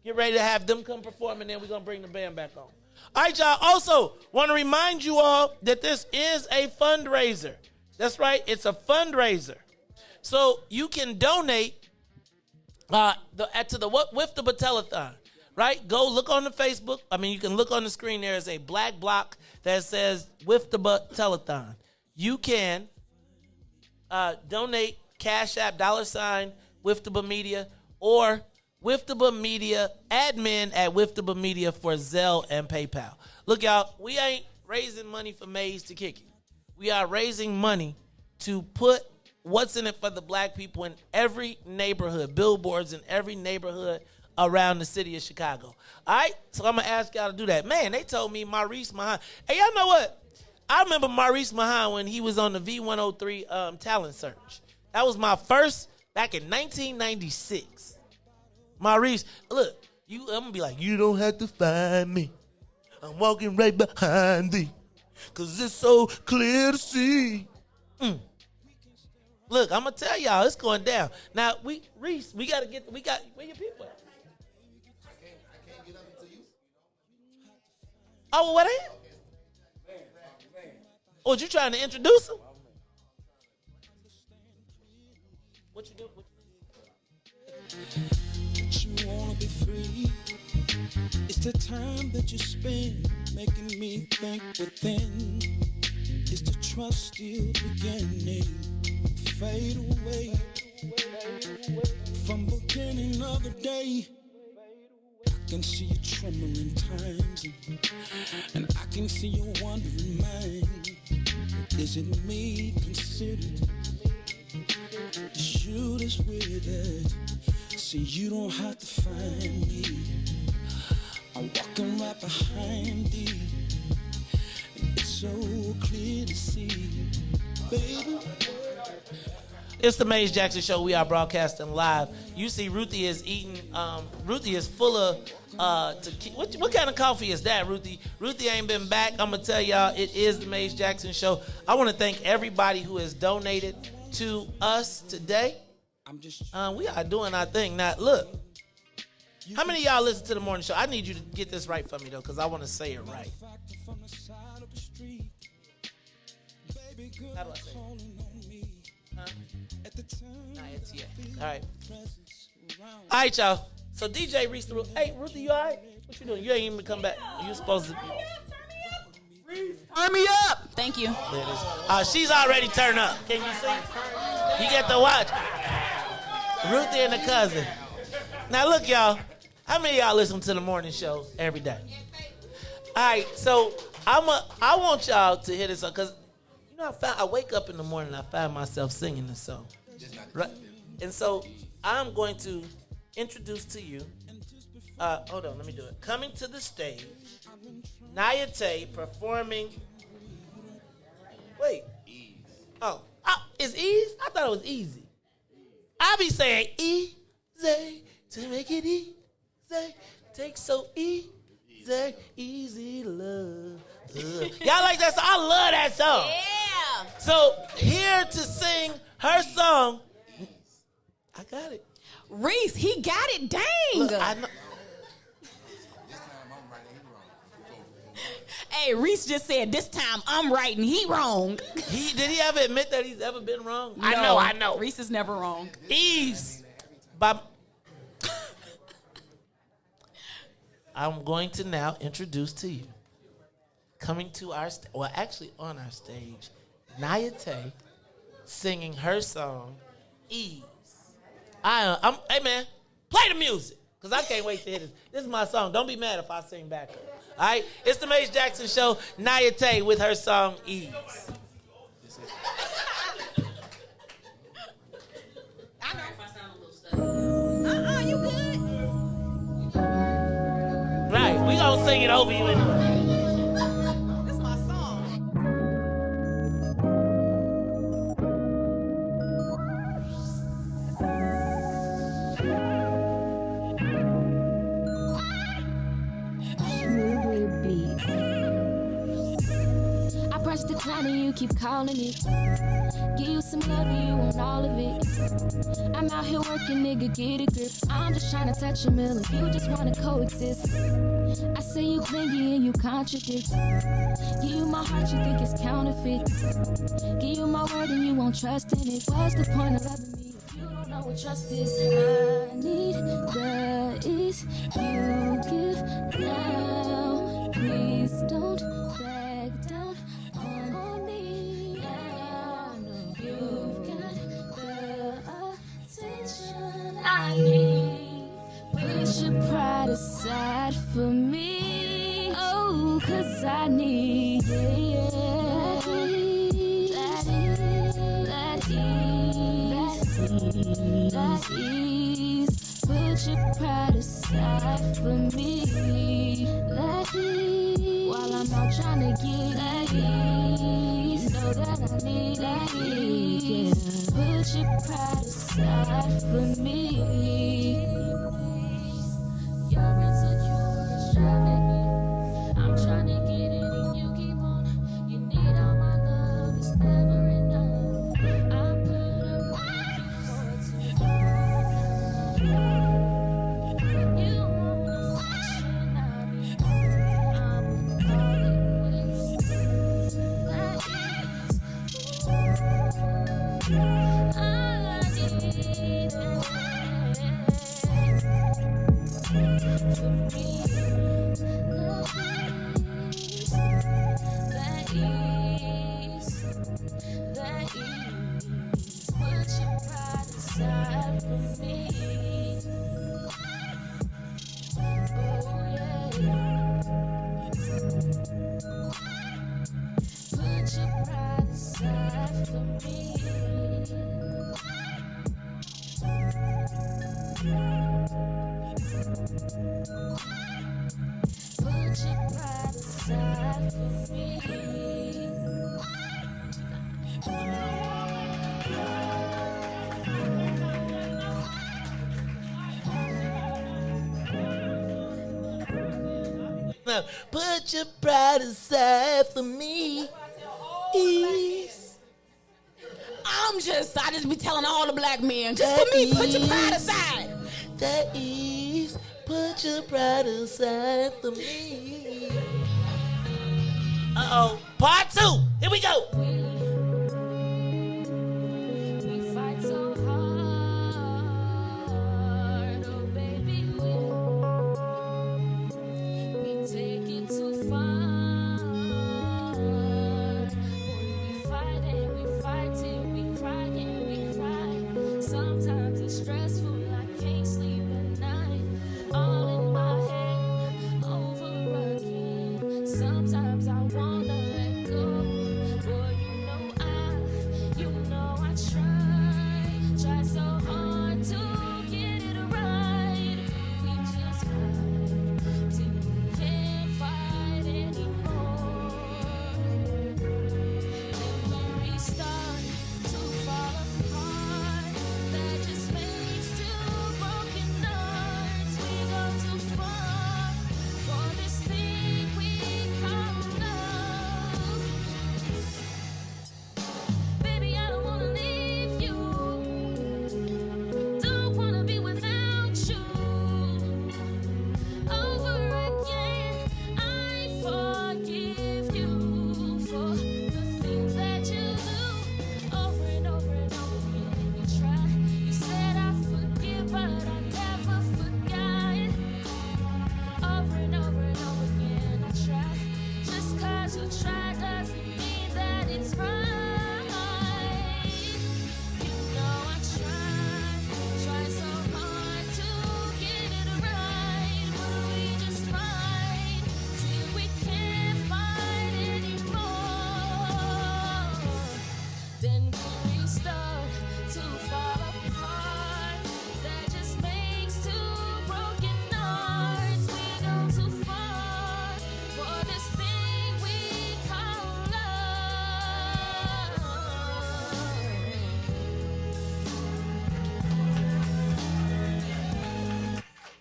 Speaker 6: Get ready to have them come perform, and then we're going to bring the band back on. All right, y'all. Also, want to remind you all that this is a fundraiser. That's right. It's a fundraiser. So you can donate to the WIIFTBP Telethon, right? Go look on the Facebook. You can look on the screen. There is a black block that says WIIFTBP Telethon. You can donate Cash App, $ WIIFTBP Media, or WIIFTBP Media, admin at WIIFTBP Media for Zelle and PayPal. Look, y'all, we ain't raising money for Maze to kick it. We are raising money to put what's in it for the black people in every neighborhood, billboards in every neighborhood around the city of Chicago. All right? So I'm going to ask y'all to do that. Man, they told me Maurice Mahan. Hey, y'all know what? I remember Maurice Mahan when he was on the V103 talent search. That was my first back in 1996. Maurice, look, I'm going to be like, you don't have to find me. I'm walking right behind thee. Because it's so clear to see. Look, I'm going to tell y'all, it's going down. Now, Riis, where your people at? I can't get up until you. Oh, well, what are you? Oh, you trying to introduce him? What you do?
Speaker 2: You wanna be free. It's the time that you spend making me think within. It's the trust still beginning. Fade away. From beginning of the day, I can see you trembling times, and I can see you wondering, mind. Is it me considered? Shoot us with it. See, you don't have to find me. I'm walking right behind thee. It's so clear to see, baby.
Speaker 6: It's the Maze Jackson Show. We are broadcasting live. You see, Ruthie is eating. Ruthie is full of. What kind of coffee is that, Ruthie? Ruthie ain't been back. I'm gonna tell y'all, it is the Maze Jackson Show. I want to thank everybody who has donated to us today. We are doing our thing. Now, look. How many of y'all listen to the morning show? I need you to get this right for me, though, because I want to say it right. How do I say it? Huh? Not yet. All right. All right, y'all. So DJ Riis the Ruler. Hey, Ruthie, you all right? What you doing? You ain't even come back. You supposed to be.
Speaker 5: Turn me up. Thank you.
Speaker 6: There it is. She's already turned up. Can you see? You get to watch. Ruthie and the cousin. Now, look, y'all. How many of y'all listen to the morning show every day? All right, so I want y'all to hear this song, because you know, I wake up in the morning and I find myself singing this song. Right? And so I'm going to introduce to you, hold on, let me do it. Coming to the stage, Nayate performing, wait. Oh, it's Ease? I thought it was Easy. I be saying easy to make it easy. Take so easy, easy love. Y'all like that song? I love that song.
Speaker 5: Yeah.
Speaker 6: So here to sing her song, I got it.
Speaker 5: Riis, he got it. Dang.
Speaker 6: Look, I know.
Speaker 5: Hey, Riis just said, this time I'm right and he wrong.
Speaker 6: Did he ever admit that he's ever been wrong?
Speaker 5: No, I know. Riis is never wrong.
Speaker 6: Ease. I'm going to now introduce to you, coming to our on our stage, Nayate singing her song, Ease. Hey man, play the music, because I can't wait to hear this. This is my song. Don't be mad if I sing back up. All right? It's the Maze Jackson Show, Nayate with her song, Ease.
Speaker 5: I know if I sound a little stuck. You good?
Speaker 6: Right, we gonna sing it over you anyway.
Speaker 5: This is my song.
Speaker 21: I press decline and you keep calling it. Give you some love and you want all of it. I'm out here working, nigga, get a grip. I'm just trying to touch a mill if you just wanna coexist. I say you clingy and you contradict. Give you my heart, you think it's counterfeit. Give you my word and you won't trust in it. What's the point of loving me if you don't know what trust is? I need the ease you give now. Please don't back down on me now. You've got the attention I need. Put your pride aside for me. Oh, 'cause I need that ease. Put your pride aside for me. That ease. While I'm out trying to get that ease. Know that I need that ease. Yeah. Put your pride aside for me. You're insecure, it's driving me. I'm trying to get it and you keep on. You need all my love, it's never enough. I put up with you for too long. You want a section, I'm call it quits. That is, I need that.
Speaker 6: Put your pride aside for me.
Speaker 5: I just be telling all the black men, just for me, put your pride aside.
Speaker 6: That is, put your pride aside for me. Uh-oh, part 2. Here we go.
Speaker 21: We fight so hard, oh baby, we take it too far. We fight and we fight till we cry and we cry. Sometimes it's stressful, I can't sleep at night. All in my head, over again. Sometimes I wanna let go. Boy, you know I try so hard to get it right. We just fight till we can't fight anymore. Then we restart to fall apart. That just makes two broken hearts. We go too far for this thing we call love. Baby, I don't wanna leave you. Don't wanna be without you. Over again, I forgive you for the things that you do. Over and over and over again, you try. You said I forgive, but I never forgot. Over and over and over again, I try. Just 'cause you try doesn't mean that it's right. You know I try so hard to get it right, but we just fight till we can't fight anymore. Then we restart to fall apart. That just makes two broken hearts. We go too far for this thing we call love.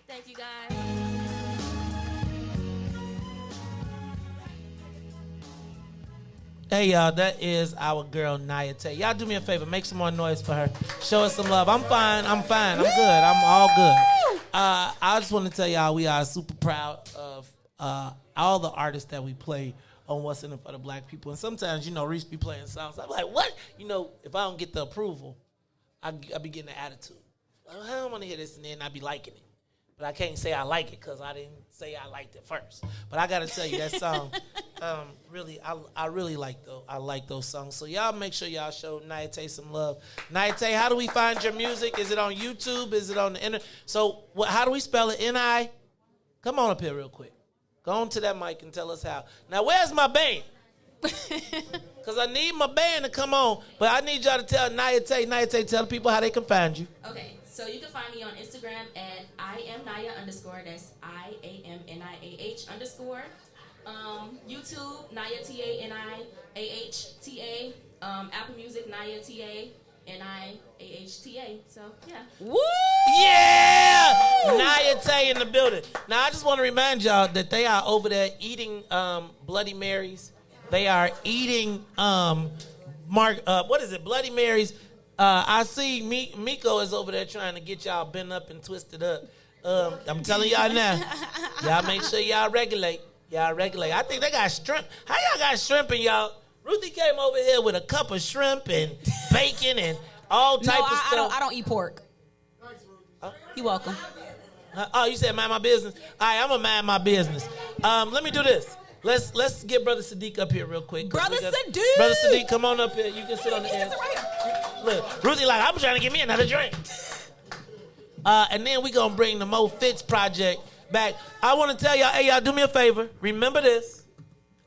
Speaker 21: Thank you, guys.
Speaker 6: Hey, y'all, that is our girl, Nia Tay. Y'all do me a favor. Make some more noise for her. Show us some love. I'm fine. I'm good. I'm all good. I just want to tell y'all we are super proud of all the artists that we play on What's In It for the Black People. And sometimes, Riis be playing songs. I'm like, what? If I don't get the approval, I be getting the attitude. I don't want to hear this, and then I be liking it. But I can't say I like it because I didn't say I liked it first. But I got to tell you, that song, really, I really like those songs. So y'all make sure y'all show Nia Tay some love. Nia Tay, how do we find your music? Is it on YouTube? Is it on the internet? So how do we spell it? N-I? Come on up here real quick. Go on to that mic and tell us how. Now, where's my band? Because I need my band to come on. But I need y'all to tell Nia Tay, tell the people how they can find you.
Speaker 1: Okay. So you can find me on Instagram at IamNaya_. That's IAMNIAH_. YouTube, Naya TANIAHTA. Apple Music, Naya TANIAHTA. So yeah.
Speaker 6: Woo! Yeah! Nia Tay in the building. Now I just want to remind y'all that they are over there eating Bloody Marys. They are eating Bloody Marys. I see Miko is over there trying to get y'all bent up and twisted up. I'm telling y'all now. Y'all make sure y'all regulate. I think they got shrimp. How y'all got shrimp in y'all? Ruthie came over here with a cup of shrimp and bacon and all type of stuff.
Speaker 5: I don't eat pork. You're welcome.
Speaker 6: You said mind my business? All right, I'm going to mind my business. Let me do this. Let's get Brother Sadiq up here real quick.
Speaker 5: Brother
Speaker 6: Sadiq, come on up here. You can sit on the end. Look, Ruthie like, I'm trying to get me another drink. And then we going to bring the Mo Fitz project back. I want to tell y'all, hey, y'all, do me a favor. Remember this.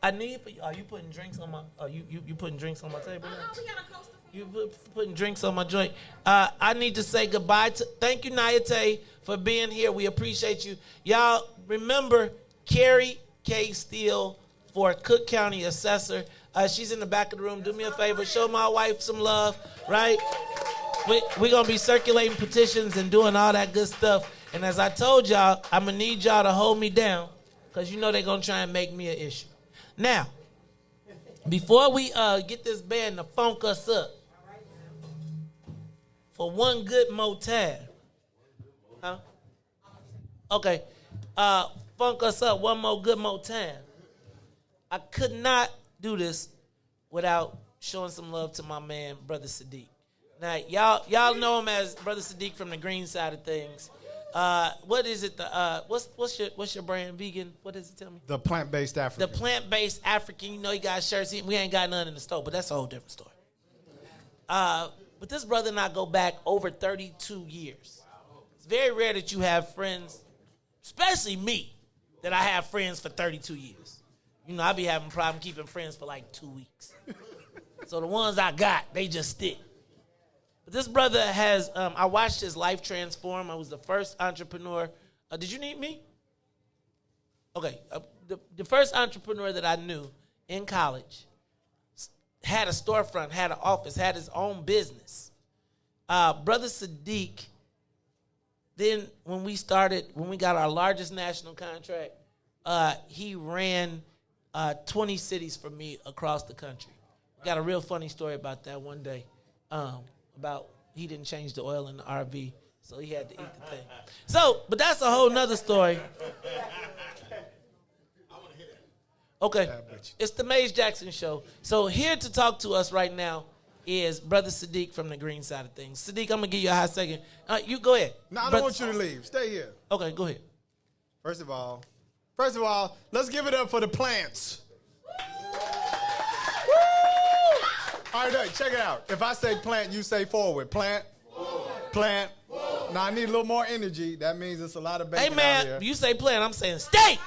Speaker 6: I need for you. Are you putting drinks on my, you putting drinks on my table now? We got a coaster. You putting drinks on my joint. I need to say goodbye to, thank you, Nayate, for being here. We appreciate you. Y'all, remember Carrie K. Steele for Cook County Assessor. She's in the back of the room. Do me a favor. Show my wife some love, right? We're going to be circulating petitions and doing all that good stuff. And as I told y'all, I'm going to need y'all to hold me down because you know they're going to try and make me an issue. Now, before we get this band to funk us up, for one good motel. Huh? Okay. Funk us up, one more good motel. I could not do this without showing some love to my man, Brother Sadiq. Now, y'all know him as Brother Sadiq from the green side of things. What is it? What's your brand? Vegan? What is it? Tell me.
Speaker 10: The plant-based African.
Speaker 6: The plant-based African. You know, he got shirts. We ain't got none in the store, but that's a whole different story. But this brother and I go back over 32 years. It's very rare that you have friends, especially me, that I have friends for 32 years. You know, I be having a problem keeping friends for like 2 weeks. So the ones I got, they just stick. But this brother has, I watched his life transform. I was the first entrepreneur. Did you need me? Okay. The first entrepreneur that I knew in college had a storefront, had an office, had his own business. Brother Sadiq, then when we got our largest national contract, he ran 20 cities for me across the country. Got a real funny story about that one day, about he didn't change the oil in the RV, so he had to eat the thing. So, but that's a whole nother story. Okay, it's the Maze Jackson Show. So here to talk to us right now is Brother Sadiq from the green side of things. Sadiq, I'm going to give you a hot second. You go ahead.
Speaker 10: No, I don't want you to leave. Stay here.
Speaker 6: Okay, go ahead.
Speaker 10: First of all, let's give it up for the plants. All right, check it out. If I say plant, you say forward. Plant, plant. Now, I need a little more energy. That means it's a lot of bacon out here.
Speaker 6: You say plant, I'm saying state.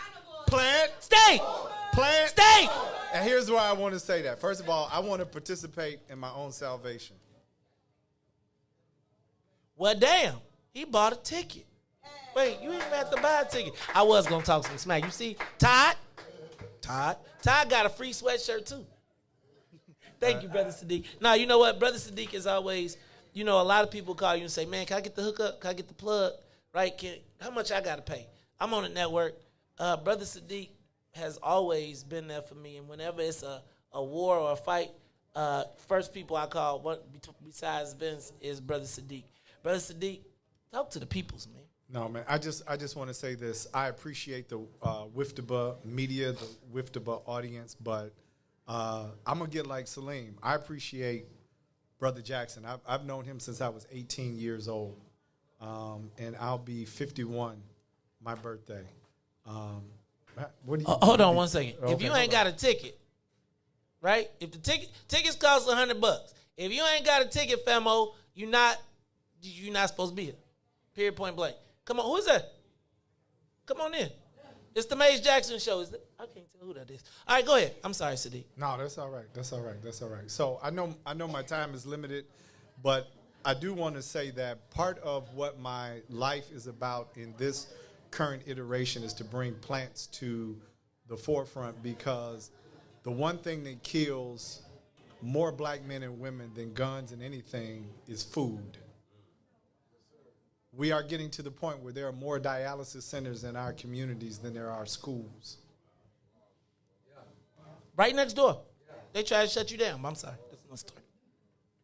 Speaker 10: Plant.
Speaker 6: State.
Speaker 10: Plant.
Speaker 6: State.
Speaker 10: And here's why I want to say that. First of all, I want to participate in my own salvation.
Speaker 6: Well, damn. He bought a ticket. Wait, you ain't even have to buy a ticket. I was going to talk some smack. You see, Todd got a free sweatshirt, too. Thank you, Brother Sadiq. Now, you know what? Brother Sadiq is always, you know, a lot of people call you and say, man, can I get the hookup? Can I get the plug? Right? How much I got to pay? I'm on a network. Brother Sadiq has always been there for me. And whenever it's a war or a fight, first people I call, besides Vince, is Brother Sadiq. Brother Sadiq, talk to the peoples, man.
Speaker 10: No, man, I just want to say this. I appreciate the WIIFTBP media, the WIIFTBP audience, but I'm going to get like Salim. I appreciate Brother Jackson. I've known him since I was 18 years old, and I'll be 51 my birthday. What do you
Speaker 6: hold on one second.
Speaker 10: Okay,
Speaker 6: if you ain't got a ticket, right? If the tickets cost $100, if you ain't got a ticket, famo, you're not supposed to be here. Period, point blank. Come on, who is that? Come on in. It's the Maze Jackson Show. I can't tell who that is. All right, go ahead. I'm sorry, Sadiq.
Speaker 10: No, that's all right. That's all right. So I know my time is limited, but I do want to say that part of what my life is about in this current iteration is to bring plants to the forefront, because the one thing that kills more black men and women than guns and anything is food. We are getting to the point where there are more dialysis centers in our communities than there are schools.
Speaker 6: Right next door. They try to shut you down. I'm sorry. That's my story.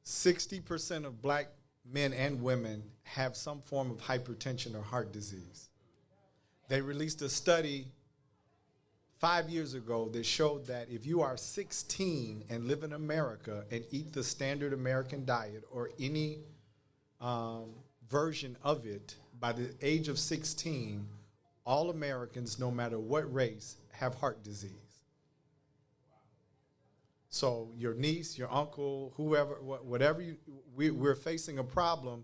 Speaker 10: 60% of black men and women have some form of hypertension or heart disease. They released a study 5 years ago that showed that if you are 16 and live in America and eat the standard American diet or any version of it, by the age of 16, all Americans, no matter what race, have heart disease. So your niece, your uncle, whoever, whatever, we're facing a problem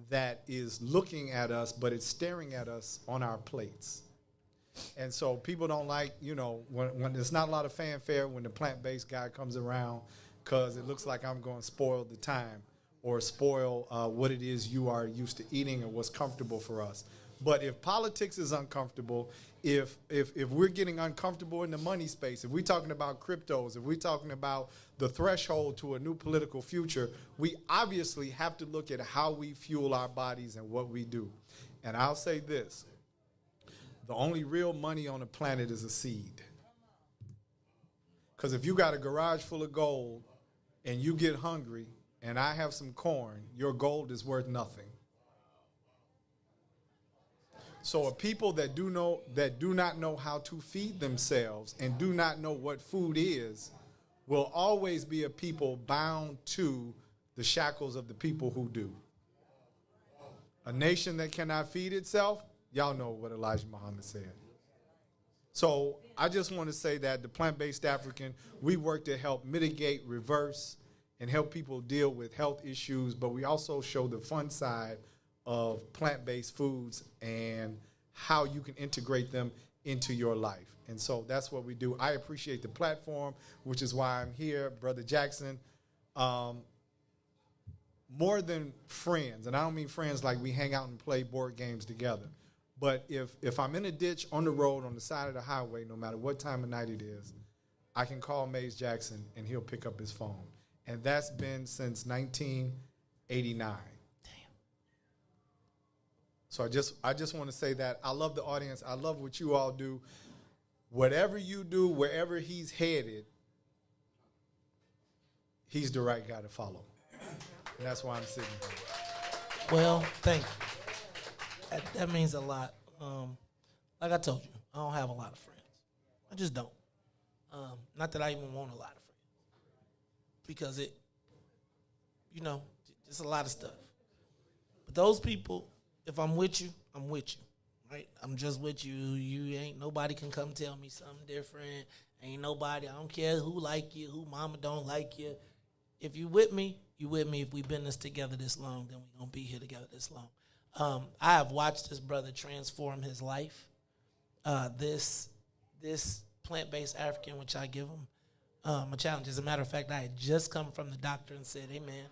Speaker 10: that is looking at us, but it's staring at us on our plates. And so people don't like, when there's not a lot of fanfare when the plant-based guy comes around, because it looks like I'm going to spoil the time or spoil what it is you are used to eating or what's comfortable for us. But if politics is uncomfortable, if we're getting uncomfortable in the money space, if we're talking about cryptos, if we're talking about the threshold to a new political future, we obviously have to look at how we fuel our bodies and what we do. And I'll say this. The only real money on the planet is a seed. Because if you got a garage full of gold and you get hungry and I have some corn, your gold is worth nothing. So a people that do not know how to feed themselves and do not know what food is will always be a people bound to the shackles of the people who do. A nation that cannot feed itself, y'all know what Elijah Muhammad said. So I just want to say that the Plant-Based African, we work to help mitigate, reverse, and help people deal with health issues, but we also show the fun side of plant-based foods and how you can integrate them into your life. And so that's what we do. I appreciate the platform, which is why I'm here, Brother Jackson. More than friends, and I don't mean friends like we hang out and play board games together, but if I'm in a ditch on the road on the side of the highway, no matter what time of night it is, I can call Mays Jackson and he'll pick up his phone. And that's been since 1989. So I just want to say that I love the audience. I love what you all do. Whatever you do, wherever he's headed, he's the right guy to follow. And that's why I'm sitting here.
Speaker 6: Well, thank you. That means a lot. Like I told you, I don't have a lot of friends. I just don't. Not that I even want a lot of friends. Because just a lot of stuff. But those people, if I'm with you, I'm with you, right? I'm just with you. You ain't nobody can come tell me something different. Ain't nobody. I don't care who like you, who mama don't like you. If you with me, you with me. If we've been this together this long, then we're going to be here together this long. I have watched this brother transform his life. This plant-based African, which I give him a challenge. As a matter of fact, I had just come from the doctor and said, hey, man,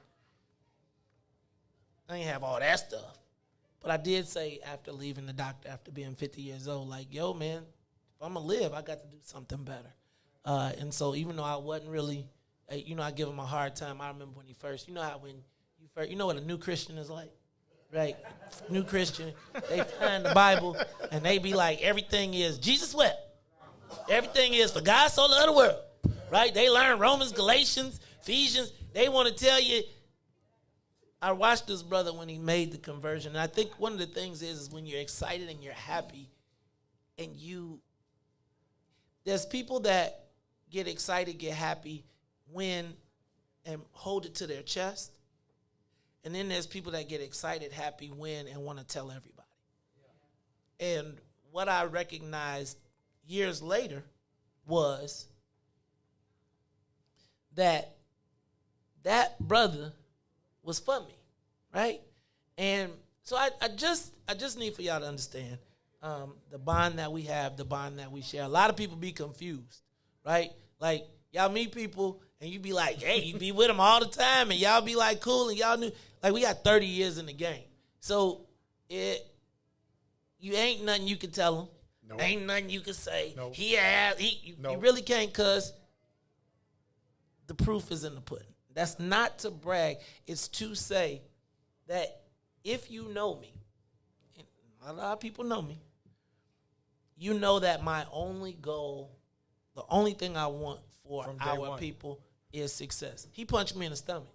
Speaker 6: I ain't have all that stuff. But I did say after leaving the doctor, after being 50 years old, like, yo, man, if I'm going to live, I got to do something better. And so even though I wasn't really, I give him a hard time. I remember when he first, you know what a new Christian is like, right? New Christian, they find the Bible, and they be like, everything is Jesus wept. Everything is for God so loved the world, right? They learn Romans, Galatians, Ephesians. They want to tell you. I watched this brother when he made the conversion. And I think one of the things is when you're excited and you're happy and there's people that get excited, get happy and hold it to their chest. And then there's people that get excited, happy, and want to tell everybody. And what I recognized years later was that brother was for me, right? And so I just need for y'all to understand the bond that we have, the bond that we share. A lot of people be confused, right? Like, y'all meet people and you be like, hey, you be with them all the time and y'all be like cool and y'all knew. Like, we got 30 years in the game. So you ain't nothing you can tell them. Nope. Ain't nothing you can say. Nope. You really can't, because the proof is in the pudding. That's not to brag. It's to say that if you know me, and a lot of people know me, you know that my only goal, the only thing I want for our people is success. He punched me in the stomach,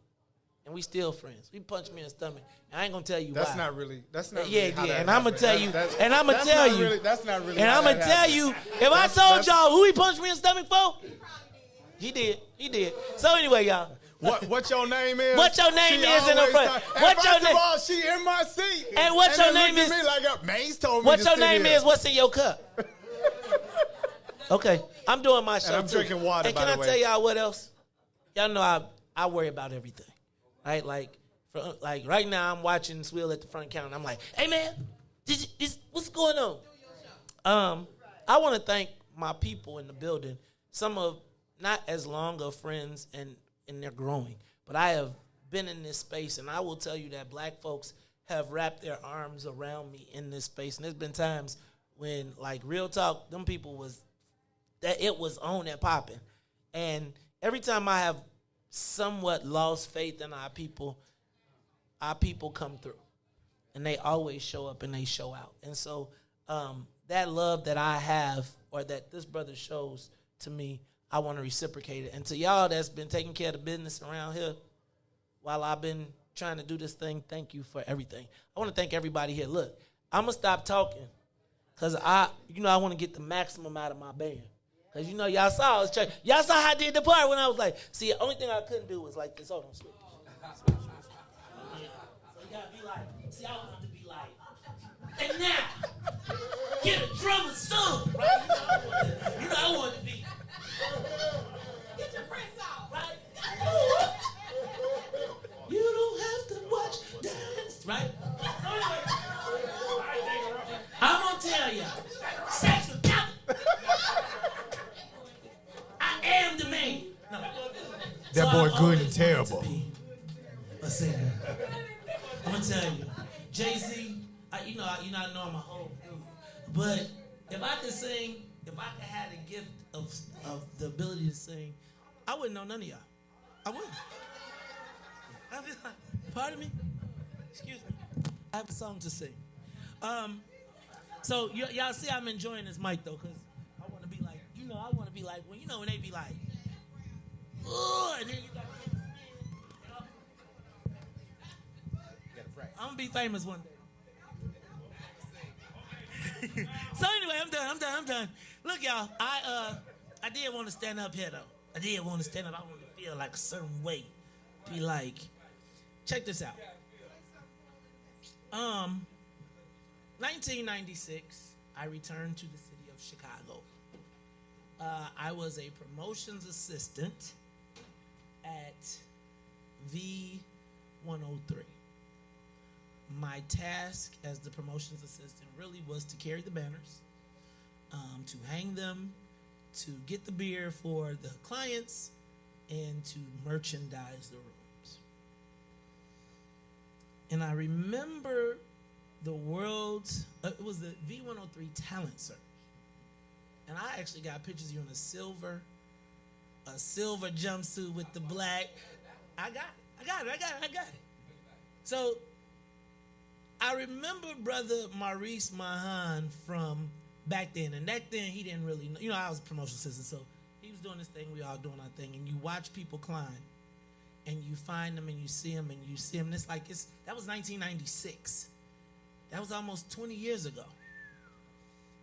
Speaker 6: and we still friends. He punched me in the stomach. And I ain't gonna tell you why.
Speaker 10: That's not really.
Speaker 6: And I'm gonna tell you. And I'm gonna tell you.
Speaker 10: That's not really.
Speaker 6: And I'm gonna tell you. If I told y'all who he punched me in the stomach for, he did. So anyway, y'all.
Speaker 10: What your name is?
Speaker 6: What your name is in the front?
Speaker 10: What your name? All, she in my seat.
Speaker 6: And what your name is?
Speaker 10: Me like Maze told me.
Speaker 6: What your name is? What's in your cup? Okay, I'm doing my show.
Speaker 10: And I'm drinking water.
Speaker 6: And can I tell y'all what else? Y'all know I worry about everything, right? Like Like right now, I'm watching Swill at the front counter. I'm like, hey man, what's going on? I want to thank my people in the building. Some of not as long of friends and they're growing, but I have been in this space, and I will tell you that black folks have wrapped their arms around me in this space. And there's been times when, like, real talk, them people was that it was on and popping. And every time I have somewhat lost faith in our people come through. And they always show up and they show out. And so that love that I have, or that this brother shows to me, I want to reciprocate it. And to y'all that's been taking care of the business around here while I've been trying to do this thing, thank you for everything. I want to thank everybody here. Look, I'm going to stop talking because I want to get the maximum out of my band. Because, y'all saw us. Y'all saw how I did the part when I was like, see, the only thing I couldn't do was like this. Hold on, switch. So you got to be like, see, I want to be like, and now, get a drummer soon, right? I want to be. Get your press out, right? You don't have to watch dance, right? So anyway, I'm going to tell y'all, sex with devil. I am the man. No.
Speaker 11: That boy good and terrible.
Speaker 6: A singer. I'm going to tell you, Jay-Z, I know I'm a whole dude, but if I could sing, if I could have the gift of the ability to sing, I wouldn't know none of y'all. I wouldn't. I'd be like, pardon me? Excuse me. I have a song to sing. So y'all see I'm enjoying this mic though, because I want to be like, I want to be like, when they be like, ugh, and then you got to get the spin. I'm going to be famous one day. So anyway, I'm done. Look, y'all, I did want to stand up here, though. I did want to stand up. I want to feel like a certain way. Be like, check this out. 1996, I returned to the city of Chicago. I was a promotions assistant at V103. My task as the promotions assistant really was to carry the banners, to hang them, to get the beer for the clients, and to merchandise the rooms. And I remember the world's, it was the V103 talent search. And I actually got pictures of you in a silver jumpsuit with the black. I got it. So I remember brother Riis from back then. And back then he didn't really know. I was a promotion assistant, so he was doing this thing, we all doing our thing. And you watch people climb. And you find them and you see them and you see them. And it's like, that was 1996. That was almost 20 years ago.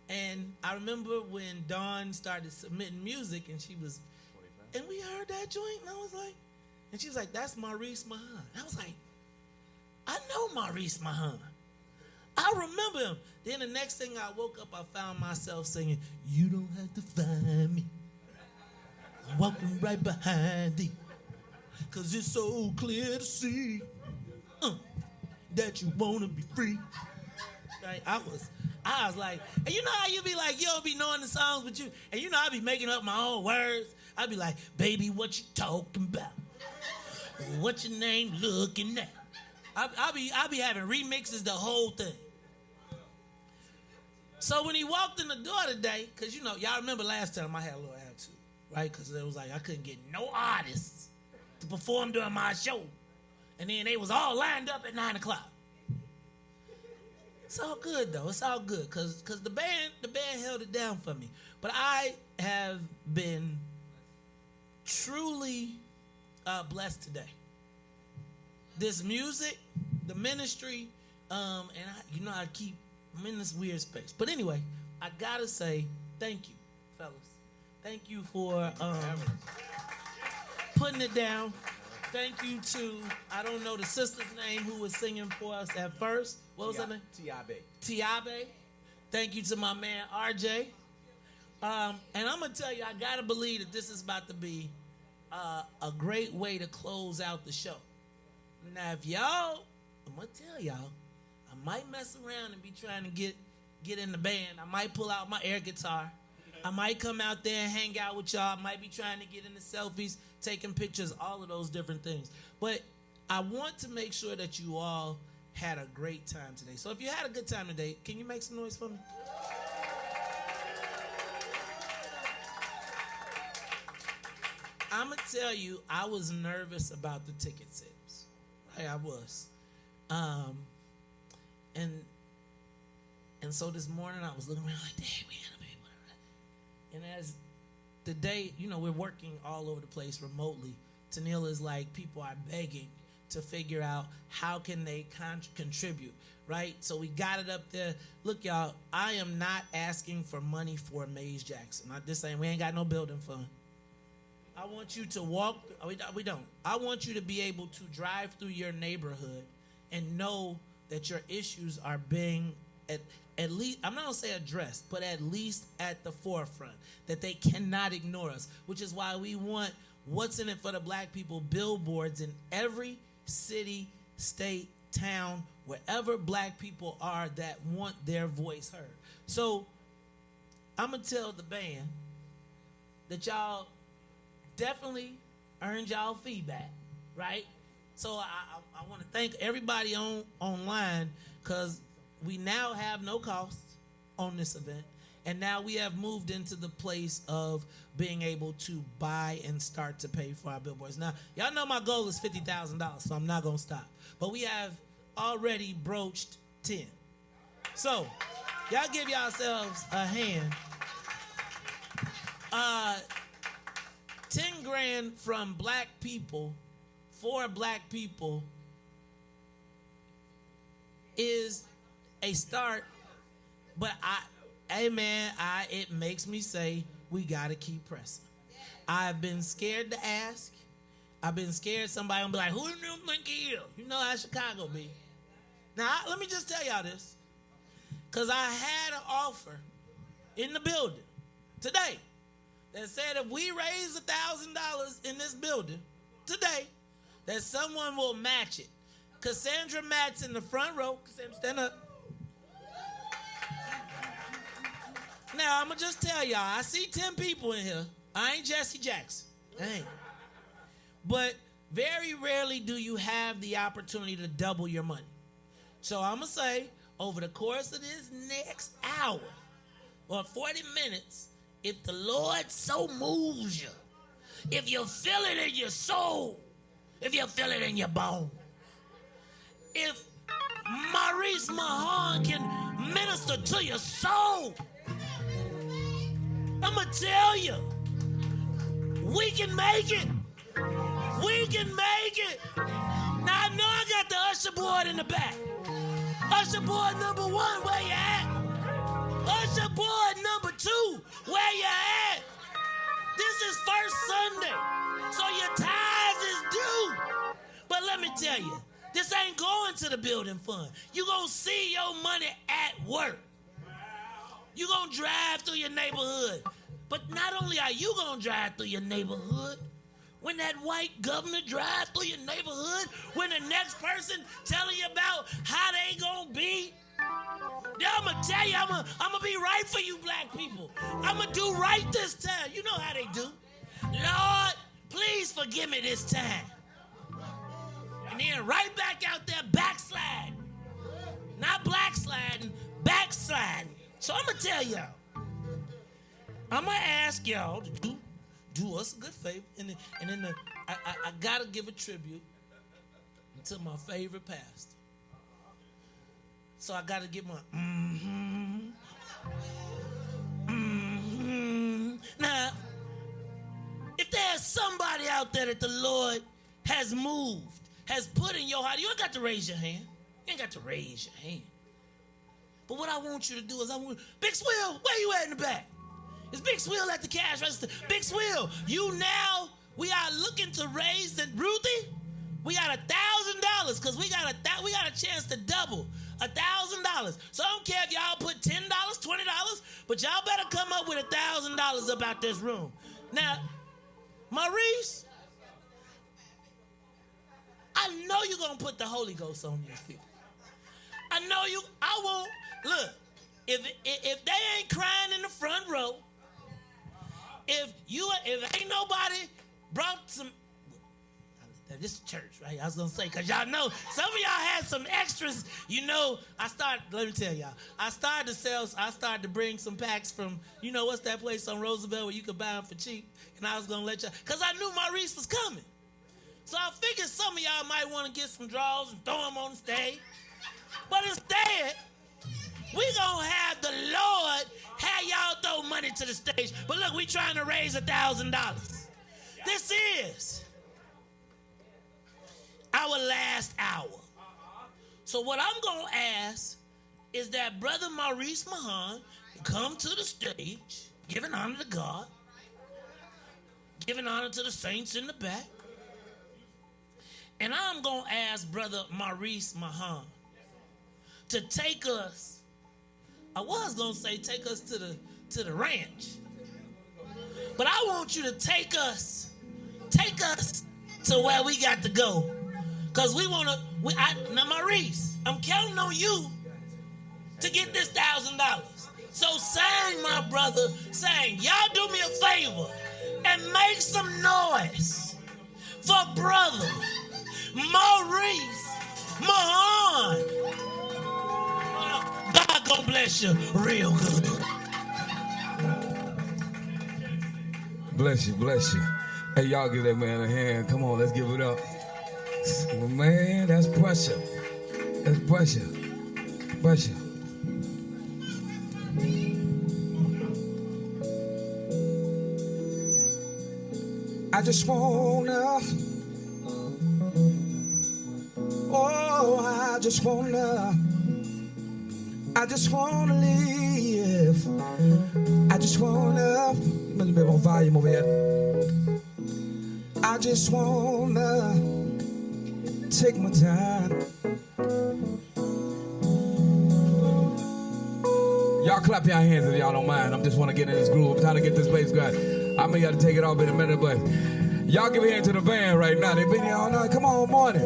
Speaker 6: And I remember when Dawn started submitting music and she was, and we heard that joint and I was like, and she was like, that's Riis. I was like, I know Riis. I remember him. Then the next thing I woke up, I found myself singing, you don't have to find me. I'm walking right behind thee. Cause it's so clear to see that you wanna be free. Right? I was like, and you know how you be like, you don't be knowing the songs, but I be making up my own words. I be like, baby, what you talking about? What your name looking at? I be having remixes the whole thing. So when he walked in the door today, cause y'all remember last time I had a little attitude, right? Cause it was like I couldn't get no artists to perform during my show. And then they was all lined up at 9 o'clock. It's all good though. It's all good because the band held it down for me. But I have been truly blessed today. This music, the ministry, and I'm in this weird space. But anyway, I gotta say thank you, fellas. Thank you for putting it down. Thank you to, I don't know the sister's name who was singing for us at first. What was her name? Tiabe. Thank you to my man, RJ. And I'm going to tell you, I got to believe that this is about to be a great way to close out the show. Now, if y'all, I'm going to tell y'all, I might mess around and be trying to get in the band. I might pull out my air guitar. I might come out there and hang out with y'all. I might be trying to get into selfies, taking pictures, all of those different things. But I want to make sure that you all had a great time today. So if you had a good time today, can you make some noise for me? I'm going to tell you, I was nervous about the ticket sales. Right, I was. And so this morning I was looking around like, dang, we gotta be able to. And as the day, we're working all over the place remotely. Tanil is like, people are begging to figure out how can they contribute, right? So we got it up there. Look, y'all, I am not asking for money for Mays Jackson. I'm just saying we ain't got no building fund. I want you to walk, we don't. I want you to be able to drive through your neighborhood and know that your issues are being at least, I'm not going to say addressed, but at least at the forefront, that they cannot ignore us, which is why we want What's in It for the Black People billboards in every city, state, town, wherever black people are that want their voice heard. So I'm going to tell the band that y'all definitely earned y'all feedback, right? So I want to thank everybody online because we now have no cost on this event. And now we have moved into the place of being able to buy and start to pay for our billboards. Now, y'all know my goal is $50,000, so I'm not going to stop. But we have already broached 10. So, y'all give yourselves a hand. 10 grand from black people for black people is a start, but it makes me say we gotta keep pressing. I've been scared to ask. I've been scared somebody will be like, who do you think he is? You know how Chicago be. Now, let me just tell y'all this. Because I had an offer in the building today that said if we raise $1,000 in this building today, that someone will match it. Cassandra Matt's in the front row. Cassandra, stand up. Now, I'm going to just tell y'all, I see 10 people in here. I ain't Jesse Jackson. I ain't. But very rarely do you have the opportunity to double your money. So I'm going to say, over the course of this next hour or 40 minutes, if the Lord so moves you, if you feel it in your soul, if you feel it in your bone, if Maurice Mahan can minister to your soul, I'm going to tell you, we can make it. We can make it. Now, I know I got the usher board in the back. Usher board number 1, where you at? Usher board number 2, where you at? This is first Sunday, so your tithes is due. But let me tell you, this ain't going to the building fund. You gonna see your money at work. You gonna drive through your neighborhood. But not only are you gonna drive through your neighborhood, when that white governor drives through your neighborhood, when the next person telling you about how they gonna be, I'm gonna tell you, I'm gonna be right for you black people. I'm gonna do right this time. You know how they do. Lord, please forgive me this time. And then right back out there backsliding. Not blacksliding, backsliding. So I'm gonna tell y'all, I'm gonna ask y'all to do us a good favor, and then I gotta give a tribute to my favorite pastor. So I gotta give my Now, if there's somebody out there that the Lord has moved, has put in your heart, you ain't got to raise your hand. You ain't got to raise your hand. But what I want you to do is Big Swill, where you at in the back? Is Big Swill at the cash register? Big Swill, we are looking to raise, and Ruthie, we got $1,000 because we got a chance to double $1,000. So I don't care if y'all put $10, $20, but y'all better come up with $1,000 about this room. Now, Maurice, I know you're going to put the Holy Ghost on these people. I know you. I won't. Look, if they ain't crying in the front row, if ain't nobody brought some. This is church, right? I was going to say, because y'all know, some of y'all had some extras. You know, let me tell y'all. I started to bring some packs from, you know, what's that place on Roosevelt where you could buy them for cheap? And I was going to let y'all, because I knew my Riis was coming. So I figured some of y'all might want to get some draws and throw them on the stage. But instead, we going to have the Lord have y'all throw money to the stage. But look, we trying to raise $1,000. This is our last hour. So what I'm going to ask is that Brother Maurice Mahan come to the stage, giving honor to God, giving honor to the saints in the back. And I'm going to ask Brother Maurice Mahan to take us, I was going to say take us to the ranch. But I want you to take us to where we got to go. Because we want to, now Maurice, I'm counting on you to get this $1,000. So sing, my brother, sing. Y'all do me a favor and make some noise for brother Maurice Mahan. God gonna bless you real good.
Speaker 12: Bless you, bless you. Hey, y'all give that man a hand. Come on, let's give it up. Well, man, that's pressure. That's pressure. Pressure. I just wanna, I just wanna live. I just wanna, let me bit more volume over here. I just wanna take my time. Y'all clap your hands if y'all don't mind. I just want to get in this groove. I'm trying to get this place going. I may have to take it off in a minute, but y'all give a hand to the band right now. They've been here all night. Come on, morning.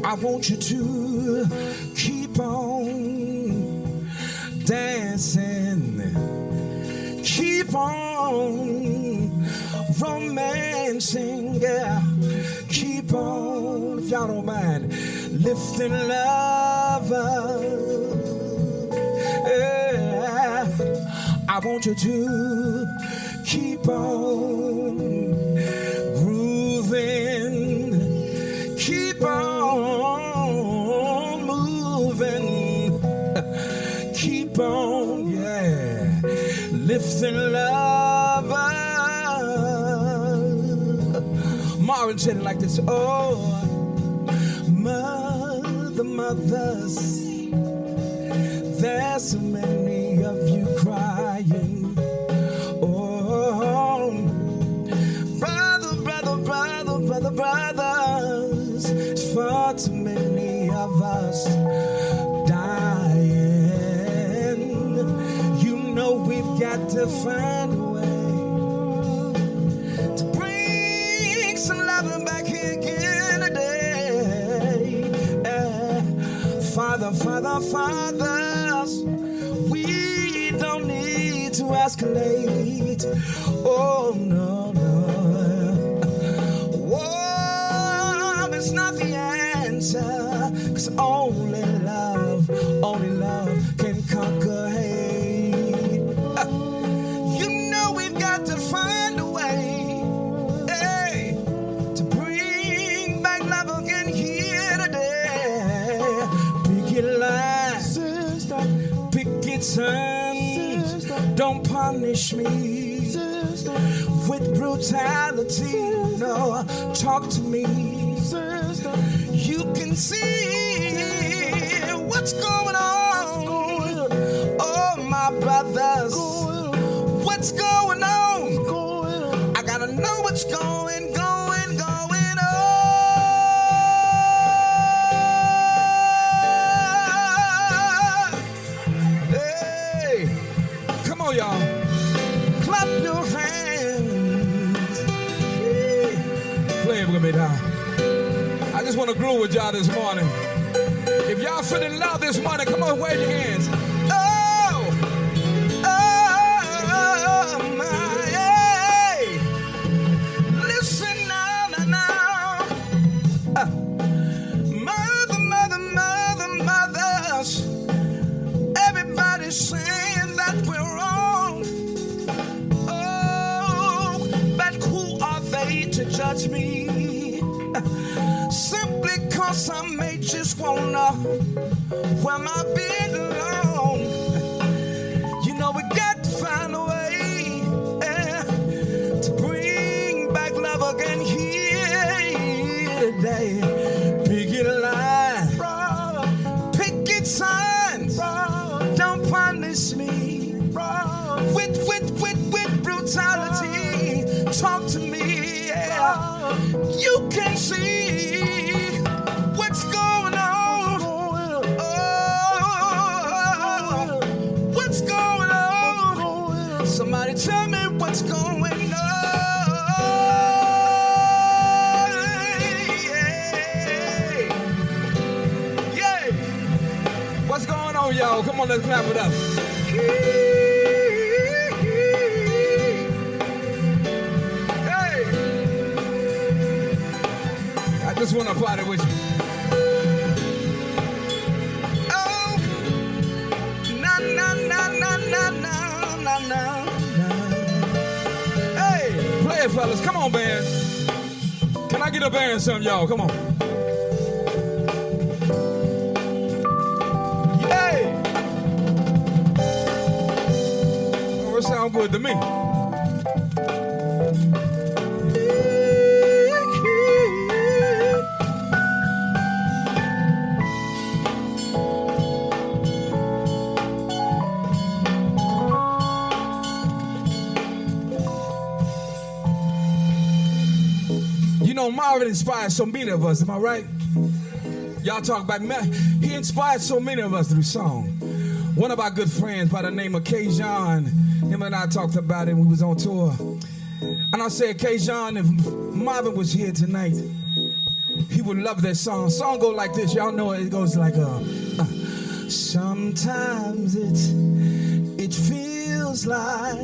Speaker 12: I want you to keep on dancing. Keep on romancing, yeah. Keep on, if y'all don't mind, lifting love up. Yeah. I want you to keep on grooving, keep on moving, keep on, yeah, lifting love up. Marvin said it like this. Oh, mothers, there's so many of you crying. Oh, brothers, it's far too many of us dying. You know we've got to find a way to bring some loving back here again today. Fathers, we don't need to escalate. Oh, no. War is not the answer, 'cause only love can conquer hate. You know we've got to find a way, hey, to bring back love again here today. Picket line, sister, picket sign, sister, don't punish me, sister, with brutality. No, talk to me, sister. You can see what's going on. Oh, my brothers, what's going on? I gotta know what's going on. Hey, come on, y'all. Clap your hands.
Speaker 3: want to groove with y'all this morning. If y'all feeling love this morning, come on, wave your hands.
Speaker 12: Listen now. Mothers. Everybody's saying that we're wrong. Oh, but who are they to judge me? Simply cause I may just wanna where my belong. You know we got to find a way to bring back love again here today. Picket line, picket signs, don't punish me with brutality. Talk to me, yeah. You can see what's going on. Oh, what's going on? Somebody tell me what's going on.
Speaker 3: Yeah. What's going on, y'all? Come on, let's clap it up. I just want to party with you.
Speaker 12: Oh, na.
Speaker 3: Hey, play it, fellas. Come on, band. Can I get a band some, y'all? Come on. Hey. Oh, it sound good to me. You know, Marvin inspired so many of us, am I right? Y'all talk about, man, he inspired so many of us through song. One of our good friends by the name of K. John, him and I talked about it when we was on tour. And I said, K. John, if Marvin was here tonight, he would love that song. Song go like this, y'all know it goes like sometimes it feels like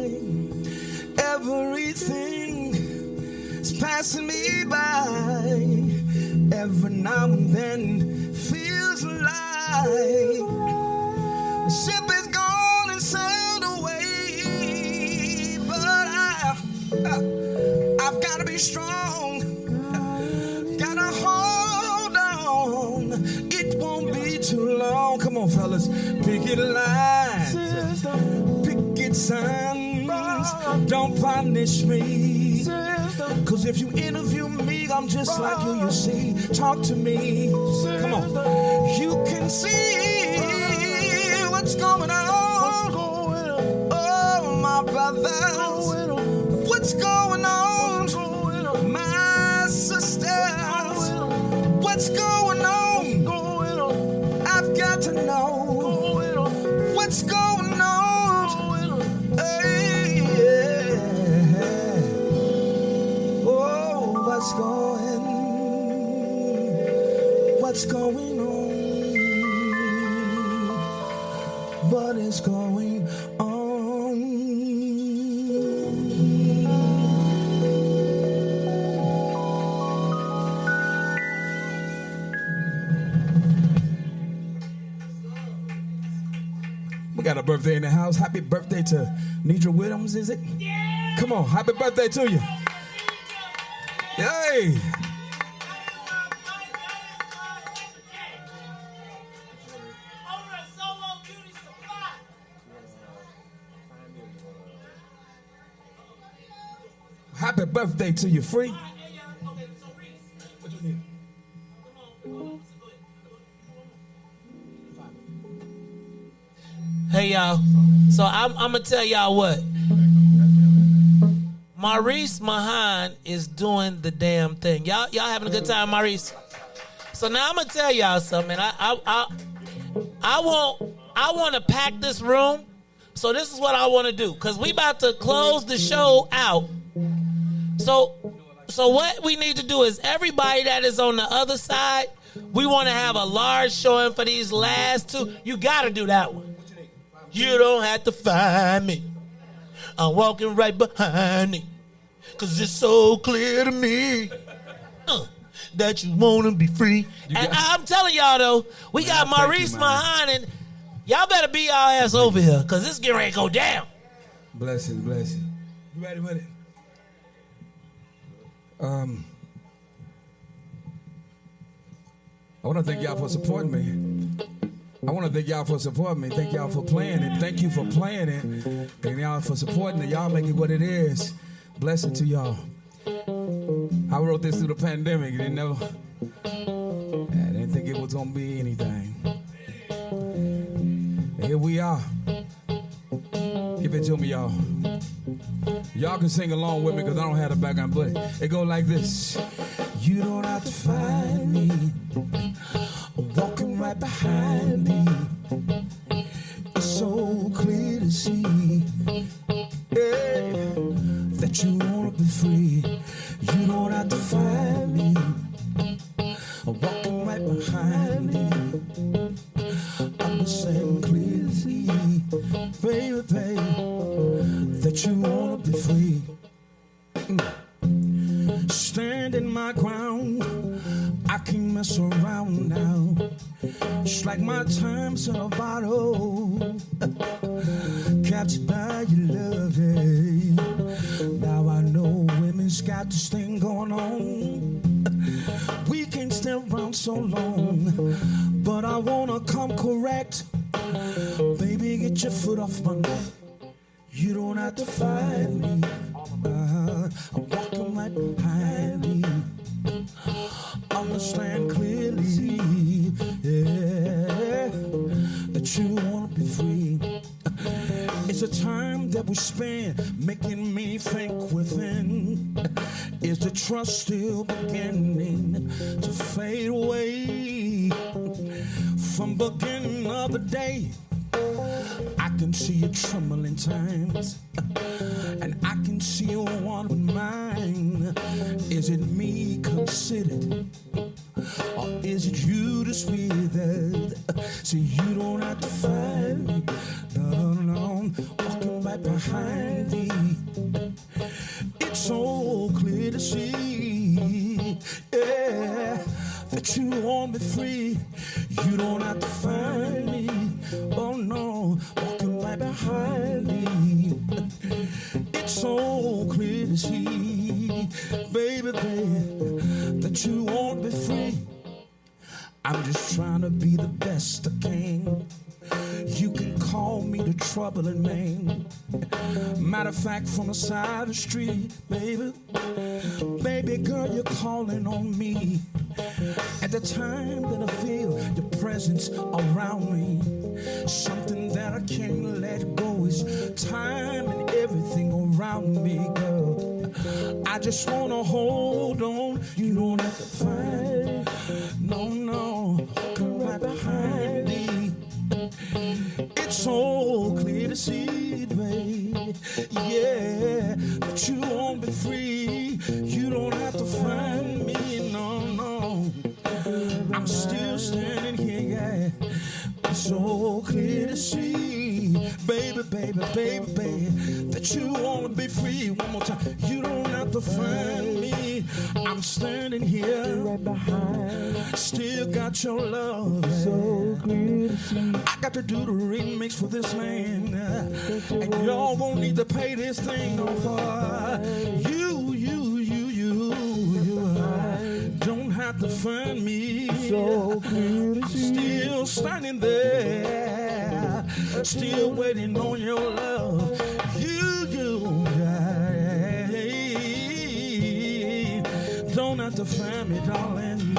Speaker 3: everything passing me by. Every now and then feels like the ship is gone and sailed away. But I've got to be strong, gotta hold on. It won't be too long. Come on, fellas, picket lines, picket signs, don't punish me. Cause if you interview me, I'm just like you see. Talk to me. Come on. You can see what's going on. Oh, my brothers. What's going on? My sisters. What's going on? I've got to know what's going on. Hey, yeah. What's going on? What is going on? We got a birthday in the house. Happy birthday to Nidra Williams, is it? Yeah. Come on, happy birthday to you. Yay! Happy birthday to you, Free.
Speaker 6: Hey, y'all. So I'm going to tell y'all what. Riis Mahan is doing the damn thing. Y'all having a good time, Riis? So now I'm going to tell y'all something. I want to pack this room. So this is what I want to do. Because we about to close the show out. So So what we need to do is everybody that is on the other side, we want to have a large showing for these last two. You got to do that one. You don't have to find me. I'm walking right behind me. Because it's so clear to me that you want to be free. And I'm telling y'all, though, we got Riis Mahan, and y'all better be y'all ass over here because this getting ready to go down.
Speaker 3: Bless you, bless you. You ready with it? I want to thank y'all for supporting me. I want to thank y'all for supporting me. Thank y'all for playing it. Thank you for playing it. And y'all for supporting it. Y'all make it what it is. Blessing to y'all. I wrote this through the pandemic. I didn't think it was going to be anything. And here we are. Give it to me, y'all. Y'all can sing along with me because I don't have the background, but it goes like this. You don't have to find me, walking right behind me. It's so clear to see, yeah, that you want to be free. You don't have to find me, walking right behind me. I'm the same clear to see, baby, that you want to be free. Standing my ground, I can't mess around now. It's like my time's in a bottle, captured by your love, yeah. Now I know women's got this thing going on. We can't stay around so long, but I wanna come correct. Baby, get your foot off my neck. You don't have to find me. I'm walking right behind me. Understand clearly, yeah, that you want to be free. It's a time that we spend making me think within. Is the trust still beginning to fade away? From beginning of the day, I can see you trembling times, and I can see you one with mine. Is it me considered, or is it you that's withered? See, you don't have to find me, no, walking right behind me. It's so clear to see, yeah, that you want me free. You don't have to find me, oh no, walking right behind me. It's so clear to see, baby, that you want me free. I'm just trying to be the best I can. You can call me the troubling man. Matter of fact, from the side of the street, baby. Baby girl, you're calling on me. At the time that I feel your presence around me, something that I can't let go is time and everything around me, girl. I just wanna hold on. You don't have to fight. No, come right behind me. It's so clear to see, babe, yeah, that you won't be free. You don't have to find me, no. I'm still standing here, yeah. It's so clear to see, baby, that you wanna be free. One more time. You don't have to find me. I'm standing here right behind. Still got your love. So clear to see. I got to do the remix for this man, and y'all gonna need to pay this thing off. You don't have to find me. So clear to see. I'm still standing there, still waiting on your love. You don't have to find me, darling.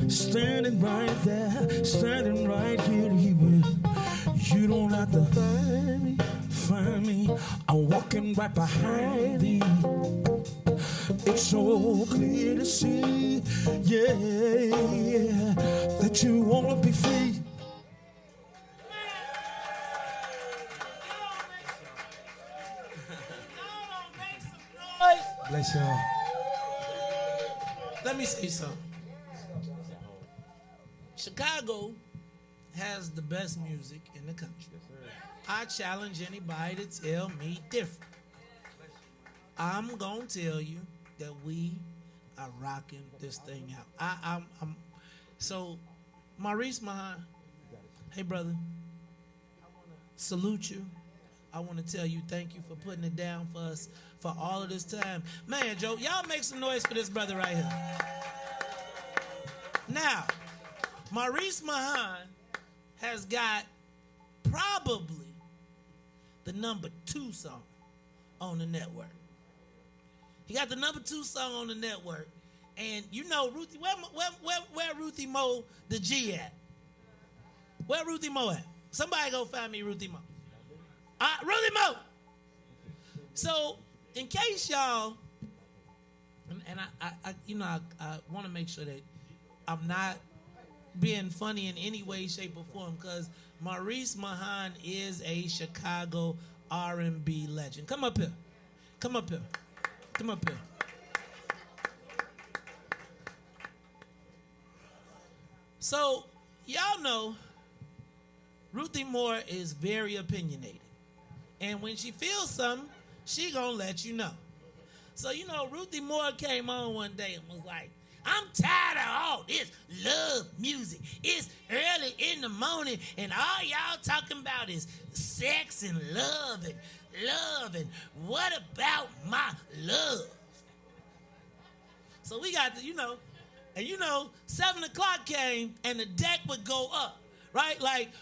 Speaker 3: Standing right there, standing right here. You don't have to find me. I'm walking right behind thee. It's so clear to see, yeah, that you wanna be free. bless y'all.
Speaker 2: Let me say something. Chicago has the best music in the country. I challenge anybody to tell me different. I'm gonna tell you that we are rocking this thing out. So, Maurice Mahan, hey brother, I wanna salute you. I wanna tell you thank you for putting it down for us for all of this time. Man, Joe, y'all make some noise for this brother right here. Now, Maurice Mahan has got probably the #2 song on the network. He got the #2 song on the network. And you know, Ruthie, where Ruthie Mo the G at? Where Ruthie Mo at? Somebody go find me Ruthie Mo. Ruthie Mo! So, in case y'all, and I want to make sure that I'm not being funny in any way, shape, or form, because Maurice Mahan is a Chicago R&B legend. Come up here. Come up here. Come up here. So, y'all know Ruthie Moore is very opinionated. And when she feels something, she gonna let you know. So, you know, Ruthie Moore came on one day and was like, I'm tired of all this love music. It's early in the morning and all y'all talking about is sex and love and what about my love? So we got to, and 7 o'clock came and the deck would go up, right? Like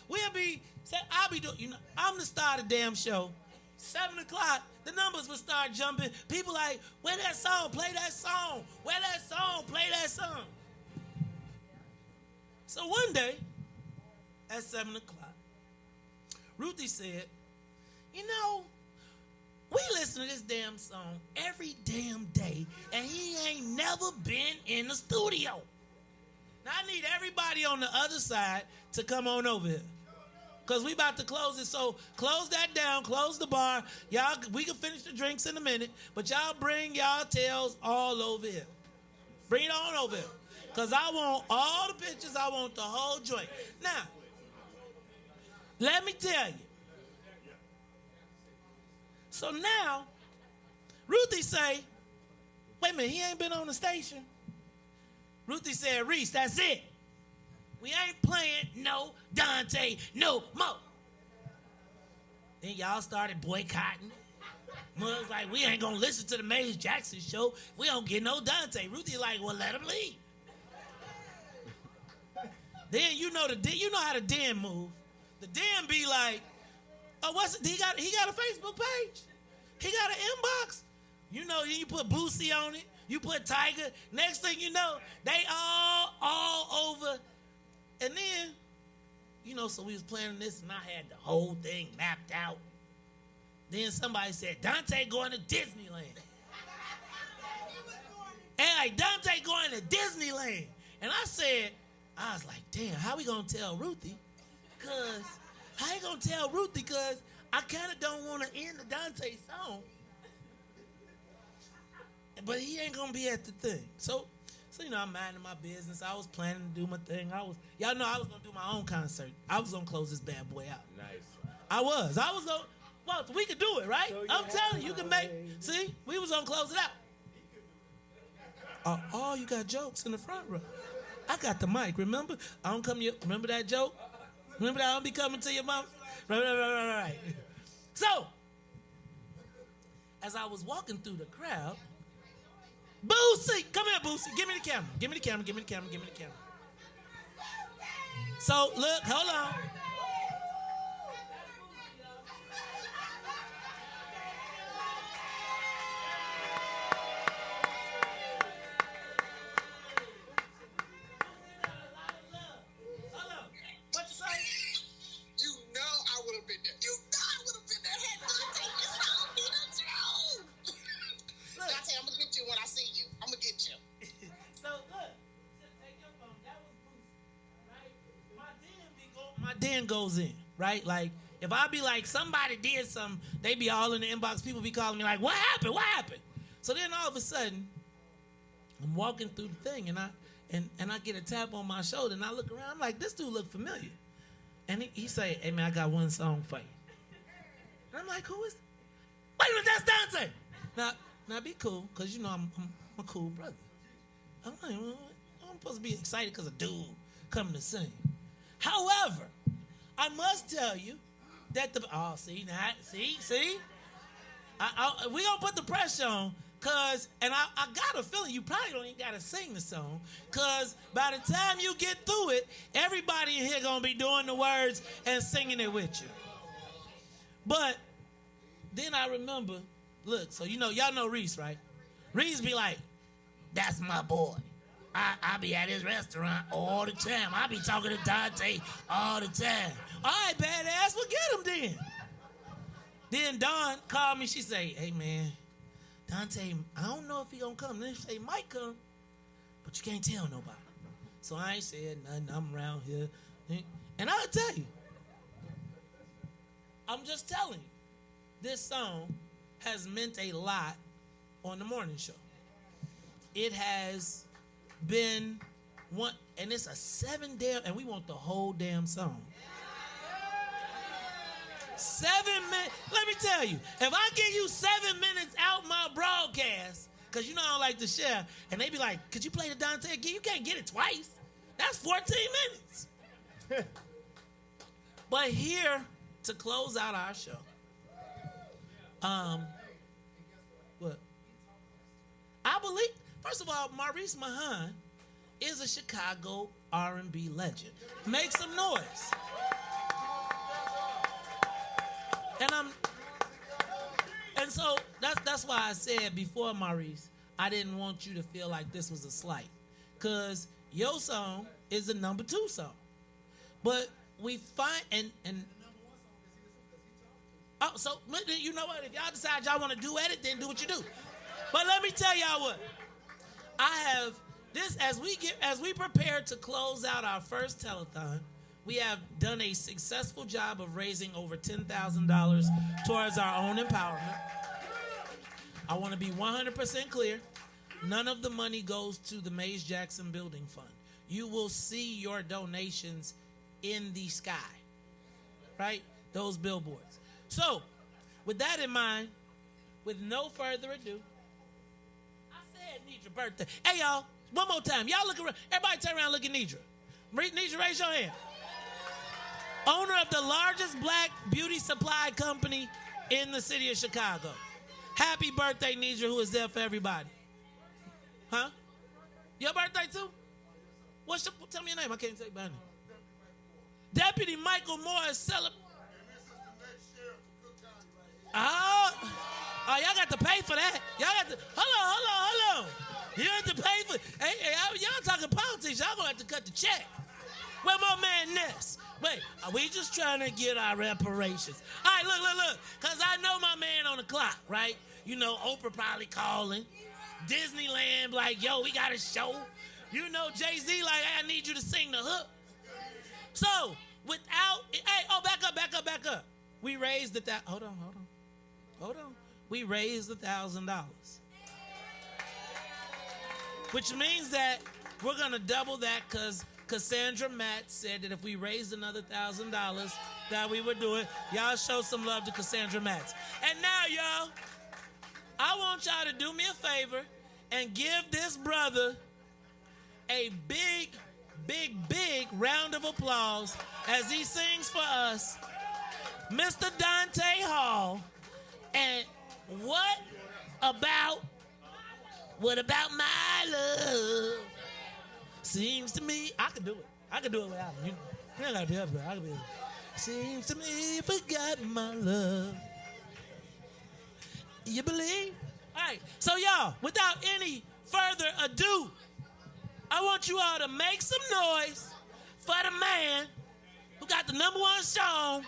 Speaker 2: I'll be doing, I'm the star of the damn show. 7 o'clock, the numbers would start jumping. People like, where that song? Play that song. Where that song? Play that song. So one day, at 7 o'clock, Ruthie said, we listen to this damn song every damn day, and he ain't never been in the studio. Now I need everybody on the other side to come on over here. Because we about to close it, so close that down, close the bar. Y'all, we can finish the drinks in a minute, but y'all bring y'all tails all over here. Bring it on over here. Because I want all the pictures, I want the whole joint. Now, let me tell you. So now, Ruthie say, wait a minute, he ain't been on the station. Ruthie said, Riis, that's it. We ain't playing no Dante no more. Then y'all started boycotting. Muggs like, we ain't gonna listen to the Maze Jackson show. We don't get no Dante. Ruthie like, well, let him leave. Then you know how the den move. The den be like, oh, what's it? He got a Facebook page. He got an inbox. You put Boosie on it. You put Tiger. Next thing you know, they all over. And then, so we was planning this, and I had the whole thing mapped out. Then somebody said, Dante going to Disneyland. And like, Dante going to Disneyland. And I was like, damn, how we going to tell Ruthie? Because I kind of don't want to end the Dante song. But he ain't going to be at the thing. So, I'm minding my business. I was planning to do my thing. Y'all know I was going to do my own concert. I was going to close this bad boy out.
Speaker 7: Nice.
Speaker 2: I was going to. Well, we could do it, right? I'm telling you, you can make. See, we was going to close it out. Oh, you got jokes in the front row. I got the mic, remember? I don't come to you. Remember that joke? Remember that I don't be coming to your mom? Right. So, as I was walking through the crowd, Boosie, come here, Boosie. Give me the camera. So, look, hold on. What you say?
Speaker 9: You know I would have been there. Hey, Dante, this song be the truth. Dante, I'm going to get you when I see you. I'm going to get you.
Speaker 2: So, look. Take your phone. That was Boosie, right? My den goes in, right? Like, if I be like, somebody did something, they be all in the inbox. People be calling me like, what happened?
Speaker 6: So then all of a sudden, I'm walking through the thing, and I get a tap on my shoulder, and I look around. I'm like, this dude look familiar. And he say, hey, man, I got one song for you. And I'm like, who is? Wait a minute, that's Dante. Now be cool, because you know I'm a cool brother. I'm like, I'm supposed to be excited because a dude coming to sing. However, I must tell you that see, we gonna put the pressure on, cause, and I got a feeling you probably don't even gotta sing the song, cause by the time you get through it, everybody in here gonna be doing the words and singing it with you. But then I remember, look, so you know, y'all know Riis, right? Riis be like, that's my boy. I be at his restaurant all the time. I be talking to Dante all the time. All right, badass, well, get him then. Then Dawn called me. She say, hey, man, Dante, I don't know if he gonna come. Then she say, he might come, but you can't tell nobody. So I ain't said nothing. I'm around here. And I'll tell you, I'm just telling you, this song has meant a lot on the morning show. It has been one, and it's a 7 damn, and we want the whole damn song. 7 minutes. Let me tell you, if I give you 7 minutes out my broadcast, because you know I don't like to share, and they be like, could you play the Dante again? You can't get it twice. That's 14 minutes. But here to close out our show, what? I believe, first of all, Maurice Mahan is a Chicago R&B legend. Make some noise. And so that's why I said before, Maurice, I didn't want you to feel like this was a slight, because your song is the number 2 song. But we find and oh, so you know what? If y'all decide y'all want to duet it, then do what you do. But let me tell y'all what. I have this as we prepare to close out our first telethon. We have done a successful job of raising over $10,000 towards our own empowerment. I want to be 100% clear. None of the money goes to the Mays Jackson Building Fund. You will see your donations in the sky, right? Those billboards. So, with that in mind, with no further ado, I said Nidra birthday. Hey, y'all, one more time. Y'all look around. Everybody turn around and look at Nidra. Nidra, raise your hand. Owner of the largest black beauty supply company in the city of Chicago. Happy birthday, Nidra, who is there for everybody. Huh? Your birthday too? Tell me your name. I can't say by name. Deputy Michael Moore is celebrating. Oh, y'all got to pay for that. Y'all got to, hold on. You have to pay for, hey, y'all talking politics. Y'all gonna have to cut the check. Where my man Ness? Wait, are we just trying to get our reparations? All right, look, because I know my man on the clock, right? You know, Oprah probably calling. Disneyland like, yo, we got a show. You know, Jay-Z like, I need you to sing the hook. So, back up. We raised the, hold on. We raised $1,000. Which means that we're going to double that because Cassandra Matt said that if we raised another $1,000, that we would do it. Y'all show some love to Cassandra Matt. And now, y'all, I want y'all to do me a favor and give this brother a big round of applause as he sings for us, Mr. Dante Hall. And what about my love? Seems to me, I can do it. I can do it without him. You don't gotta be up there. I can be. Seems to me you forgot my love. You believe? All right. So y'all, without any further ado, I want you all to make some noise for the man who got the #1 song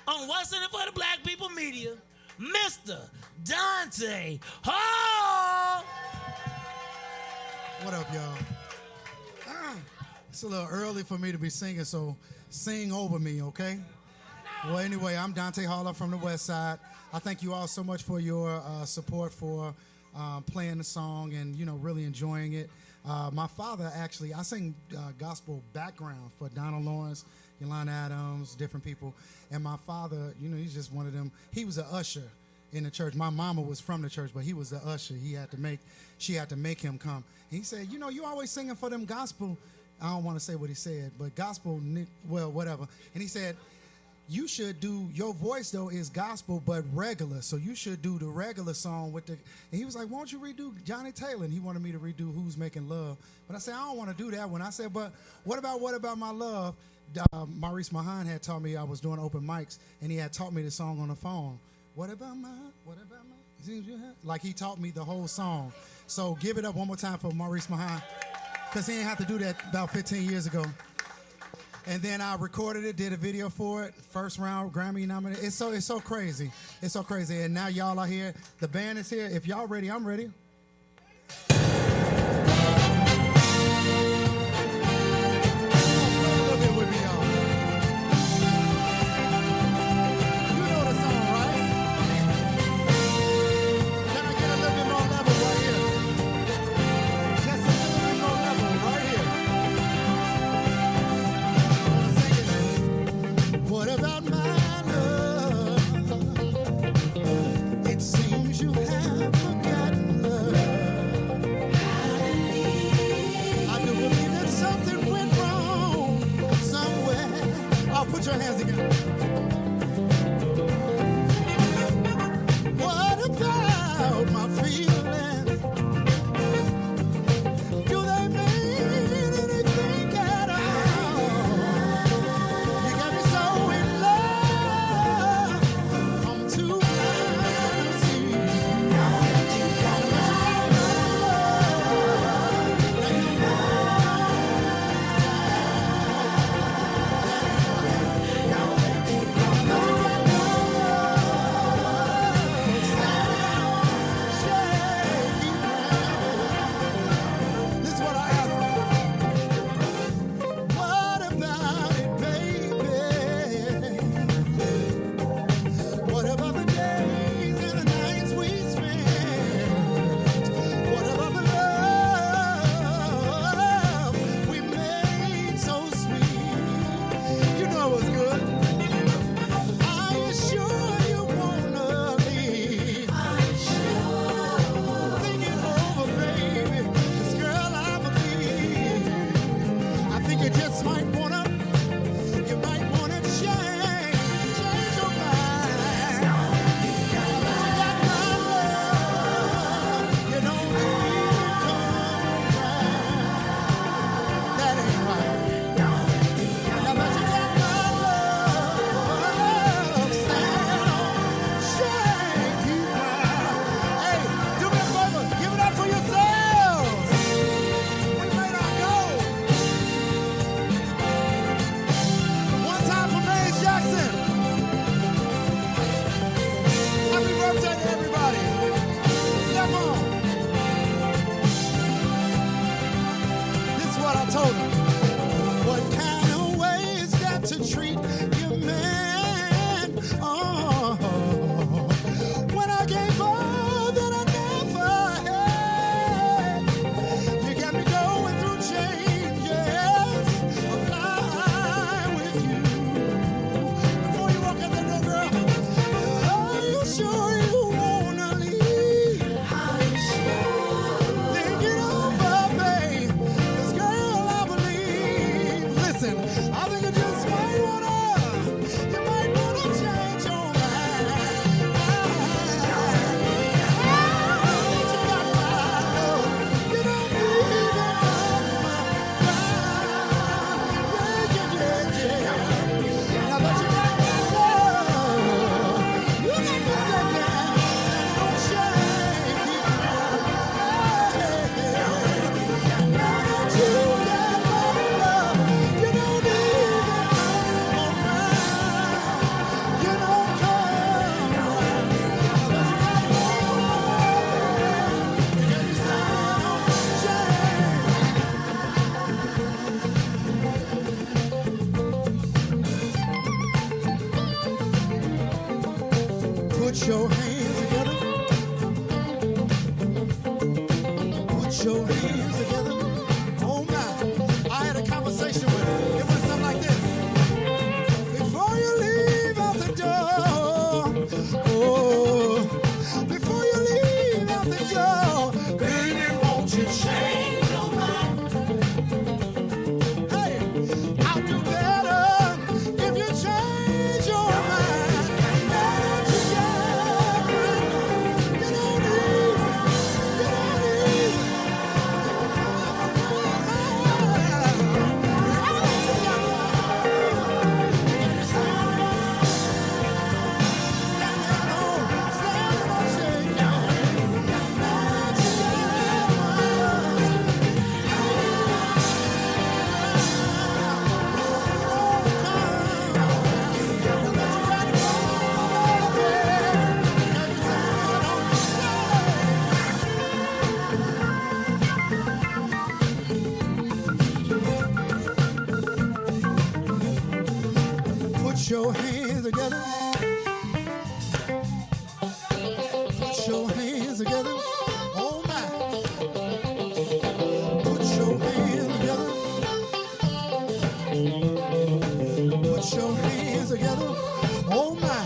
Speaker 6: on What's in It for the Black People Media, Mr. Dante Hall.
Speaker 14: What up, y'all? It's a little early for me to be singing, so sing over me, okay? Well, anyway, I'm Dante Hall from the West Side. I thank you all so much for your support for playing the song and, really enjoying it. My father, actually, I sing gospel background for Donald Lawrence, Yolanda Adams, different people. And my father, he's just one of them. He was an usher in the church. My mama was from the church, but he was the usher. She had to make him come. And he said, you always singing for them gospel. I don't want to say what he said, but gospel, well, whatever. And he said, you should do, your voice though is gospel, but regular. So you should do the regular song with the, and he was like, won't you redo Johnny Taylor? And he wanted me to redo Who's Making Love. But I said, I don't want to do that one. I said, but what about My Love? Maurice Mahan had taught me, I was doing open mics, and he had taught me the song on the phone. What about my, like he taught me the whole song. So give it up one more time for Maurice Mahan, because he didn't have to do that about 15 years ago. And then I recorded it, did a video for it, first round Grammy nominated. It's so crazy. It's so crazy. And now y'all are here. The band is here. If y'all ready, I'm ready. Put your hands together. What about my feelings? Do they mean anything at all? You got me so in love. I'm too blind to see. Now that you got my Put your hands together. hands together. Oh my, I had a conversation with her. It went something like this. Before you leave out the door, oh, before you leave out the door, baby, won't you change your mind? Hey, I'll do better if you change your mind. Put your hands together. Put your hands together. Oh my. Put your hands together. Put your hands together. Oh my.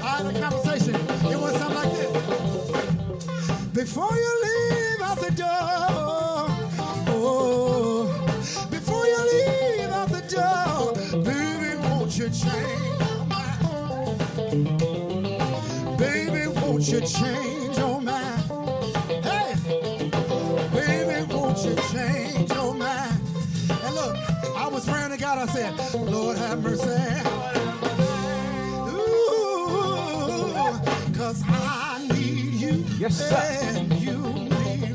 Speaker 14: I had a conversation. It was something like this. Before you leave out the door, oh, before you leave out the door, baby, won't you change? Baby, won't you change your mind? Hey, baby, won't you change your mind? And look, I was praying to God. I said, Lord have mercy. Ooh, 'cause I need you.
Speaker 8: Yes, sir.
Speaker 14: And you need me.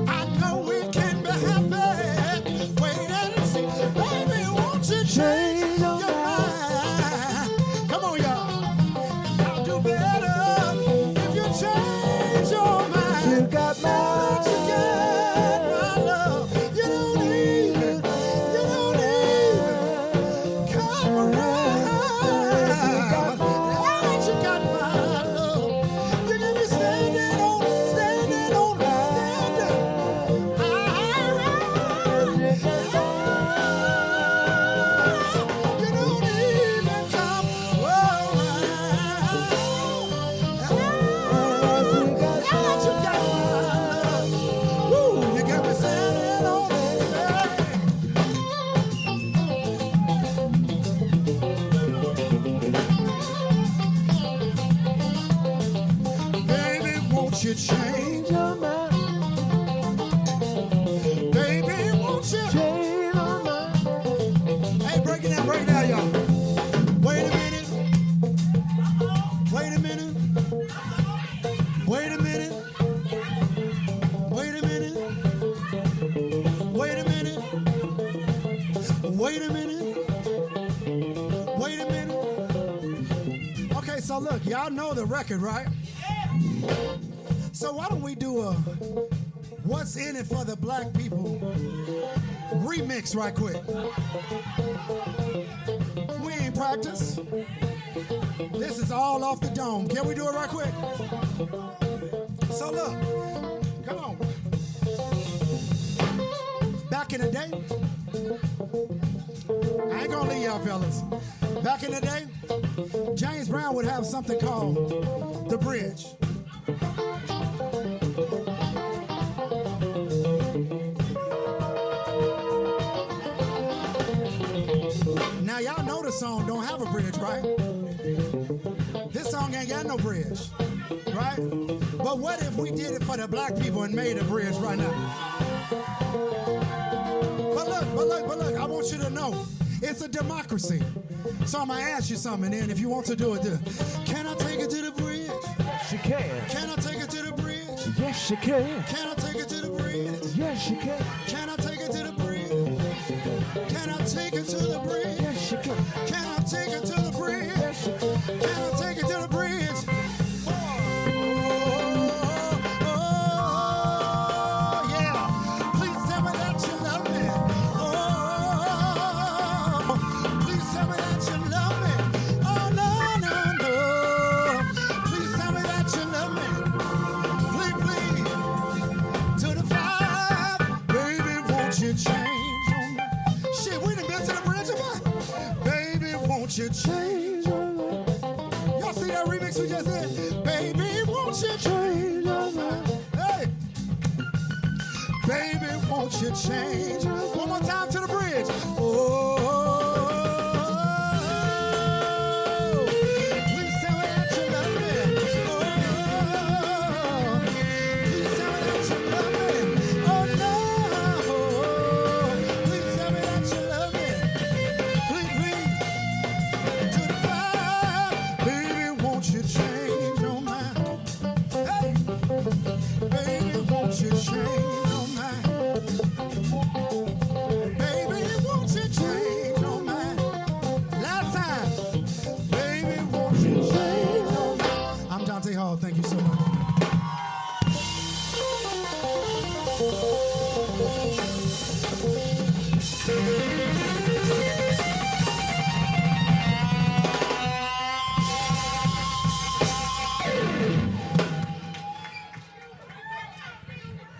Speaker 14: I know we can be happy. Wait and see. Baby, won't you change your mind? Come on, y'all. I'll do better if you change your mind.
Speaker 8: You got my
Speaker 14: You got my love. You don't need it. You don't need it. Come around. Now you got my love. You can be standing on. You don't even come around. Now you got my love. Woo, you got me standing on. Baby, won't you change your mind? Baby, won't you change your mind? Hey, break it down, y'all. Wait a minute. Wait a minute. Wait a minute. Wait a minute. Wait a minute. Wait a minute. Wait a minute. Okay, so look, y'all know the record, right? So why don't we do a What's in It for the Black People remix right quick? We ain't practice. This is all off the dome. Can we do it right quick? So look, come on. Back in the day, I ain't gonna leave y'all fellas. Back in the day, James Brown would have something called The Bridge. Now y'all know the song don't have a bridge, right? This song ain't got no bridge, right? But what if we did it for the black people and made a bridge right now? But look, I want you to know, it's a democracy. So I'm gonna ask you something, and then if you want to do it, can I take it to the bridge?
Speaker 8: Yes, you can.
Speaker 14: Can I take it to the bridge?
Speaker 8: Yes, you can.
Speaker 14: Can I take it to the bridge?
Speaker 8: Yes, you can.
Speaker 14: Can I take it to the bridge? Can I take it to the bridge?
Speaker 8: Yes, you can.
Speaker 14: Can I take it to the bridge?
Speaker 8: Yes, you can.
Speaker 14: Can I take it to the bridge? To the fire. won't you change your mind? Y'all see that remix we just did? Baby, won't you change your mind? Hey! Baby, won't you change? One more time to the bridge. Oh, please tell me that you love me. Oh, please tell me that you love me. Oh, no. Please tell me that you love me. Please, please. To the fire. Baby, won't you change your mind? Hey. Baby, won't you change your mind? Baby, won't you change your mind? Last time. Baby, won't you change your mind? I'm Dante Hall. Thank you so much.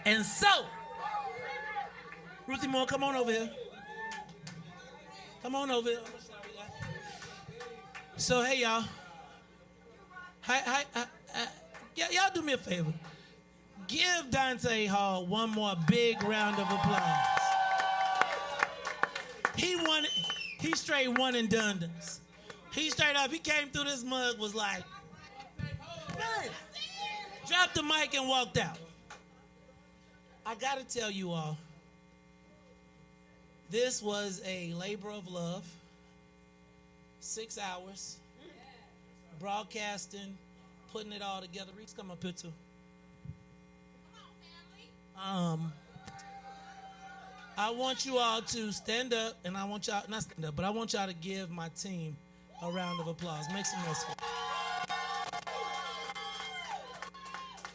Speaker 6: And so, Ruthie Moore, come on over here. Come on over here. So, hey, y'all. Y'all do me a favor. Give Dante Hall one more big round of applause. He straight one and done. He straight up, he came through this mug, was like, hey, dropped the mic and walked out. I gotta tell you all, this was a labor of love. 6 hours, broadcasting, putting it all together. Riis, come up here too. I want you all to stand up, and I want y'all, not stand up, but I want y'all to give my team a round of applause. Make some noise for them.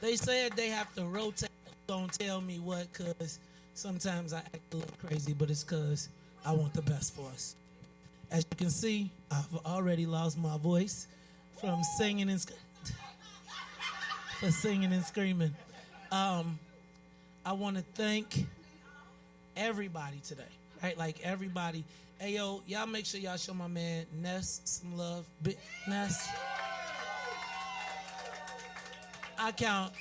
Speaker 6: They said they have to rotate. Don't tell me what, because sometimes I act a little crazy, but it's because I want the best for us. As you can see, I've already lost my voice from singing and screaming. I want to thank everybody today, right? Like everybody. Hey, yo, y'all make sure y'all show my man Ness some love. Ness. I count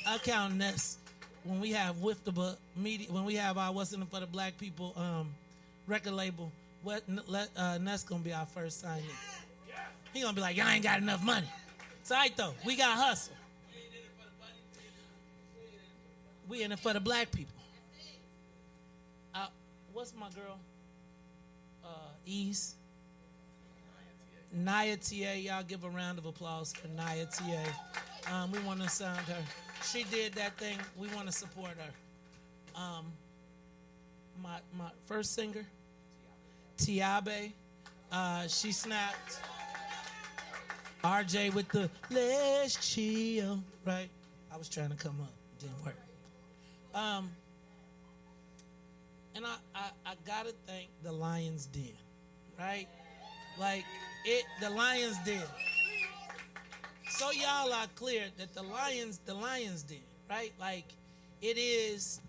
Speaker 6: Ness. When we have WIIFTBP, when we have our What's in It for the Black People record label, Ness gonna be our first signing. He gonna be like, y'all ain't got enough money. It's all right though. We got hustle. We in it for the black people. What's my girl? Ease. Naya TA. Y'all give a round of applause for Naya TA. We want to sound her. She did that thing. We want to support her. My first singer, Tiabe, she snapped. RJ with the let's chill, right? I was trying to come up. It didn't work. And I gotta thank the Lions Den, right? Like the Lions Den. So y'all are clear that the Lions Den, right? Like it is.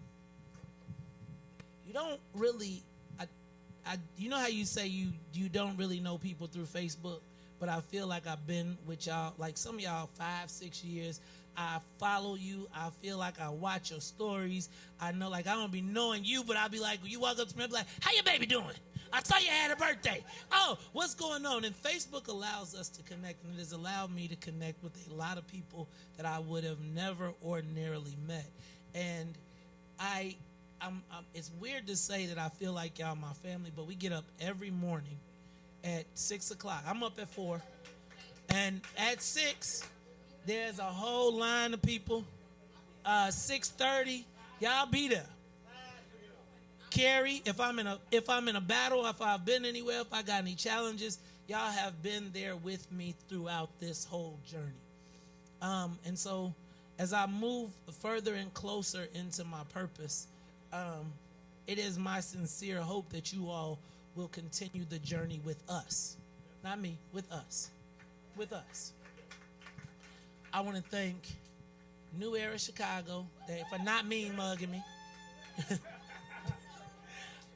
Speaker 6: You don't really. You know how you say you don't really know people through Facebook, but I feel like I've been with y'all, like some of y'all 5-6 years. I follow you. I feel like I watch your stories. I know, like, I don't be knowing you, but I'll be like, when you walk up to me, I'll be like, how your baby doing? I saw you had a birthday. Oh, what's going on? And Facebook allows us to connect, and it has allowed me to connect with a lot of people that I would have never ordinarily met. And it's weird to say that I feel like y'all my family, but we get up every morning at 6 o'clock. I'm up at 4. And at 6, there's a whole line of people. 6:30, y'all be there. Carrie, if I'm in a battle, if I've been anywhere, if I got any challenges, y'all have been there with me throughout this whole journey. And so as I move further and closer into my purpose, it is my sincere hope that you all will continue the journey with us. Not me, with us. With us. I want to thank New Era Chicago for not mean mugging me.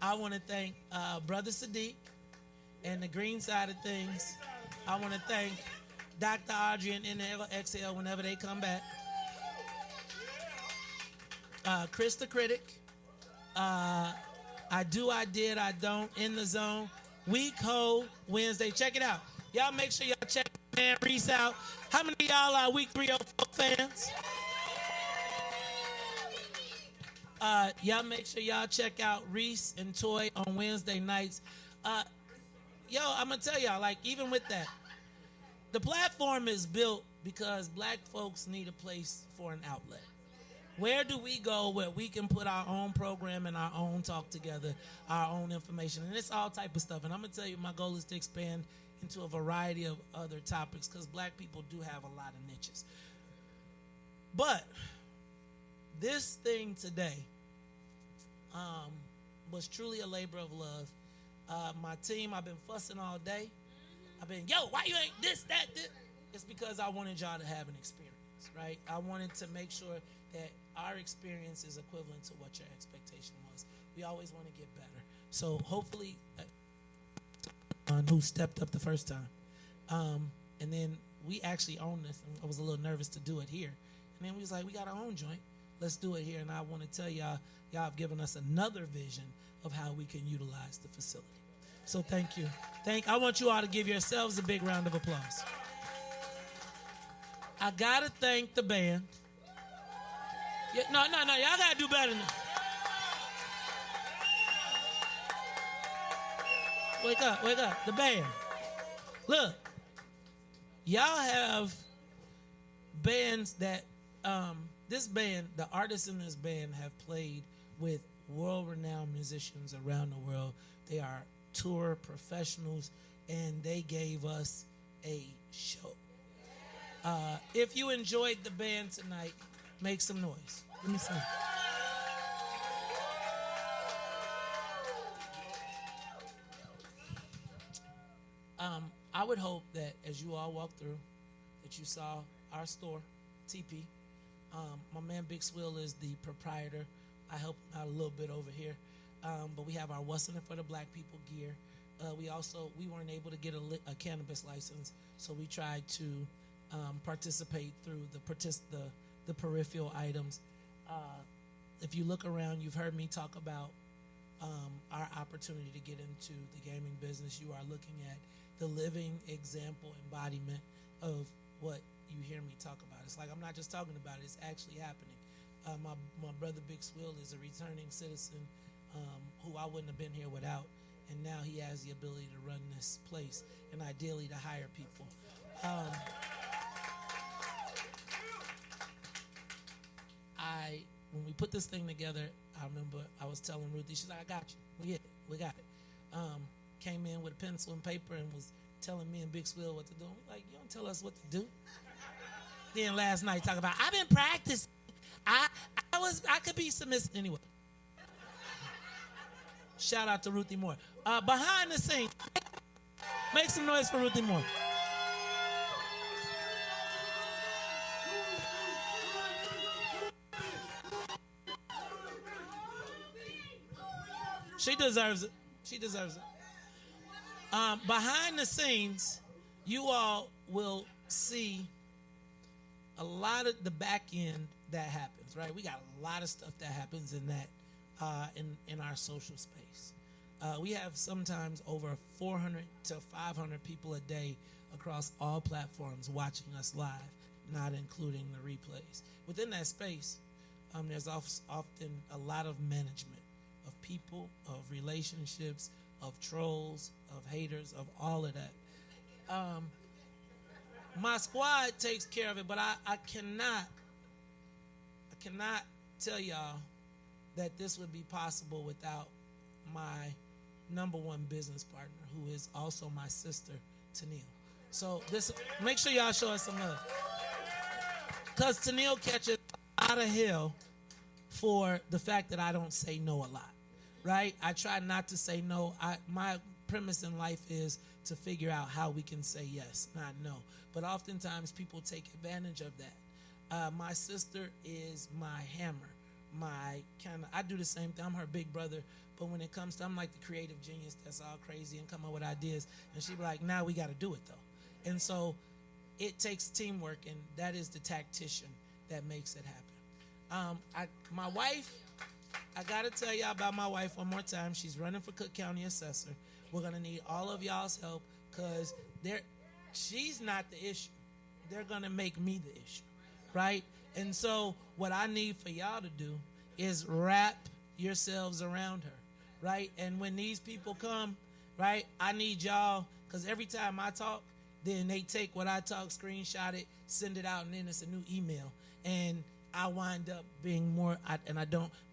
Speaker 6: I want to thank Brother Sadiq and the green side of things.
Speaker 2: I want to thank Dr. Audrey and Inhale Exhale whenever they come back. Chris the Critic. I Do, I Did, I Don't, In the Zone. Week Ho Wednesday. Check it out. Y'all make sure y'all check man Riis out. How many of y'all are Week 304 fans? Y'all make sure y'all check out Riis and Toy on Wednesday nights. I'm going to tell y'all, like, even with that, the platform is built because black folks need a place for an outlet. Where do we go where we can put our own program and our own talk together, our own information? And it's all type of stuff. And I'm going to tell you, my goal is to expand into a variety of other topics because black people do have a lot of niches. But this thing today was truly a labor of love. My team, I've been fussing all day. I've been, why you ain't this, that, this? It's because I wanted y'all to have an experience, right? I wanted to make sure that our experience is equivalent to what your expectation was. We always want to get better. So hopefully, who stepped up the first time. And then we actually own this. And I was a little nervous to do it here. And then we was like, we got our own joint. Let's do it here. And I want to tell y'all have given us another vision of how we can utilize the facility. So thank you. I want you all to give yourselves a big round of applause. I got to thank the band. Yeah, no, y'all got to do better than that. Wake up, the band. Look, y'all have bands that, this band, the artists in this band have played with world-renowned musicians around the world. They are tour professionals, and they gave us a show. If you enjoyed the band tonight, make some noise. Let me see. I would hope that as you all walk through, that you saw our store, TP. My man Big Swill is the proprietor. I help him out a little bit over here. But we have our What's in It for the Black People gear. We weren't able to get a cannabis license, so we tried to participate through the peripheral items. If you look around, you've heard me talk about our opportunity to get into the gaming business. You are looking at the living example embodiment of what you hear me talk about. It's like I'm not just talking about it, it's actually happening. My brother Big Swill is a returning citizen who I wouldn't have been here without, and now he has the ability to run this place and ideally to hire people. When we put this thing together, I remember I was telling Ruthie, she's like, I got you. We got it. Came in with a pencil and paper and was telling me and Big Swill what to do. We're like, you don't tell us what to do. Then last night talking about, I've been practicing. I could be submissive anyway. Shout out to Ruthie Moore. Behind the scenes, make some noise for Ruthie Moore. She deserves it. Behind the scenes, you all will see a lot of the back end that happens, right? We got a lot of stuff that happens in that, in our social space. We have sometimes over 400 to 500 people a day across all platforms watching us live, not including the replays. Within that space, there's often a lot of management of people, of relationships, of trolls, of haters, of all of that. My squad takes care of it, but I cannot tell y'all that this would be possible without my number one business partner, who is also my sister, Tennille. So make sure y'all show us some love. Because Tennille catches a lot of hell for the fact that I don't say no a lot, right? I try not to say no. My premise in life is to figure out how we can say yes, not no. But oftentimes people take advantage of that. My sister is my hammer. I do the same thing. I'm her big brother. But when it comes to, I'm like the creative genius that's all crazy and come up with ideas. And she be like, now we got to do it though.
Speaker 4: And so it takes teamwork, and that is the tactician that makes it happen. My wife, I got to tell y'all about my wife one more time. She's running for Cook County Assessor. We're going to need all of y'all's help because she's not the issue. They're going to make me the issue, right? And so what I need for y'all to do is wrap yourselves around her, right? And when these people come, right, I need y'all, because every time I talk, then they take what I talk, screenshot it, send it out, and then it's a new email. And I wind up being more,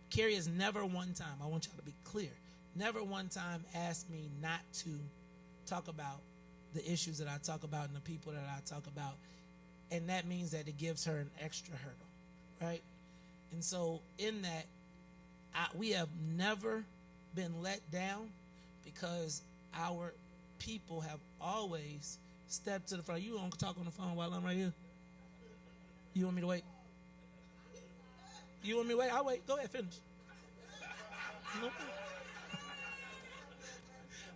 Speaker 4: Carrie has never one time, I want y'all to be clear, never one time asked me not to talk about the issues that I talk about and the people that I talk about. And that means that it gives her an extra hurdle, right? And so in that, we have never been let down because our people have always stepped to the front. You want to talk on the phone while I'm right here? You want me to wait? You want me to wait? I'll wait. Go ahead, finish. No.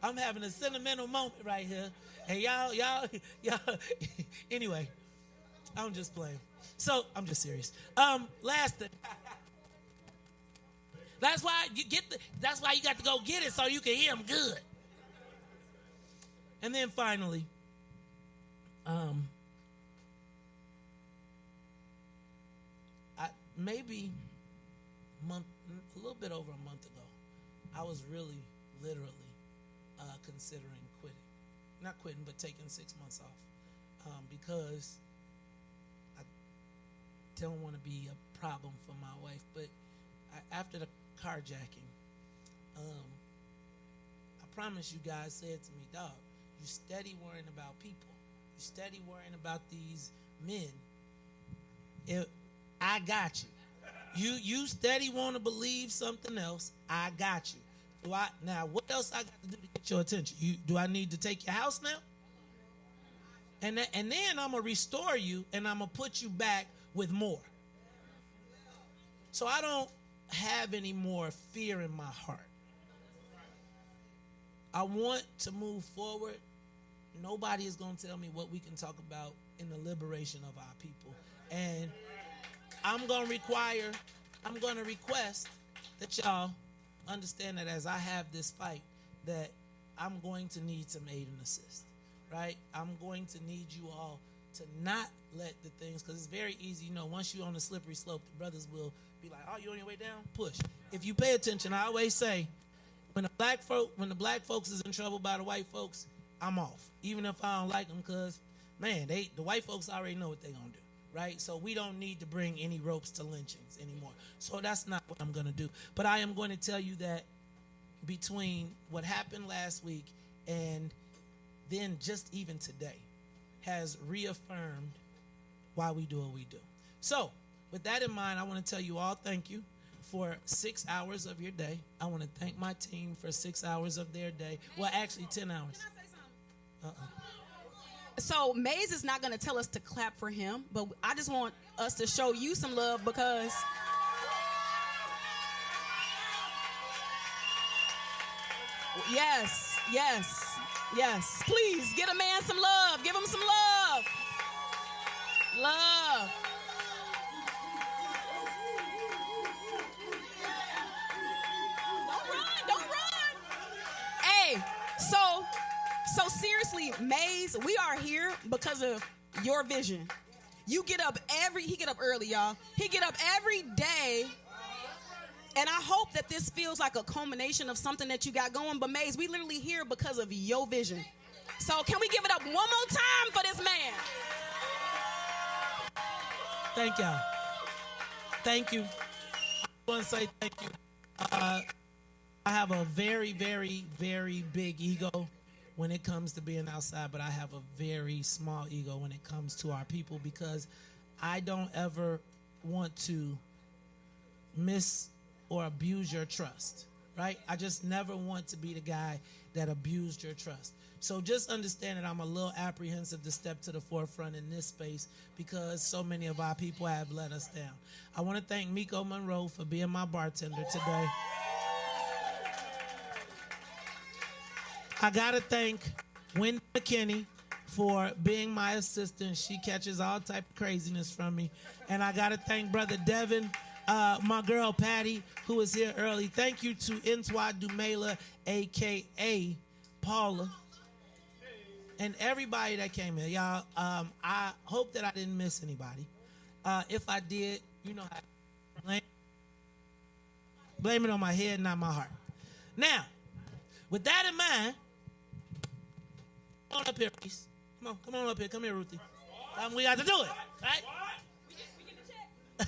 Speaker 4: I'm having a sentimental moment right here. And y'all, anyway, I'm just playing. So, I'm just serious. Last thing. That's why you got to go get it so you can hear them good. And then finally, maybe a little bit over a month ago, I was really, literally considering quitting. Not quitting, but taking 6 months off because I don't want to be a problem for my wife. But after the carjacking, I promise you guys said to me, dog, you steady worrying about people. You steady worrying about these men. I got you. You steady want to believe something else. I got you. Now, what else I got to do to get your attention? Do I need to take your house now? And then I'm going to restore you, and I'm going to put you back with more. So I don't have any more fear in my heart. I want to move forward. Nobody is going to tell me what we can talk about in the liberation of our people. And I'm going to request that y'all understand that as I have this fight, that I'm going to need some aid and assist, right? I'm going to need you all to not let the things, because it's very easy, once you're on the slippery slope, the brothers will be like, oh, you on your way down? Push. If you pay attention, I always say, when the black folks is in trouble by the white folks, I'm off. Even if I don't like them, because, man, the white folks already know what they're going to do. Right? So we don't need to bring any ropes to lynchings anymore. So that's not what I'm going to do. But I am going to tell you that between what happened last week and then just even today has reaffirmed why we do what we do. So with that in mind, I want to tell you all thank you for 6 hours of your day. I want to thank my team for 6 hours of their day. Well, actually 10 hours. Can I say something?
Speaker 5: So Maze is not going to tell us to clap for him, but I just want us to show you some love because yes. Please get a man some love. Give him some love. Love. Don't run. Hey, so seriously, Maze, we are here because of your vision. He get up early, y'all. He get up every day. And I hope that this feels like a culmination of something that you got going. But Maze, we literally here because of your vision. So can we give it up one more time for this man?
Speaker 4: Thank y'all. Thank you. I want to say thank you. I have a very, very, very big ego when it comes to being outside, but I have a very small ego when it comes to our people because I don't ever want to miss or abuse your trust, right? I just never want to be the guy that abused your trust. So just understand that I'm a little apprehensive to step to the forefront in this space because so many of our people have let us down. I want to thank Miko Monroe for being my bartender today. I got to thank Wendy McKinney for being my assistant. She catches all type of craziness from me. And I got to thank Brother Devin, my girl Patty, who was here early. Thank you to Intwa Dumela, a.k.a. Paula, and everybody that came here. Y'all, I hope that I didn't miss anybody. If I did, you know, blame it on my head, not my heart. Now, with that in mind, come on up here, Riis. Come on up here. Come here, Ruthie. We got to do it,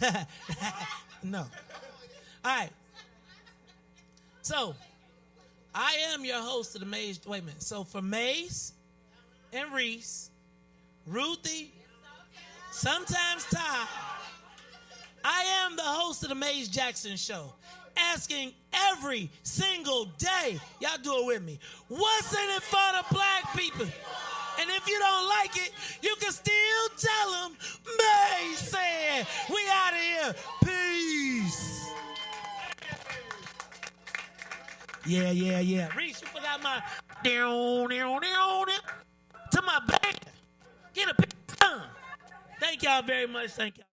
Speaker 4: right? No. All right. So, I am your host of the Maze. Wait a minute. So, for Maze and Riis, Ruthie, sometimes Todd, I am the host of the Maze Jackson Show, asking every single day, y'all do it with me, what's in it for the black people? And if you don't like it, you can still tell them, Maze said, we out of here. Peace. Yeah. Riis, you forgot my to my band. Get a big time. Thank y'all very much. Thank y'all.